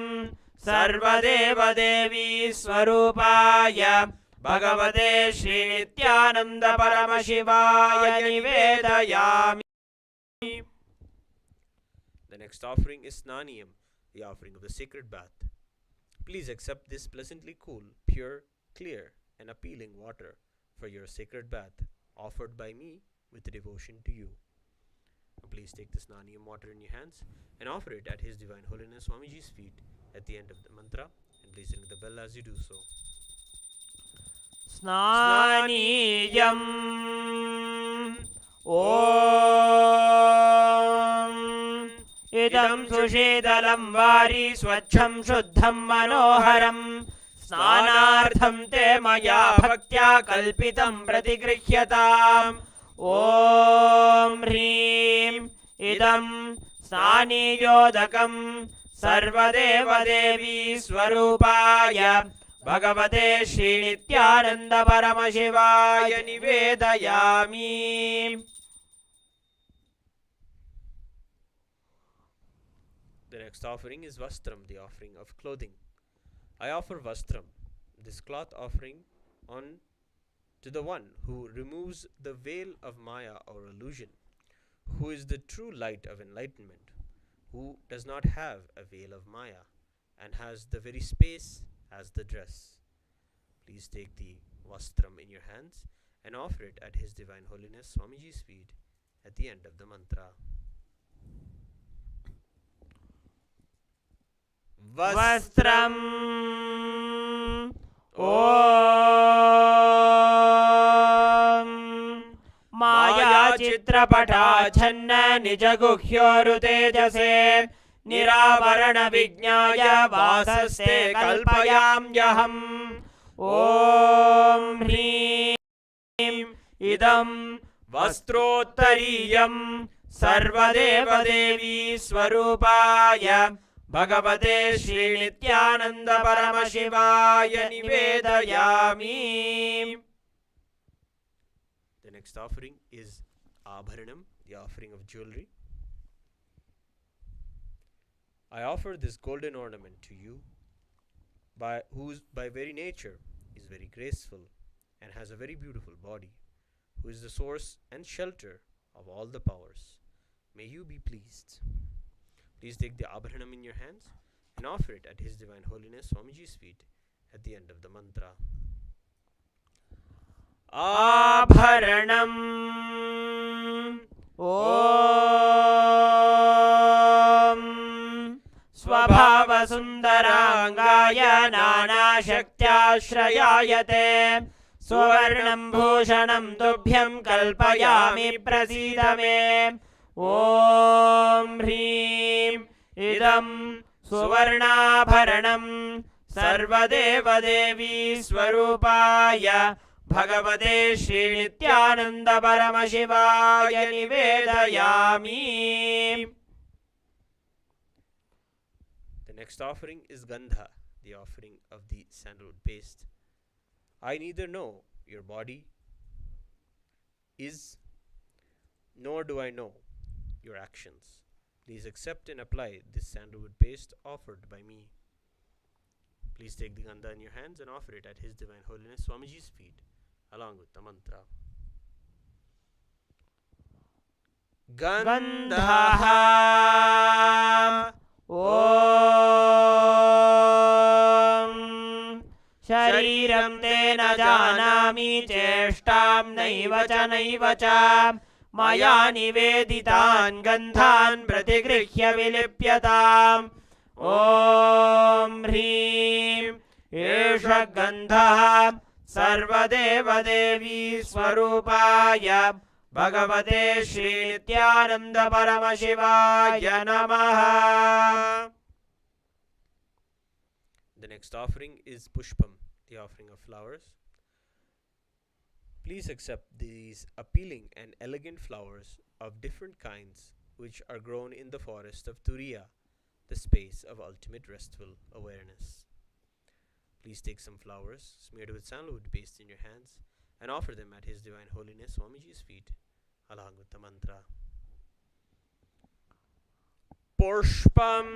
Sarvadeva Devi Swarupaya Bhagavate Shri Nityananda Paramashivaya Nivedayami. The next offering is Snaniyam, the offering of the sacred bath. Please accept this pleasantly cool, pure, clear, and appealing water for your sacred bath, offered by me with devotion to you. Please take the Snaniyam water in your hands and offer it at His Divine Holiness Swamiji's feet at the end of the mantra, and please ring the bell as you do so. Snaniyam Om Idam Sushidalam Vari Swachham Shuddham Manoharam Snanartham Te Maya Bhaktya Kalpitam Pratigrihyataam. ॐ ह्रीं इदं स्नानीयोदकं सर्वदेवदेवी स्वरूपाय भगवते श्रीनित्यानन्द परमशिवाय निवेदयामि. The next offering is Vastram, the offering of clothing. I offer Vastram, this cloth offering, on to the one who removes the veil of Maya or illusion, who is the true light of enlightenment, who does not have a veil of Maya and has the very space as the dress. Please take the Vastram in your hands and offer it at His Divine Holiness Swamiji's feet at the end of the mantra. वस्त्रम् ॐ मायाचित्रपटाच्छन्न निजगुह्योरुतेजसे निरावरणविज्ञाय वासस्ते कल्पयाम्यहम्. ॐ ह्रीं इदं वस्त्रोत्तरीयं सर्वदेवदेवी स्वरूपाय भगवते श्रीनित्यानन्द परमशिवाय निवेदयामि. The next offering is Abharanam, the offering of jewelry. I offer this golden ornament to you, whose by very nature is very graceful and has a very beautiful body, who is the source and shelter of all the powers. May you be pleased. Please take the Abharanam in your hands and offer it at His Divine Holiness Swamiji's feet at the end of the mantra. आभरणम् ॐ स्वभावसुन्दराङ्गाय नानाशक्त्याश्रयायते सुवर्णं भूषणं तुभ्यं कल्पयामि प्रसीद मे. ॐ ह्रीं इदं सुवर्णाभरणं सर्वदेवदेवी स्वरूपाय भगवते श्रीनित्यानन्द परमशिवाय निवेदयामि. The next offering is Gandha, the offering of the sandalwood paste. I neither know your body is, nor do I know your actions. Please accept and apply this sandalwood paste offered by me. Please take the Gandha in your hands and offer it at His Divine Holiness Swamiji's feet along with the mantra. गन्धः ॐ शरीरं ते न जानामि चेष्टां नैव च मया निवेदितान् गन्धान् प्रतिगृह्य विलिप्यताम्. ॐ ह्रीं एष गन्धः सर्वदेवदेवी स्वरूपाय भगवते श्रीनित्यानन्द परमशिवाय नमः. The next offering is Pushpam, the offering of flowers. Please accept these appealing and elegant flowers of different kinds which are grown in the forest of Turiya, the space of ultimate restful awareness. Please take some flowers smeared with sandalwood paste in your hands and offer them at His Divine Holiness Swamiji's feet along with the mantra. पुष्पम्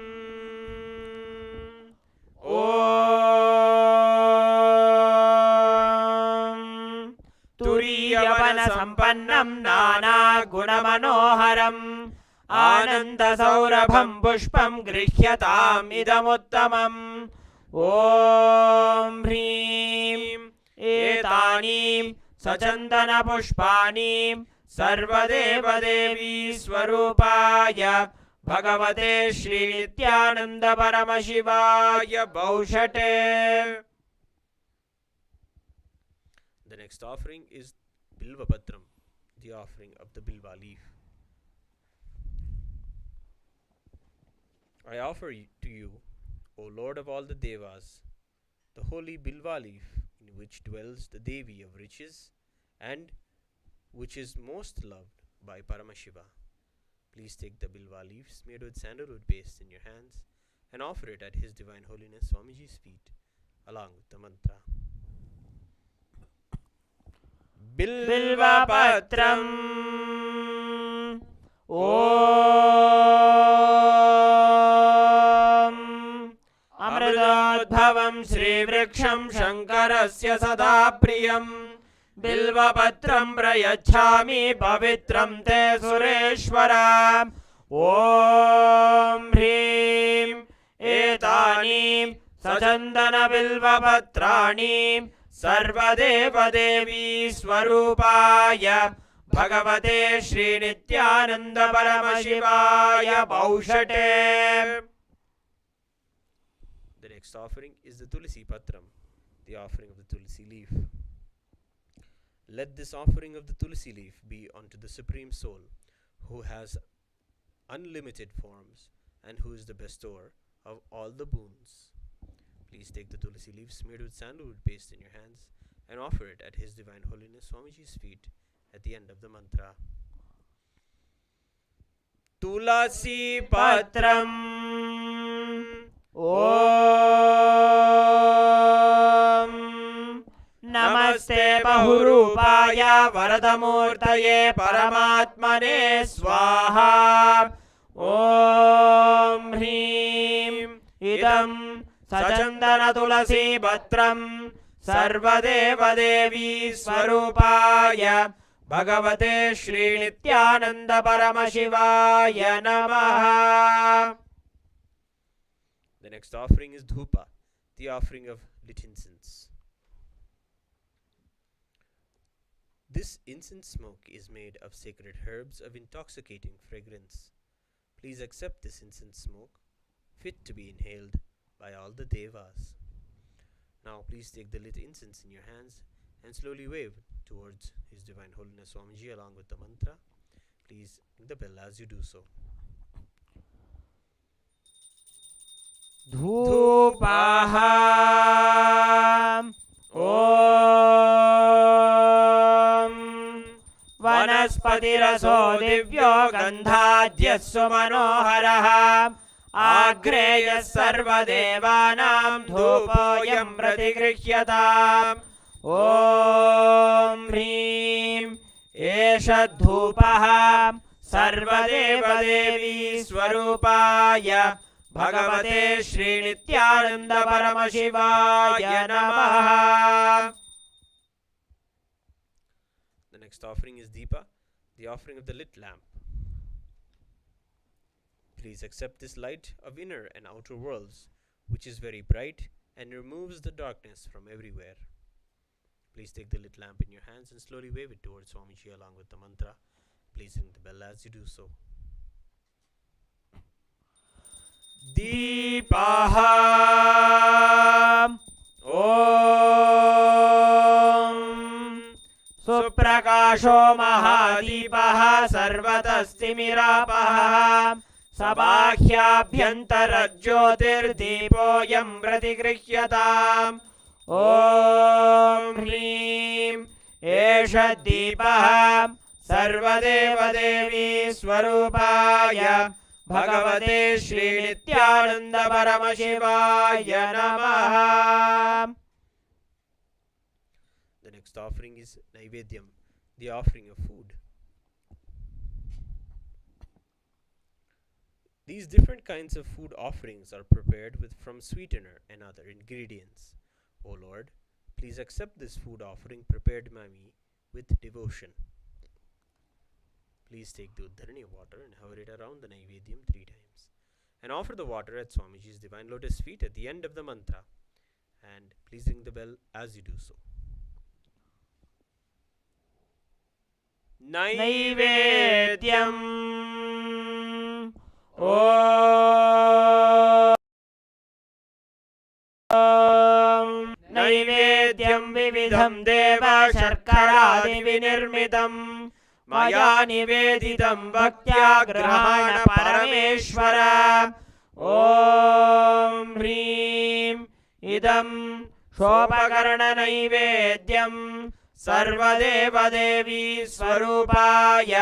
ॐ तुरीयवनसम्पन्नं नानागुणमनोहरम् आनन्दसौरभं पुष्पं गृह्यताम् इदमुत्तमम्. ॐ ह्रीं एतानि सचन्दनपुष्पाणि सर्वदेवदेवी स्वरूपाय भगवते Shri Nityananda परमशिवाय भौषटे. The next offering is Bilvapatram, the offering of the Bilva leaf. I offer to you, O Lord of all the Devas, the holy Bilva leaf in which dwells the Devi of riches and which is most loved by Paramashiva. Please take the bilva leaves made with sandalwood paste in your hands and offer it at His Divine Holiness Swamiji's feet along with the mantra. Bilvapatram Om Amritodbhavam Sri Vriksham Shankarasya Sada Priyam Bilvapatram Prayachami Pavitram Te Sureshwara Om Hrim Etanim Sajandana Bilvapatranim Sarvadeva Devi Swarupaya Bhagavate Shri Nithyananda Paramashivaya Bhavati. The next offering is the Tulsi Patram, the offering of the Tulsi leaf. Let this offering of the Tulsi leaf be unto the Supreme Soul, who has unlimited forms and who is the bestower of all the boons. Please take the Tulsi leaves made with sandalwood paste in your hands and offer it at His Divine Holiness Swamiji's feet at the end of the mantra. Tulasi Patram Om Namaste Bahurupaya Varadamurtaye Paramātma S Om Hrim Idam Sajandana Tulasi Patram Sarvadeva Devi Swarupaya Bhagavate Shri Nithyananda Paramashivaya Namaha. The next offering is Dhupa, the offering of lit incense. This incense smoke is made of sacred herbs of intoxicating fragrance. Please accept this incense smoke, fit to be inhaled by all the devas. Now please take the lit incense in your hands and slowly wave towards His Divine Holiness Swamiji along with the mantra. Please ring the bell as you do so. Dhupaham Om Vanaspatiraso Divyo Gandhadyassu Manoharah Agreyas Sarvadevanam Dhupoyam Pratigrihyataam Om Hrim Esha Dhupaham Sarvadeva Devi Swarupaya Bhagavate Shri Nithyananda Paramashivaya Namaha. The next offering is Deepa, the offering of the lit lamp. Please accept this light of inner and outer worlds, which is very bright and removes the darkness from everywhere. Please take the lit lamp in your hands and slowly wave it towards Swamiji along with the mantra. Please ring the bell as you do so. Deepaham Om Suprakasho Mahadeepaha Sarvatastimirapaha Sabhahyabhyantarajyotirdeepoyam pratigrihyataam Om Hrim Esha Deepaham Sarvadeva Devi Swarupaya Bhagavate Shri Nithyananda Paramashivaya Namaha. The next offering is Naivedyam, the offering of food. These different kinds of food offerings are prepared from sweetener and other ingredients. O Lord, please accept this food offering prepared by me with devotion. Please take the Uddharani water and hover it around the Naivedyam 3 times and offer the water at Swamiji's divine lotus feet at the end of the mantra. And please ring the bell as you do so. Naivedyam Om Naivedyam Vividham Deva Sharkaradi Vinirmidam Maya Niveditam Bhaktya Grahana Parameshwara Om Hrim Idam Shopakarana Naivedyam सर्वदेवदेवी स्वरूपाय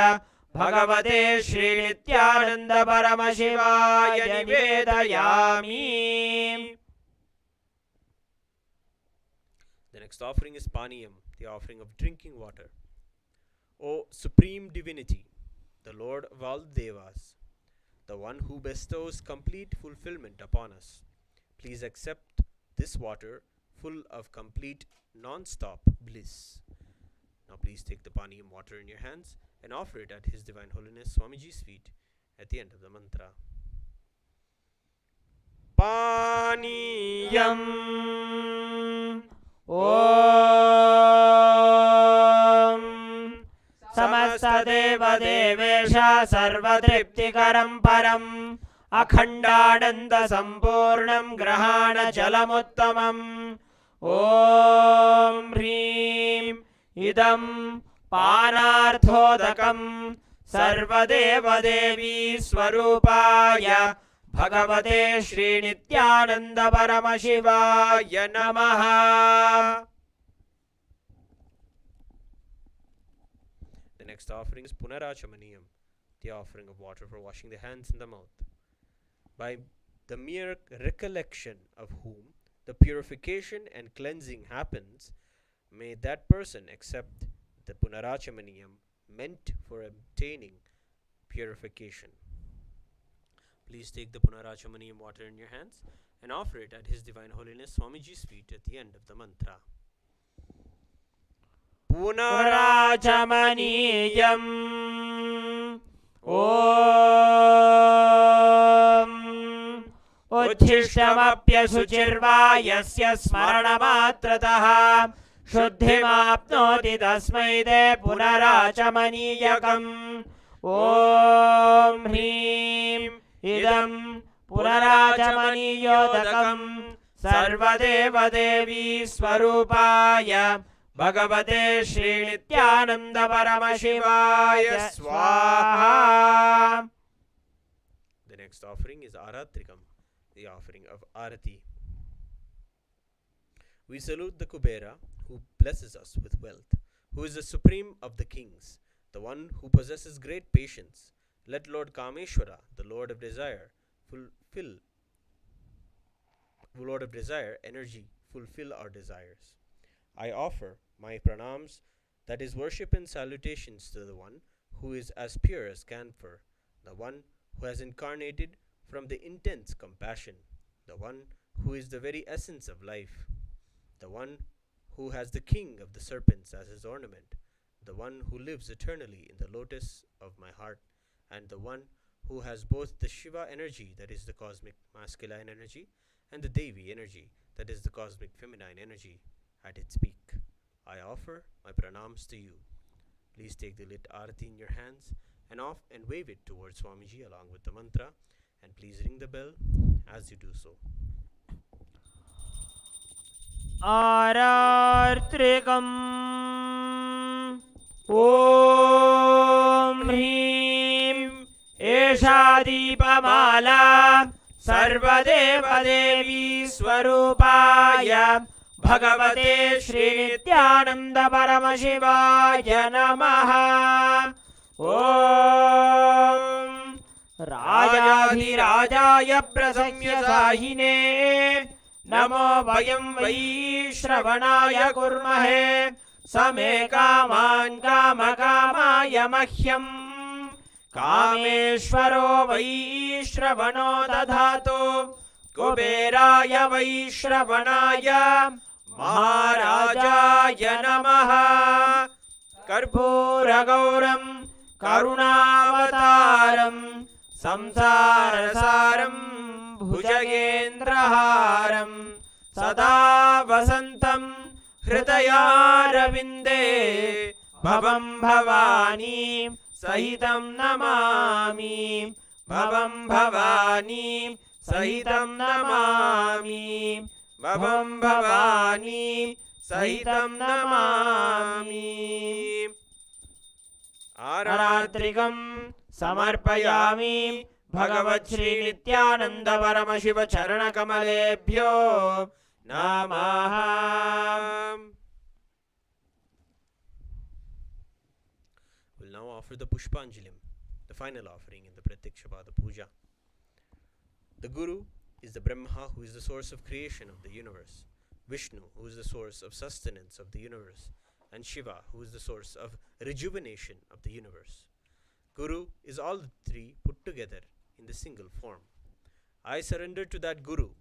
भगवते श्री नित्यानंद परमशिवाय निवेदयामि. The next offering is Paniyam, the offering of drinking water. O Supreme Divinity, the Lord of all Devas, the one who bestows complete fulfillment upon us, please accept this water full of complete non-stop bliss. Now please take the Paniyam water in your hands and offer it at His Divine Holiness Swamiji's feet at the end of the mantra. Paniyam. Om समस्तदेवदेवेशा सर्वतृप्तिकरं परम् अखण्डानन्दसम्पूर्णं ग्रहाणजलमुत्तमम्. ॐ ह्रीं इदं पानार्थोदकं सर्वदेवदेवी स्वरूपाय भगवते श्रीनित्यानन्द परमशिवाय नमः. The next offering is Punarachamaniyam, the offering of water for washing the hands and the mouth. By the mere recollection of whom the purification and cleansing happens, may that person accept the Punarachamaniyam meant for obtaining purification. Please take the Punarachamaniyam water in your hands and offer it at His Divine Holiness Swamiji's feet at the end of the mantra. Punarachamaniyam. Om Uddhishtamapyasuchirva yasya smaranamatratah shuddhimapnoti tasmai de punarachamaniyakam. Om Hrim idam punarachamaniyodakam sarvadevadevi swarupaya भगवते श्री नित्यानंद परमशिवाय स्वाहा. The next offering is Aratrikam, the offering of Arati. We salute the Kubera, who blesses us with wealth, who is the supreme of the kings, the one who possesses great patience. Let Lord Kameshwara, the Lord of Desire, energy, fulfill our desires. I offer my pranams, that is worship and salutations, to the one who is as pure as camphor, the one who has incarnated from the intense compassion, the one who is the very essence of life, the one who has the king of the serpents as his ornament, the one who lives eternally in the lotus of my heart, and the one who has both the Shiva energy, that is the cosmic masculine energy, and the Devi energy, that is the cosmic feminine energy, at its peak. I offer my pranams to you. Please take the lit arati in your hands and wave it towards Swamiji along with the mantra, and please ring the bell as you do so. Aratrikam. Om Hrim Esha Deepamala Sarvadevadevi Swarupaya भगवते श्री नित्यानंद परमशिवाय नमः. ओम राजाधिराजाय प्रसंयसाहिने नमो वयं वै श्रवणाय कुर्महे समे कामान् कामकामाय मह्यं कामेश्वरो वै श्रवणो दधातु कुबेराय वै श्रवणाय महाराजाय नमः. कर्पूरगौरं करुणावतारं संसारसारं भुजगेन्द्रहारं सदा वसन्तं हृदयारविन्दे भवं भवानी सहितं नमामि. भवं भवानी सहितं नमामि. भवं भवानी सहितं नमामि. आरात्रिकं समर्पयामि भगवत् श्री नित्यानंद परमशिव चरणकमलेभ्यो नमः. offer the Pushpanjalim, the final offering in the Pratyakshapada Puja. The Guru is the Brahma, who is the source of creation of the universe, Vishnu, who is the source of sustenance of the universe, and Shiva, who is the source of rejuvenation of the universe. Guru is all the three put together in the single form. I surrender to that Guru.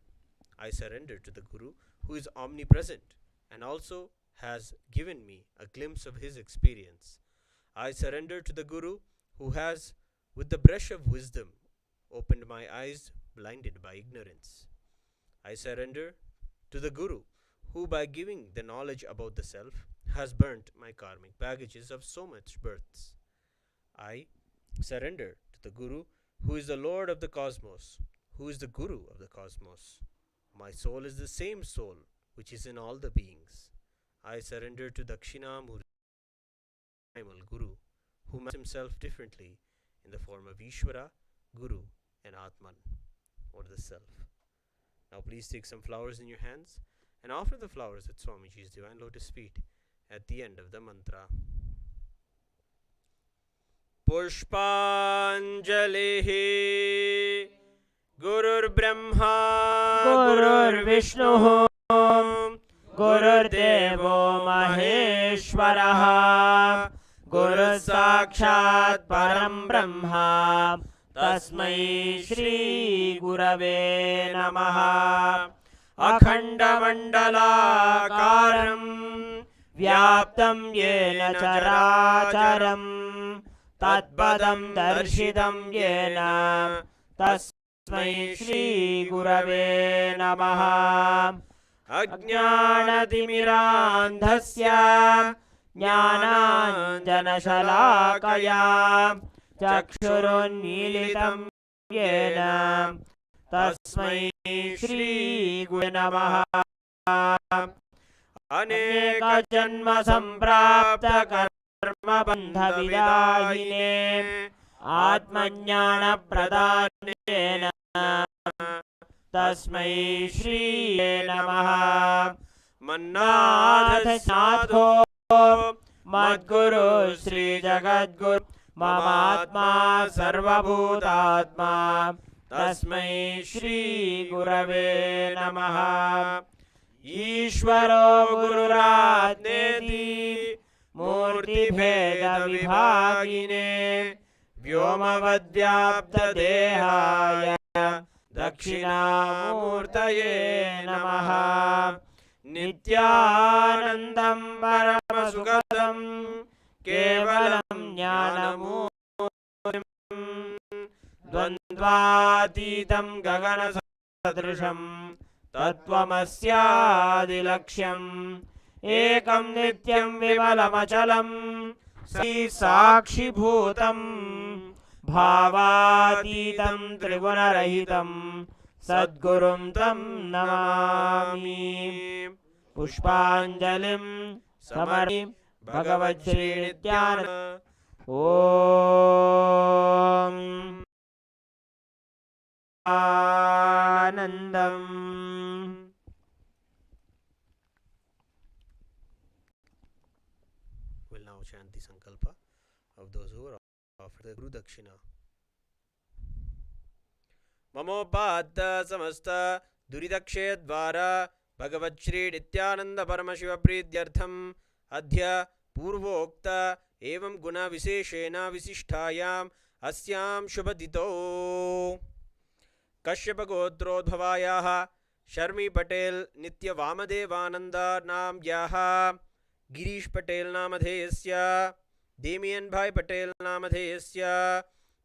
I surrender to the Guru who is omnipresent and also has given me a glimpse of his experience. I surrender to the Guru who has, with the brush of wisdom, opened my eyes blinded by ignorance. I surrender to the Guru who, by giving the knowledge about the self, has burnt my karmic baggages of so much births. I surrender to the Guru who is the Lord of the cosmos, who is the Guru of the cosmos. My soul is the same soul which is in all the beings. I surrender to Dakshinamurti, primal Guru, who manifests himself differently in the form of Ishvara, Guru, and Atman, or the Self. Now please take some flowers in your hands and offer the flowers at Swamiji's divine lotus feet at the end of the mantra. Pushpanjalihi Gurur Brahma Gurur Vishnu Gurur Devo Maheshwaraha Guru Sakshat Param Brahma Tasmai Shri Gurave Namaha Akhanda Mandalakaram Vyaptam Yena Characharam Tatpadam Darshidam Yena Tasmai Shri Gurave Namaha Ajnanatimirandhasya Jnananjanashalakaya Chakshurunmilitam Yena Tasmai Shri Gurave Namaha Aneka Janma Samprapta Karma Bandha Vidahine Atmajnana Pradhanena Tasmai Shri Namaha Mannadha Sadho Madguru Sri Jagadguru Mamatma Sarvabhutatma Tasmai Shri Gurave Namaha Ishvaro Gururatneti Murti Bheda Vibhagine Vyomavadvyapta Dehaya Dakshinamurtaye Namaha Nithyanandam Paramasukadam Kevalam Jnanamurtim Dvandvatitam Gagana Sadrisham Tattvamasyadilaksham Ekam Nityam Vimalamachalam Sakshi Bhutam Bhavatitam Tribunarahitam Sadgurum Tam Namami Pushpanjalim Samari Bhagavat Shri Nithyananda Om Anandam. We'll now chant the Sankalpa of those who are offered the Guru Dakshina. Mamopadda samasta duridakshe dvara Bhagavat Shri Nithyananda Paramashiva Pridyartham Adhya Purvokta Evam Guna Viseshena Visishtayam Asyam Shubhadito Kashyapa Gotrodbhavayaha Sharmi Patel Nitya Vamadevananda Namyaha Girish Patel Namadhesya Damian Bhai Patel Namadhesya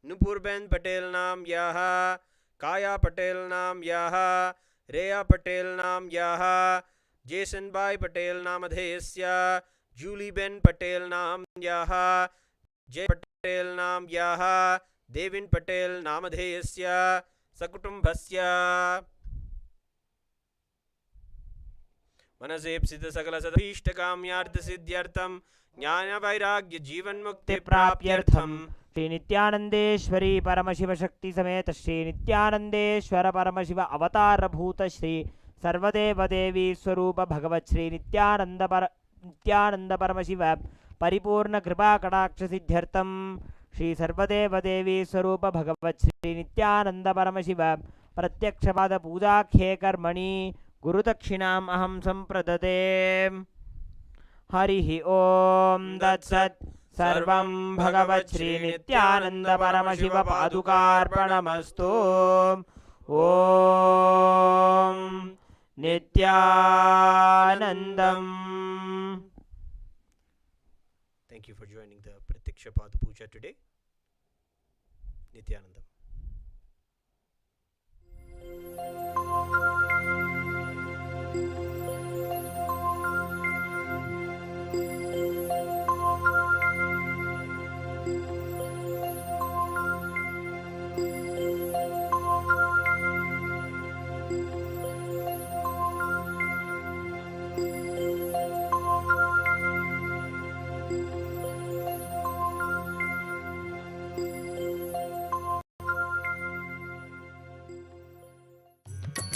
Nupur Ben Patel Namyaha Kaya Patel Namyaha Rhea Patel Namyaha Jason Bhai Patel Namadhesya Julie Ben Patel Namyaha Jay Patel Namyaha Devin Patel Namadhesya Sakutumbhasya Manasepsita Sakala Sadabhishtakamyartha Siddhyartham Jnana Vairagya Jivan Mukti Prapyartham Shri Nithyanandeshwari Paramashiva Shakti Sameta Shri Nithyanandeshwara Paramashiva Avatara Bhuta Shri Sarvadeva Devi Swarupa Bhagavat Shri Nithyananda Paramashiva परिपूर्ण कृपा कटाक्ष सिद्ध्यर्थम श्री सर्वदेव देवी स्वरूप भगवत् श्री नित्यानंद परमशिव प्रत्यक्षपाद पूजाख्ये कर्मणि गुरुदक्षिणाम् अहं संप्रददे। हरिः ओम तत्सत्। सर्वं भगवत् श्री नित्यानंद परमशिव पादुकार्पणमस्तु। ओम Nityanandam. Thank you for joining the Pratiksha Pada Puja today. Nithyanandam.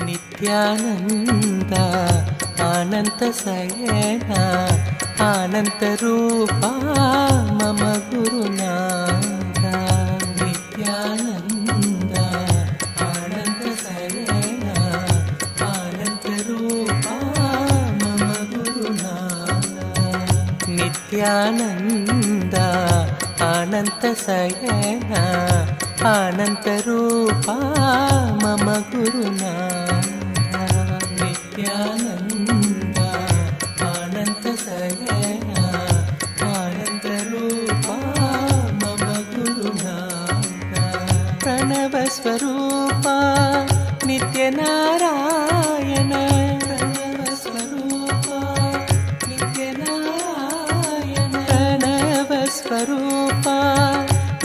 Nityanand अनंत शयना अनंत रूपा मम गुरुनाथ। नित्यानंद अनंत शयना अनंत रूपा मम गुरुनाथ। नित्यानंद अनंत शयना अनंत रूपा मम गुरुनाथ। नित्यानंद अनंत शयना अनंत रूपा मम गुरुनाथ। प्रणव स्वरूपा नित्य नारायण। प्रणव स्वरूपा नित्य नारायण। प्रणव स्वरूपा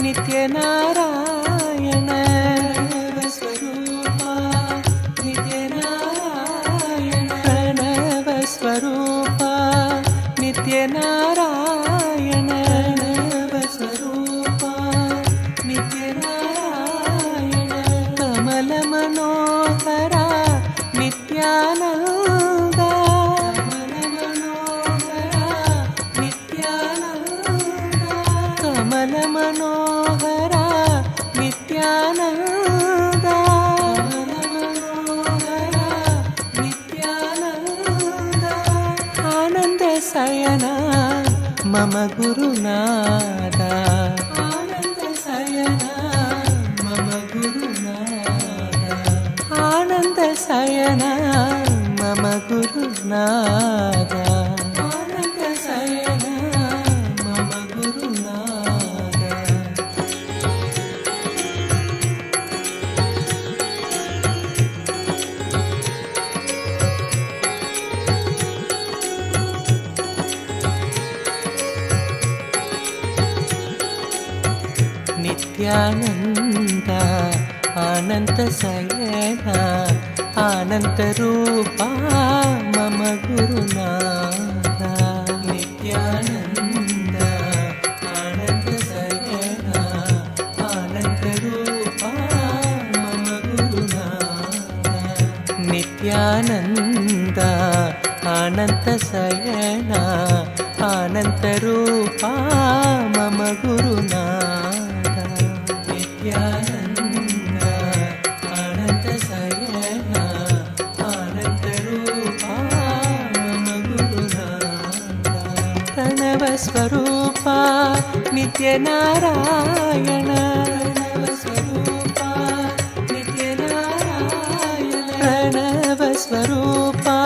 नित्य नारायण। प्रणव स्वरूपा नित्य नारायण। प्रणव स्वरूपा नित्य नारायण। प्रणव स्वरूपा नित्य नारायण। कमल मनोहरा नित्यानंद। कमल मनोहरा नित्यानंद। कमल मनोहरा नित्यानंद। नित्यानंद आनंद शयना मम गुरुनाथ। आनंद शयना मम गुरुनाथ। आनंद शयना मम गुरुनाथ। आनंद शयना मम गुरुनाथ। नित्यानंद अनंत शयना अनंत रूपा मम गुरुनाथ। नित्यानंद अनंत शयना अनंत रूपा मम गुरुनाथ। नित्यानंद अनंत शयना अनंत रूपा मम गुरुनाथ। नित्यानंद अनंत शयना अनंत रूपा मम गुरुनाथ। प्रणव स्वरूपा नित्य नारायण। प्रणव स्वरूपा नित्य नारायण। प्रणव स्वरूपा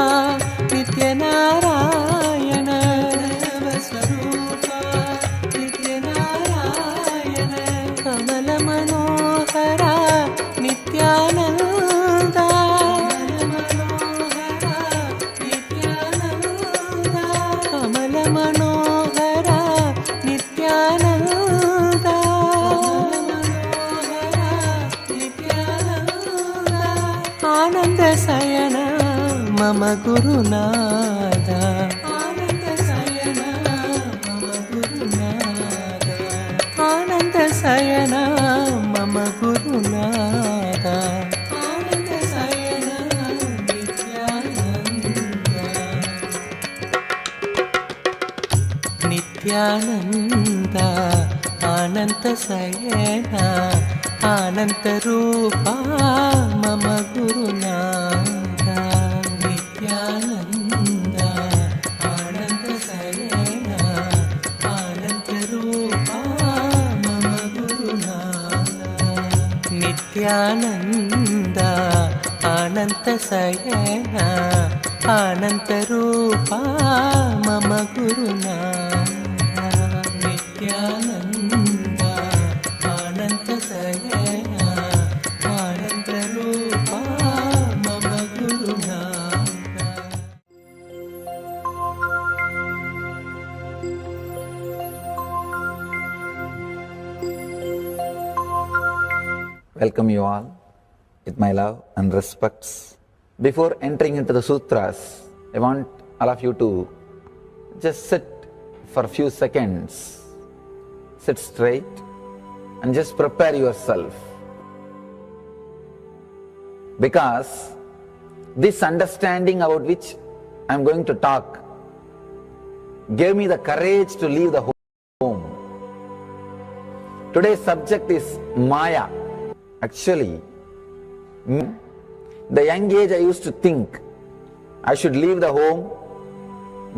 नित्य नारायण। प्रणव स्वरूपा नित्य नारायण। कमल मनोहरा नित्यानंद। कमल मनोहरा नित्यानंद। आनंद शयना मम गुरुनाथ। आनंद शयना मम गुरुनाथ। आनंद शयना मम गुरुनाथ। आनंद शयना नित्यानंद। नित्य నిత్యానంద ఆనంత శయన ఆనంత రూప మమ గురునాథ నిత్యానంద ఆనంత శయన ఆనంత రూప మమ గురునాథ నిత్యానంద ఆనంత శయన ఆనంత రూప మమ గురునాథ నిత్యానంద ఆనంత శయన ఆనంత రూప మమ Gurunatha. Welcome you all with my love and respects. Before entering into the sutras, I want all of you to just sit for a few seconds. Sit straight and just prepare yourself. Because this understanding about which I am going to talk gave me the courage to leave the home. Today's subject is Maya. Actually, the young age I used to think I should leave the home,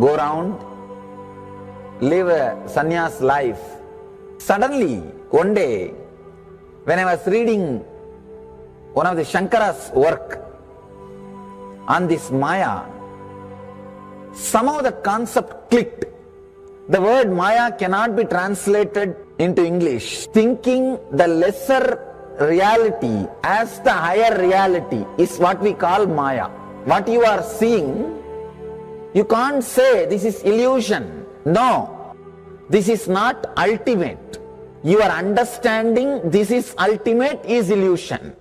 go around, live a sannyas life. Suddenly, one day, when I was reading one of the Shankara's work on this Maya, somehow the concept clicked. The word Maya cannot be translated into English. Thinking the lesser reality as the higher reality is what we call Maya. What you are seeing, you can't say this is illusion. No, this is not ultimate. Your understanding this is ultimate is illusion.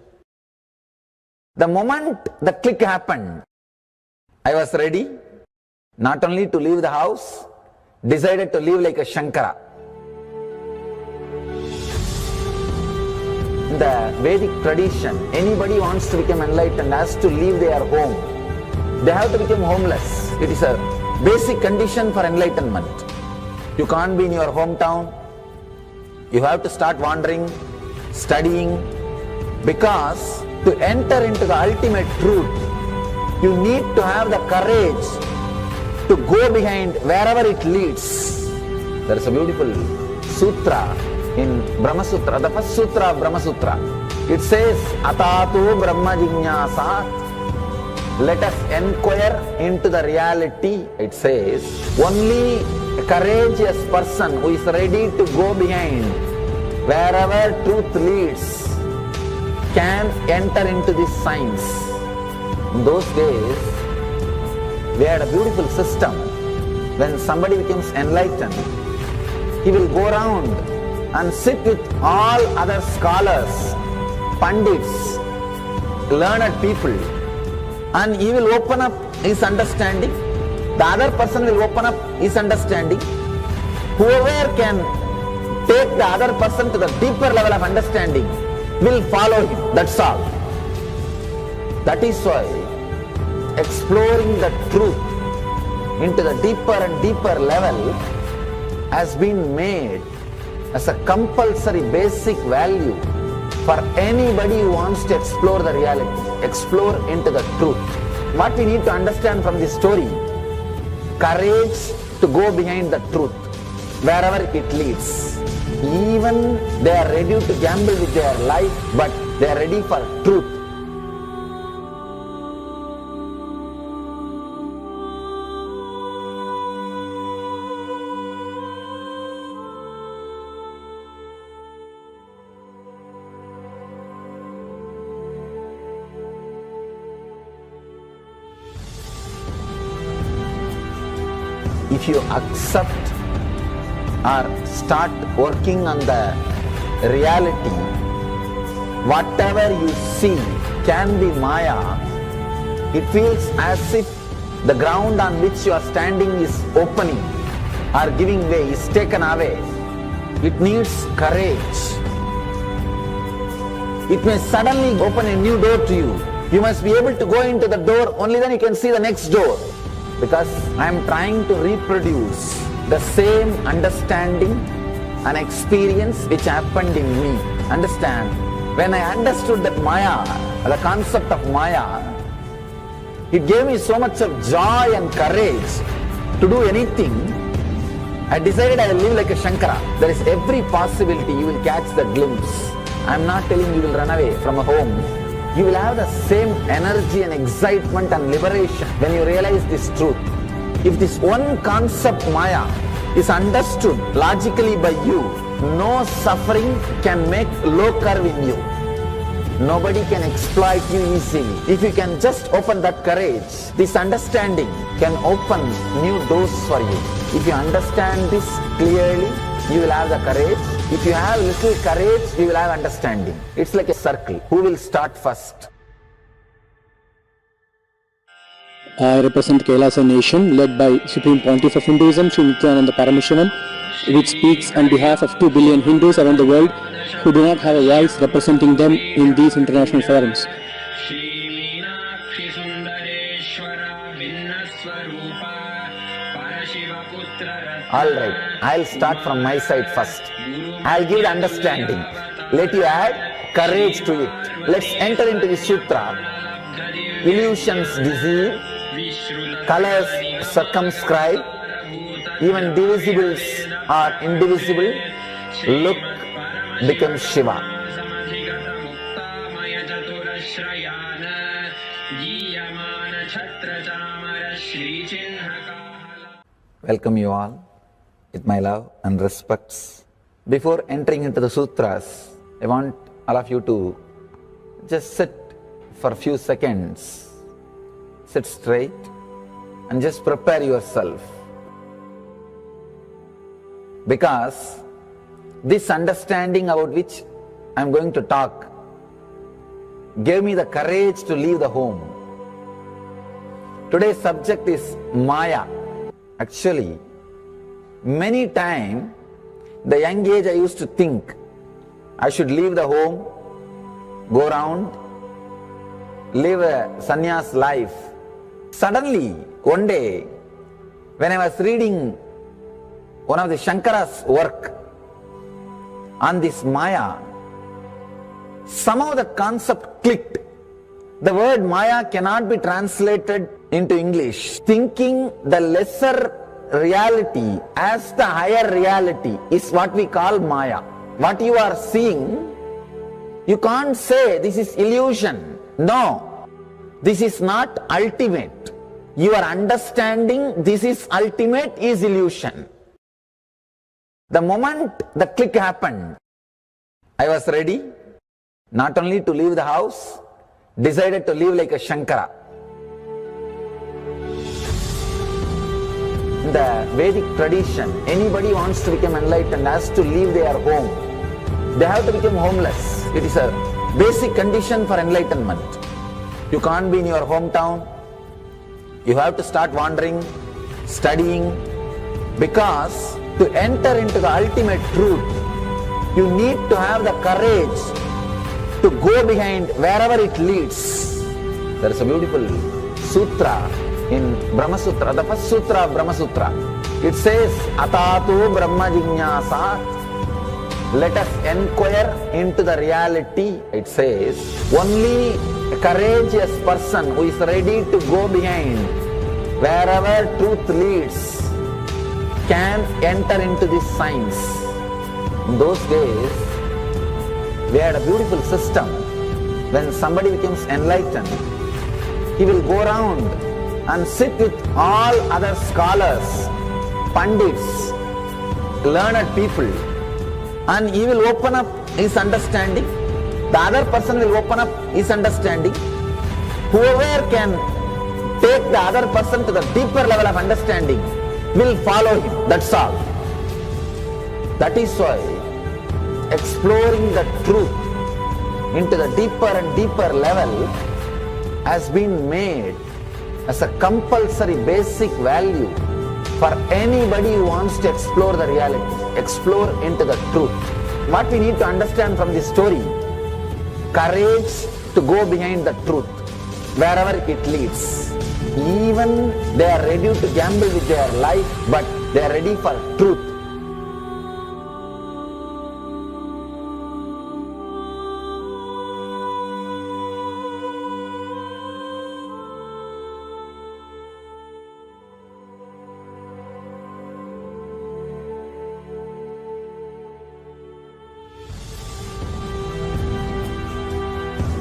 The moment the click happened, I was ready not only to leave the house, decided to live like a Shankara. In the Vedic tradition, anybody wants to become enlightened has to leave their home. They have to become homeless. It is a basic condition for enlightenment. You can't be in your hometown. You have to start wandering, studying, because to enter into the ultimate truth, you need to have the courage to go behind wherever it leads. There is a beautiful sutra in Brahma Sutra, the first sutra of Brahma Sutra. It says, Atatu Brahma Jignasat. Let us inquire into the reality. It says, only a courageous person who is ready to go behind wherever truth leads can enter into this science. In those days, we had a beautiful system. When somebody becomes enlightened, he will go around and sit with all other scholars, pandits, learned people, and he will open up his understanding. The other person will open up his understanding. Whoever can take the other person to the deeper level of understanding will follow him. That's all. That is why exploring the truth into the deeper and deeper level has been made as a compulsory basic value for anybody who wants to explore the reality, explore into the truth. What we need to understand from this story, courage to go behind the truth, wherever it leads. Even they are ready to gamble with their life, but they are ready for truth. If you accept or start working on the reality, whatever you see can be Maya. It feels as if the ground on which you are standing is opening or giving way, is taken away. It needs courage. It may suddenly open a new door to you. You must be able to go into the door, only then you can see the next door. Because I am trying to reproduce the same understanding and experience which happened in me. Understand? When I understood that Maya, the concept of Maya, it gave me so much of joy and courage to do anything. I decided I will live like a Shankara. There is every possibility you will catch the glimpse. I am not telling you will run away from a home. You will have the same energy and excitement and liberation when you realize this truth. If this one concept Maya is understood logically by you, no suffering can make low curve in you. Nobody can exploit you easily. If you can just open that courage, this understanding can open new doors for you. If you understand this clearly, you will have the courage. If you have little courage, you will have understanding. It's like a circle. Who will start first? I represent Kailasa nation led by Supreme Pontiff of Hinduism, Sri Nithyananda Paramashivam, which speaks on behalf of 2 billion Hindus around the world who do not have a voice representing them in these international forums. Alright, I'll start from my side first. I'll give the understanding. Let you add courage to it. Let's enter into the sutra. Illusions deceive, colors circumscribe, even divisibles are indivisible. Look becomes Shiva. Welcome you all with my love and respects. Before entering into the sutras, I want all of you to just sit for a few seconds. Sit straight and just prepare yourself. Because this understanding about which I am going to talk gave me the courage to leave the home. Today's subject is Maya. Actually, many times, the young age I used to think I should leave the home, go around, live a sannyas life. Suddenly, one day, when I was reading one of the Shankara's work on this Maya, somehow the concept clicked. The word Maya cannot be translated into English. Thinking the lesser reality as the higher reality is what we call Maya. What you are seeing, you can't say this is illusion. No, this is not ultimate. Your understanding this is ultimate is illusion. The moment the click happened, I was ready not only to leave the house, decided to live like a Shankara. In the Vedic tradition, anybody wants to become enlightened has to leave their home. They have to become homeless. It is a basic condition for enlightenment. You can't be in your hometown. You have to start wandering, studying, because to enter into the ultimate truth, you need to have the courage to go behind wherever it leads. There is a beautiful sutra in Brahma Sutra, the first sutra of Brahma Sutra. It says, Atato Brahma Jinyasa, let us inquire into the reality. It says, only a courageous person who is ready to go behind wherever truth leads can enter into this science. In those days, we had a beautiful system. When somebody becomes enlightened, he will go around and sit with all other scholars, pandits, learned people, and he will open up his understanding. The other person will open up his understanding. Whoever can take the other person to the deeper level of understanding will follow him. That's all. That is why exploring the truth into the deeper and deeper level has been made as a compulsory basic value for anybody who wants to explore the reality, explore into the truth. What we need to understand from this story, courage to go behind the truth. wherever it leads. Even they are ready to gamble with their life, but they are ready for truth.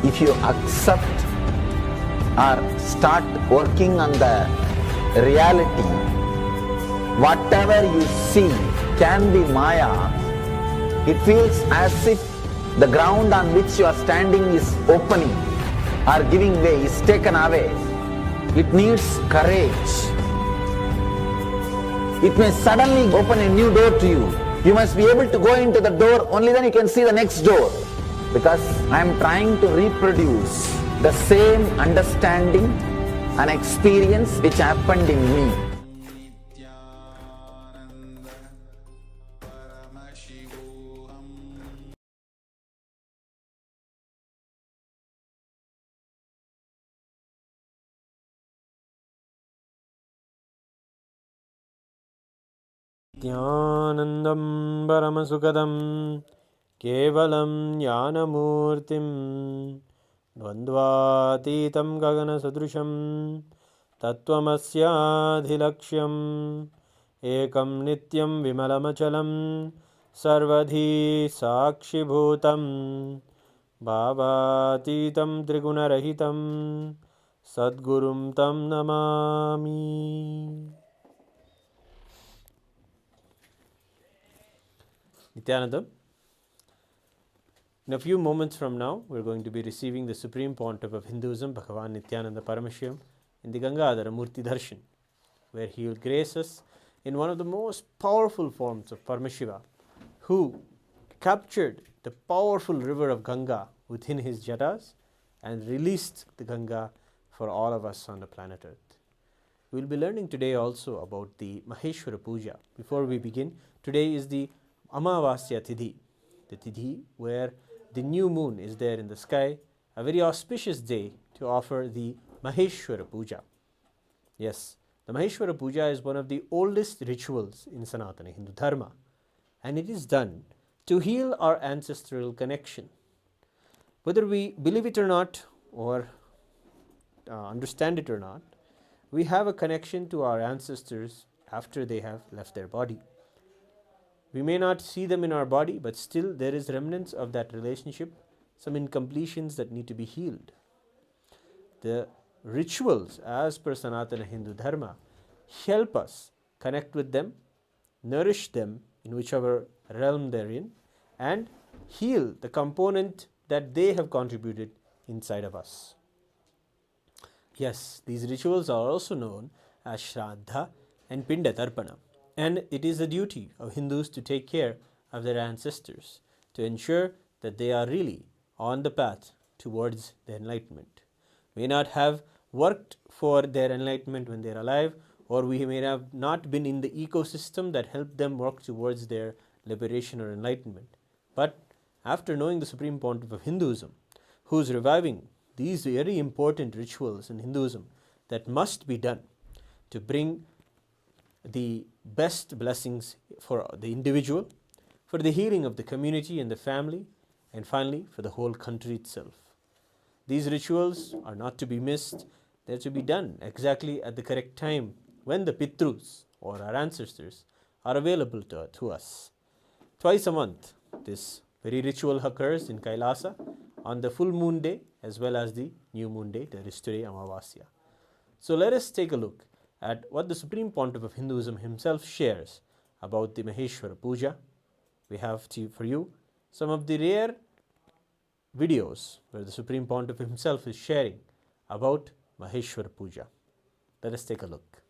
If you accept or start working on the reality, whatever you see can be Maya, it feels as if the ground on which you are standing is opening or giving way, is taken away. It needs courage. It may suddenly open a new door to you. You must be able to go into the door, only then you can see the next door. Because I am trying to reproduce the same understanding and experience which happened in me. Nithyanandam Paramasukadam Kevalam Jnanamurtim Dvandvatitam Gagana Sadrusham Tattvamasya Ekam Nityam Vimalamachalam Sarvadhi Sakshibhutam Bhavatitam Trigunarahitam Sadgurum Tam Namami. Nithyananda, in a few moments from now, we are going to be receiving the Supreme Pontiff of Hinduism, Bhagavan Nithyananda Paramashivam, in the Gangadhara Murti Darshan, where he will grace us in one of the most powerful forms of Paramashiva, who captured the powerful river of Ganga within his jatas and released the Ganga for all of us on the planet Earth. We will be learning today also about the Maheshwara Puja. Before we begin, today is the Amavasya Tidhi, the Tidhi where the new moon is there in the sky, a very auspicious day to offer the Maheshwara Puja. Yes, the Maheshwara Puja is one of the oldest rituals in Sanatana Hindu Dharma, and it is done to heal our ancestral connection. Whether we believe it or not, or understand it or not, we have a connection to our ancestors after they have left their body. We may not see them in our body, but still there is remnants of that relationship, some incompletions that need to be healed. The rituals, as per Sanatana Hindu Dharma, help us connect with them, nourish them in whichever realm they're in, and heal the component that they have contributed inside of us. Yes, these rituals are also known as Shraddha and Pinda Tarpana. And it is the duty of Hindus to take care of their ancestors, to ensure that they are really on the path towards their enlightenment. May not have worked for their enlightenment when they are alive, or we may have not been in the ecosystem that helped them work towards their liberation or enlightenment. But after knowing the Supreme Pontiff of Hinduism, who is reviving these very important rituals in Hinduism that must be done to bring the best blessings for the individual, for the healing of the community and the family, and finally for the whole country itself. These rituals are not to be missed. They are to be done exactly at the correct time when the Pitrus or our ancestors are available to us. Twice a month, this very ritual occurs in Kailasa on the full moon day as well as the new moon day, that is today, Amavasya. So let us take a look at what the Supreme Pontiff of Hinduism himself shares about the Maheshwara Puja. We have for you some of the rare videos where the Supreme Pontiff himself is sharing about Maheshwara Puja. Let us take a look.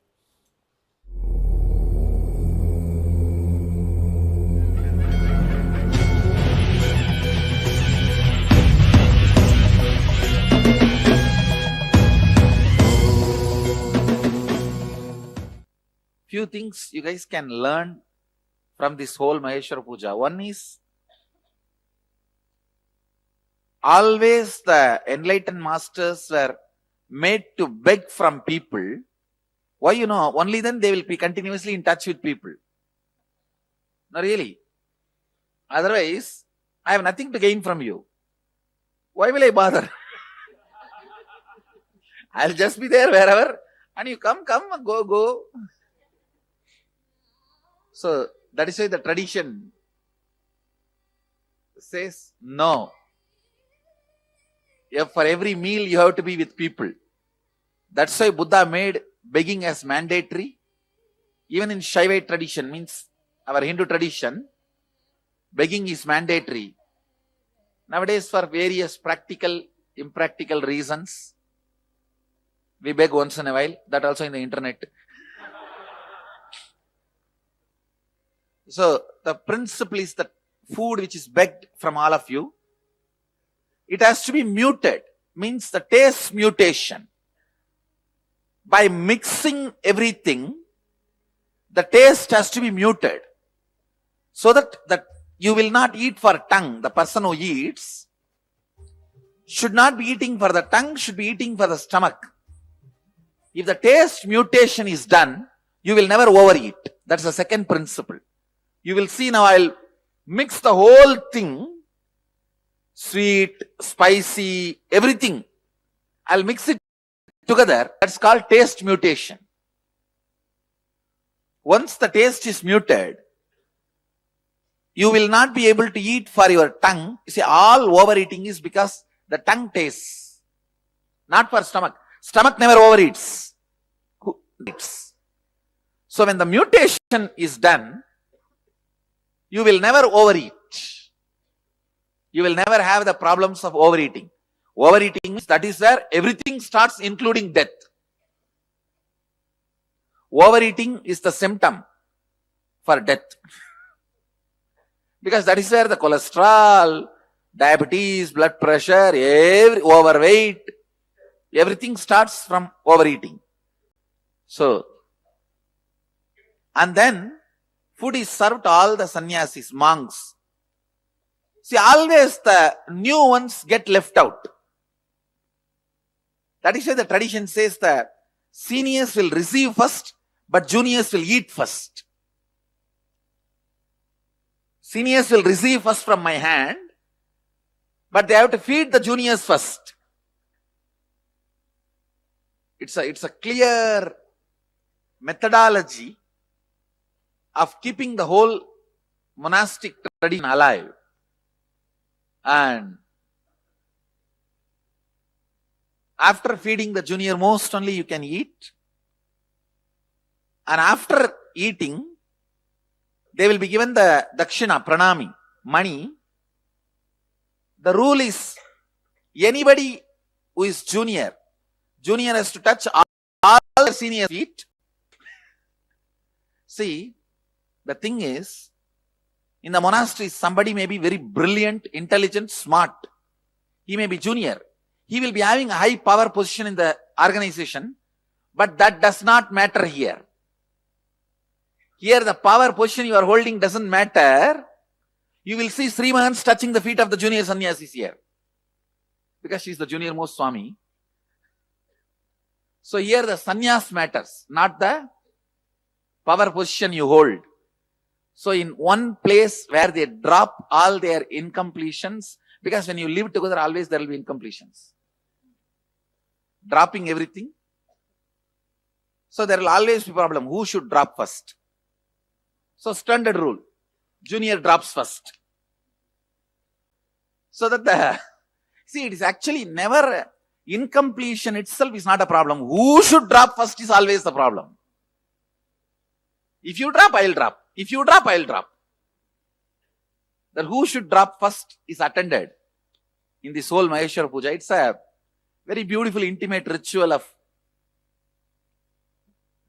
Few things you guys can learn from this whole Maheshwara Puja. One is, always the enlightened masters were made to beg from people. Why, only then they will be continuously in touch with people. No, really. Otherwise, I have nothing to gain from you. Why will I bother? I'll just be there wherever, and you come, go. So that is why the tradition says no. For every meal you have to be with people. That's why Buddha made begging as mandatory. Even in Shaivite tradition, means our Hindu tradition, begging is mandatory. Nowadays, for various practical, impractical reasons, we beg once in a while, that also in the internet. So, the principle is that food which is begged from all of you, it has to be muted, means the taste mutation. By mixing everything, the taste has to be muted. So that you will not eat for tongue. The person who eats should not be eating for the tongue, should be eating for the stomach. If the taste mutation is done, you will never overeat. That's the second principle. You will see now I'll mix the whole thing, sweet, spicy, everything. I'll mix it together. That's called taste mutation. Once the taste is muted, you will not be able to eat for your tongue. You see, all overeating is because the tongue tastes, not for stomach. Stomach never overeats. Who eats? So when the mutation is done, you will never overeat. You will never have the problems of overeating. Overeating, that is where everything starts, including death. Overeating is the symptom for death. Because that is where the cholesterol, diabetes, blood pressure, overweight, everything starts from overeating. So, and then food is served to all the sannyasis, monks. See, always the new ones get left out. That is why the tradition says that seniors will receive first, but juniors will eat first. Seniors will receive first from my hand, but they have to feed the juniors first. It's a clear methodology of keeping the whole monastic tradition alive. And after feeding the junior most only you can eat. And after eating, they will be given the dakshina, pranami, money. The rule is anybody who is junior has to touch all the senior feet. See, the thing is, in the monastery, somebody may be very brilliant, intelligent, smart. He may be junior. He will be having a high power position in the organization, but that does not matter here. Here the power position you are holding doesn't matter. You will see Sri Mahants touching the feet of the junior sannyasis here. Because she is the junior most Swami. So here the sannyas matters, not the power position you hold. So in one place where they drop all their incompletions, because when you live together always there will be incompletions. Dropping everything. So there will always be problem. Who should drop first? So standard rule. Junior drops first. So that see, it is actually never, incompletion itself is not a problem. Who should drop first is always the problem. If you drop, I'll drop. If you drop, I'll drop. That who should drop first is attended in this whole Maheshwara Puja. It's a very beautiful, intimate ritual of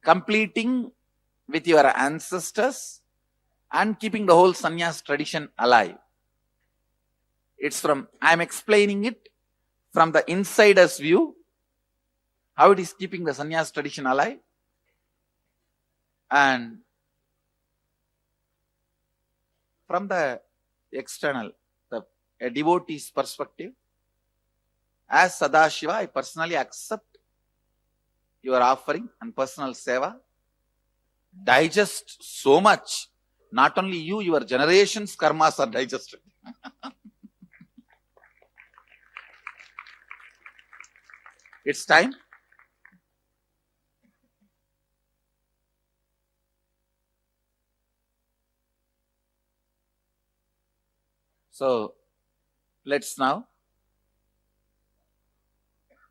completing with your ancestors and keeping the whole sannyas tradition alive. It's from, I am explaining it from the insider's view, how it is keeping the sannyas tradition alive. And from the external, a devotee's perspective, as Sadashiva, I personally accept your offering and personal seva, digest so much, not only you, your generations' karmas are digested. It's time. So, let's now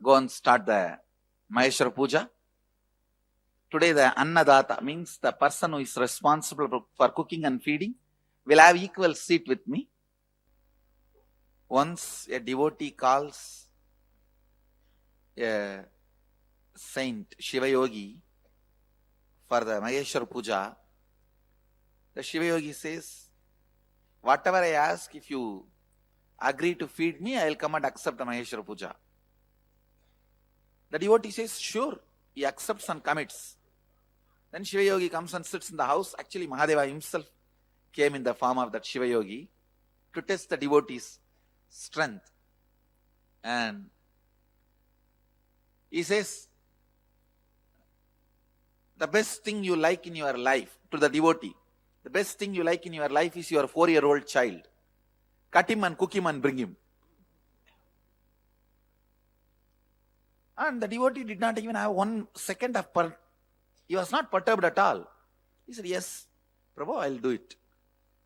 go and start the Maheshwara Puja. Today the Annadata means the person who is responsible for cooking and feeding will have equal seat with me. Once a devotee calls a saint, Shiva Yogi, for the Maheshwara Puja, the Shiva Yogi says, whatever I ask, if you agree to feed me, I will come and accept the Maheshwara Puja. The devotee says, sure. He accepts and commits. Then Shiva Yogi comes and sits in the house. Actually, Mahadeva himself came in the form of that Shiva Yogi to test the devotee's strength. And he says, the best thing you like in your life, to the devotee, the best thing you like in your life is your 4-year-old child. Cut him and cook him and bring him. And the devotee did not even have 1 second of he was not perturbed at all. He said, yes, Prabhu, I'll do it.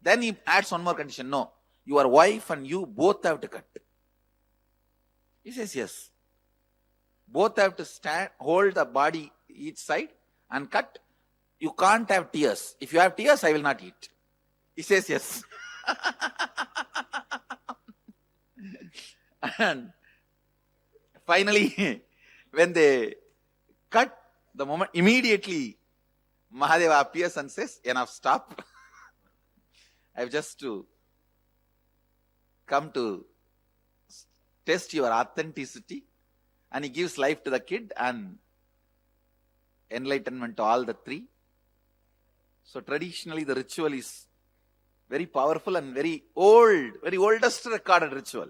Then he adds one more condition. No, your wife and you both have to cut. He says, yes. Both have to stand, hold the body each side and cut. You can't have tears. If you have tears, I will not eat. He says, yes. And finally, when they cut, the moment, immediately Mahadeva appears and says, enough, stop. I have just to come to test your authenticity. And he gives life to the kid and enlightenment to all the 3. So traditionally the ritual is very powerful and very old, very oldest recorded ritual.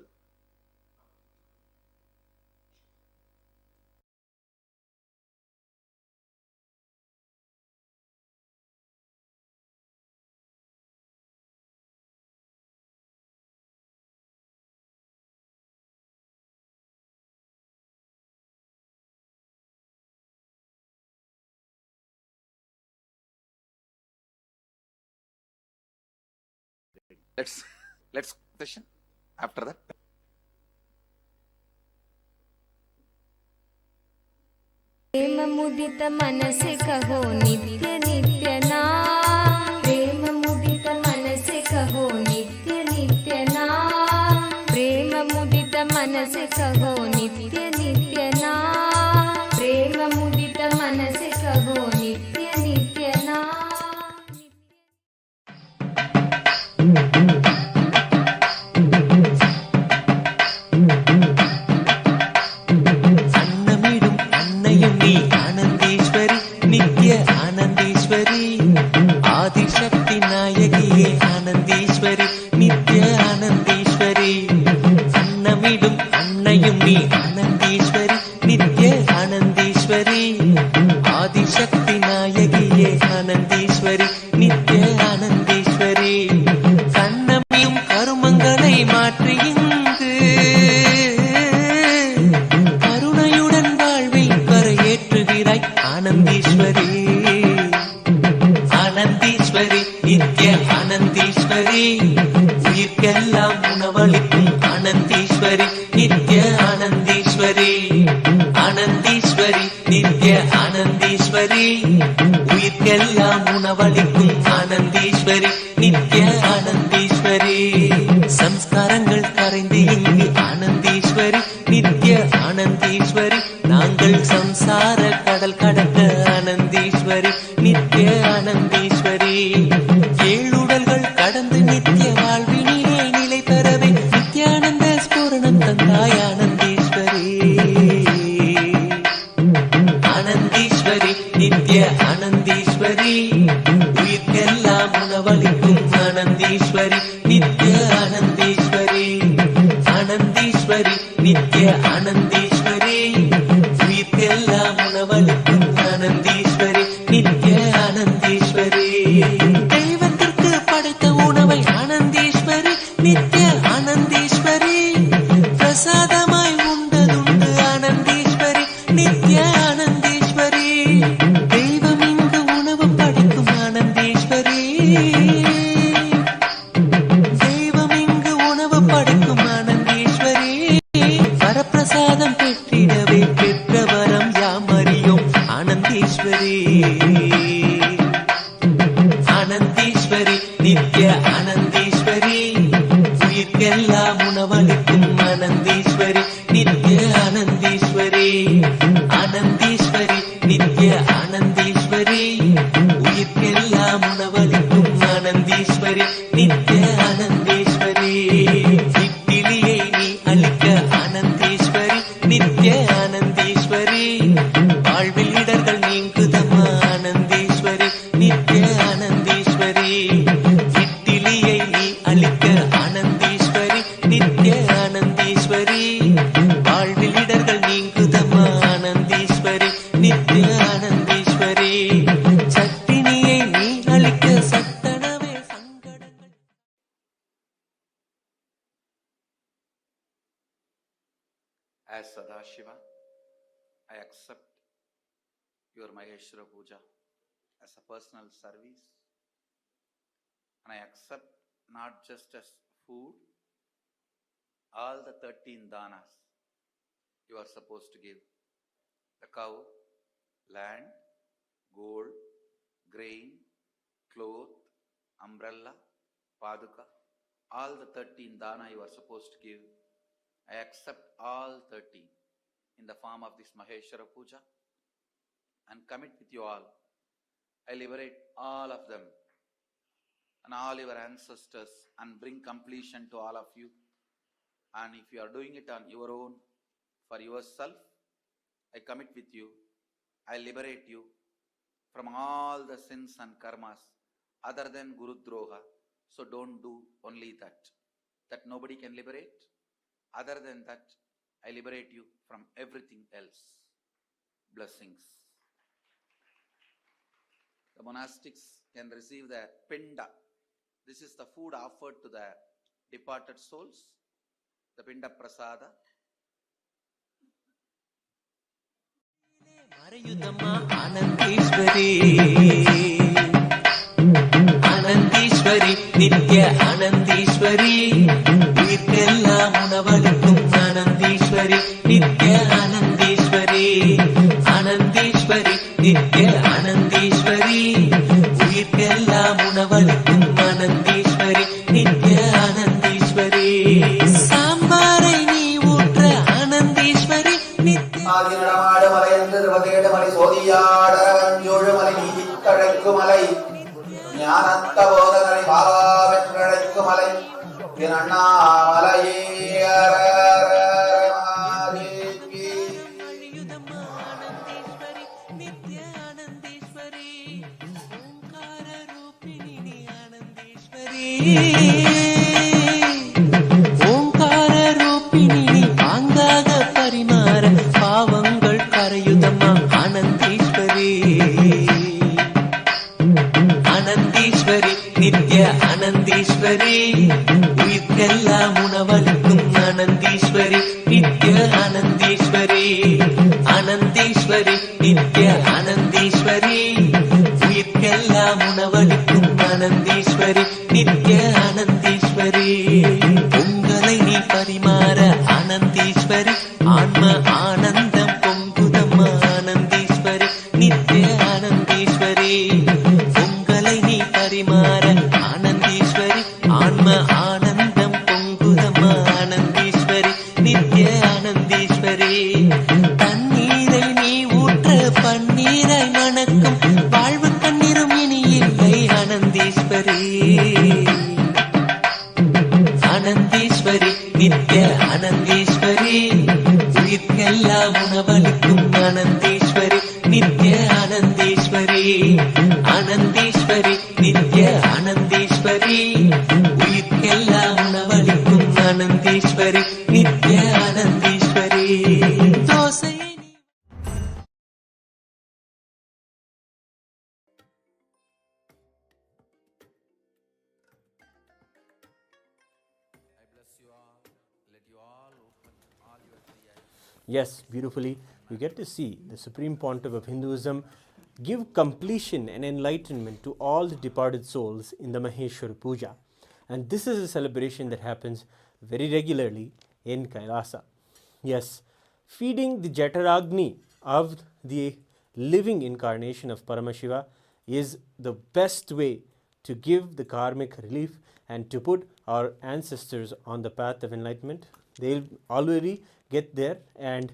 Let's session after that. प्रेम मुदित मन से कहो नित्य नित्य नाम, प्रेम मुदित मन से कहो नित्य नित्य नाम, प्रेम मुदित मन से कहो नित्य नित्य नाम, प्रेम मुदित मन से कहो नित्य नित्य नाम. ஆதிசக்தி நாயகியே ஆனந்தீஸ்வரி நித்ய ஆனந்தீஸ்வரி, அன்னமிடும் அன்னையும் நீ ஆனந்தீஸ்வரி நித்ய ஆனந்தீஸ்வரி, ஆதிசக்தி நாயகியே ஆனந்தீஸ்வரி நித்ய ஆனந்தீஸ்வரி, கண்ணமியும் கருமங்களை மாற்றி இங்கு கருணையுடன் வாழ்வில் கரையேற்றுகிறாய் ஆனந்தீஸ்வரி, ஆனந்தீஸ்வரி நித்ய ஆனந்தீஸ்வரி, உயிர்க்கெல்லாம் உணவளிக்கும் ஆனந்தீஸ்வரி நித்ய ஆனந்தீஸ்வரி, ஆனந்தீஸ்வரி நித்ய ஆனந்தீஸ்வரி, உயிர்க்கெல்லாம் உணவளிக்கும் ஆனந்தீஸ்வரி நித்ய ஆனந்தீஸ்வரி, சம்ஸ்காரங்கள் கரைந்து இங்கு ஆனந்தீஸ்வரி நித்ய ஆனந்தீஸ்வரி, நாங்கள் சம்சார கடல் கடக்க ஆனந்தீஸ்வரி நித்ய ஆனந்தீஸ்வரி, ஏழுடல்கள் கடந்து நித்ய வாழ்வினிலே நிலை பெறவே நித்யானந்த ஸ்பூரணம் தந்தாய் ஆனந்தீஸ்வரி, ஆனந்தீஸ்வரி நித்ய ஆனந்தீஸ்வரி, உயிர்க்கெல்லாம் உணவளிக்கும் உணவளிக்கும் ஆனந்தீஸ்வரி நித்ய ஆனந்தீஸ்வரி இட்டிலியை நீ அளிக்க ஆனந்தீஸ்வரி நித்ய ஆனந்தீஸ்வரி வாழ்வில் இடர்கள் நீங்குதம்மா ஆனந்தீஸ்வரி நித்ய ஆனந்தீஸ்வரி இட்டிலியை நீ அளிக்க ஆனந்தீஸ்வரி நித்ய ஆனந்தீஸ்வரி வாழ்வில் இடர்கள் நீங்குதம்மா ஆனந்தீஸ்வரி நித்ய ஆனந்தீஸ்வரி சட்டினியை நீ அளிக்க சத்தனவே சங்கடங்கள். As Sadashiva, I accept your Maheshwara Puja as a personal service, and I accept not just as food, all the 13 danas you are supposed to give. The cow, land, gold, grain, cloth, umbrella, paduka, all the 13 dana you are supposed to give. I accept all 13 in the form of this Maheshwara Puja and commit with you all. I liberate all of them and all your ancestors and bring completion to all of you. And if you are doing it on your own, for yourself, I commit with you. I liberate you from all the sins and karmas other than Guru Droha. So don't do only that. That nobody can liberate. Other than that, I liberate you from everything else. Blessings. The monastics can receive the pinda. This is the food offered to the departed souls. The pinda prasada. மறையுதம்மா ஆனந்தீஸ்வரி ஆனந்தீஸ்வரி நித்ய ஆனந்தீஸ்வரி உயிர்க்கெல்லாம் உணவளிக்கும் ஆனந்தீஸ்வரி நித்ய ஆனந்தீஸ்வரி ஆனந்தீஸ்வரி நித்ய ஆனந்தீஸ்வரி உயிர்க்கெல்லாம் உணவளிக்கும் ஆனந்தீஸ்வரி நித்ய ஆனந்தீஸ்வரி சாம்பாரை நீ ஊற்ற ஆனந்தீஸ்வரி நித்ய மலை சோதியாடரவஞ்சோழுமலை நீதித்தழைக்குமலை ஞானத்த போதனை பாலாவென்றழைக்குமலை என் அண்ணாமலையே நித்ய ஆனந்தீஸ்வரி ஓங்கார ரூபிணி ஆனந்தீஸ்வரி ஓங்கார ரூபிணி பாங்காக பரிமாற பாவங்கள் கரையுதம்மா ஆனந்தீஸ்வரி ஆனந்தீஸ்வரி நித்ய ஆனந்தீஸ்வரி உயிர்க்கெல்லாம் உணவளிக்கும் ஆனந்தீஸ்வரி நித்ய ஆனந்தீஸ்வரி ஆனந்தீஸ்வரி நித்ய ஆனந்தீஸ்வரி உயிர்க்கெல்லாம் உணவளிக்கும் ஆனந்தீஸ்வரி நித்ய ஆனந்தீஸ்வரி உங்களை நீ பரிமாற ஆனந்தீஸ்வரி ஆன்ம ஆனந்தம் பொங்குதம்மா ஆனந்தீஸ்வரி நித்ய ஆனந்தீஸ்வரி உங்களை நீ பரிமாற ஆனந்தீஸ்வரி ஆன்ம ஆனந்தம் பொங்குதம்மா ஆனந்தீஸ்வரி நித்ய ஆனந்தீஸ்வரி தண்ணீரை நீ ஊற்ற பன்னீரை மணக்கும் வாழ்வு தண்ணீரும் இனி இல்லை ஆனந்தீஸ்வரி ஆனந்தீஸ்வரி நித்ய ஆனந்தீஸ்வரி உயிர்க்கெல்லாம் உணவளிக்கும் ஆனந்தீஸ்வரி நித்ய ஆனந்தீஸ்வரி ஆனந்தீஸ்வரி நித்ய ஆனந்தீஸ்வரி உயிர்க்கெல்லாம் உணவளிக்கும் ஆனந்தீஸ்வரி நித்ய ஆனந்தீஸ்வரி தோசையை Yes, beautifully. You get to see the Supreme Pontiff of Hinduism give completion and enlightenment to all the departed souls in the Maheshwara Puja. And this is a celebration that happens very regularly in Kailasa. Yes, feeding the Jataragni of the living incarnation of Paramashiva is the best way to give the karmic relief and to put our ancestors on the path of enlightenment. They'll already get there, and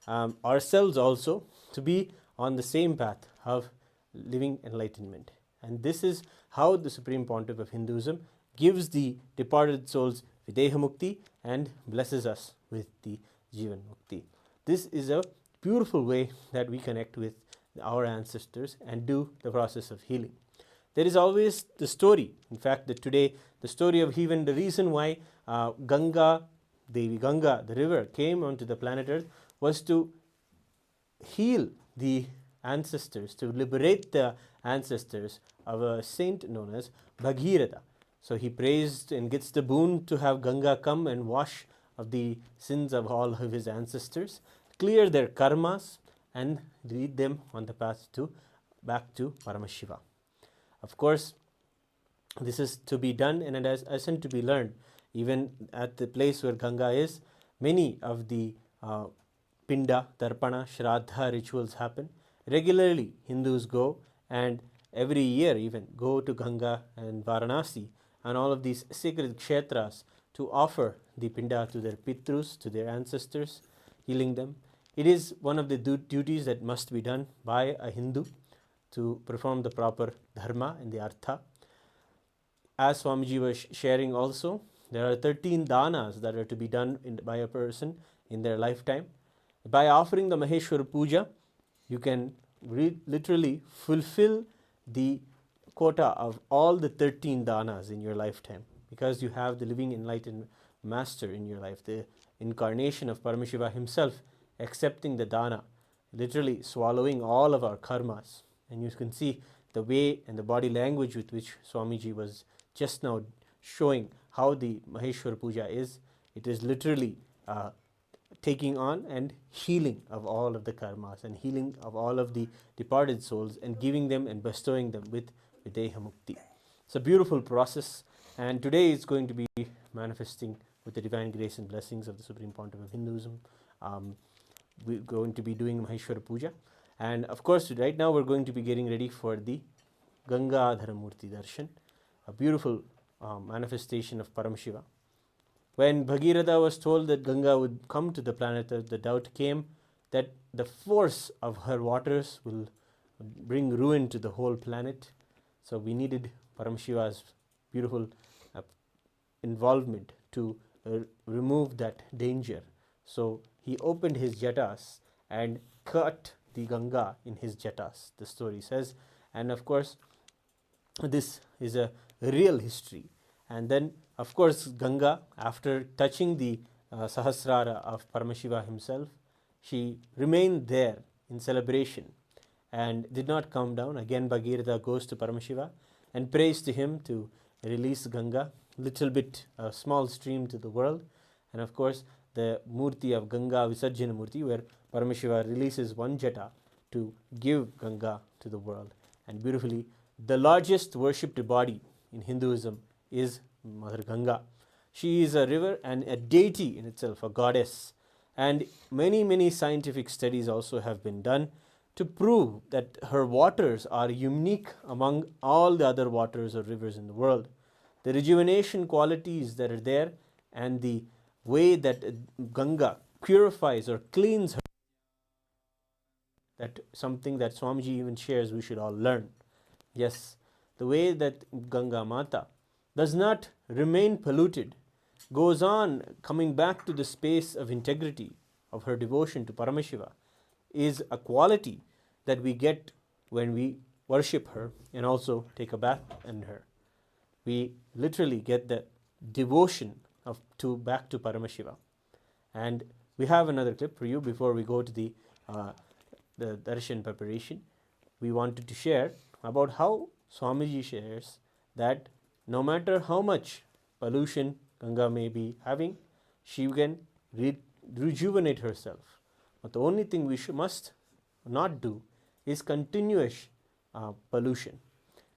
ourselves also to be on the same path of living enlightenment. And this is how the Supreme Pontiff of Hinduism gives the departed souls Videha Mukti and blesses us with the Jivan Mukti. This is a beautiful way that we connect with our ancestors and do the process of healing. There is always the story. In fact, today, the story of even the reason why Ganga, Devi Ganga, the river, came onto the planet Earth was to heal the ancestors, to liberate the ancestors of a saint known as Bhagirata. So he praised and gets the boon to have Ganga come and wash of the sins of all of his ancestors, clear their karmas, and lead them on the path to back to Paramashiva. Of course, this is to be done and it has isn't to be learned. Even at the place where Ganga is, many of the Pinda, Tarpana, Shraddha rituals happen. Regularly, Hindus go and every year even go to Ganga and Varanasi and all of these sacred kshetras to offer the Pinda to their Pitrus, to their ancestors, healing them. It is one of the duties that must be done by a Hindu to perform the proper dharma and the artha. As Swamiji was sharing also, there are 13 danas that are to be done by a person in their lifetime. By offering the Maheshwar Puja, you can literally fulfill the quota of all the 13 danas in your lifetime, because you have the living enlightened master in your life, the incarnation of Paramashiva himself accepting the dana, literally swallowing all of our karmas. And you can see the way and the body language with which Swamiji was just now showing how the Maheshwar Puja is. It is literally taking on and healing of all of the karmas and healing of all of the departed souls and giving them and bestowing them with Videha Mukti. It's a beautiful process, and today it's going to be manifesting with the divine grace and blessings of the Supreme Pontiff of Hinduism. We're going to be doing Maheshwara Puja, and of course right now we're going to be getting ready for the Gangadhara Murti Darshan, a beautiful manifestation of Paramashiva. When Bhagirata was told that Ganga would come to the planet Earth, the doubt came that the force of her waters will bring ruin to the whole planet. So we needed Paramashiva's beautiful involvement to remove that danger. So he opened his jatas and cut the Ganga in his jatas, the story says. And of course, this is a real history. And then, of course, Ganga, after touching the Sahasrara of Paramashiva himself, she remained there in celebration and did not come down. Again, Bhagirata goes to Paramashiva and prays to him to release Ganga, little bit, a small stream to the world. And of course, the Murti of Ganga, Visarjana Murti, where Paramashiva releases one jata to give Ganga to the world. And beautifully, the largest worshipped body in Hinduism is Mother Ganga. She is a river and a deity in itself, a goddess. And many scientific studies also have been done to prove that her waters are unique among all the other waters or rivers in the world. The rejuvenation qualities that are there and the way that Ganga purifies or cleans her, that something that Swamiji even shares we should all learn. Yes, the way that Ganga Mata does not remain polluted, goes on coming back to the space of integrity of her devotion to Paramashiva, is a quality that we get when we worship her and also take a bath in her. We literally get the devotion back to Paramashiva. And we have another clip for you before we go to the darshan preparation. We wanted to share about how Swamiji shares that no matter how much pollution Ganga may be having, she can rejuvenate herself. But the only thing we must not do is continuous pollution.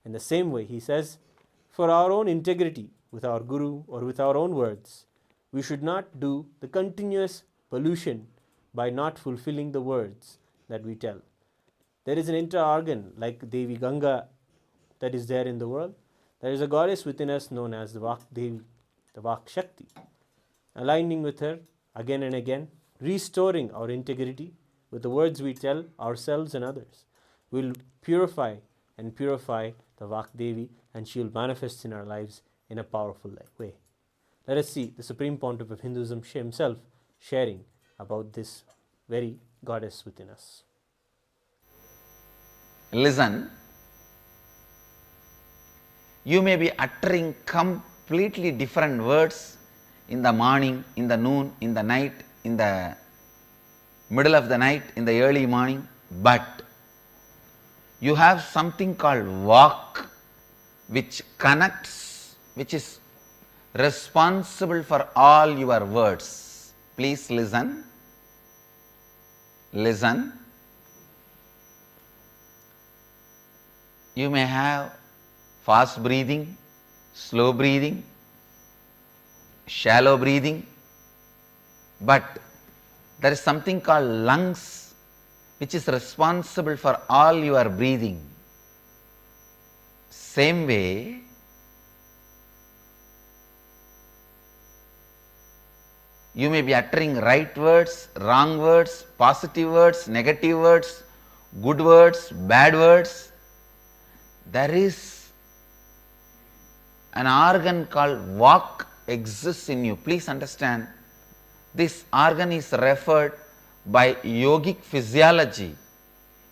In the same way, he says, for our own integrity with our Guru or with our own words, we should not do the continuous pollution by not fulfilling the words that we tell. There is an inter-organ like Devi Ganga that is there in the world. There is a goddess within us known as the Vak Devi, the Vak Shakti. Aligning with her again and again, restoring our integrity with the words we tell ourselves and others, will purify the Vakdevi, and she will manifest in our lives in a powerful way. Let us see the Supreme Pontiff of Hinduism himself sharing about this very goddess within us. Listen, you may be uttering completely different words in the morning, in the noon, in the night, in the middle of the night, in the early morning, but you have something called Vak, which connects, which is responsible for all your words. Please listen. Listen. You may have fast breathing, slow breathing, shallow breathing, but there is something called lungs which is responsible for all your breathing. Same way, you may be uttering right words, wrong words, positive words, negative words, good words, bad words. There is an organ called Vak exists in you. Please understand, this organ is referred by yogic physiology.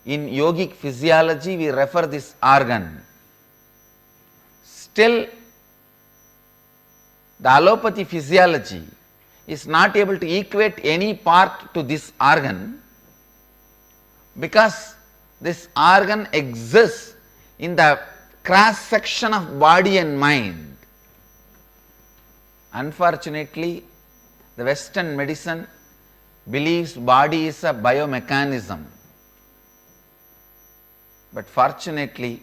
In yogic physiology, we refer this organ. Still, the allopathy physiology is not able to equate any part to this organ, because this organ exists in the cross section of body and mind. Unfortunately, the Western medicine believes body is a biomechanism, but fortunately,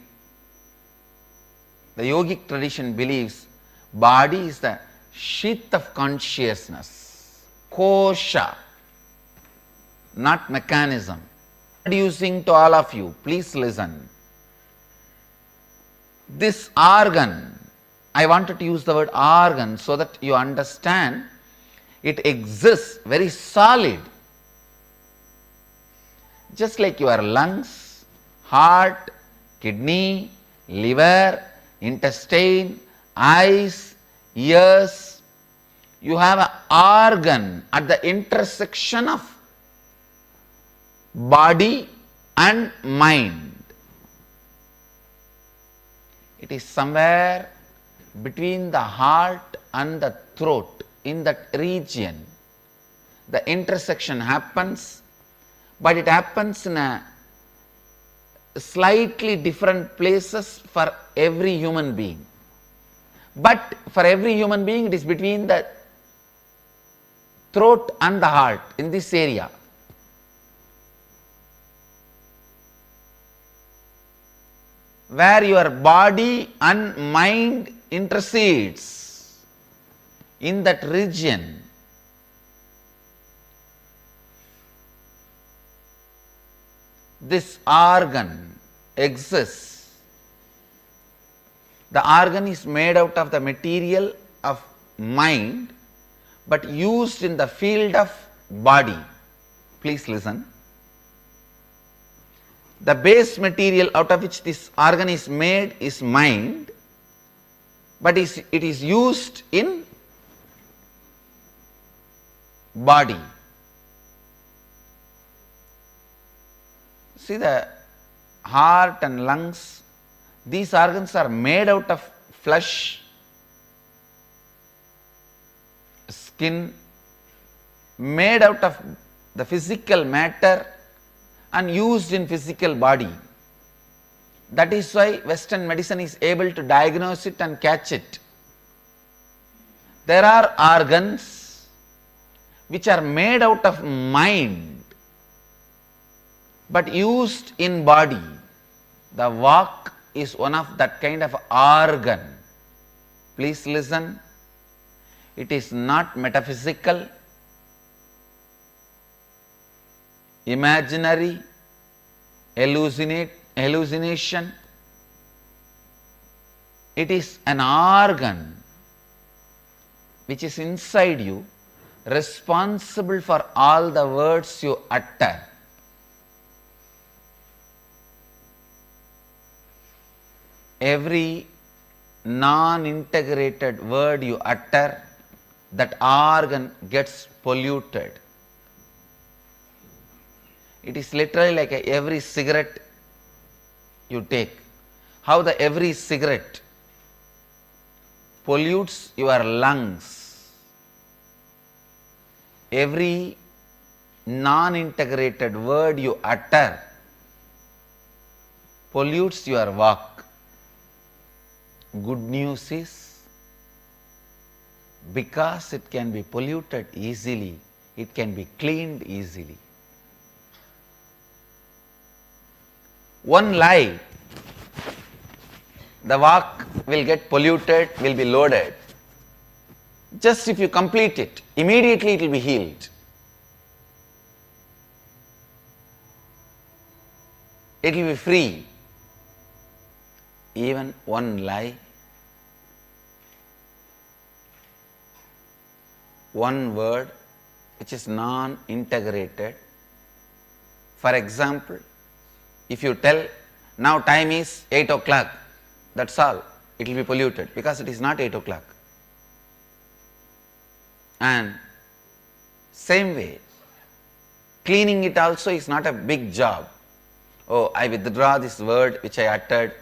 the yogic tradition believes body is the sheath of consciousness, kosha, not mechanism. Introducing to all of you, please listen. This organ, I wanted to use the word organ so that you understand it exists very solid. Just like your lungs, heart, kidney, liver, intestine, eyes, ears, you have an organ at the intersection of body and mind. It is somewhere between the heart and the throat. In that region, the intersection happens, but it happens in a slightly different places for every human being. But for every human being, it is between the throat and the heart, in this area. Where your body and mind intercedes, in that region, this organ exists. The organ is made out of the material of mind, but used in the field of body. Please listen. The base material out of which this organ is made is mind, but it is used in body. See, the heart and lungs, these organs are made out of flesh, skin, made out of the physical matter and used in physical body. That is why Western medicine is able to diagnose it and catch it. There are organs which are made out of mind but used in body. The Vak is one of that kind of organ. Please listen. It is not metaphysical, imaginary, hallucination. It is an organ which is inside you, responsible for all the words you utter. every non-integrated word you utter, that organ gets polluted. It is literally like every cigarette you take. How the every cigarette pollutes your lungs. Every non-integrated word you utter pollutes your walk. Good news is, because it can be polluted easily, it can be cleaned easily. One lie, the walk will get polluted, will be loaded. Just if you complete it, immediately it will be healed. It will be free. Even one lie, one word which is non-integrated. For example, if you tell, now time is 8 o'clock, that's all, it will be polluted because it is not 8 o'clock. And same way, cleaning it also is not a big job. Oh, I withdraw this word which I uttered,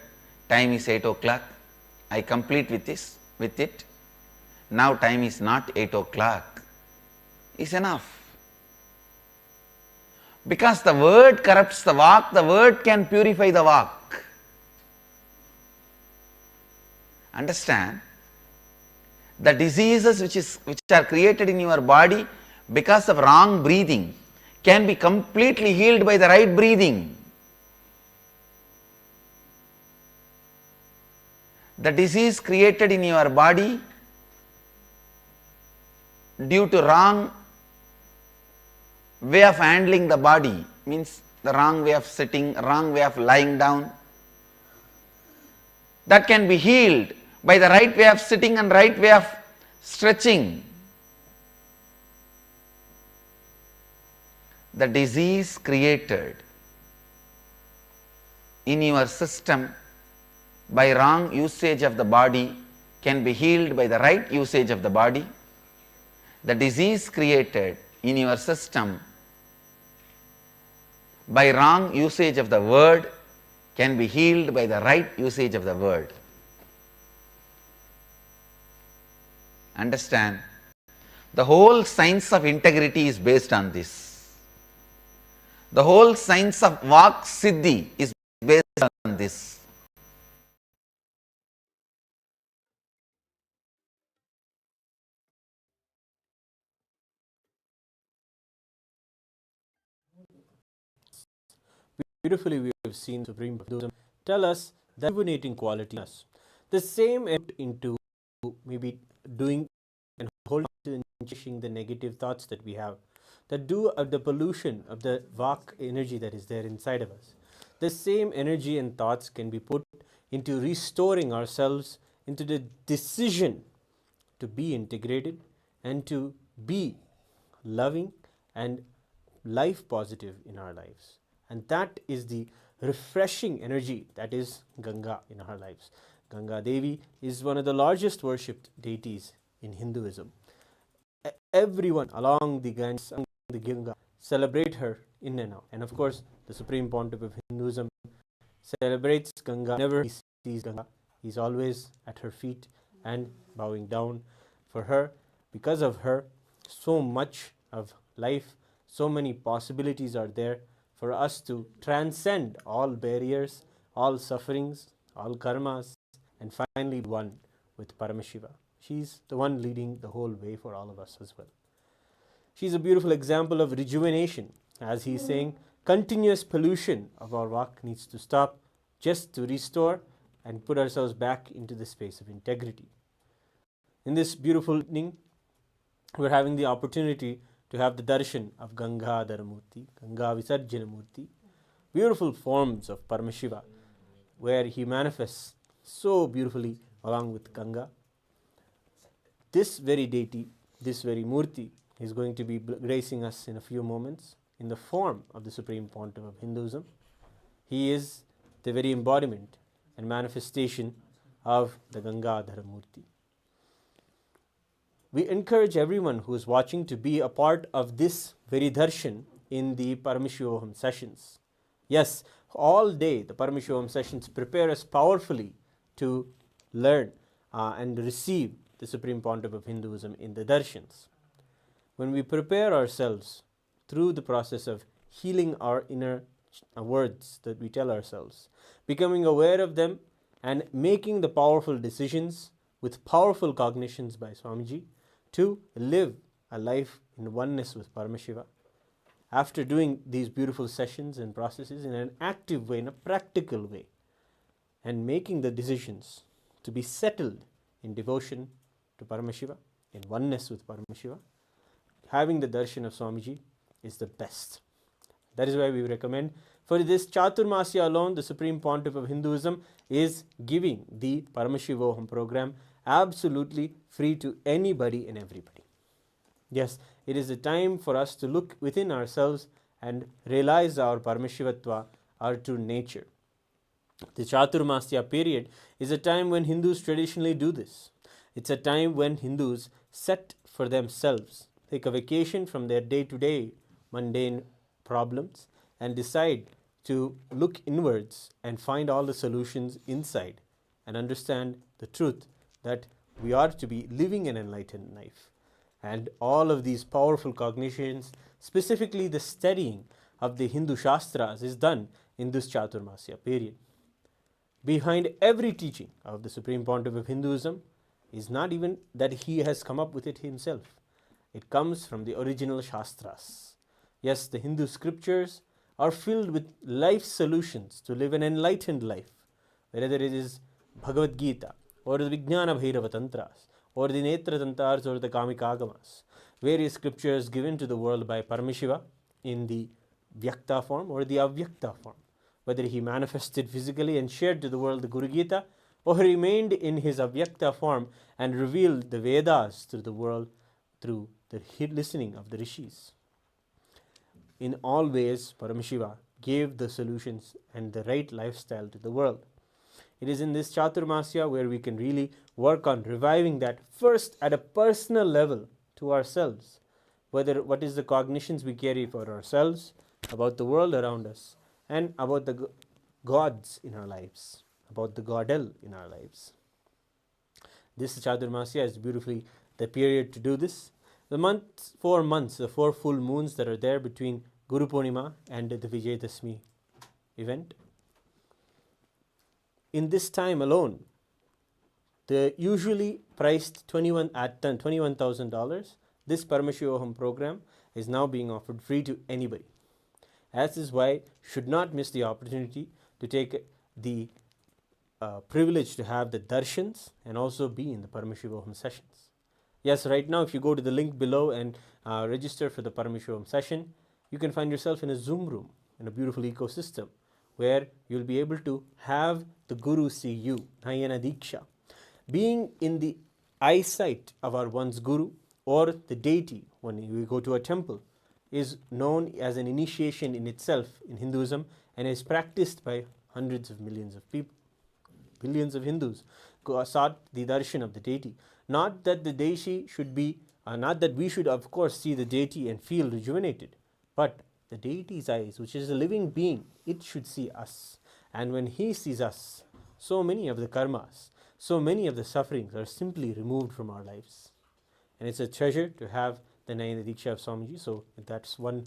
time is 8 o'clock, I complete with it, now time is not 8 o'clock, is enough. Because the word corrupts the walk, the word can purify the walk. Understand? The diseases which are created in your body because of wrong breathing can be completely healed by the right breathing. The disease created in your body due to wrong way of handling the body, means the wrong way of sitting, wrong way of lying down, that can be healed by the right way of sitting and right way of stretching. The disease created in your system by wrong usage of the body can be healed by the right usage of the body. The disease created in your system by wrong usage of the word can be healed by the right usage of the word. Understand? The whole science of integrity is based on this. The whole science of Vak Siddhi is based on this. Beautifully, we have seen Supreme Buddhism tell us the illuminating quality in us. The same into maybe doing and holding to and changing the negative thoughts that we have, that do the pollution of the Vak energy that is there inside of us. The same energy and thoughts can be put into restoring ourselves into the decision to be integrated and to be loving and life positive in our lives. And that is the refreshing energy that is Ganga in our lives. Ganga Devi is one of the largest worshipped deities in Hinduism. Everyone along the Ganges and the Ganga celebrate her in and out. And of course, the Supreme Pontiff of Hinduism celebrates Ganga. Whenever he sees Ganga, he's always at her feet and bowing down for her. Because of her, so much of life, so many possibilities are there for us to transcend all barriers, all sufferings, all karmas, and finally one with Paramashiva. She's the one leading the whole way for all of us as well. She's a beautiful example of rejuvenation. As he's saying, continuous pollution of our Vak needs to stop just to restore and put ourselves back into the space of integrity. In this beautiful evening, we're having the opportunity to have the darshan of Ganga Dharamurti, Ganga Visarjana Murti, beautiful forms of Paramashiva, where he manifests so beautifully along with Ganga. This very deity, this very Murti, is going to be gracing us in a few moments in the form of the Supreme Pontiff of Hinduism. He is the very embodiment and manifestation of the Gangadhara Murti. We encourage everyone who is watching to be a part of this very darshan in the Paramashivam sessions. Yes, all day the Paramashivam sessions prepare us powerfully to learn and receive the Supreme Pontiff of Hinduism in the darshans. When we prepare ourselves through the process of healing our inner words that we tell ourselves, becoming aware of them and making the powerful decisions with powerful cognitions by Swamiji to live a life in oneness with Paramashiva. After doing these beautiful sessions and processes in an active way, in a practical way, and making the decisions to be settled in devotion to Paramashiva, in oneness with Paramashiva, having the darshan of Swamiji is the best. That is why we recommend for this Chaturmasya alone, the Supreme Pontiff of Hinduism is giving the Paramashivoham program absolutely free to anybody and everybody. Yes, it is a time for us to look within ourselves and realize our Paramashivatva, our true nature. The Chaturmasya period is a time when Hindus traditionally do this. It's a time when Hindus set for themselves, take a vacation from their day-to-day mundane problems and decide to look inwards and find all the solutions inside and understand the truth that we are to be living an enlightened life. And all of these powerful cognitions, specifically the studying of the Hindu Shastras, is done in this Chaturmasya period. Behind every teaching of the Supreme Pontiff of Hinduism is not even that he has come up with it himself. It comes from the original Shastras. Yes, the Hindu scriptures are filled with life solutions to live an enlightened life, whether it is Bhagavad Gita or the Vijnana Bhairava Tantras or the Netra Tantars or the Kamikagamas, various scriptures given to the world by Paramashiva in the Vyakta form or the Avyakta form, whether he manifested physically and shared to the world the Guru Gita or remained in his Avyakta form and revealed the Vedas to the world through the listening of the Rishis. In all ways, Paramashiva gave the solutions and the right lifestyle to the world. It is in this Chaturmasya where we can really work on reviving that first at a personal level to ourselves, whether what is the cognitions we carry for ourselves, about the world around us, and about the gods in our lives, about the Godel in our lives. This Chaturmasya is beautifully the period to do this. The 4 months, the 4 full moons that are there between Guru Purnima and the Vijayadashmi event. In this time alone, the usually priced $21,000, this Paramashivoham program is now being offered free to anybody. As is why should not miss the opportunity to take the privilege to have the darshans and also be in the Paramashivoham sessions. Yes, right now if you go to the link below and register for the Paramashivoham session, you can find yourself in a Zoom room in a beautiful ecosystem where you'll be able to have the Guru see you, Nayana Diksha. Being in the eyesight of our one's Guru or the deity when we go to a temple is known as an initiation in itself in Hinduism and is practiced by hundreds of millions of people. Billions of Hindus sought the darshan of the deity. Not that the deity should be, not that we should of course see the deity and feel rejuvenated, but the deity's eyes, which is a living being, it should see us. And when he sees us, so many of the karmas, so many of the sufferings are simply removed from our lives. And it's a treasure to have the Nayana Diksha of Swamiji. So that's one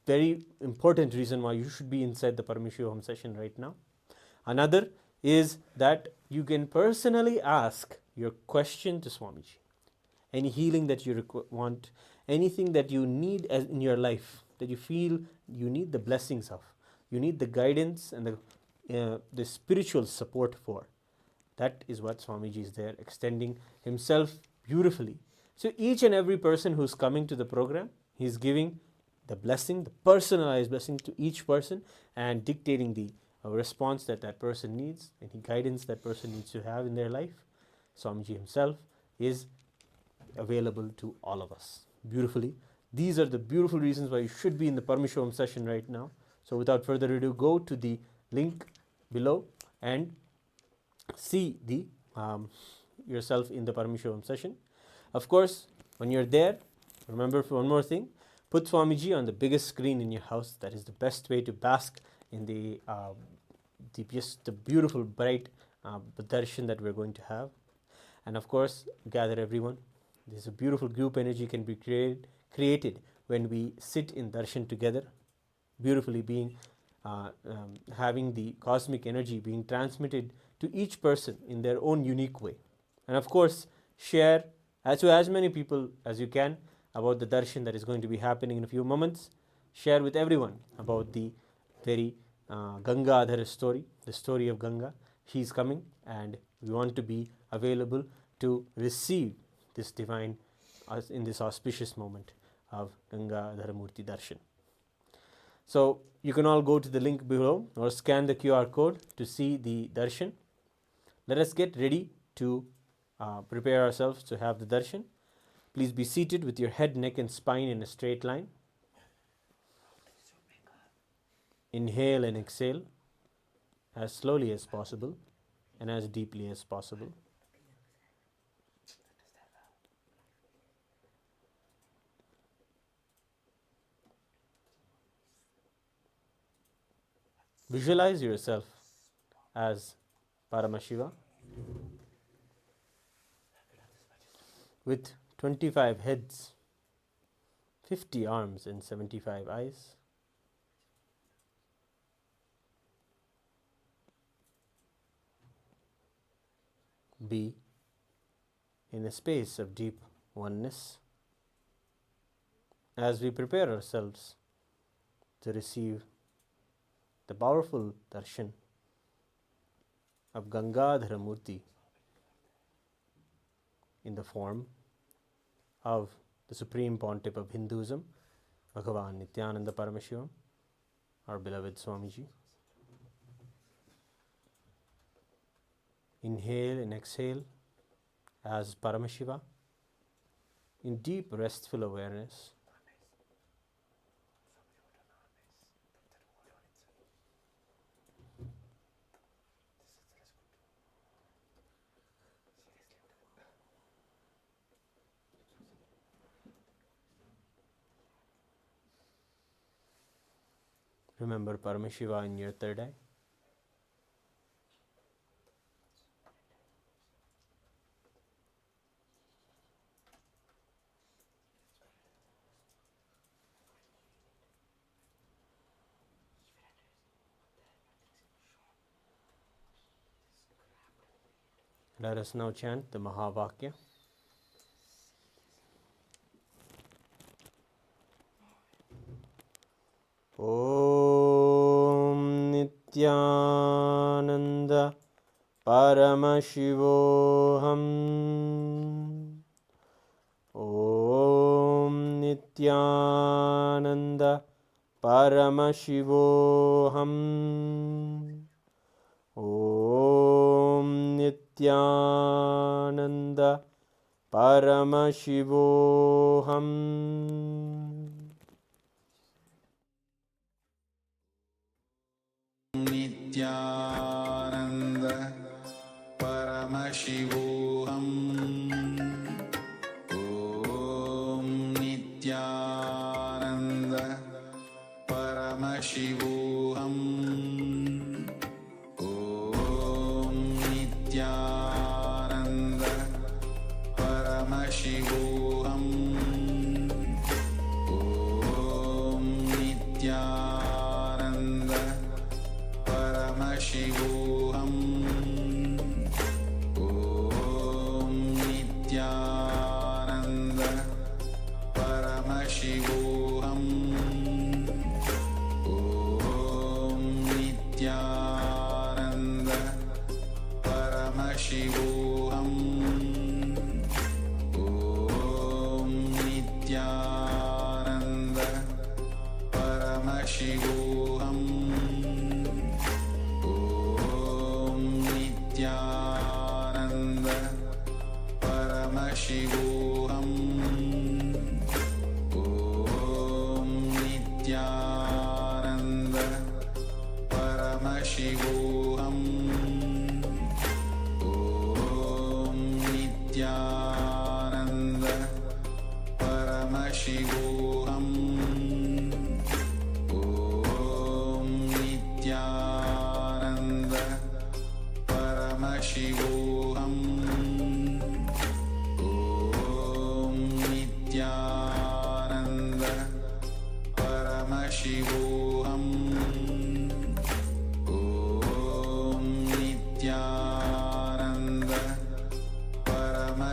very important reason why you should be inside the Paramashivoham session right now. Another is that you can personally ask your question to Swamiji. Any healing that you want, anything that you need as in your life, that you feel you need the blessings of, you need the guidance and the spiritual support for. That is what Swamiji is there, extending himself beautifully. So each and every person who's coming to the program, he's giving the blessing, the personalized blessing to each person and dictating the response that that person needs, any guidance that person needs to have in their life. Swamiji himself is available to all of us beautifully. These are the beautiful reasons why you should be in the Paramashivoham session right now. So without further ado, go to the link below and see the yourself in the Paramashivam session. Of course, when you're there, remember for one more thing, put Swamiji on the biggest screen in your house. That is the best way to bask in the beautiful, bright darshan that we're going to have. And of course, gather everyone. There's a beautiful group energy can be created when we sit in darshan together, beautifully being having the cosmic energy being transmitted to each person in their own unique way. And of course, share to as many people as you can about the darshan that is going to be happening in a few moments. Share with everyone about the very Gangadhara story, the story of Ganga. He is coming, and we want to be available to receive this divine in this auspicious moment of Gangadhara Murti Darshan. So you can all go to the link below or scan the QR code to see the darshan. Let us get ready to prepare ourselves to have the darshan. Please be seated with your head, neck and spine in a straight line. Inhale and exhale as slowly as possible and as deeply as possible. Visualize yourself as Paramashiva with 25 heads, 50 arms and 75 eyes. Be in a space of deep oneness as we prepare ourselves to receive the powerful darshan of Gangadhara Murti in the form of the Supreme Pontiff of Hinduism, Bhagavan Nithyananda Paramashivam, our beloved Swamiji. Inhale and exhale as Paramashiva in deep restful awareness. Remember Paramashiva in your third eye. Let us now chant the Mahavakya. Om Nithyananda Paramashivoham. Om Nithyananda Paramashivoham. Om Nithyananda Paramashivoham. Nithyananda Paramashivoham. Om Nithyananda Paramashivoham. Om Nithyananda Paramashivoham. Om Nithyananda Paramashivoham. Om Nithyananda Paramashivoham. Om Nithyananda Paramashivoham. Om Nithyananda Paramashivoham. Om Nithyananda Paramashivoham. Om Nithyananda Paramashivoham.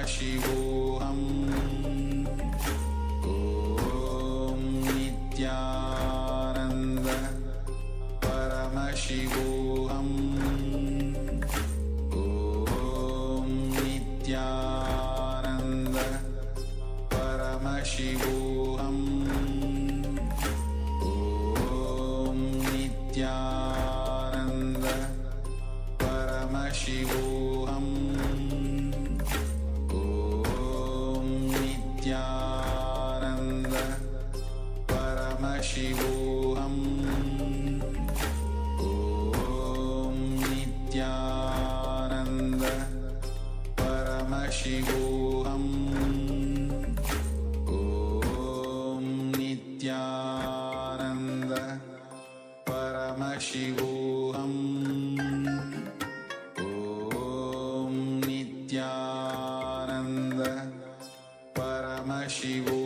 Paramashivam Om Nithyananda Paramashivam Om Nithyananda Paramashivam Om Nithyananda Paramashivam Om Nithyananda Paramashivam Om Nithyananda Paramashivam Om Nithyananda Paramashivam Om Nithyananda Paramashivam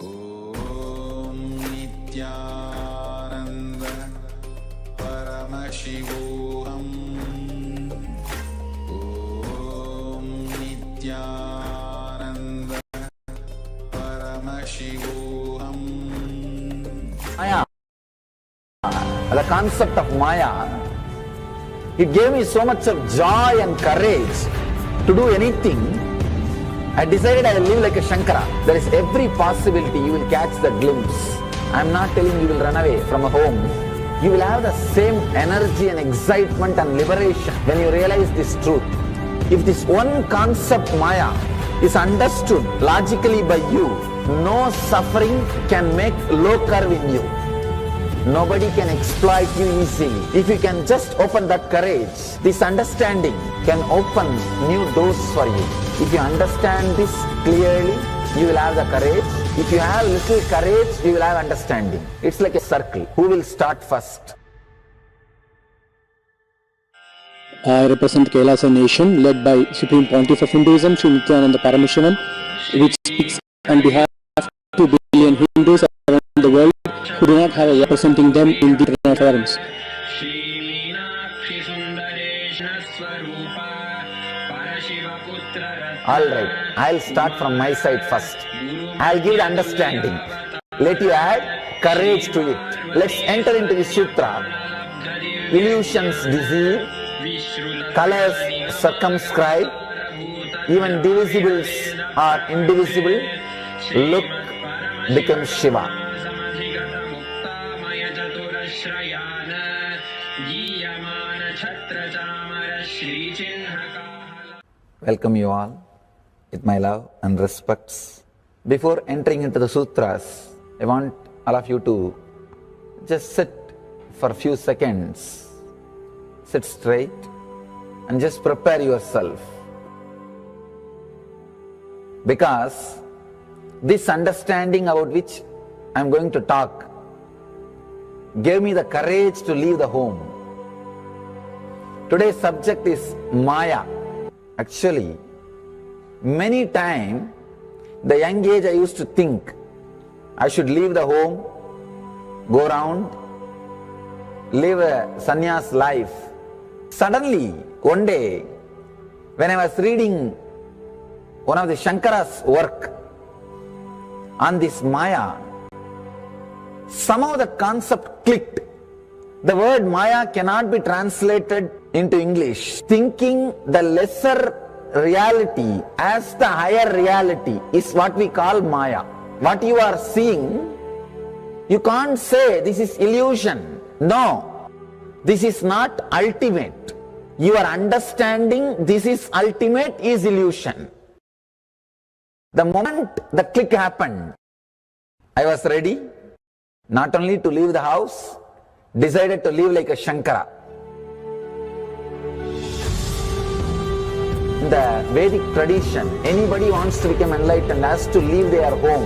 Om Nithyananda Paramashivam Om Nithyananda Paramashivam. Maya, the concept of Maya, it gave me so much of joy and courage to do anything. I decided I will live like a Shankara. There is every possibility you will catch the glimpse. I am not telling you will run away from a home. You will have the same energy and excitement and liberation when you realize this truth. If this one concept Maya is understood logically by you, no suffering can make low curve in you. Nobody can exploit you easily. If you can just open that courage, this understanding can open new doors for you. If you understand this clearly, you will have the courage. If you have little courage, you will have understanding. It's like a circle. Who will start first? I represent Kailasa nation led by Supreme Pontiff of Hinduism, Sri Nithyananda Paramashivam, which speaks on behalf of 2 billion Hindus around the world who do not have a representing them in the international forums. Alright, I'll start from my side first. I'll give the understanding. Let you add courage to it. Let's enter into the sutra. Illusions deceive, colors circumscribe, even divisibles are indivisible. Look becomes Shiva. Welcome you all with my love and respects. Before entering into the sutras, I want all of you to just sit for a few seconds. Sit straight and just prepare yourself. Because this understanding about which I am going to talk gave me the courage to leave the home. Today's subject is Maya. Actually, many times, the young age I used to think I should leave the home, go around, live a sannyas life. Suddenly, one day, when I was reading one of the Shankara's work on this Maya, somehow the concept clicked. The word Maya cannot be translated into English. Thinking the lesser reality as the higher reality is what we call Maya. What you are seeing, you can't say this is illusion. No, this is not ultimate. Your understanding this is ultimate is illusion. The moment the click happened, I was ready not only to leave the house, decided to live like a Shankara. In the Vedic tradition, anybody wants to become enlightened has to leave their home.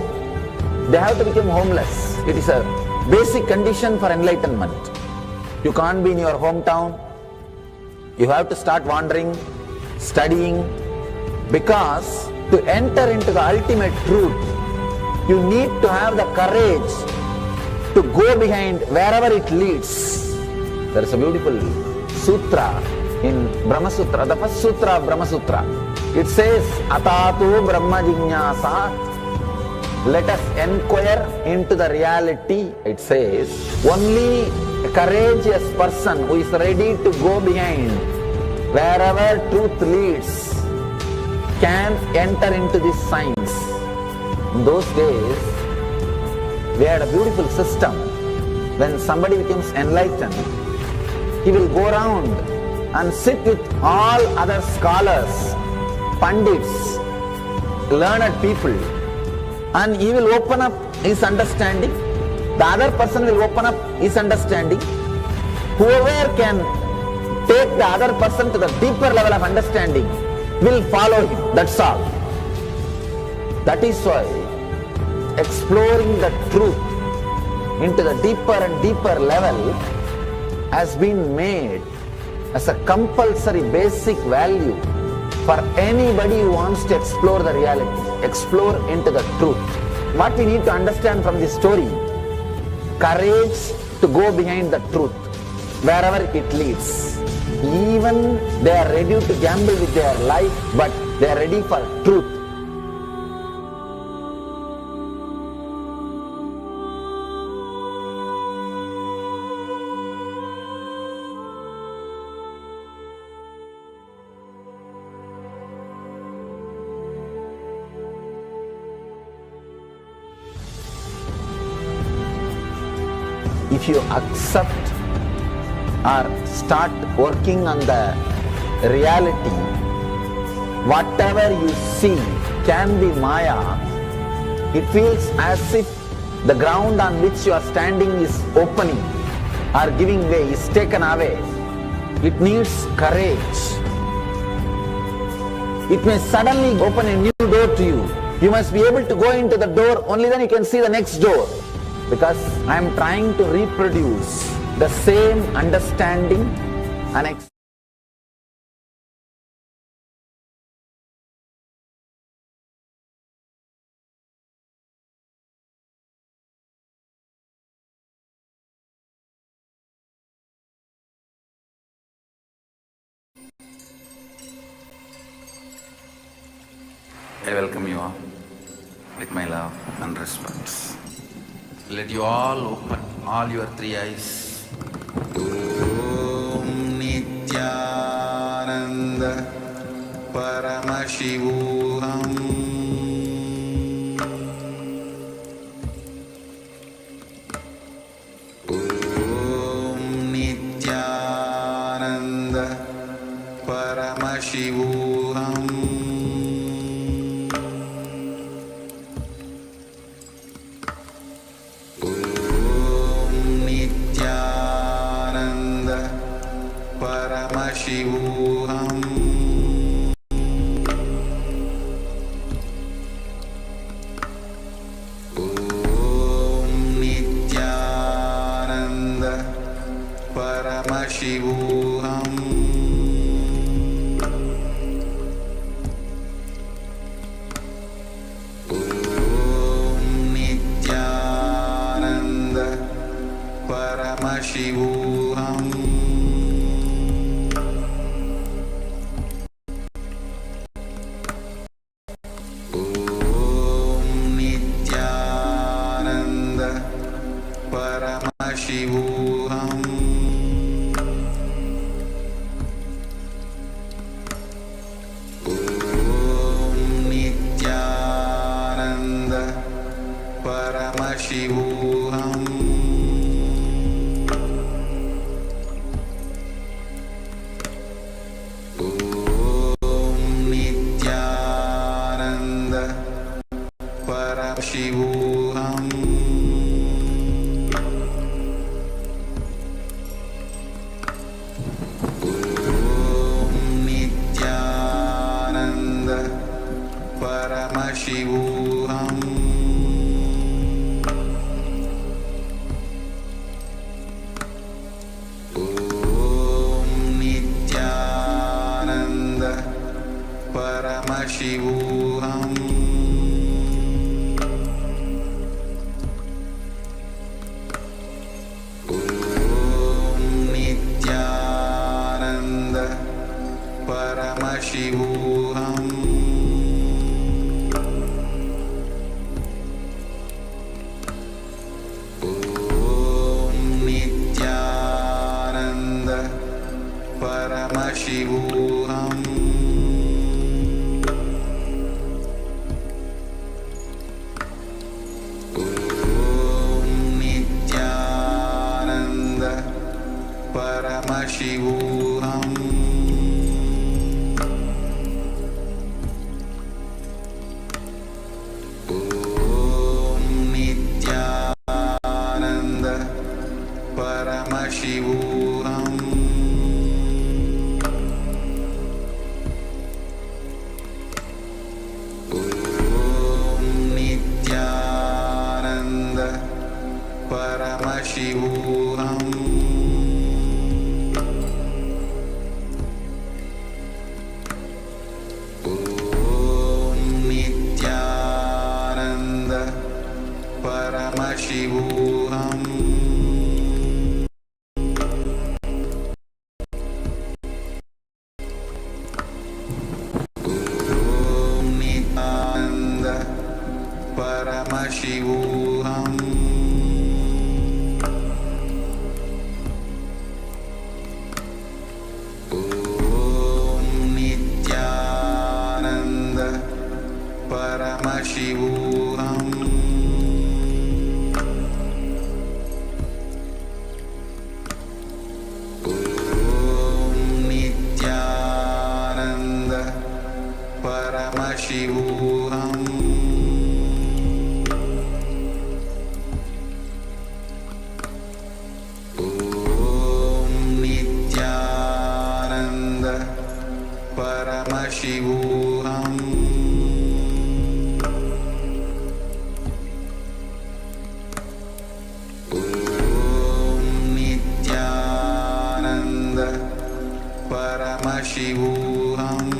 They have to become homeless. It is a basic condition for enlightenment. You can't be in your hometown. You have to start wandering, studying, because to enter into the ultimate truth, you need to have the courage to go behind wherever it leads. There is a beautiful sutra in Brahma Sutra, the first sutra of Brahma Sutra. It says, Atato Brahma Jignasa. Let us inquire into the reality. It says, only a courageous person who is ready to go behind wherever truth leads can enter into this science. In those days, we had a beautiful system. When somebody becomes enlightened, he will go around and sit with all other scholars, pandits, learned people, and he will open up his understanding. The other person will open up his understanding. Whoever can take the other person to the deeper level of understanding will follow him. That's all. That is why exploring the truth into the deeper and deeper level has been made as a compulsory basic value for anybody who wants to explore the reality, explore into the truth. What we need to understand from this story, courage to go behind the truth, wherever it leads. Even they are ready to gamble with their life, but they are ready for truth. If you accept or start working on the reality, whatever you see can be Maya. It feels as if the ground on which you are standing is opening or giving way, is taken away. It needs courage. It may suddenly open a new door to you. You must be able to go into the door, only then you can see the next door. Because I am trying to reproduce the same understanding and I welcome you all with my love and respect. Let you all open all your three eyes. Om Nithyananda Paramashivam. Om Nithyananda Paramashivam. Paramashivam. Om Nithyananda Paramashivam. Om Nithyananda Paramashivam. Paramashivam. Om Nithyananda Paramashivam. Om Nithyananda Paramashivam. Paramashivam. Om Nithyananda Paramashivam. Om Nithyananda Paramashivam. Om Nithyananda Paramashivam. Om Nithyananda Paramashivam. Om Nithyananda Paramashivam. Om Nithyananda Paramashivam. Om Nithyananda Paramashivam. Om Nithyananda Paramashivam. Om Nithyananda Paramashivam. Om Nithyananda Paramashivam. Om Nithyananda Paramashivam. Om Nithyananda Paramashivam.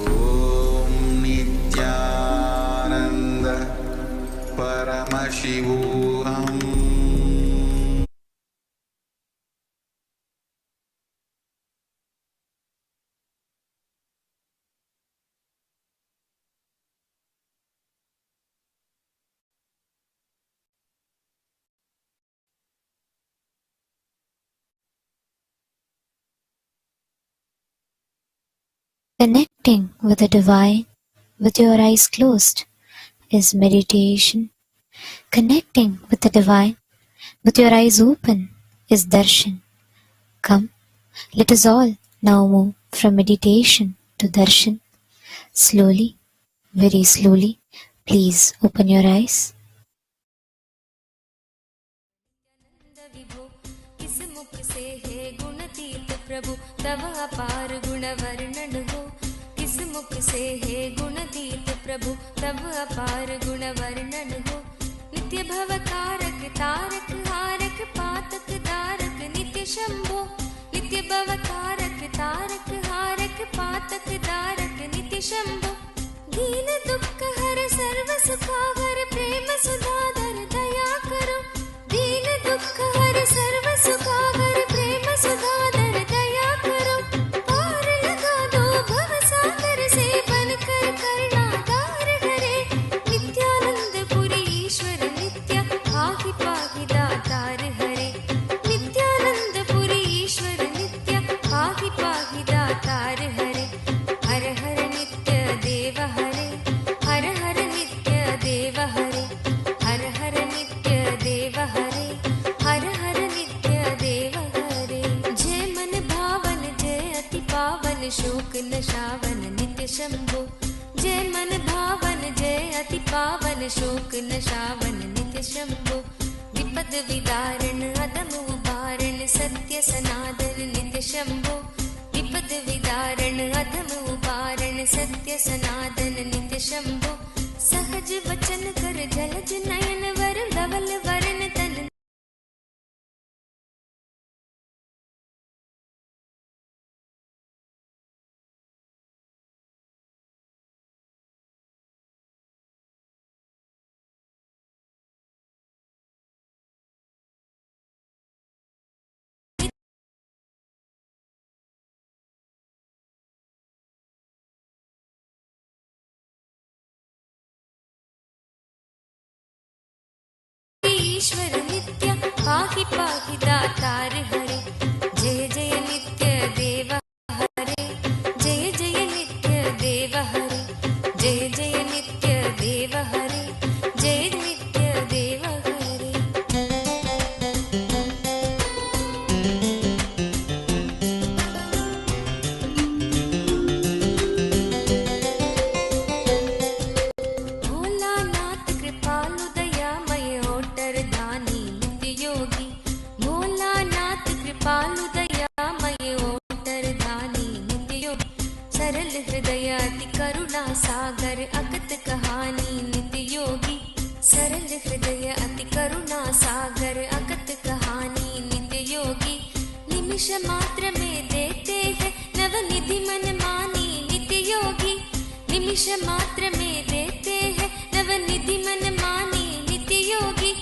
Om Nithyananda Paramashivam. Connecting with the divine with your eyes closed is meditation. Connecting with the divine with your eyes open is darshan. Come, let us all now move from meditation to darshan. Slowly, very slowly, please open your eyes. विभो किस मुख से है गुणतीत प्रभु तव अपार गुण वर्णन हो किस मुख से है गुणतीत प्रभु तव अपार गुण वर्णन हो नित्य भव कारक तारक हारक पातक दारक नित्य शंभो नित्य भव कारक तारक हारक पातक दारक नित्य शंभो दीन दुख हर सर्व सुखावर प्रेम सुधाधर दया करो दीन दुख हर सर्व सुखावर प्रेम सुधाधर दया करो पार लगा दो भव सागर से बनकर करुणागार हरे नित्यानंद पुरी ईश्वर नित्य पाहि पाहि दातार हरे नित्यानंद पुरी ईश्वर नित्य पाहि पाहि दातार हरे हर हर नित्य देव हरे हर हर नित्य देव हरे हर हर नित्य देव हरे हर हर नित्य देव हरे जय मन भावन जय अति पावन शोक नशावन नित्य शंभो जय मन भावन जय अति पावन शोक नशावन नित्य शंभो विपद विदारण अदम उबारण सत्य सनातन नित्य शंभो विपद विदारण अधम उबारण सत्य सनातन नित्य शंभो सहज वचन कर जलज नयन वर धवल वरण तन ईश्वर नित्य पाहि पाहि दातार हरे जय जय नित्य देव हरे जय जय नित्य देव हरे जय जय नित्य देव हरे जय नित्य देव हरे भोलानाथ कृपालु दयामय ओटर दानी नित्य योगी भोलानाथ कृपालु दयामय ओटर दानी नित्य योगी सरल हृदय अति करुणा सागर अगत कहानी नित्य योगी सरल हृदय अति करुणा सागर अगत कहानी नित्य योगी निमिष मात्र में देते हैं नवनिधि मन मानी नित्य योगी निमिष मात्र में देते हैं नवनिधि मन मानी नित्य योगी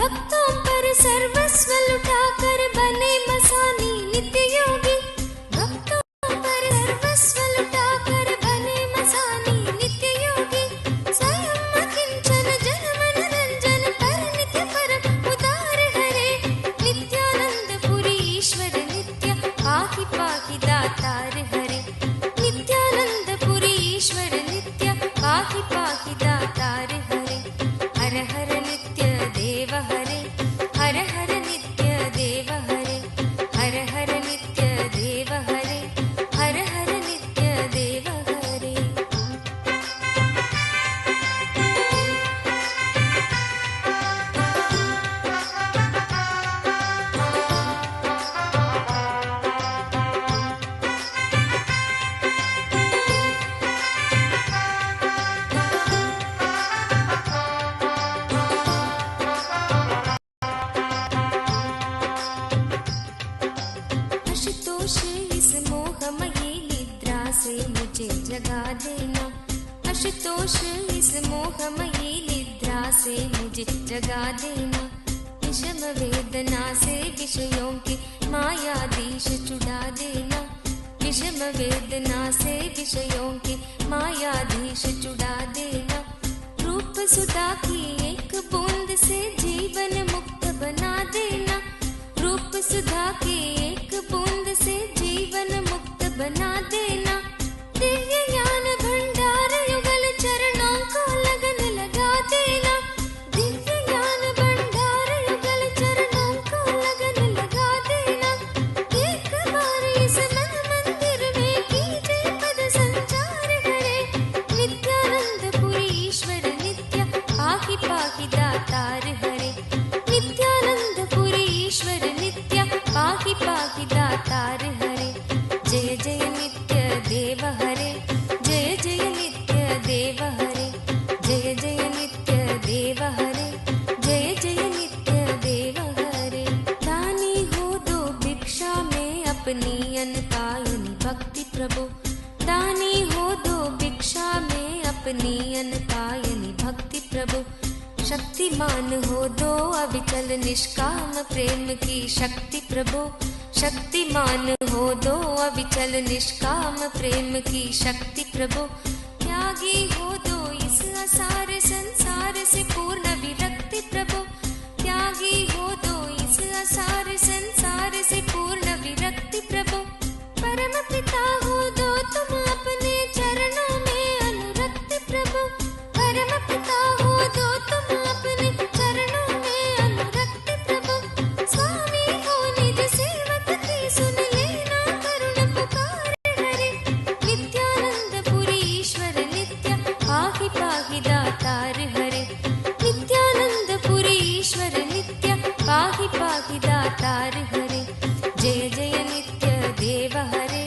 भक्तों पर सर्वस्व लुटाकर बने मसानी नित्य योगी भक्तों पर सर्वस्व लुटाकर बने मसानी नित्य योगी स्वयं अकिंचन जन मन रंजन पर नित्य परम उदार हरे नित्यानंद पुरी ईश्वर नित्य पाहि पाहि दातार हरे नित्यानंद पुरी ईश्वर नित्य पाहि पाहि दातार हरे हर हर नित्य देव हरे हर हर नित्य देव हरे हर हर नित्य देव हरे हर हर नित्य देव हरे आशुतोष इस मोहमयी निद्रा से मुझे जगा देना आशुतोष इस मोहमयी निद्रा से मुझे जगा देना विषम वेदना से विषयों की मायाधीश छुड़ा देना विषम वेदना से विषयों की मायाधीश छुड़ा देना रूप सुधा की एक बूंद से जीवन मुक्त बना देना रूप सुधा की एक बूंद से जीवन मुक्त बना देना दिव्य ज्ञान भंडार युगल चरणों को लगन लगा देना दिव्य ज्ञान भंडार युगल चरणों को लगन लगा देना एक बार इस मन मंदिर में कीजिए पद संचार हरे नित्यानंद पुरी ईश्वर नित्य पाहि पाहि दातार हरे नित्यानंद पुरी ईश्वर नित्य पाहि पाहि दातार हरे जय जय नित्य देव हरे जय जय नित्य देव हरे जय जय नित्य देव हरे जय जय नित्य देव हरे दानी हो दो भिक्षा में अपनी अनकायनी भक्ति प्रभु दानी हो दो भिक्षा में अपनी अनकायनी भक्ति प्रभु शक्तिमान हो दो अविचल निष्काम प्रेम की शक्ति प्रभु शक्तिमान हो दो अविचल निष्काम प्रेम की शक्ति प्रभु त्यागी हो दो इस असार संसार से पूर्ण विरक्ति प्रभु त्यागी हो दो इस असार संसार से पूर्ण विरक्ति प्रभु परम पिता हो दो तुम अपने चरणों में अनुरक्ति प्रभु परम पिता हो दो तुम अपने चरणों में अनुरक्ति प्रभु स्वामी हो निज सेवक की सुन लेना करुण पुकार हरे नित्यानंद पुरी ईश्वर नित्य पाहि पाहि दातार हरे नित्यानंद पुरी ईश्वर नित्य पाहि पाहि दातार हरे जय जय नित्य देव हरे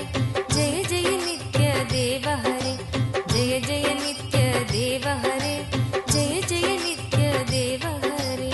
जय जय नित्य देव हरे जय जय नित्य देव हरे जय जय नित्य देव हरे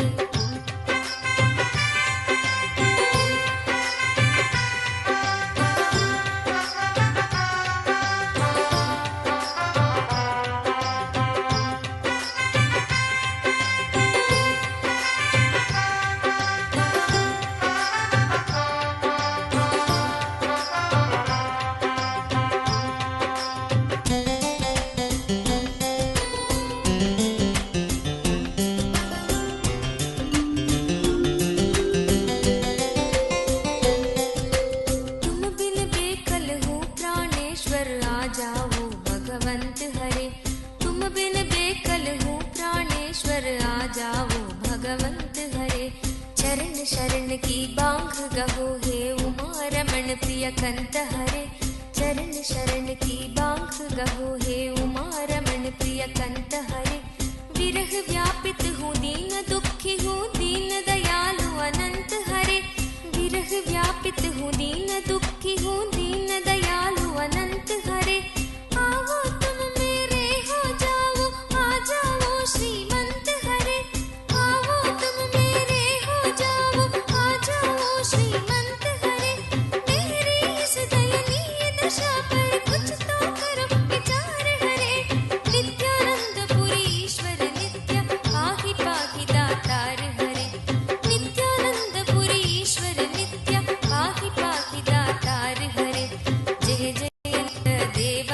शरण की बांग गहो हे उमा रमण प्रिय कंत हरे चरण शरण की बांग गहो हे उमा रमण प्रिय कंत हरे विरह व्यापित हूँ दीन दुखी हूँ दीन दयालु अनंत हरे विरह व्यापित हूँ दीन दुखी हूँ दीन दयालु अनंत हरे आओ तुम मेरे हो जाओ आ जाओ श्रीमंत हरे आओ तुम मेरे हो जाओ आ जाओ श्रीमंत हरे मेरी इस दयनीय दशा पर कुछ तो करो विचार हरे नित्यानंद पुरी ईश्वर नित्य पाहि पाहि दातार हरे नित्यानंद पुरी ईश्वर नित्य पाहि पाहि दातार हरे जय जयंत देव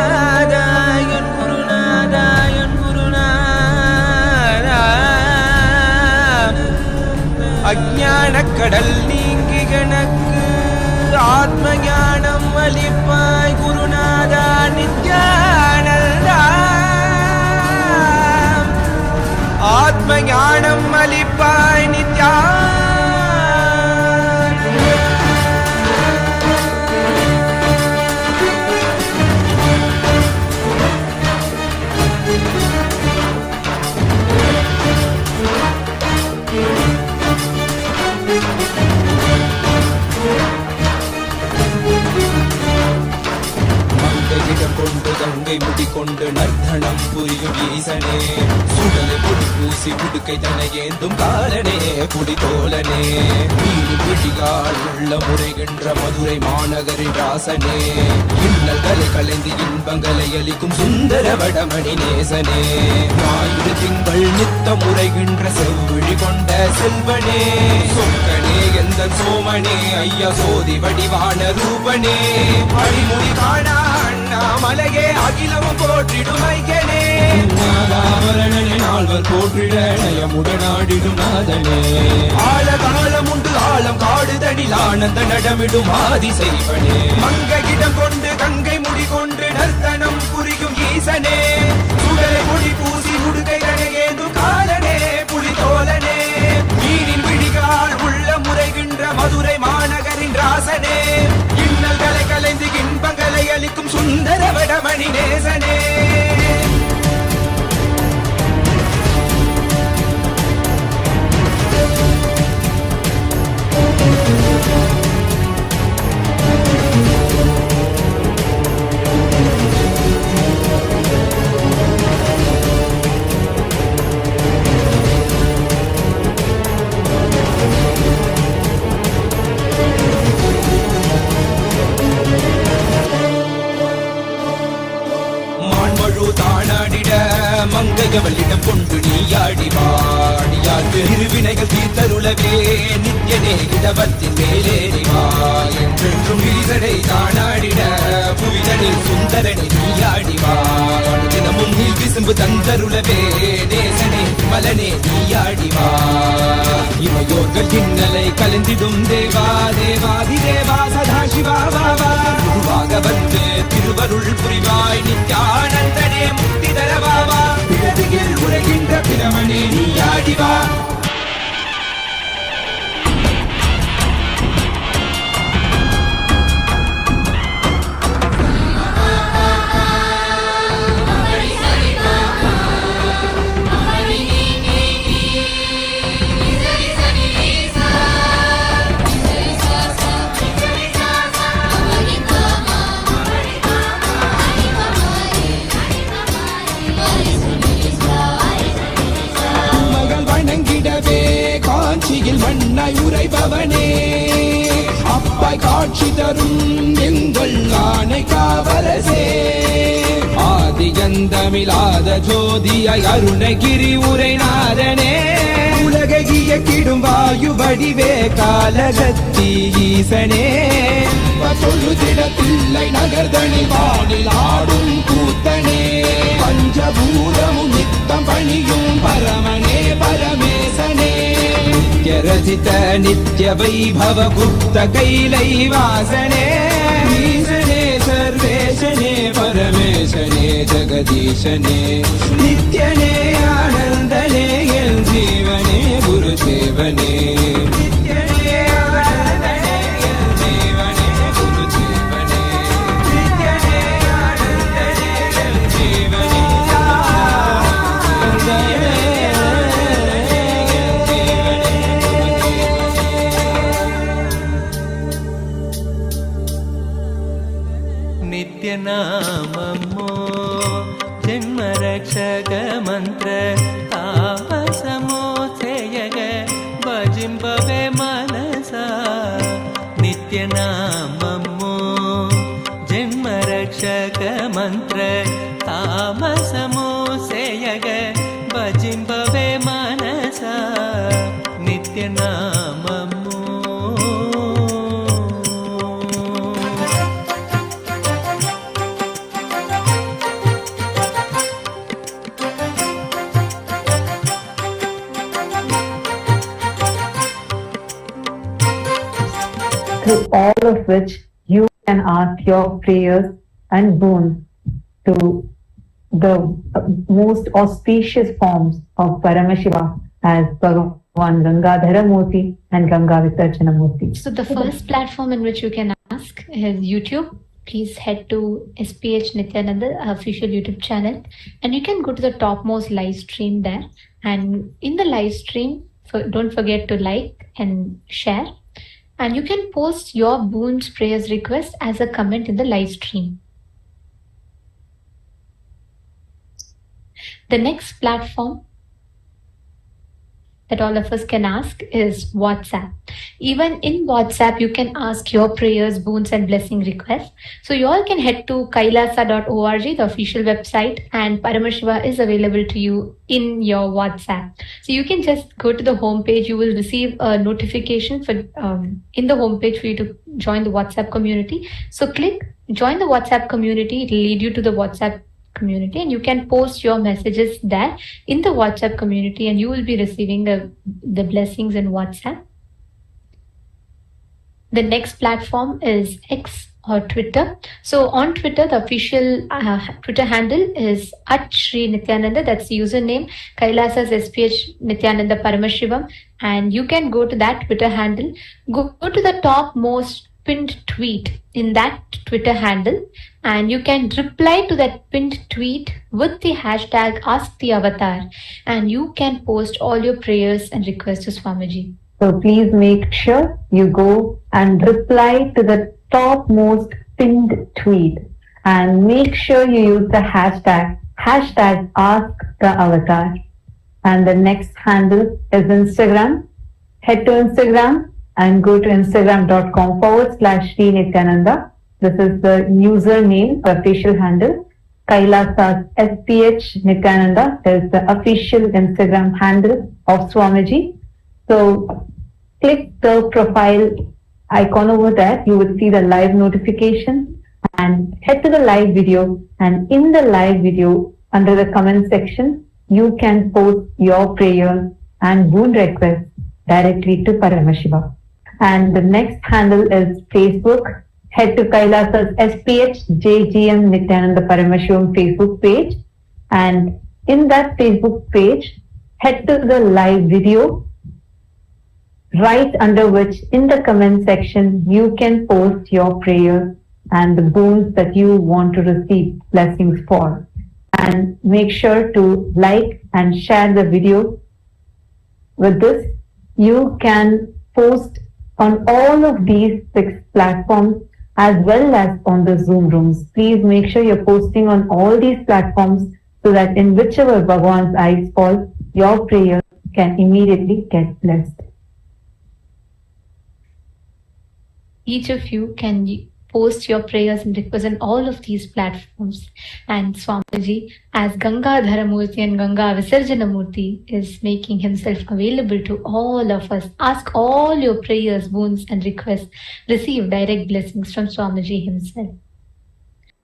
அஞ்ஞானக் கடல் நீங்கி கணக்கு ஆத்ம ஞானம் அளிப்பாய் குருநாதா நித்யானந்தா. ஆத்ம ஞானம் அளிப்பாய் நித்யா. கொண்டு கங்கை முடி கொண்டு நர்த்தனம் புரியும் ஈசனே, சுடலை புடி பூசி புடுக்கை தன ஏந்தும் காலனே புடி தோலனே, நீதி பிடிகால் உள்ள முறைகின்ற மதுரை மாநகரின் ராசனே, இன்னல்களை கலைந்து இன்பங்களை அளிக்கும் சுந்தர வடமணி நேசனே, ஞாயிறு திங்கள் நித்த முறைகின்ற செவ்விழி கொண்ட செல்வனே, சொக்கனே எந்த சோமனே ஐயா சோதி வடிவான ரூபனே, அடிமொழி காணா மலையே அகிலமும் போற்றிடும் ஐயனே, நாதாவரணனே நால்வர் போற்றிட நயமுடனாடிடும் நாதனே, ஆழகாலம் உண்டு ஆழம் காடுதனில் ஆனந்த நடமிடும் ஆதி செய்வனே, மங்கையிடம் கொண்டு கங்கை முடி கொண்டு நர்த்தனம் புரியும் ஈசனே, சுடலை முடி பூசி முடுகை ஏந்தும் காலனே புலி தோலனே, மீனின் விழிகால் உள்ள முறைகின்ற மதுரை மாநகரின் ராசனே, இன்னல்களை கலைந்து இன்பங்களை அளிக்கும் சுந்தர வடமணி நேசனே. மங்கையவளிடம் கொண்டு நீயாடி வாடியார் திருவினைகள் தீர்த்தருளவே நித்யனே இடவத்தின் மேலேறிவா என்றென்றும் ஈசனை தானாடிட புவிதனில் சுந்தரனை நீயாடிவா தினமும் நீ விசும்பு தந்தருளவே நேசனே மலனே நீயாடிவா இமையோர்கள் இன்னலை கலந்திடும் தேவா தேவாதி தேவா சதா சிவா வாவா குருவாக வந்து திருவருள் புரிவாய் நித்யானந்தனே முக்தி தரவாவா பிறவியில் உரைகின்ற பிரமணே நீயாடிவா. மண்ணாய் உரைபவனே அப்பாய் காட்சி தரும் எங்கள் ஆணை காவலசே ஆதிகந்தமிலாத ஜோதியாய் அருணகிரி உரைநாதனே உலகை இயக்கிடும் வாயு வடிவே காலகத்தி ஈசனே சொல்லுதிடத்தில்லை நகர்தனி வானில் ஆடும் கூத்தனே பஞ்சபூதமும் நித்தம் பணியும் பரமனே பரமேசனே ரசித நித்ய வைபவ குப்த கைலை வாசனே ஈசனே சர்வேசனே பரமேசனே ஜெகதீசனே நித்யனே ஆனந்தனே என் ஜீவனே குரு சேவனே நித்யனே ஆனந்தனே என் ஜீவனே குரு சேவனே நித்யனே ஆனந்தனே என் ஜீவனே నిత్యనామమో జన్మరక్షక మంత్ర తాపసమో చేయగ భజింపవే మనస నిత్యనామమో జన్మరక్షక మంత్ర తాపసమో చేయగ భజింపవే మనస నిత్యనామమో through all of which you can ask your prayers and boons to the most auspicious forms of Paramashiva as Bhagavan Gangadhara Murti and Ganga Vitarjana Murti. So the first platform in which you can ask is YouTube. Please head to SPH Nithyananda official YouTube channel, and you can go to the topmost live stream there. And in the live stream, don't forget to like and share. And you can post your boons, prayers, requests as a comment in the live stream. The next platform that all of us can ask is WhatsApp. Even in WhatsApp, you can ask your prayers, boons, and blessing requests. So you all can head to kailasa.org, the official website, and Paramashiva is available to you in your WhatsApp. So you can just go to the homepage. You will receive a notification for in the homepage for you to join the WhatsApp community. So click join the WhatsApp community. It will lead you to the WhatsApp community, and you can post your messages there in the WhatsApp community, and you will be receiving the blessings in WhatsApp. The next platform is X or Twitter. So on Twitter, the official Twitter handle is @Shri Nithyananda. That's the username. Kailasa's SPH Nithyananda Paramashivam, and you can go to that Twitter handle. Go to the topmost pinned tweet in that Twitter handle, and you can reply to that pinned tweet with the hashtag #AskTheAvatar, and you can post all your prayers and requests to Swamiji. So please make sure you go and reply to the topmost pinned tweet, and make sure you use the hashtag #AskTheAvatar. And the next handle is Instagram. Head to Instagram and go to instagram.com/Sri Nithyananda. This is the username, the official handle. Kailasa's SPH Nithyananda is the official Instagram handle of Swamiji. So click the profile icon over there. You will see the live notification, and head to the live video. And in the live video, under the comment section, you can post your prayers and boon requests directly to Paramashiva. And the next handle is Facebook. Head to Kailasa's SPH JGM Nithyananda Paramashivam Facebook page, and in that Facebook page, head to the live video, right under which in the comment section you can post your prayers and the boons that you want to receive blessings for. And make sure to like and share the video. With this, you can post on all of these 6 platforms as well as on the Zoom rooms. Please make sure you're posting on all these platforms so that in whichever Bhagavan's eyes fall, your prayers can immediately get blessed. Each of you can post your prayers and requests on all of these platforms. And Swamiji, as Gangadhara Murti and Ganga Visarjana Murti, is making himself available to all of us. Ask all your prayers, boons, and requests. Receive direct blessings from Swamiji himself.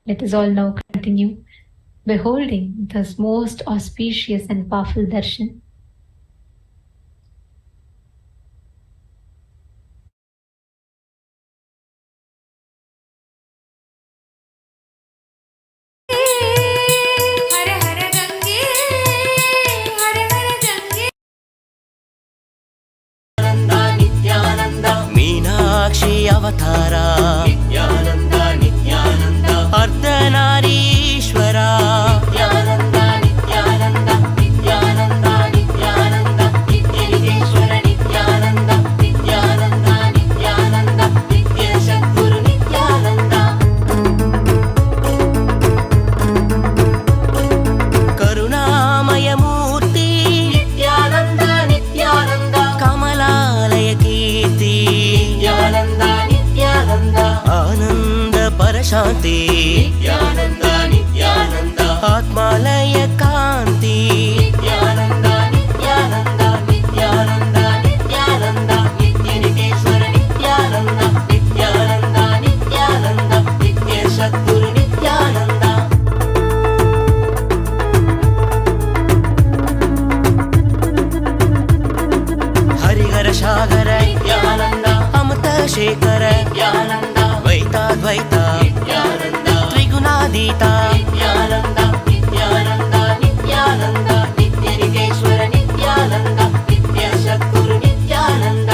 Let us all now continue beholding this most auspicious and powerful darshan. Meenakshi अवतारा Nityanand Nityanand अर्धनारीश्वरा Nityanand Nityanand Nityanand Nityanand नित्यलिंगेश्वर Nityanand Nityanand Nityanand नित्य सद्गुरु नित्यानंद करुणामय मूर्ति नित्यानंद नित्यानंद कमलालय कीर्ति नित्यानंद नित्यानंद आनंद परशांति नित्यानंद नित्यानंद आत्मालय कांति नित्यानंद नित्यानंद नित्यानंद नित्यानंद नित्यलिंगेश्वर नित्यानंद नित्यानंद नित्यानंद नित्य सद्गुरु नित्यानंद हरिहर सागर नित्यानंद अमृत శేఖర నిత్యానంద ద్వైతాద్వైత నిత్యానంద త్రిగుణాతీత నిత్యానంద నిత్యానంద నిత్యానంద నిత్య నికేశ్వర నిత్యానంద నిత్య సద్గురు నిత్యానంద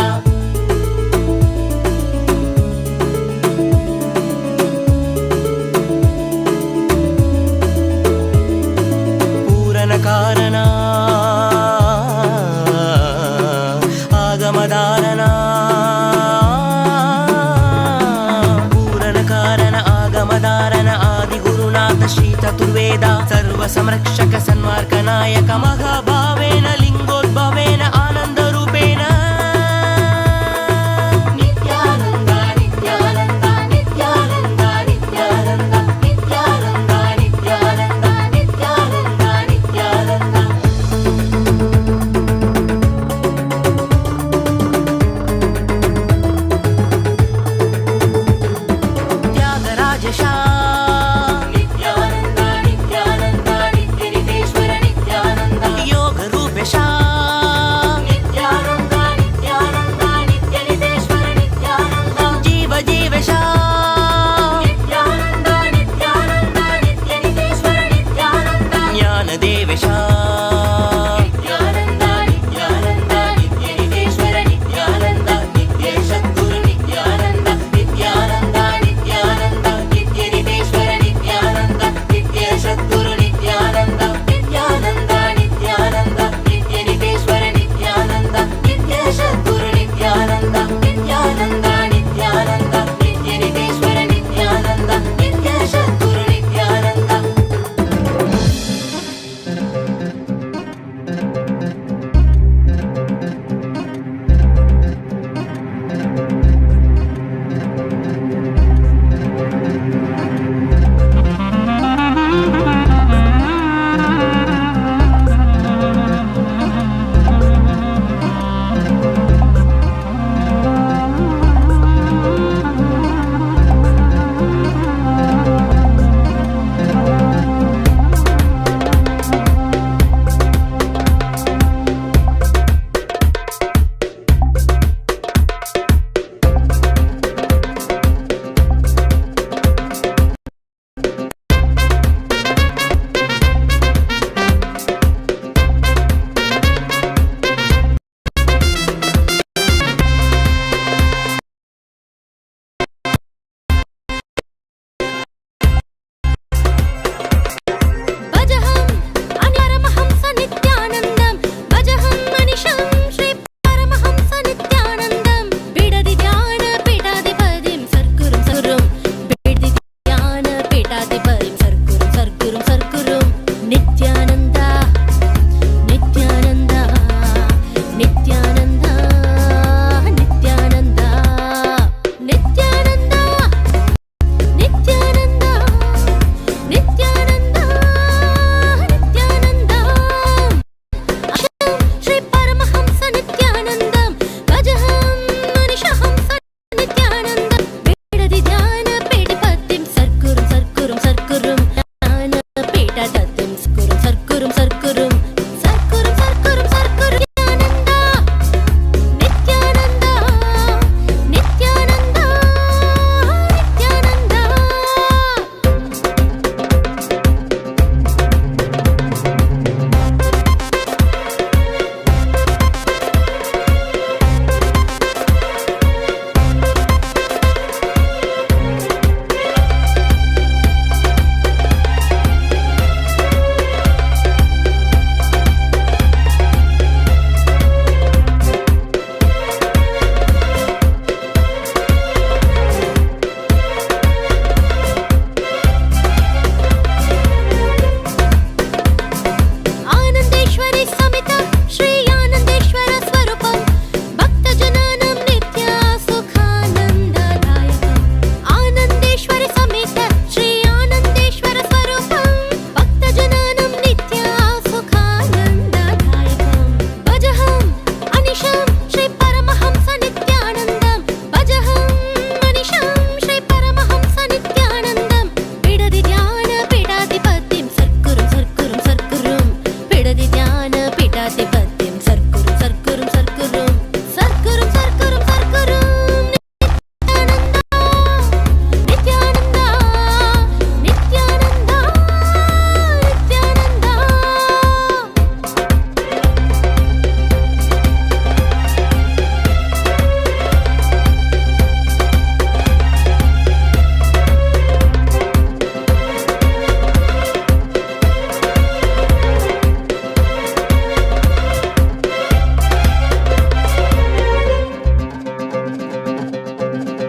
పూరణ కారణ ఆగమదారణ పూరణ కారణ ఆగమదారణ ఆది గురునాథ శ్రీ చతుర్వేద సర్వ సంరక్షక సన్మార్గ నాయక మహా